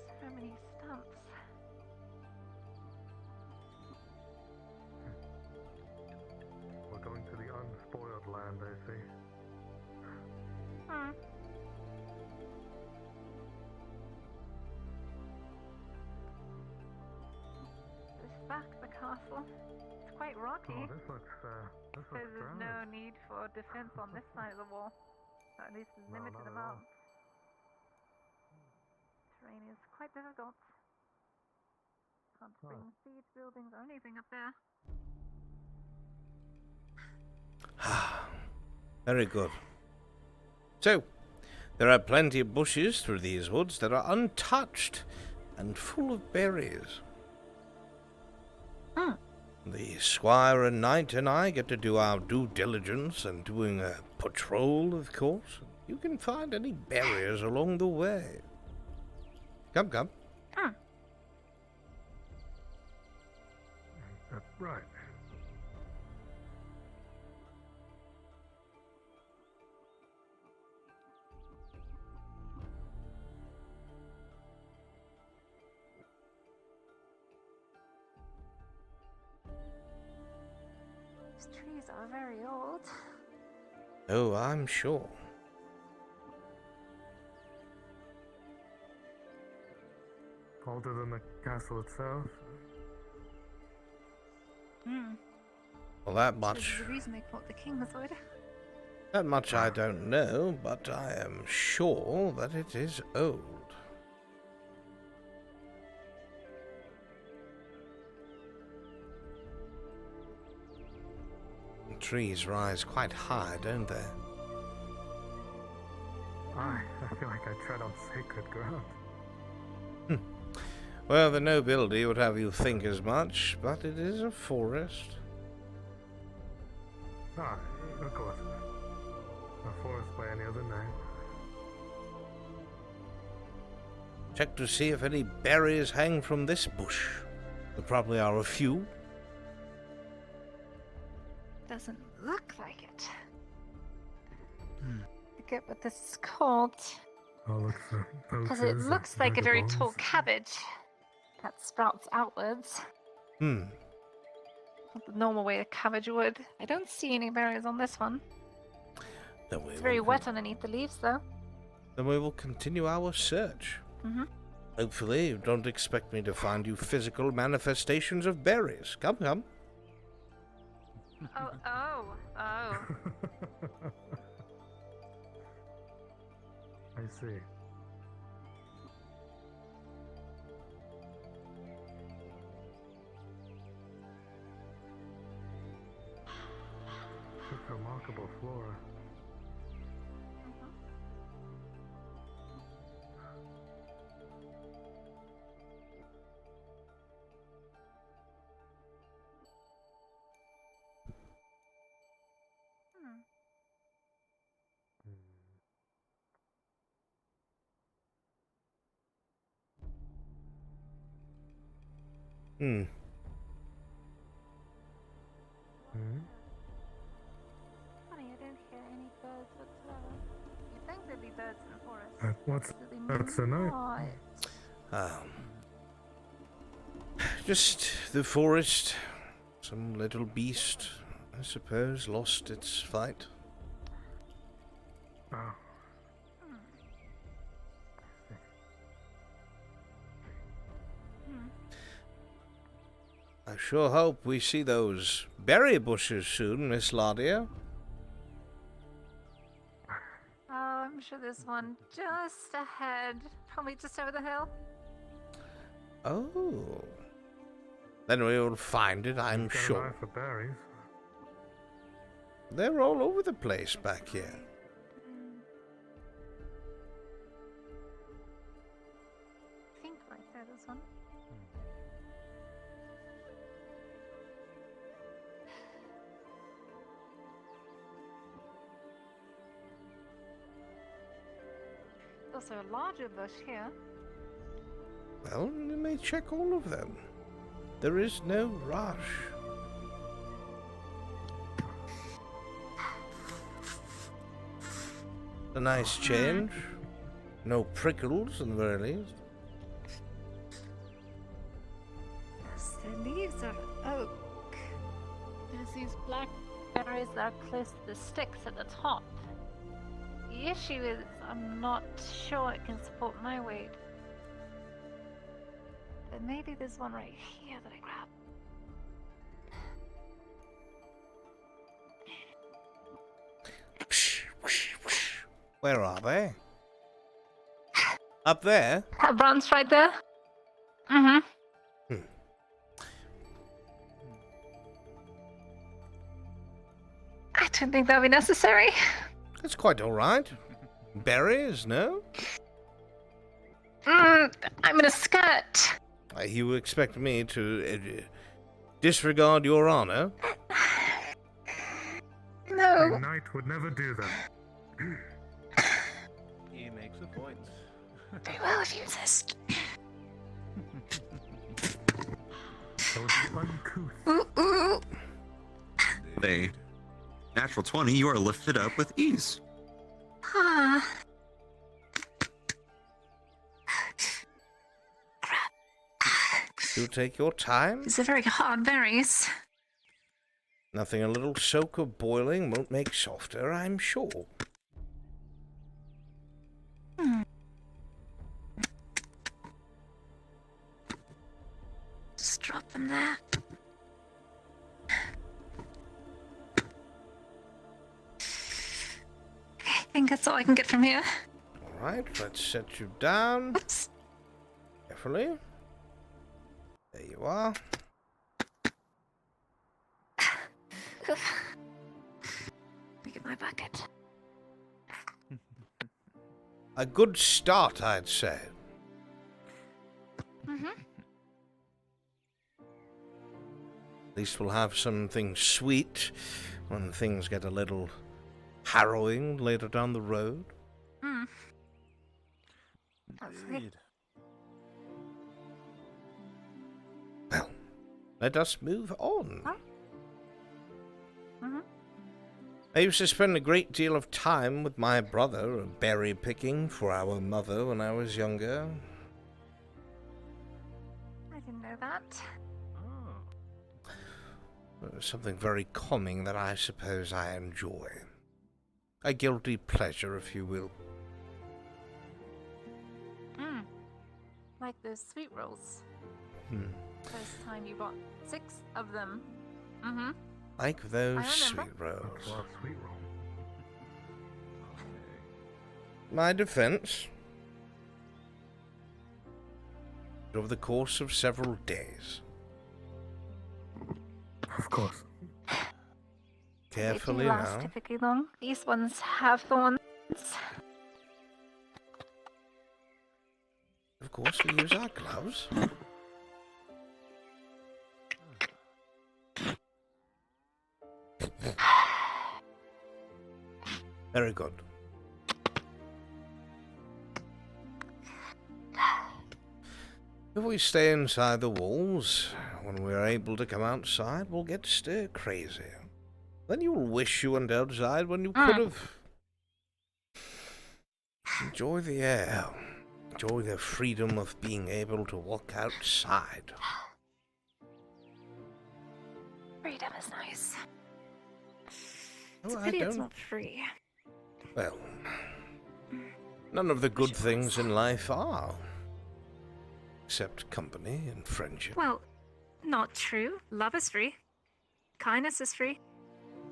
So many stumps. We're going to the unspoiled land, I see. Hmm. This back the castle. It's quite rocky. Oh, this looks So there's grand. no need for defense on this side of the wall. Or at least No, limited not at amount. Terrain is quite difficult. Can't bring siege buildings or anything up there. Very good. So, there are plenty of bushes through these woods that are untouched and full of berries. The squire and knight and I get to do our due diligence and doing a patrol, of course. You can find any berries along the way. Come, come. Right. These trees are very old. Oh, I'm sure. Older than the castle itself. Well, that This much... is the reason they call it the King's Wood. That much I don't know, but I am sure that it is old. The trees rise quite high, don't they? I feel like I tread on sacred ground. Well, the nobility would have you think as much, but it is a forest. Ah, of course. A forest by any other name. Check to see if any berries hang from this bush. There probably are a few. Doesn't look like it. Forget what this is called. I'll look for Because it poachers and looks like a very vagabonds. tall cabbage that sprouts outwards. Hmm. The normal way a cabbage would. I don't see any berries on this one. Then we It's very will wet underneath the leaves, though. Then we will continue our search. Mm-hmm. Hopefully, you don't expect me to find you physical manifestations of berries. Come, come. Oh. I see. Such remarkable flora. Hmm. Funny, I don't hear any birds whatsoever. You'd think there'd be birds in the forest. What's the night? Just the forest. Some little beast, I suppose, lost its fight. Oh. I sure hope we see those berry bushes soon, Miss Ladia. Oh, I'm sure there's one just ahead. Probably just over the hill. Oh. Then we will find it, I'm Got an sure. eye for berries. They're all over the place back here. I think right there, there's one. Also a larger bush here. Well, you may check all of them. There is no rush. A nice change. No prickles, in the very least. Yes, the leaves are oak. There's these black berries that are close to the sticks at the top. The issue is I'm not sure it can support my weight. But maybe there's one right here that I grab. Where are they? Up there? That branch right there? Mm-hmm. I don't think that'll be necessary. It's quite all right. Berries, no? I'm in a skirt. You expect me to disregard your honor? No. A knight would never do that. He makes a point. Very well if you insist. So it's uncouth. Ooh. They natural 20, you are lifted up with ease. Ah. Do take your time. These are very hard berries. Nothing a little soak of boiling won't make softer, I'm sure. Just drop them there. I think that's all I can get from here. Alright, let's set you down. Oops. Carefully. There you are. Let me get my bucket. A good start, I'd say. Mm-hmm. At least we'll have something sweet when things get a little harrowing later down the road. Indeed. Well, let us move on. Huh? Mm-hmm. I used to spend a great deal of time with my brother berry picking for our mother when I was younger. I didn't know that. Something very calming that I suppose I enjoy. A guilty pleasure, if you will. Like those sweet rolls. First time you bought 6 of them. Like those I sweet remember. rolls. Sweet roll. My defense. Over the course of several days. Of course. Carefully They do last now. typically long. These ones have thorns. Of course, we use our gloves. Very good. If we stay inside the walls, when we're able to come outside, we'll get stir crazy. Then you'll wish you went outside when you could have. Enjoy the air. Enjoy the freedom of being able to walk outside. Freedom is nice. Oh, It's a I pity it's don't- not free. Well, none of the good things in life are. Except company and friendship. Well, not true. Love is free. Kindness is free.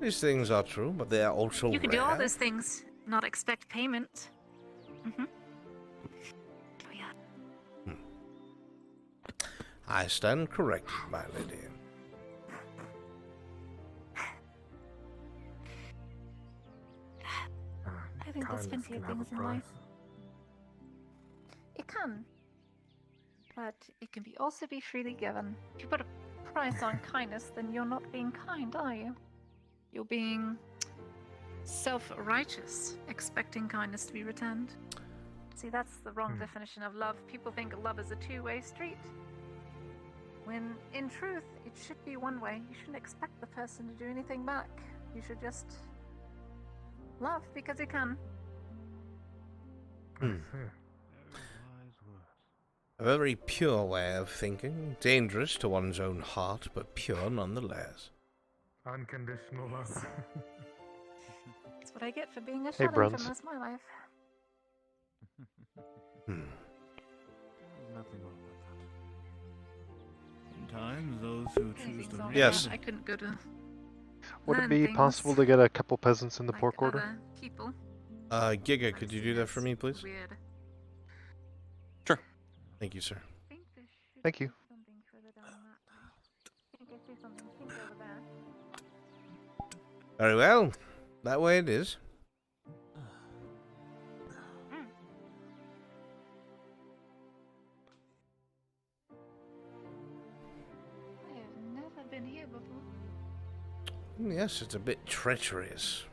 These things are true, but they are also You can rare. do all those things, not expect payment. Oh yeah. I stand corrected, my lady. I think there's plenty of things in life. It can. But it can also be freely given. If you put a price on kindness, then you're not being kind, are you? You're being self-righteous, expecting kindness to be returned. See, that's the wrong definition of love. People think love is a two-way street. When, in truth, it should be one way. You shouldn't expect the person to do anything back. You should just love because you can. A very pure way of thinking. Dangerous to one's own heart, but pure nonetheless. Unconditional love. That's what I get for being a Hey, shut-in Bruns. for most of my life. Nothing wrong with that. Sometimes those who choose Anything's to all Yes. right. I couldn't go to Would it learn be things possible to get a couple peasants in the like pork order? other people. Giga, could you do that for me, please? Weird. Sure. Thank you, sir. Thank you. Something further down that way. I think I see something pink over there. Very well. That way it is. I have never been here before. Yes, it's a bit treacherous.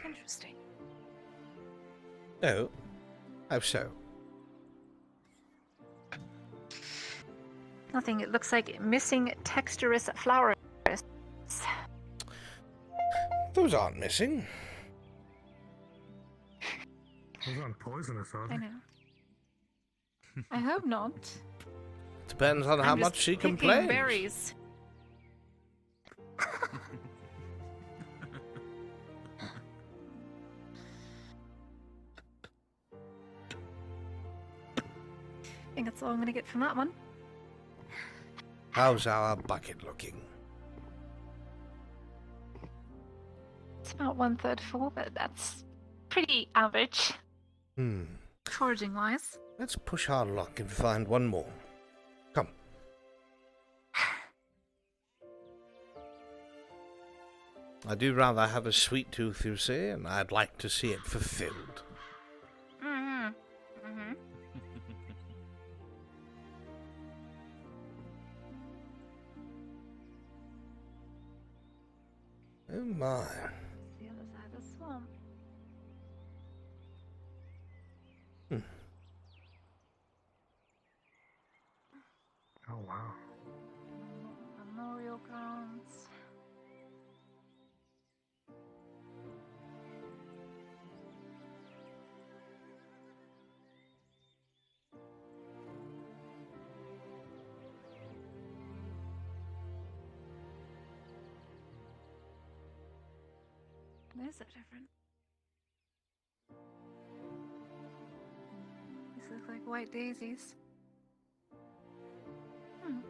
Interesting. Oh. How so? Nothing. It looks like missing texturous flowers. Those aren't missing. Those aren't poisonous, are I they? know. I hope not. Depends on how I'm just much she picking complains. berries. I think that's all I'm going to get from that one. How's our bucket looking? It's about 1/3 full, but that's pretty average, foraging wise. Let's push our luck and find one more. Come. I do rather have a sweet tooth, you see, and I'd like to see it fulfilled. Oh my. The other side of the swamp. is so different? These look like white daisies. Hmm.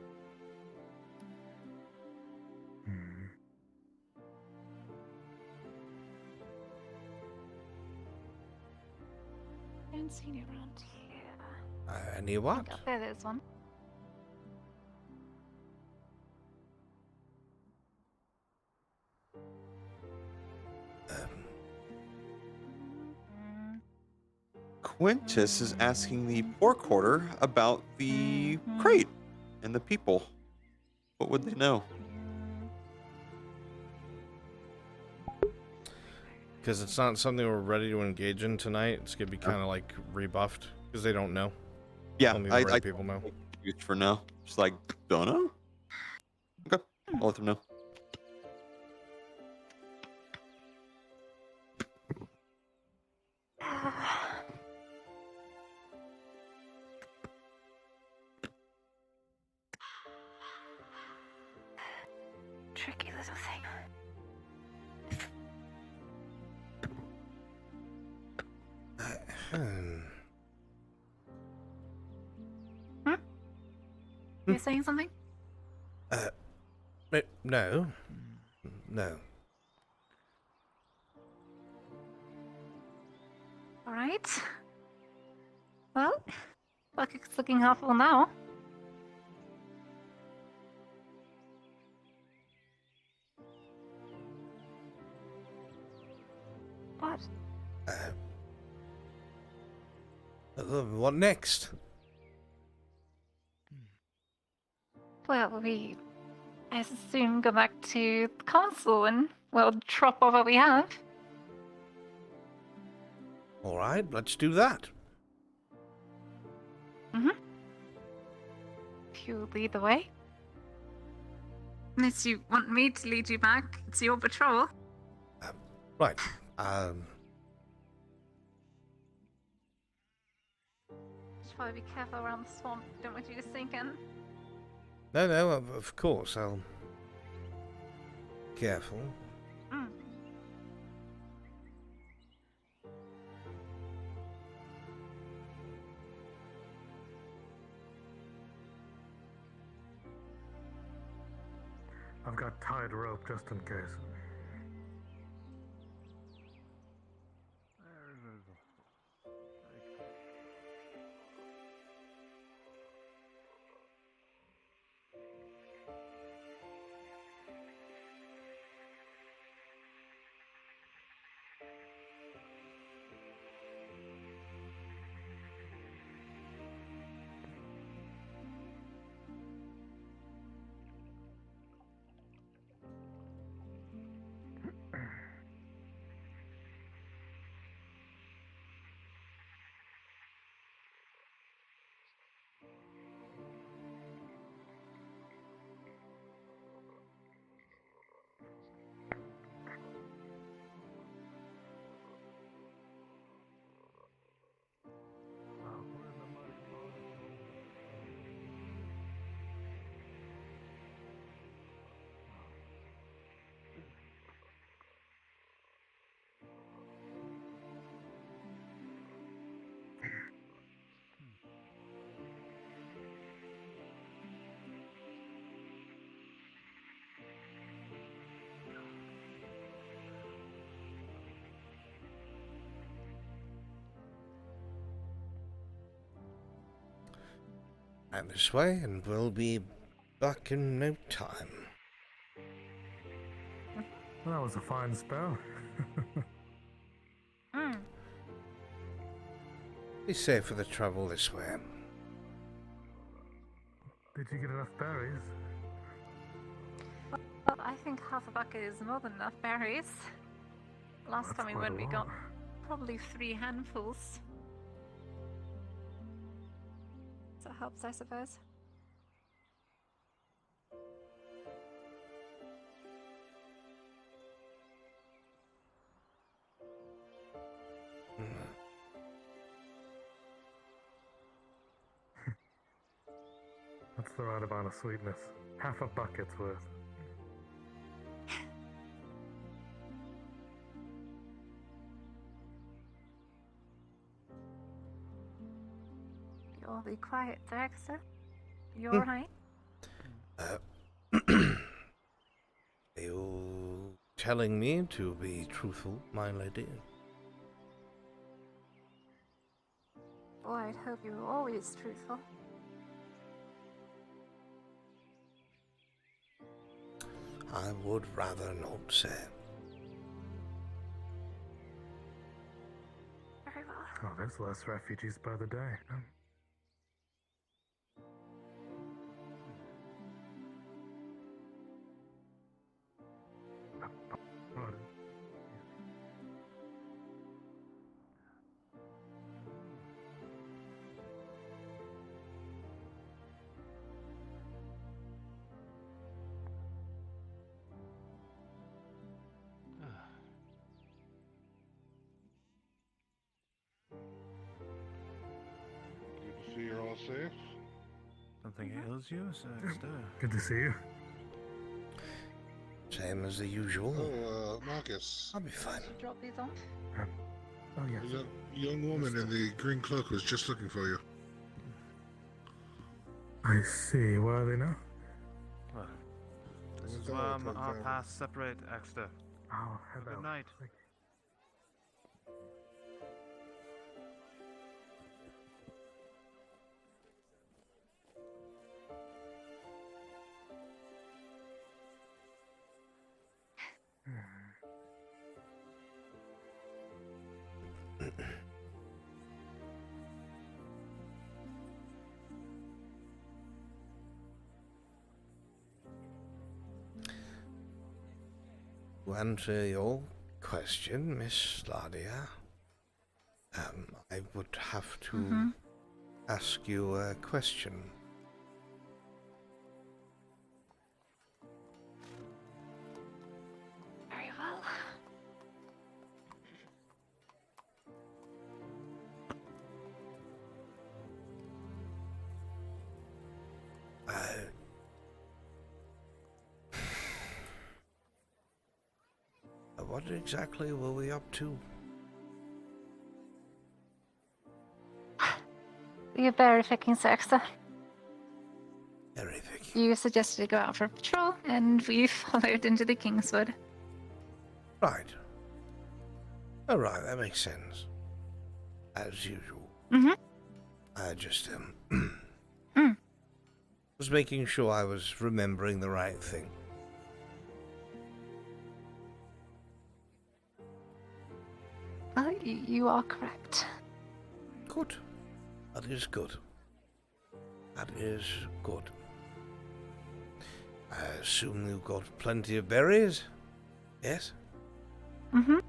Don't see any around here. Any what? Up there's one. Quintus is asking the poor quarter about the crate and the people. What would they know? Because it's not something we're ready to engage in tonight. It's gonna be kind of like rebuffed because they don't know. Yeah, only the right people know. For now, just like don't know. Okay, I'll let them know. Tricky little thing. You're saying something? No. No. Alright. Well, bucket's looking half full now. What? What next? Well, I assume, go back to the castle and, well, drop off what we have. All right, let's do that. If you lead the way. Unless you want me to lead you back to your patrol. Right. Should probably be careful around the swamp. Don't want you to sink in. No, of course, I'll... Careful. I've got tied rope just in case. And this way, and we'll be back in no time. That was a fine spell. Be safe for the travel this way. Did you get enough berries? Well, I think half a bucket is more than enough berries. Last time we went, we got probably 3 handfuls. So it helps, I suppose. That's the right amount of sweetness. Half a bucket's worth. all be quiet, Dexter. You alright? Are you telling me to be truthful, my lady? Boy, I'd hope you were always truthful. I would rather not say. Very well. Oh, there's less refugees by the day. Good to see you're all safe. Something ails you, Sexter? Good to see you. Same as the usual. Oh, Marcus. I'll be fine. Drop these off. Oh, yes. The young woman in the green cloak was just looking for you. I see. Where are they now? Well, this is where our paths separate, Exter. Oh, hello. Good night. To answer your question, Miss Ladia, I would have to ask you a question. Very well. What exactly were we up to? You're verifying, Sexter. Verifying. You suggested to go out for a patrol, and we followed into the Kingswood. Right. Alright, that makes sense. As usual. I just, was making sure I was remembering the right thing. Well, you are correct. Good. That is good. That is good. I assume you've got plenty of berries? Yes? Good.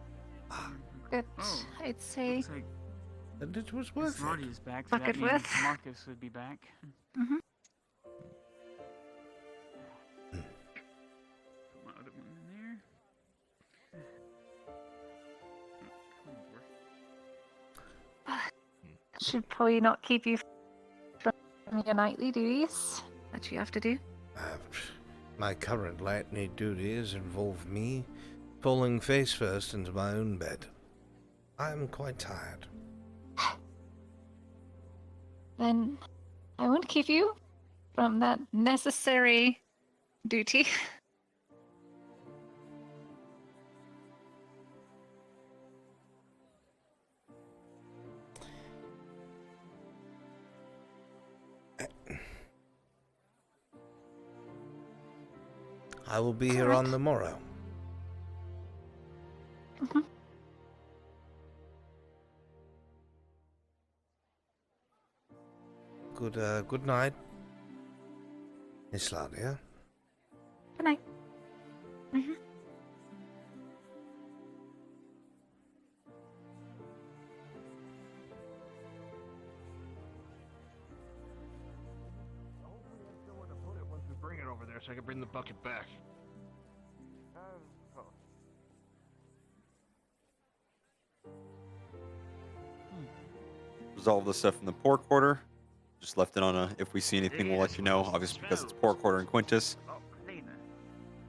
I'd say And it was worth Marty it. is back, so that Bucket means worth. Marcus would be back. Put my other one in there. should probably not keep you from your nightly duties that you have to do. My current nightly duties involve me falling face first into my own bed. I'm quite tired. Then I won't keep you from that necessary duty. I will be here on the morrow. Good night, Miss Ladia. Good night. Once we bring it over there, so I can bring the bucket back. Resolve the stuff in the poor quarter. Just left it on a, if we see anything, we'll let you know. Obviously, because it's poor quarter in Quintus.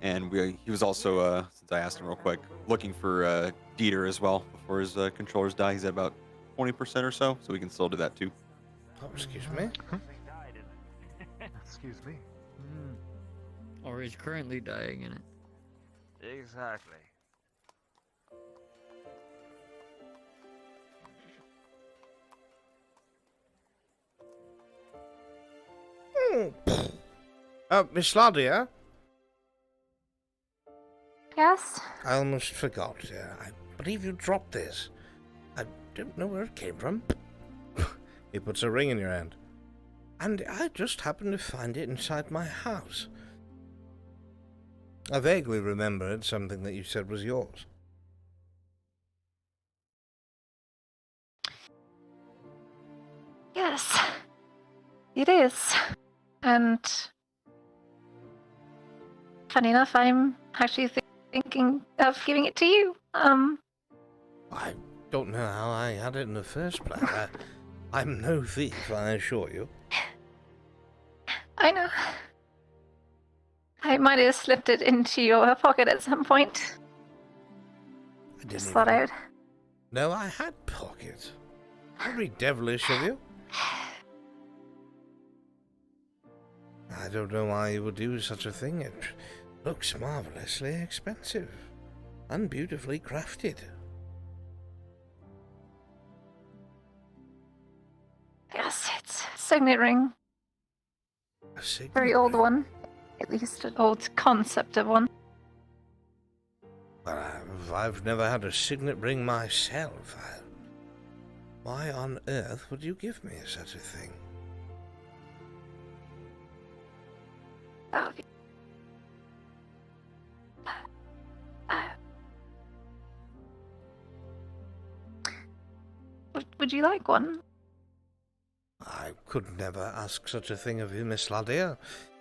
And he was also, since I asked him real quick, looking for Dieter as well before his controllers die. He's at about 20% or so we can still do that too. Oh, excuse me. Excuse me. Or is currently dying in it. Exactly. Miss Ladia? Yes? I almost forgot. I believe you dropped this. I don't know where it came from. He puts a ring in your hand. And I just happened to find it inside my house. I vaguely remember it's something that you said was yours. Yes. It is. And funny enough, I'm actually thinking of giving it to you. I don't know how I had it in the first place. I'm no thief, I assure you. I know. I might have slipped it into your pocket at some point. I didn't Just even thought I would. know I had pockets. Very devilish of you. I don't know why you would do such a thing. It looks marvelously expensive and beautifully crafted. Yes, it's a signet ring. A signet Very old one. At least an old concept of one. Well, I've never had a signet ring myself. Why on earth would you give me such a thing? Oh. Would you like one? I could never ask such a thing of you, Miss Ladia.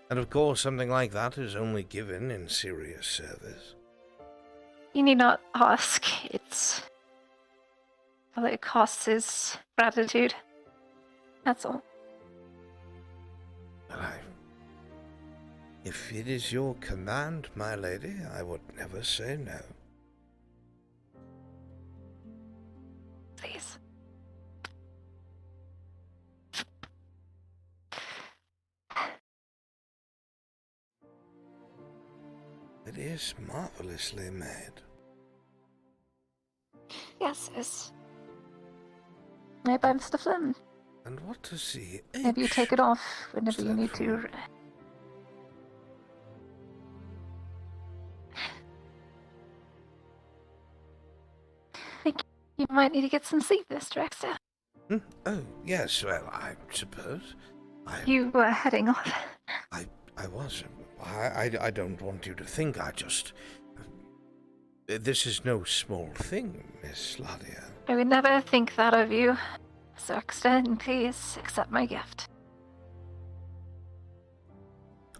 And of course, something like that is only given in serious service. You need not ask. All it costs is gratitude. That's all. Well, if it is your command, my lady, I would never say no. Please. It is marvelously made. Yes, yes. Maybe I'm Mr. Flynn. And what does the Maybe you take it off whenever you need to. I think you might need to get some sleep, Mr. Exeter. Oh, yes, well, I suppose. You were heading off. I was. I don't want you to think I just... This is no small thing, Miss Ladia. I would never think that of you, Mr. Exeter, and please accept my gift.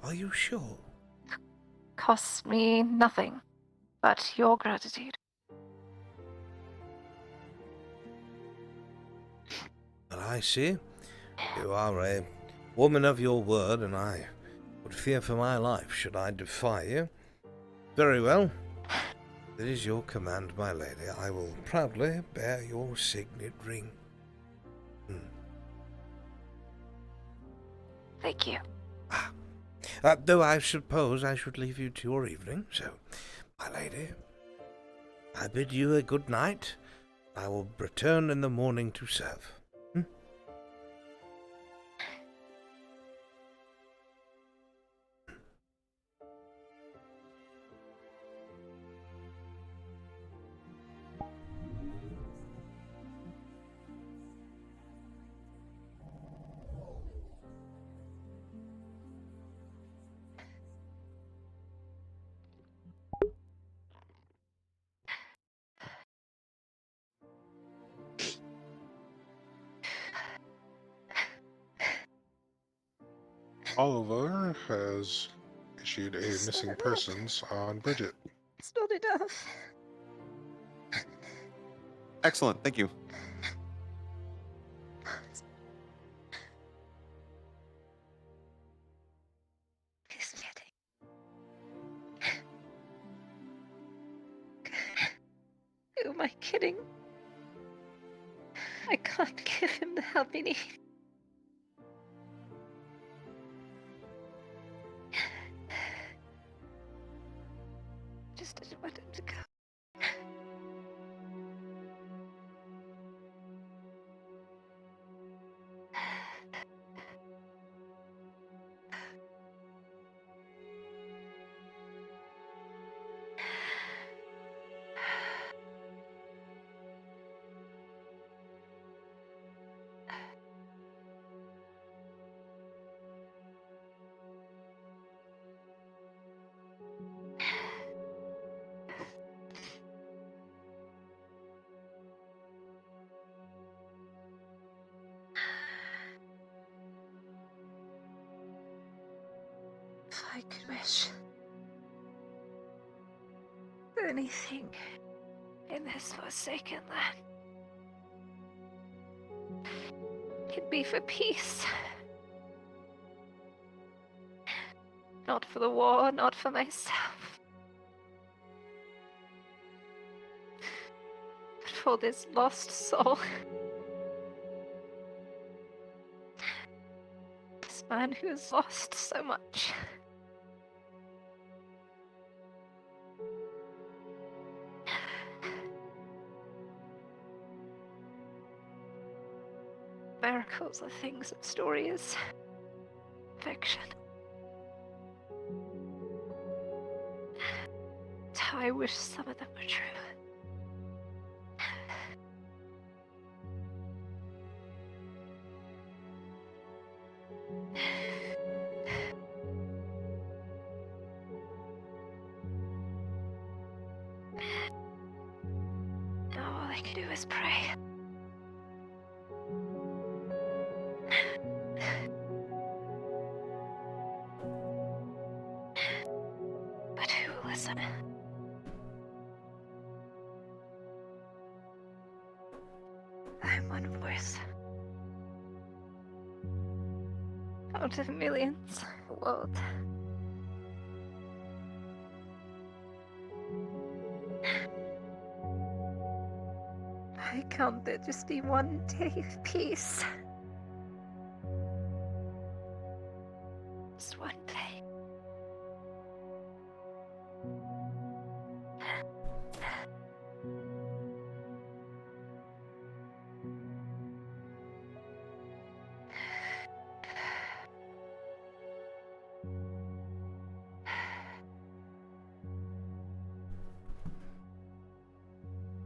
Are you sure? Costs me nothing but your gratitude. Well, I see. You are a woman of your word, and I would fear for my life should I defy you. Very well. It is your command, my lady. I will proudly bear your signet ring. Thank you. Though I suppose I should leave you to your evening, so, my lady, I bid you a good night. I will return in the morning to serve. Oliver has issued a missing persons on Bridget. It's not enough. Excellent, thank you. Who am I kidding? I can't give him the help he needs. I could wish for anything in this forsaken land. It'd be for peace. Not for the war, not for myself. But for this lost soul. This man who has lost so much. Miracles are things of stories. Fiction. I wish some of them were true. Now all I can do is pray. But who will listen? I'm one voice. Out of millions, world. I count there just be one day of peace. Just one day.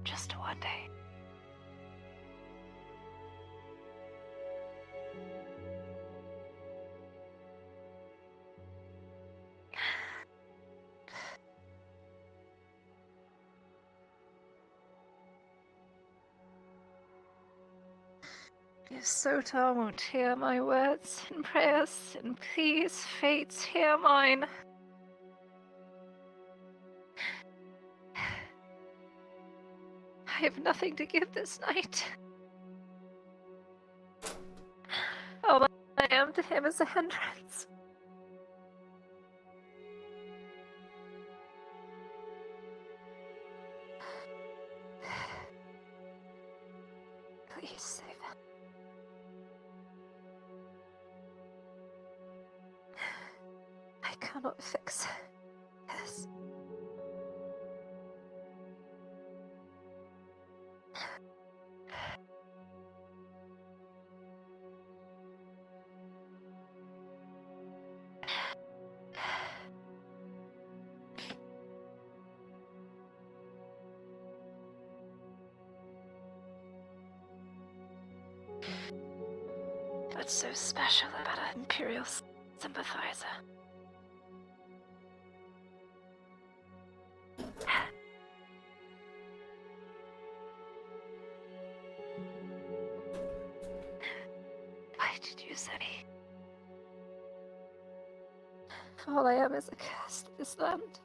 Just one day. If Sotar won't hear my words and prayers, and please, fates, hear mine. I have nothing to give this night. All I am to him is a hindrance. Please save him. I cannot fix this. What's so special about an Imperial sympathizer? Why did you say? All I am is a curse to this land.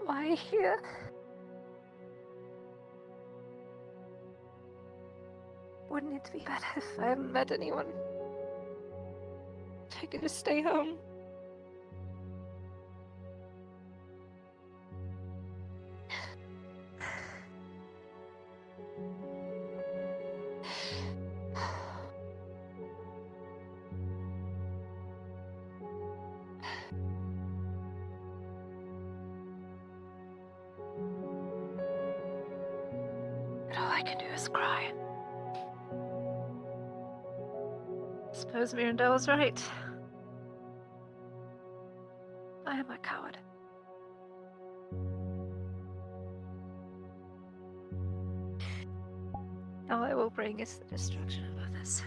Why here? Wouldn't it be better if I hadn't met anyone? If I could just stay home. But all I can do is cry. Suppose Mirandel was right. I am a coward. All I will bring is the destruction of others.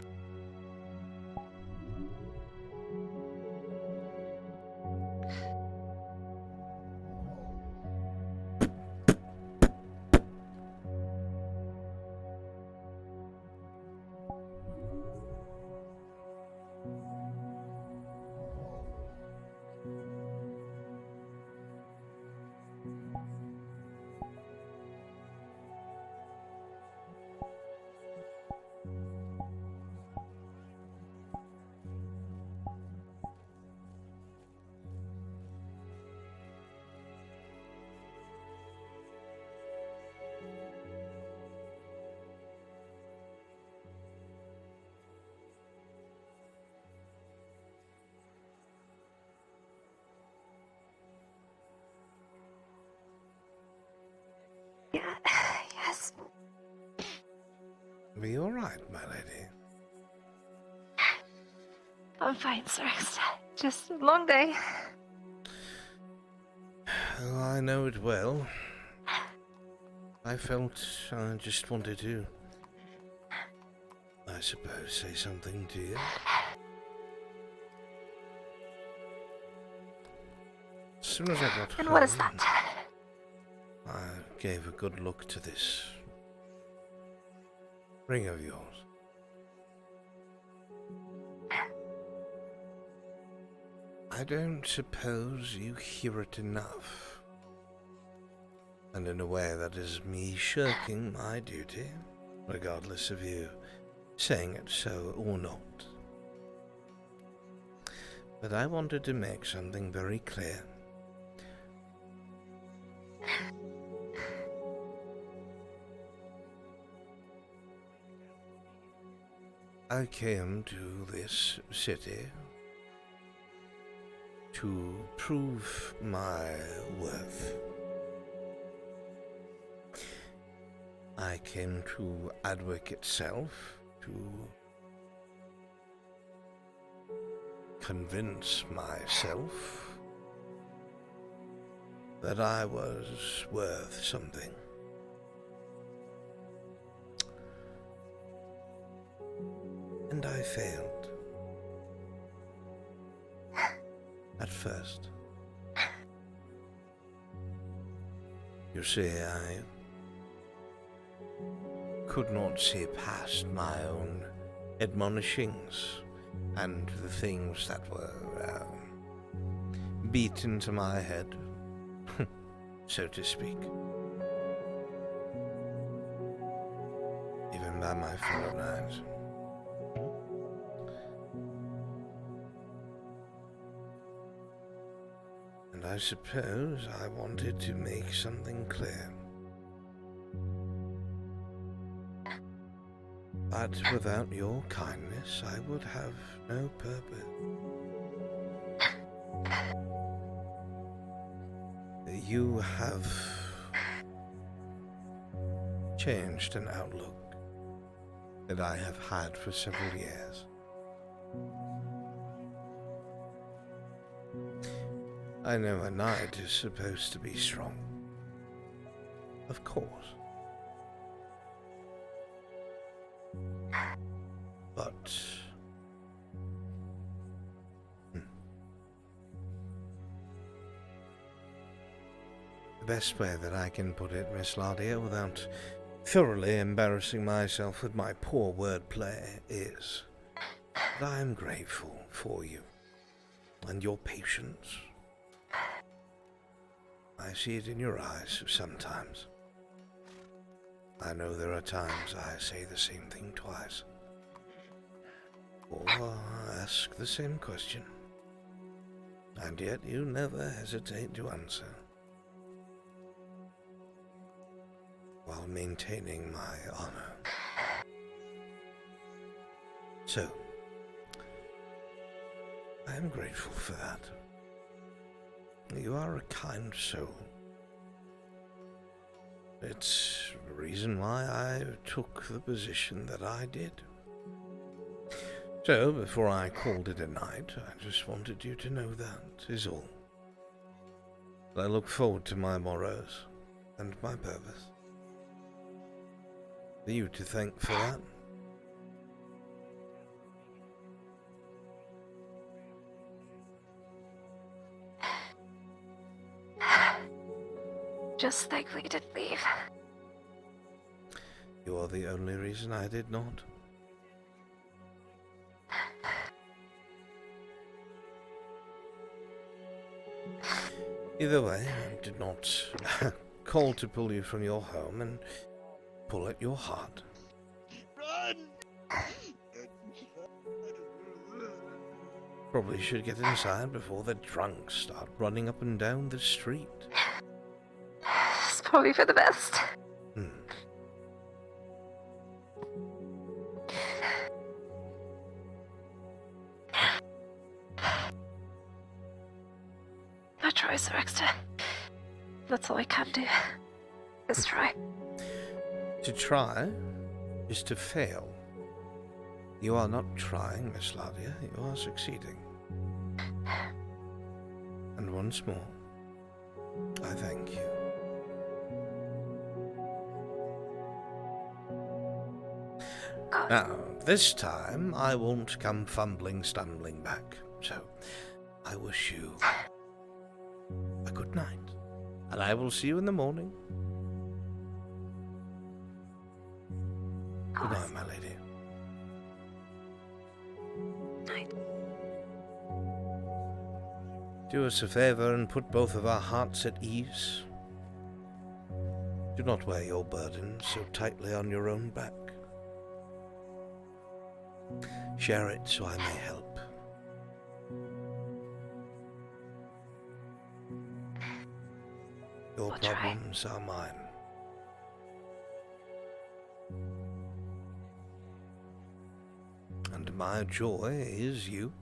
Are you alright, my lady? I'm fine, sir. It's just a long day. Oh, I know it well. I felt I just wanted to, I suppose, say something to you. As soon as I got And home, what is that? I gave a good look to this ring of yours. I don't suppose you hear it enough. And in a way that is me shirking my duty, regardless of you saying it so or not. But I wanted to make something very clear. I came to this city to prove my worth. I came to Adwick itself to convince myself that I was worth something. And I failed. At first. You see, I could not see past my own admonishings and the things that were beat into my head, so to speak. Even by my fellow knights. And I suppose I wanted to make something clear. But without your kindness, I would have no purpose. You have changed an outlook that I have had for several years. I know a knight is supposed to be strong. Of course. But the best way that I can put it, Miss Lardia, without thoroughly embarrassing myself with my poor wordplay, is that I am grateful for you and your patience. I see it in your eyes sometimes. I know there are times I say the same thing twice. Or ask the same question. And yet you never hesitate to answer. While maintaining my honor. So, I am grateful for that. You are a kind soul. It's the reason why I took the position that I did. So, before I called it a night, I just wanted you to know that, is all. I look forward to my morrows and my purpose. For you to thank for that. Just thankfully you didn't leave. You are the only reason I did not. Either way, I did not call to pull you from your home and pull at your heart. Run! Probably should get inside before the drunks start running up and down the street. It's probably for the best. No choice, Rexter. That's all I can do. Is try. To try? is to fail. You are not trying, Miss Ladia. You are succeeding. And once more, I thank you. Now, this time, I won't come fumbling, stumbling back. So, I wish you a good night. And I will see you in the morning. Good night, my lady. Night. Do us a favor and put both of our hearts at ease. Do not wear your burden so tightly on your own back. Share it so I may help. Your problems are mine. And my joy is you.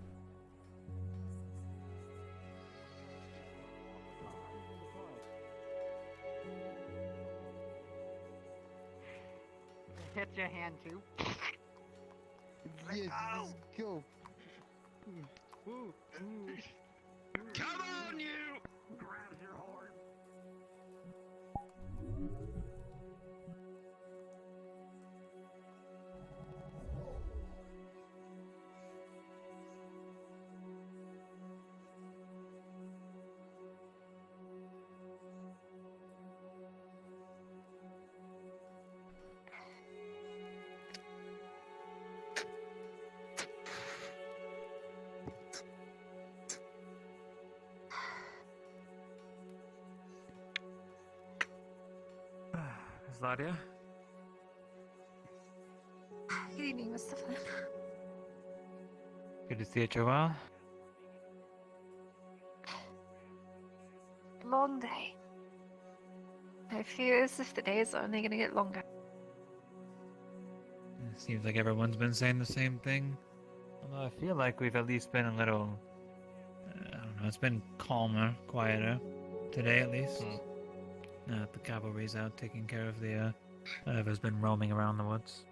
Hit your hand too. Yes, let's go. Come on, you! Grab your horn. Ladia? Good evening, Mr. Flynn. Good to see you, Joelle. Long day. I feel as if the day is only going to get longer. It seems like everyone's been saying the same thing. Although I feel like we've at least been a little... I don't know, it's been calmer, quieter. Today, at least. The cavalry's out taking care of the, whoever's been roaming around the woods.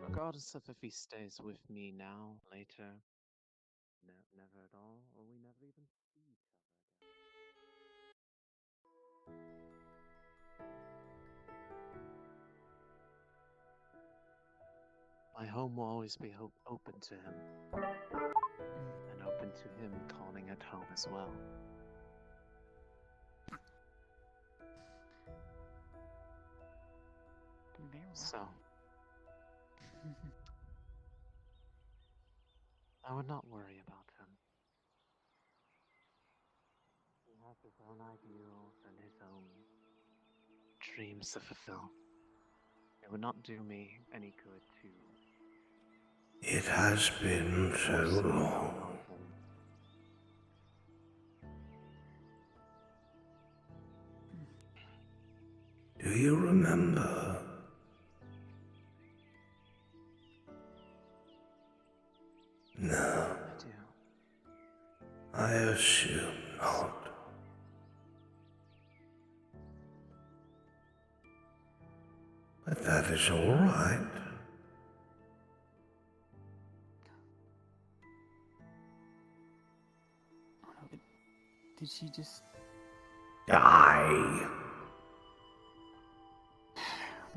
Regardless of if he stays with me now, later, never at all, or we never even see each other again. My home will always be open to him, and open to him calling it home as well. So, I would not worry about him. He has his own ideals and his own dreams to fulfill. It would not do me any good to... It has been so long. Do you remember? No. I do. I assume not. But that is all right. Did she just Die.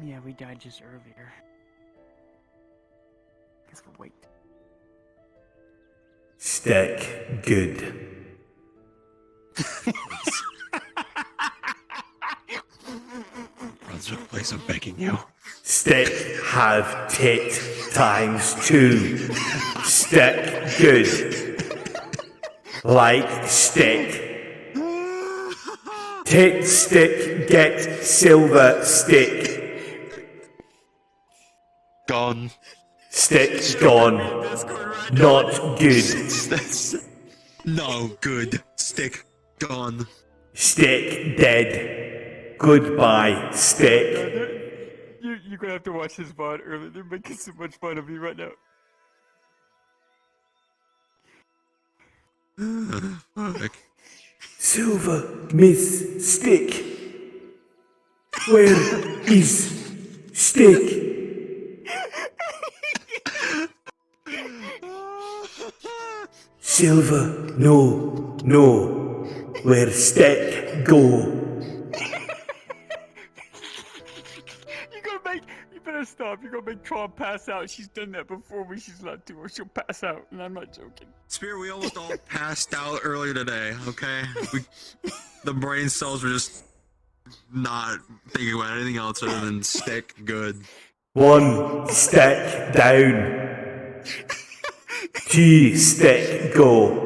Yeah, we died just earlier. Guess we'll wait. Stick. Good. Brunswick place, I'm begging you. Stick have tit times 2. Stick good. Like stick. Tit stick get silver stick. Gone. Stick gone. Not good. No good. Stick gone. Stick dead. Goodbye, stick. You're gonna have to watch this VOD early. They're making so much fun of me right now. Fuck. Silver miss stick. Where is stick? Silver, no. Where stick go? You better stop. You're gonna make Tron pass out. She's done that before when she's allowed to, or she'll pass out, and I'm not joking. Spear, we almost all passed out earlier today, okay? The brain cells were just not thinking about anything else other than stick good. 1 stick down. 2 stick go.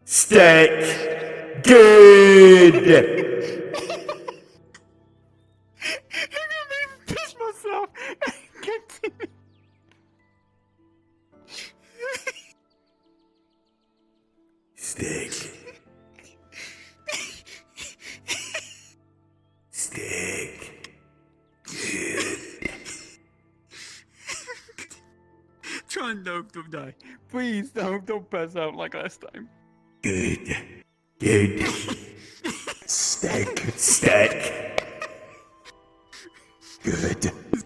Stick good. Piss myself. Stick. Stick. Good. Tron, don't die. Please, don't pass out like last time. Good. Stick.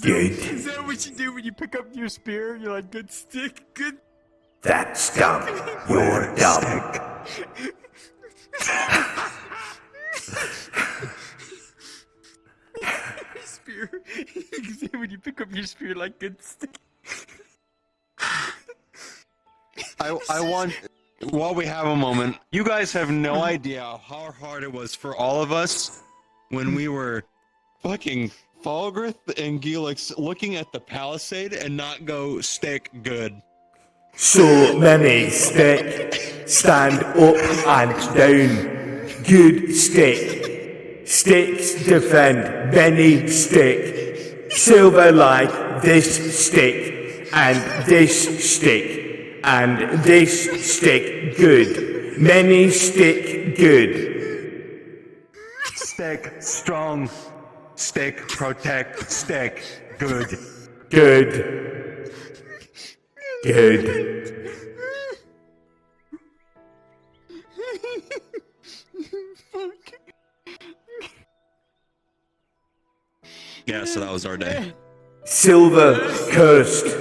Good. Is that what you do when you pick up your spear? You're like, good stick, good. That's dumb. You're dumb. Spear. You say when you pick up your spear, like, good stick. I want, while we have a moment, you guys have no idea how hard it was for all of us when we were fucking Falgrith and Gilix looking at the palisade and not go stick good. So many stick. Stand up and down. Good stick. Sticks defend. Many stick. Silver like this stick. And this stick. And this stick good. Many stick good. Stick strong. Stick protect. Stick good. Good. Good. Yeah, so that was our day. Silver cursed.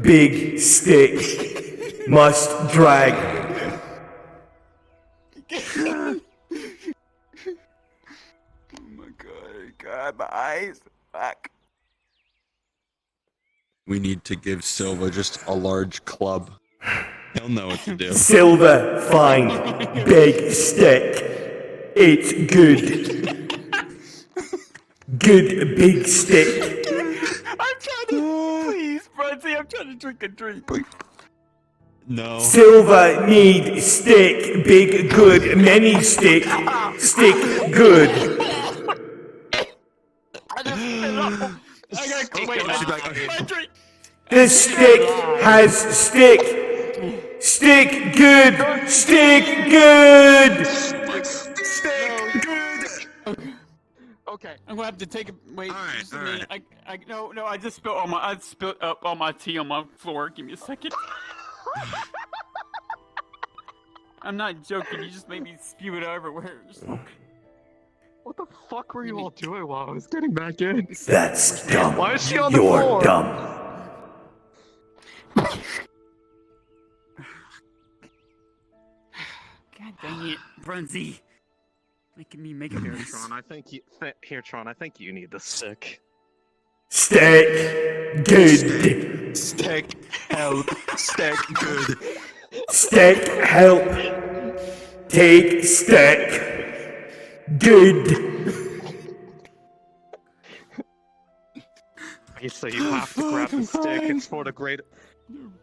Big stick. Must drag. Oh my god, my eyes. Fuck. We need to give Silva just a large club. He'll know what to do. Silver find. Big stick. It's good. Good big stick. I'm trying to. Please, Brunswick, I'm trying to drink a drink. No. Silver need stick. Big good. Many stick. Stick good. I gotta wait. My drink. The stick has stick. Stick good. Stick good. Stick good. Okay, I'm gonna have to take a wait. Just a minute. No, I just spilled up all my tea on my floor. Give me a second. I'm not joking. You just made me spew it everywhere. What the fuck were you all doing while I was getting back in? That's dumb. Why is she on the You're floor? dumb. God dang it, Brunsy. Making me make a Here, mess. Tron, I think you need the stick. Stick good. Stick help. Stick good. Stick help. take stick. Good. Lisa, you have to grab the stick. It's for the greater.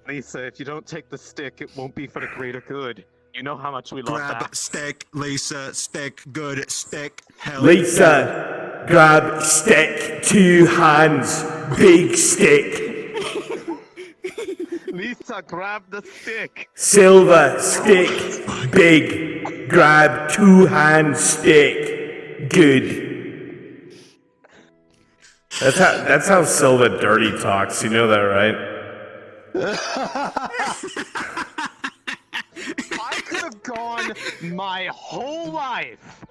Lisa, if you don't take the stick, it won't be for the greater good. You know how much we love Grab that. stick, Lisa. Stick, good. Stick, hell. Lisa, grab stick, 2 hands, big stick. Lisa, grab the stick. Silver, stick, big, grab 2 hands, stick. Good. That's how Silva dirty talks, you know that, right? I could have gone my whole life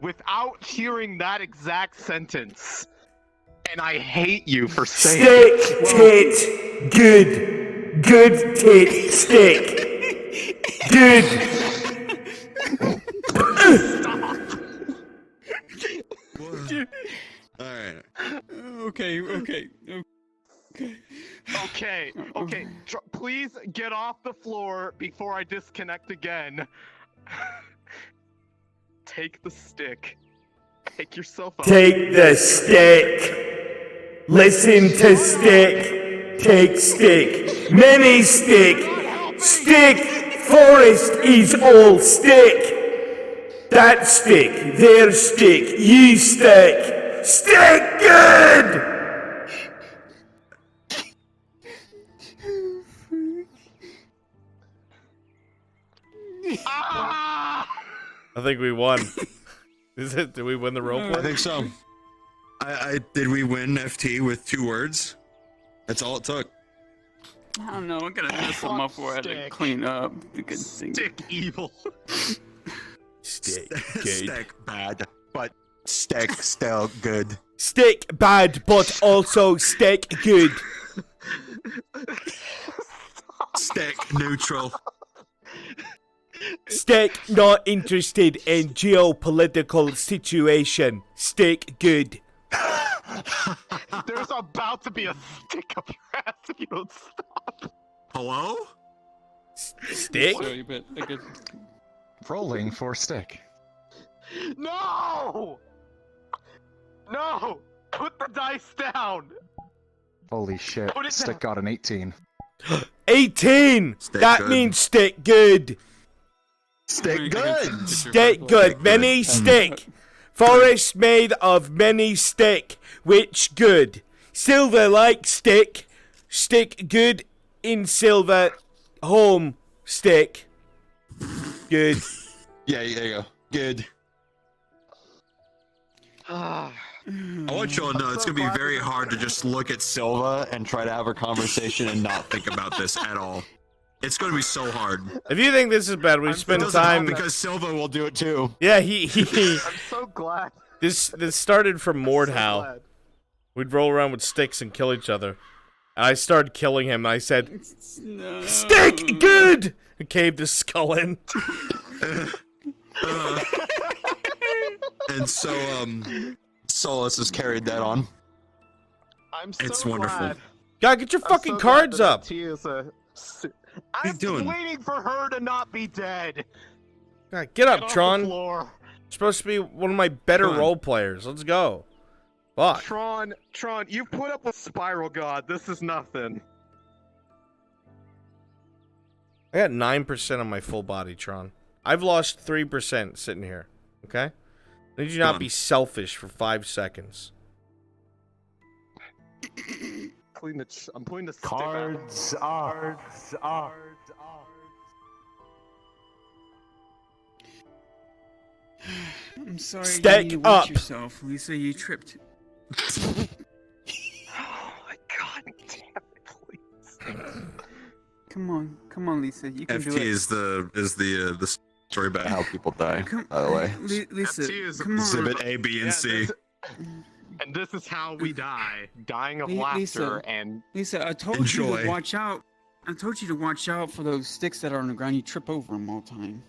without hearing that exact sentence. And I hate you for saying Stick, tit, good. Good tit, stick. Good. Alright. Okay. Please get off the floor before I disconnect again. Take the stick. Take yourself up. Take the stick. Listen to stick. Take stick. Many stick. Stick. Forest is all stick. That stick. Their stick. You stick. Stick good! I think we won. Is it? Did we win the roleplay? I think so. Did we win FT with 2 words? That's all it took. I don't know. I'm gonna mess some up before I had to clean up. Stick evil. Stick good. Stick bad, but stick still good. Stick bad, but also stick good. Stick neutral. Stick not interested in geopolitical situation. Stick good. There's about to be a stick up your ass if you don't stop. Hello? Stick? So you bet. I guess. Rolling for stick. No! No! Put the dice down! Holy shit. Put it Stick got an 18. 18! Stick that good. means stick good. Stick good. Stick good. Many stick. Forest made of many stick. Which good. Silver like stick. Stick good in silver. Home stick. Good. Yeah, there you go. Good. I want you all to know it's going to be very hard to just look at Silva and try to have a conversation and not think about this at all. It's going to be so hard. If you think this is bad, we've spent time... Because Silva will do it too. Yeah, he I'm so glad. This started from Mordhau. We'd roll around with sticks and kill each other. And I started killing him. I said, No. "Stick good!" and caved his skull in. And so, Solus has carried that on. I'm so It's wonderful. glad. God, get your fucking cards up. I'm doing? waiting for her to not be dead. God, get up, off the Tron. floor. You're supposed to be one of my better Come on. role players. Let's go. Fuck. Tron, you put up a spiral god. This is nothing. I got 9% on my full body, Tron. I've lost 3% sitting here. Okay? I need you not be selfish for 5 seconds. I'm putting the Cards are. I'm sorry. Stack you need to up. watch yourself, Lisa. You tripped. Oh my god, damn it, please. Come on, Lisa. You can do FT it. is the story about how people die. By the way, Lisa, FT is come on. Exhibit A, B, and C. And this is how we die. Dying of Lisa, laughter and... Lisa, I told you Enjoy. to watch out. I told you to watch out for those sticks that are on the ground. You trip over them all the time.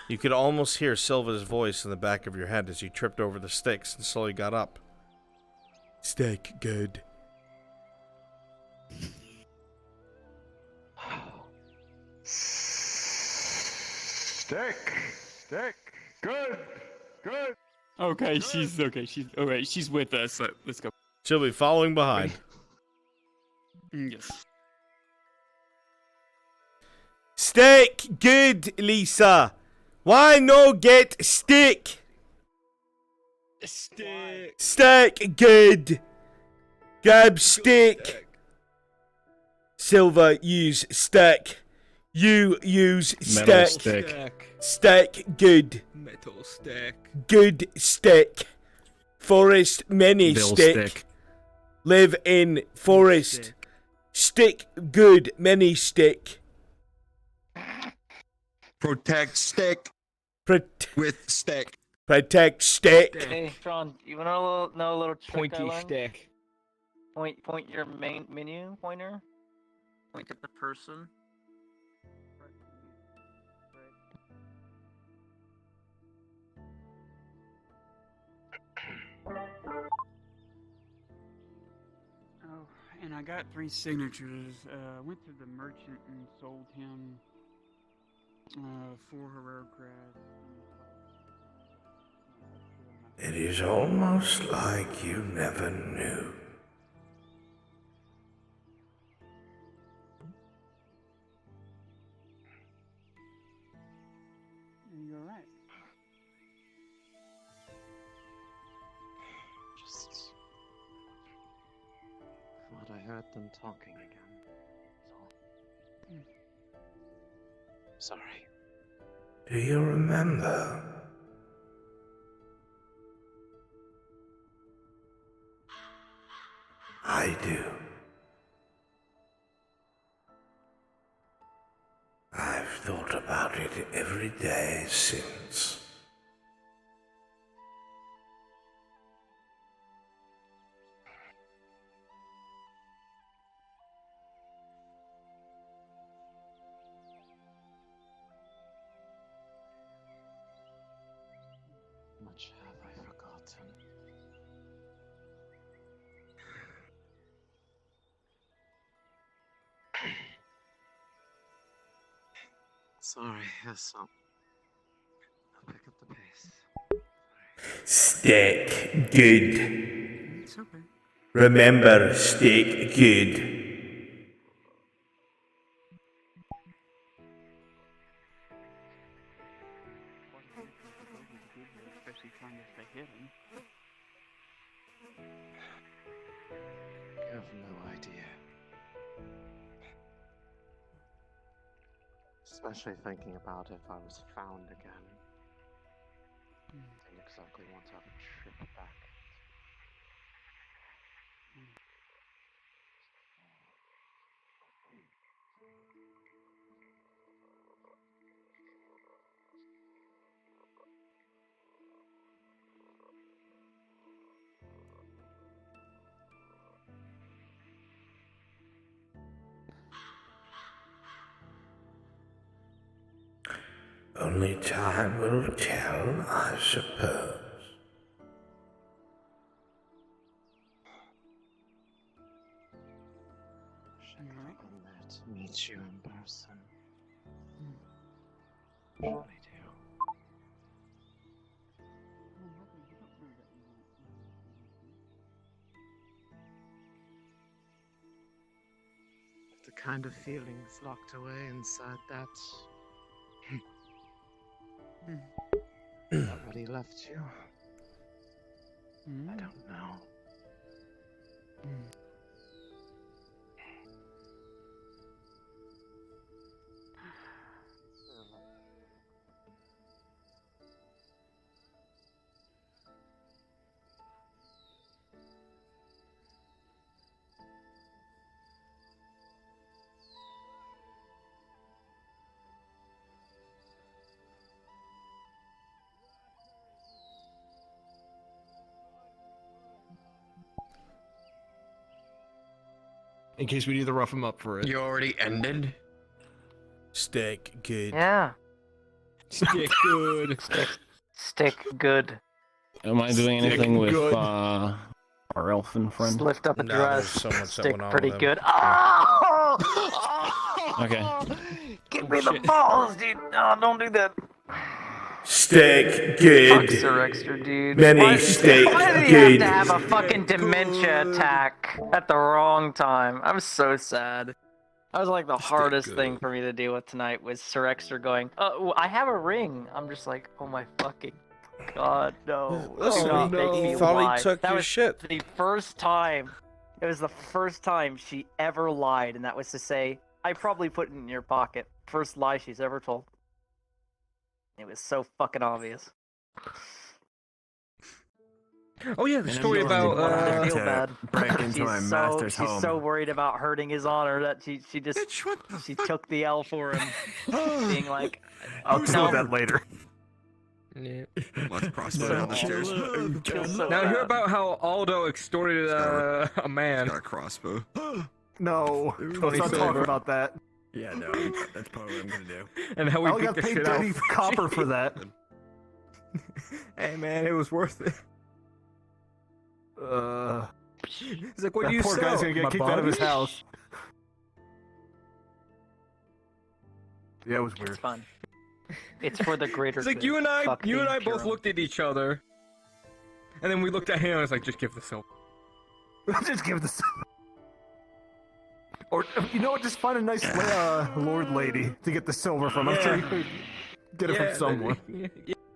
You could almost hear Silva's voice in the back of your head as you tripped over the sticks and slowly got up. Stick good. Stick! Good! Okay, she's alright. She's with us. Let's go. She'll be following behind. Yes. Stick good, Lisa. Why no get stick? Stick good. Grab stick. Silver, use stick. You use Metal stick. stick. Stick good. Metal stick. Good stick. Forest many Bill stick. Live in forest. Stick good many stick. Protect stick. With stick. Protect stick. Hey, Sean, you wanna know a little trick I Pointy learned? stick. Point your main menu pointer. Point at the person. Oh, and I got 3 signatures. Went to the merchant and sold him 4 Herrera grass. It is almost like you never knew. You're right. Just thought I heard them talking again. So. Sorry. Do you remember? I do. I've thought about it every day since. Much have I forgotten. Sorry, yes, I'll pick up the pace. Stick good. It's okay. Remember, stick good. Especially trying to stay hidden. You have no idea. Especially thinking about if I was found again. Don't exactly want to have a trip back. Only time will tell, I suppose. Wish I could have been there to meet you in person. Really do. The kind of feelings locked away inside that. That really left you? I don't know. In case we need to rough him up for it. You already ended? Stick good. Yeah. Stick good. Stick good. Am I doing Stick anything with good. our elfin friend? Just lift up a No, dress. there's so much that Stick went on pretty with him. good. Oh! Okay. Give me the balls, dude. No, don't do that. steak good. Fuck Sir Extra, dude. Many steak Why did he good. have to have a fucking dementia attack at the wrong time? I'm so sad. That was like the hardest thing for me to deal with tonight was Sir Extra going, oh, I have a ring. I'm just like, oh my fucking god, no. Listen, Do not make me thought lie. he took That your was shit. the first time. It was the first time she ever lied, and that was to say, I probably put it in your pocket. First lie she's ever told. It was so fucking obvious. Oh yeah, the And story I about feel bad. break into my master's she's home. so worried about hurting his honor that she just she took the L for him, being like, I'll tell no. that later. Yeah. Let's crossbow down the stairs. Now hear about how Aldo extorted a man. He's got a crossbow. No, let's not talk about that. Yeah, no, that's probably what I'm gonna do. And I how we only beat got the paid shit 30 out. copper for that. Hey man, it was worth it. He's like, what that do you poor sell? guy's gonna get My kicked out of his body? house. Yeah, it was weird. It's fun. It's for the greater It's like good. you and I Fucking both Kira. looked at each other, and then we looked at him and was like, just give the silver. Just give the silver. Or, you know what, just find a nice lord lady to get the silver from. I'm sure you could get it from someone.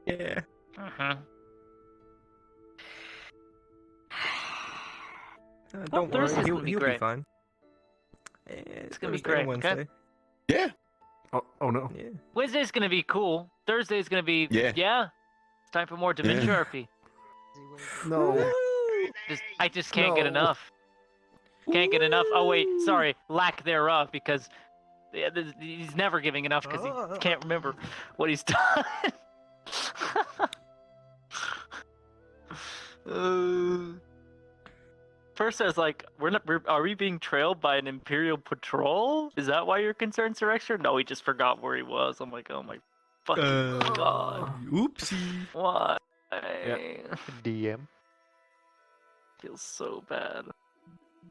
Yeah. Uh-huh. Don't worry, Thursday's he'll gonna be be great. fine. It's gonna be Thursday and great, okay? Wednesday. Yeah. Oh no. Yeah. Wednesday's gonna be cool. Thursday's gonna be Yeah. It's time for more dementia Yeah. RP. No. I just can't get No. enough. Can't get enough. Oh wait, sorry, lack thereof, because he's never giving enough because he can't remember what he's done. First, I was like, are we being trailed by an Imperial patrol? Is that why you're concerned, Sir Extra? No, he just forgot where he was. I'm like, oh my fucking god. Oopsie. Why? DM. Feels so bad.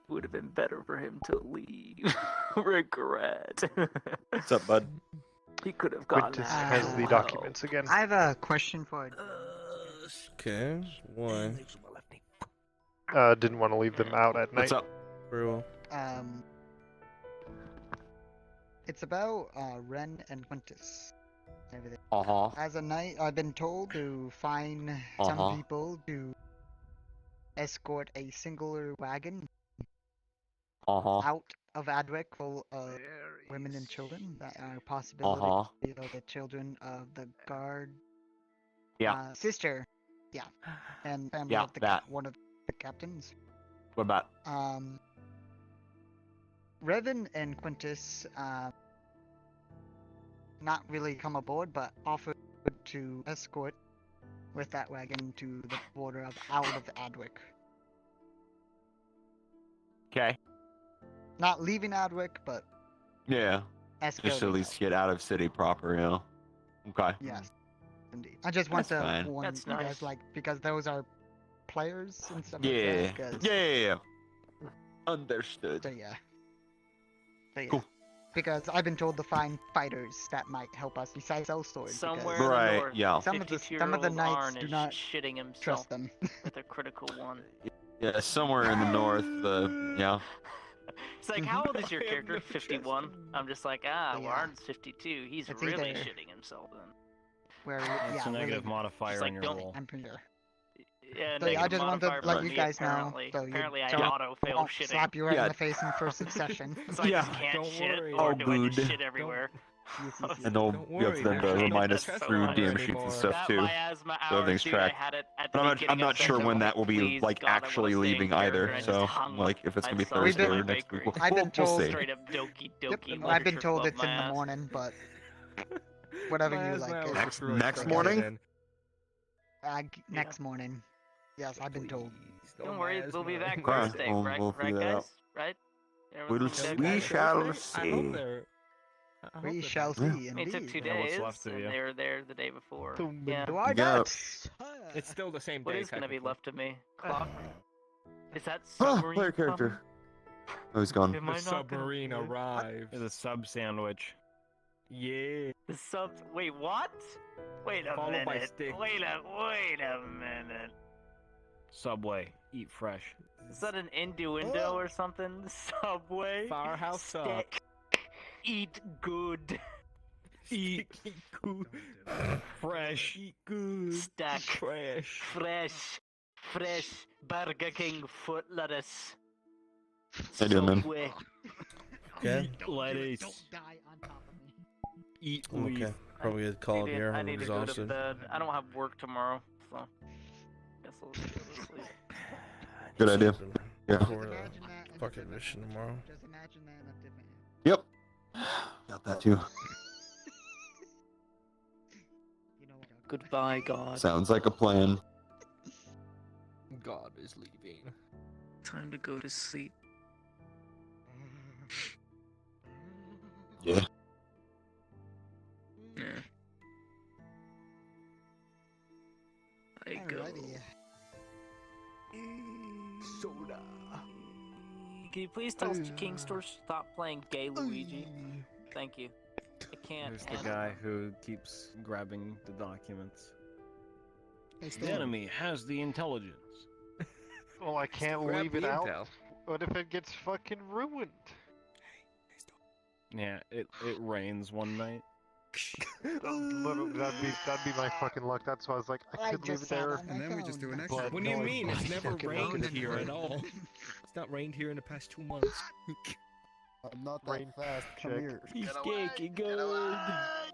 Would have been better for him to leave. Regret. What's up, bud? He could have gotten Quintus out. has the documents again. I have a question for. Okay, why? Didn't want to leave them out at night. What's up? Very well. It's about Ren and Quintus. Everything. As a knight, I've been told to find some people to escort a singular wagon out of Adwick full of women and children that are possibility the children of the guard sister, and family of the one of the captains. What about? Revan and Quintus not really come aboard, but offered to escort with that wagon to the border of out of Adwick. Okay. Not leaving Adwick, but Yeah. escorting. Just at least get out of city proper, you know. Okay. Yes, indeed. I just want That's to fine. warn That's you guys, nice. like, because those are players and stuff Yeah. like that. 'cause- Yeah. Understood. So yeah. So, yeah. Cool. Because I've been told to find fighters that might help us besides sell swords. Somewhere because in the Right, north, yeah. Some of the 52-year-old knights Arn do is not shitting himself trust them. with a critical one. Yeah, somewhere in the north, yeah. It's like, how old is your character? 51. I'm just like, well, Arn's 52. He's It's really either- shitting himself then. Where It's a negative modifier Just on like, your don't- roll. I'm pretty sure. Yeah, So, yeah, I negative just want to modifier let for you me, guys know. apparently. So you Apparently, I don't- auto-fail won't shitting. slap you right Yeah. in the face in first session. So I just can't shit, or Oh, do I just good. shit everywhere? And they'll be up to them to remind us through DM sheets and stuff too. So everything's tracked. But I'm not sure when that will be like actually leaving either. So like if it's gonna be Thursday or next week, I've been we'll told. see. Straight up dokey dokey. I've been motherfucker told above it's my in the ass. morning, but whatever you like. Next morning? Next morning. Yes, I've been told. Don't worry, we'll be back Okay, Thursday, we'll right, figure that out. guys? Right? We shall see. We shall see. It took Indeed. 2 know what's days, left of and you. they were there the day before. Yeah. Do I You got got? It's still the same What day. is going to be left of me? Clock? Is that Oh, submarine? player character. Oh, he's gone. Am I The not gonna submarine live? arrived. It's a sub sandwich. Yeah. The sub. Wait, what? Wait a Followed by minute. stick. Wait a minute. Subway. Eat fresh. Is that an innuendo or something? Subway. Firehouse sub. Stick. Eat good. Eat good. Fresh. Eat good. Stack. Fresh. Fresh. Burger King foot lettuce. How you doing, man? Subway. Okay. Eat lettuce. Don't die on top of me. Eat I'm leaf. okay. Probably had called here. I I'm need to go to exhausted. bed. I don't have work tomorrow, so guess I'll just go to sleep. Good idea. Yeah. For the fucking mission tomorrow. Just imagine that in a different. Yep. Got that too. Goodbye, God. Sounds like a plan. God is leaving. Time to go to sleep. Yeah. Yeah. I go. Alrighty. Soda. Can you please tell King Store stop playing Gay Luigi? Thank you. I can't. There's the guy who keeps grabbing the documents. Hey, The enemy has the intelligence. Well, I can't Grab leave it the out. intel. What if it gets fucking ruined? Yeah, it rains one night. Literally, that'd be my fucking luck. That's why I was like, I could leave it there. And then we just do an extra. But What do you no, mean? It's never fucking rained luck. here at all. It's not rained here in the past 2 months. I'm not that Rain fast. Come check. here. He's skanky good.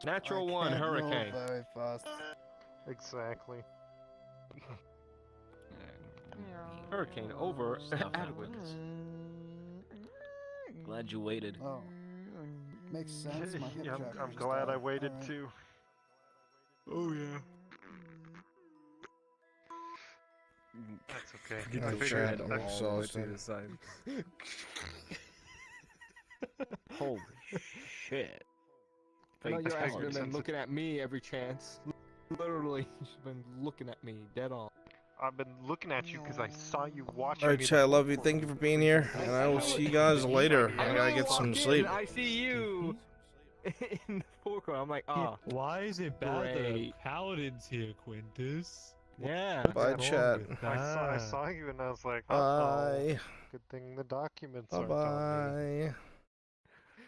Natural I one, can't move hurricane. very fast. Exactly. Hurricane over. Adequate. Glad you waited. Oh. Makes sense. My hip Yeah, jacket I'm just glad died. I waited Alright. too. Oh yeah. That's okay. Get I the figured chat, I'm I- exhausted. Holy shit. I know Fake your ass talent. been looking at me every chance. Literally, she's been looking at me dead on. I've been looking at you because I saw you watching Alright, me. chat, I love you. Thank you for being here. And I will see you guys later. I gotta get some sleep. I see you in the foreground. I'm like, oh. Why is it bad that a great. paladin's here, Quintus? Yeah. Bye, chat. I saw you and I was like, Bye. good thing the documents Bye aren't on me. bye.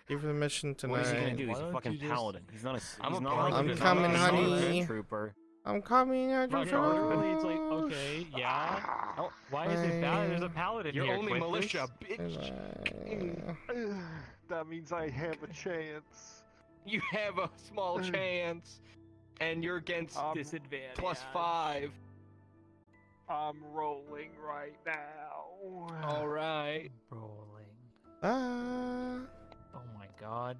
Here for the mission tonight. What is he gonna do? He's a fucking paladin. He's not a. He's not like I'm a coming, stormtrooper. honey. Trooper. I'm coming. Literally, it's like, okay, yeah. Oh, why is it bad? There's a paladin You're here, only Quintus. militia, bitch. That means I have a chance. You have a small chance, and you're against Disadvantage. +5. I'm rolling right now. All right. Rolling. Ah. Oh my god.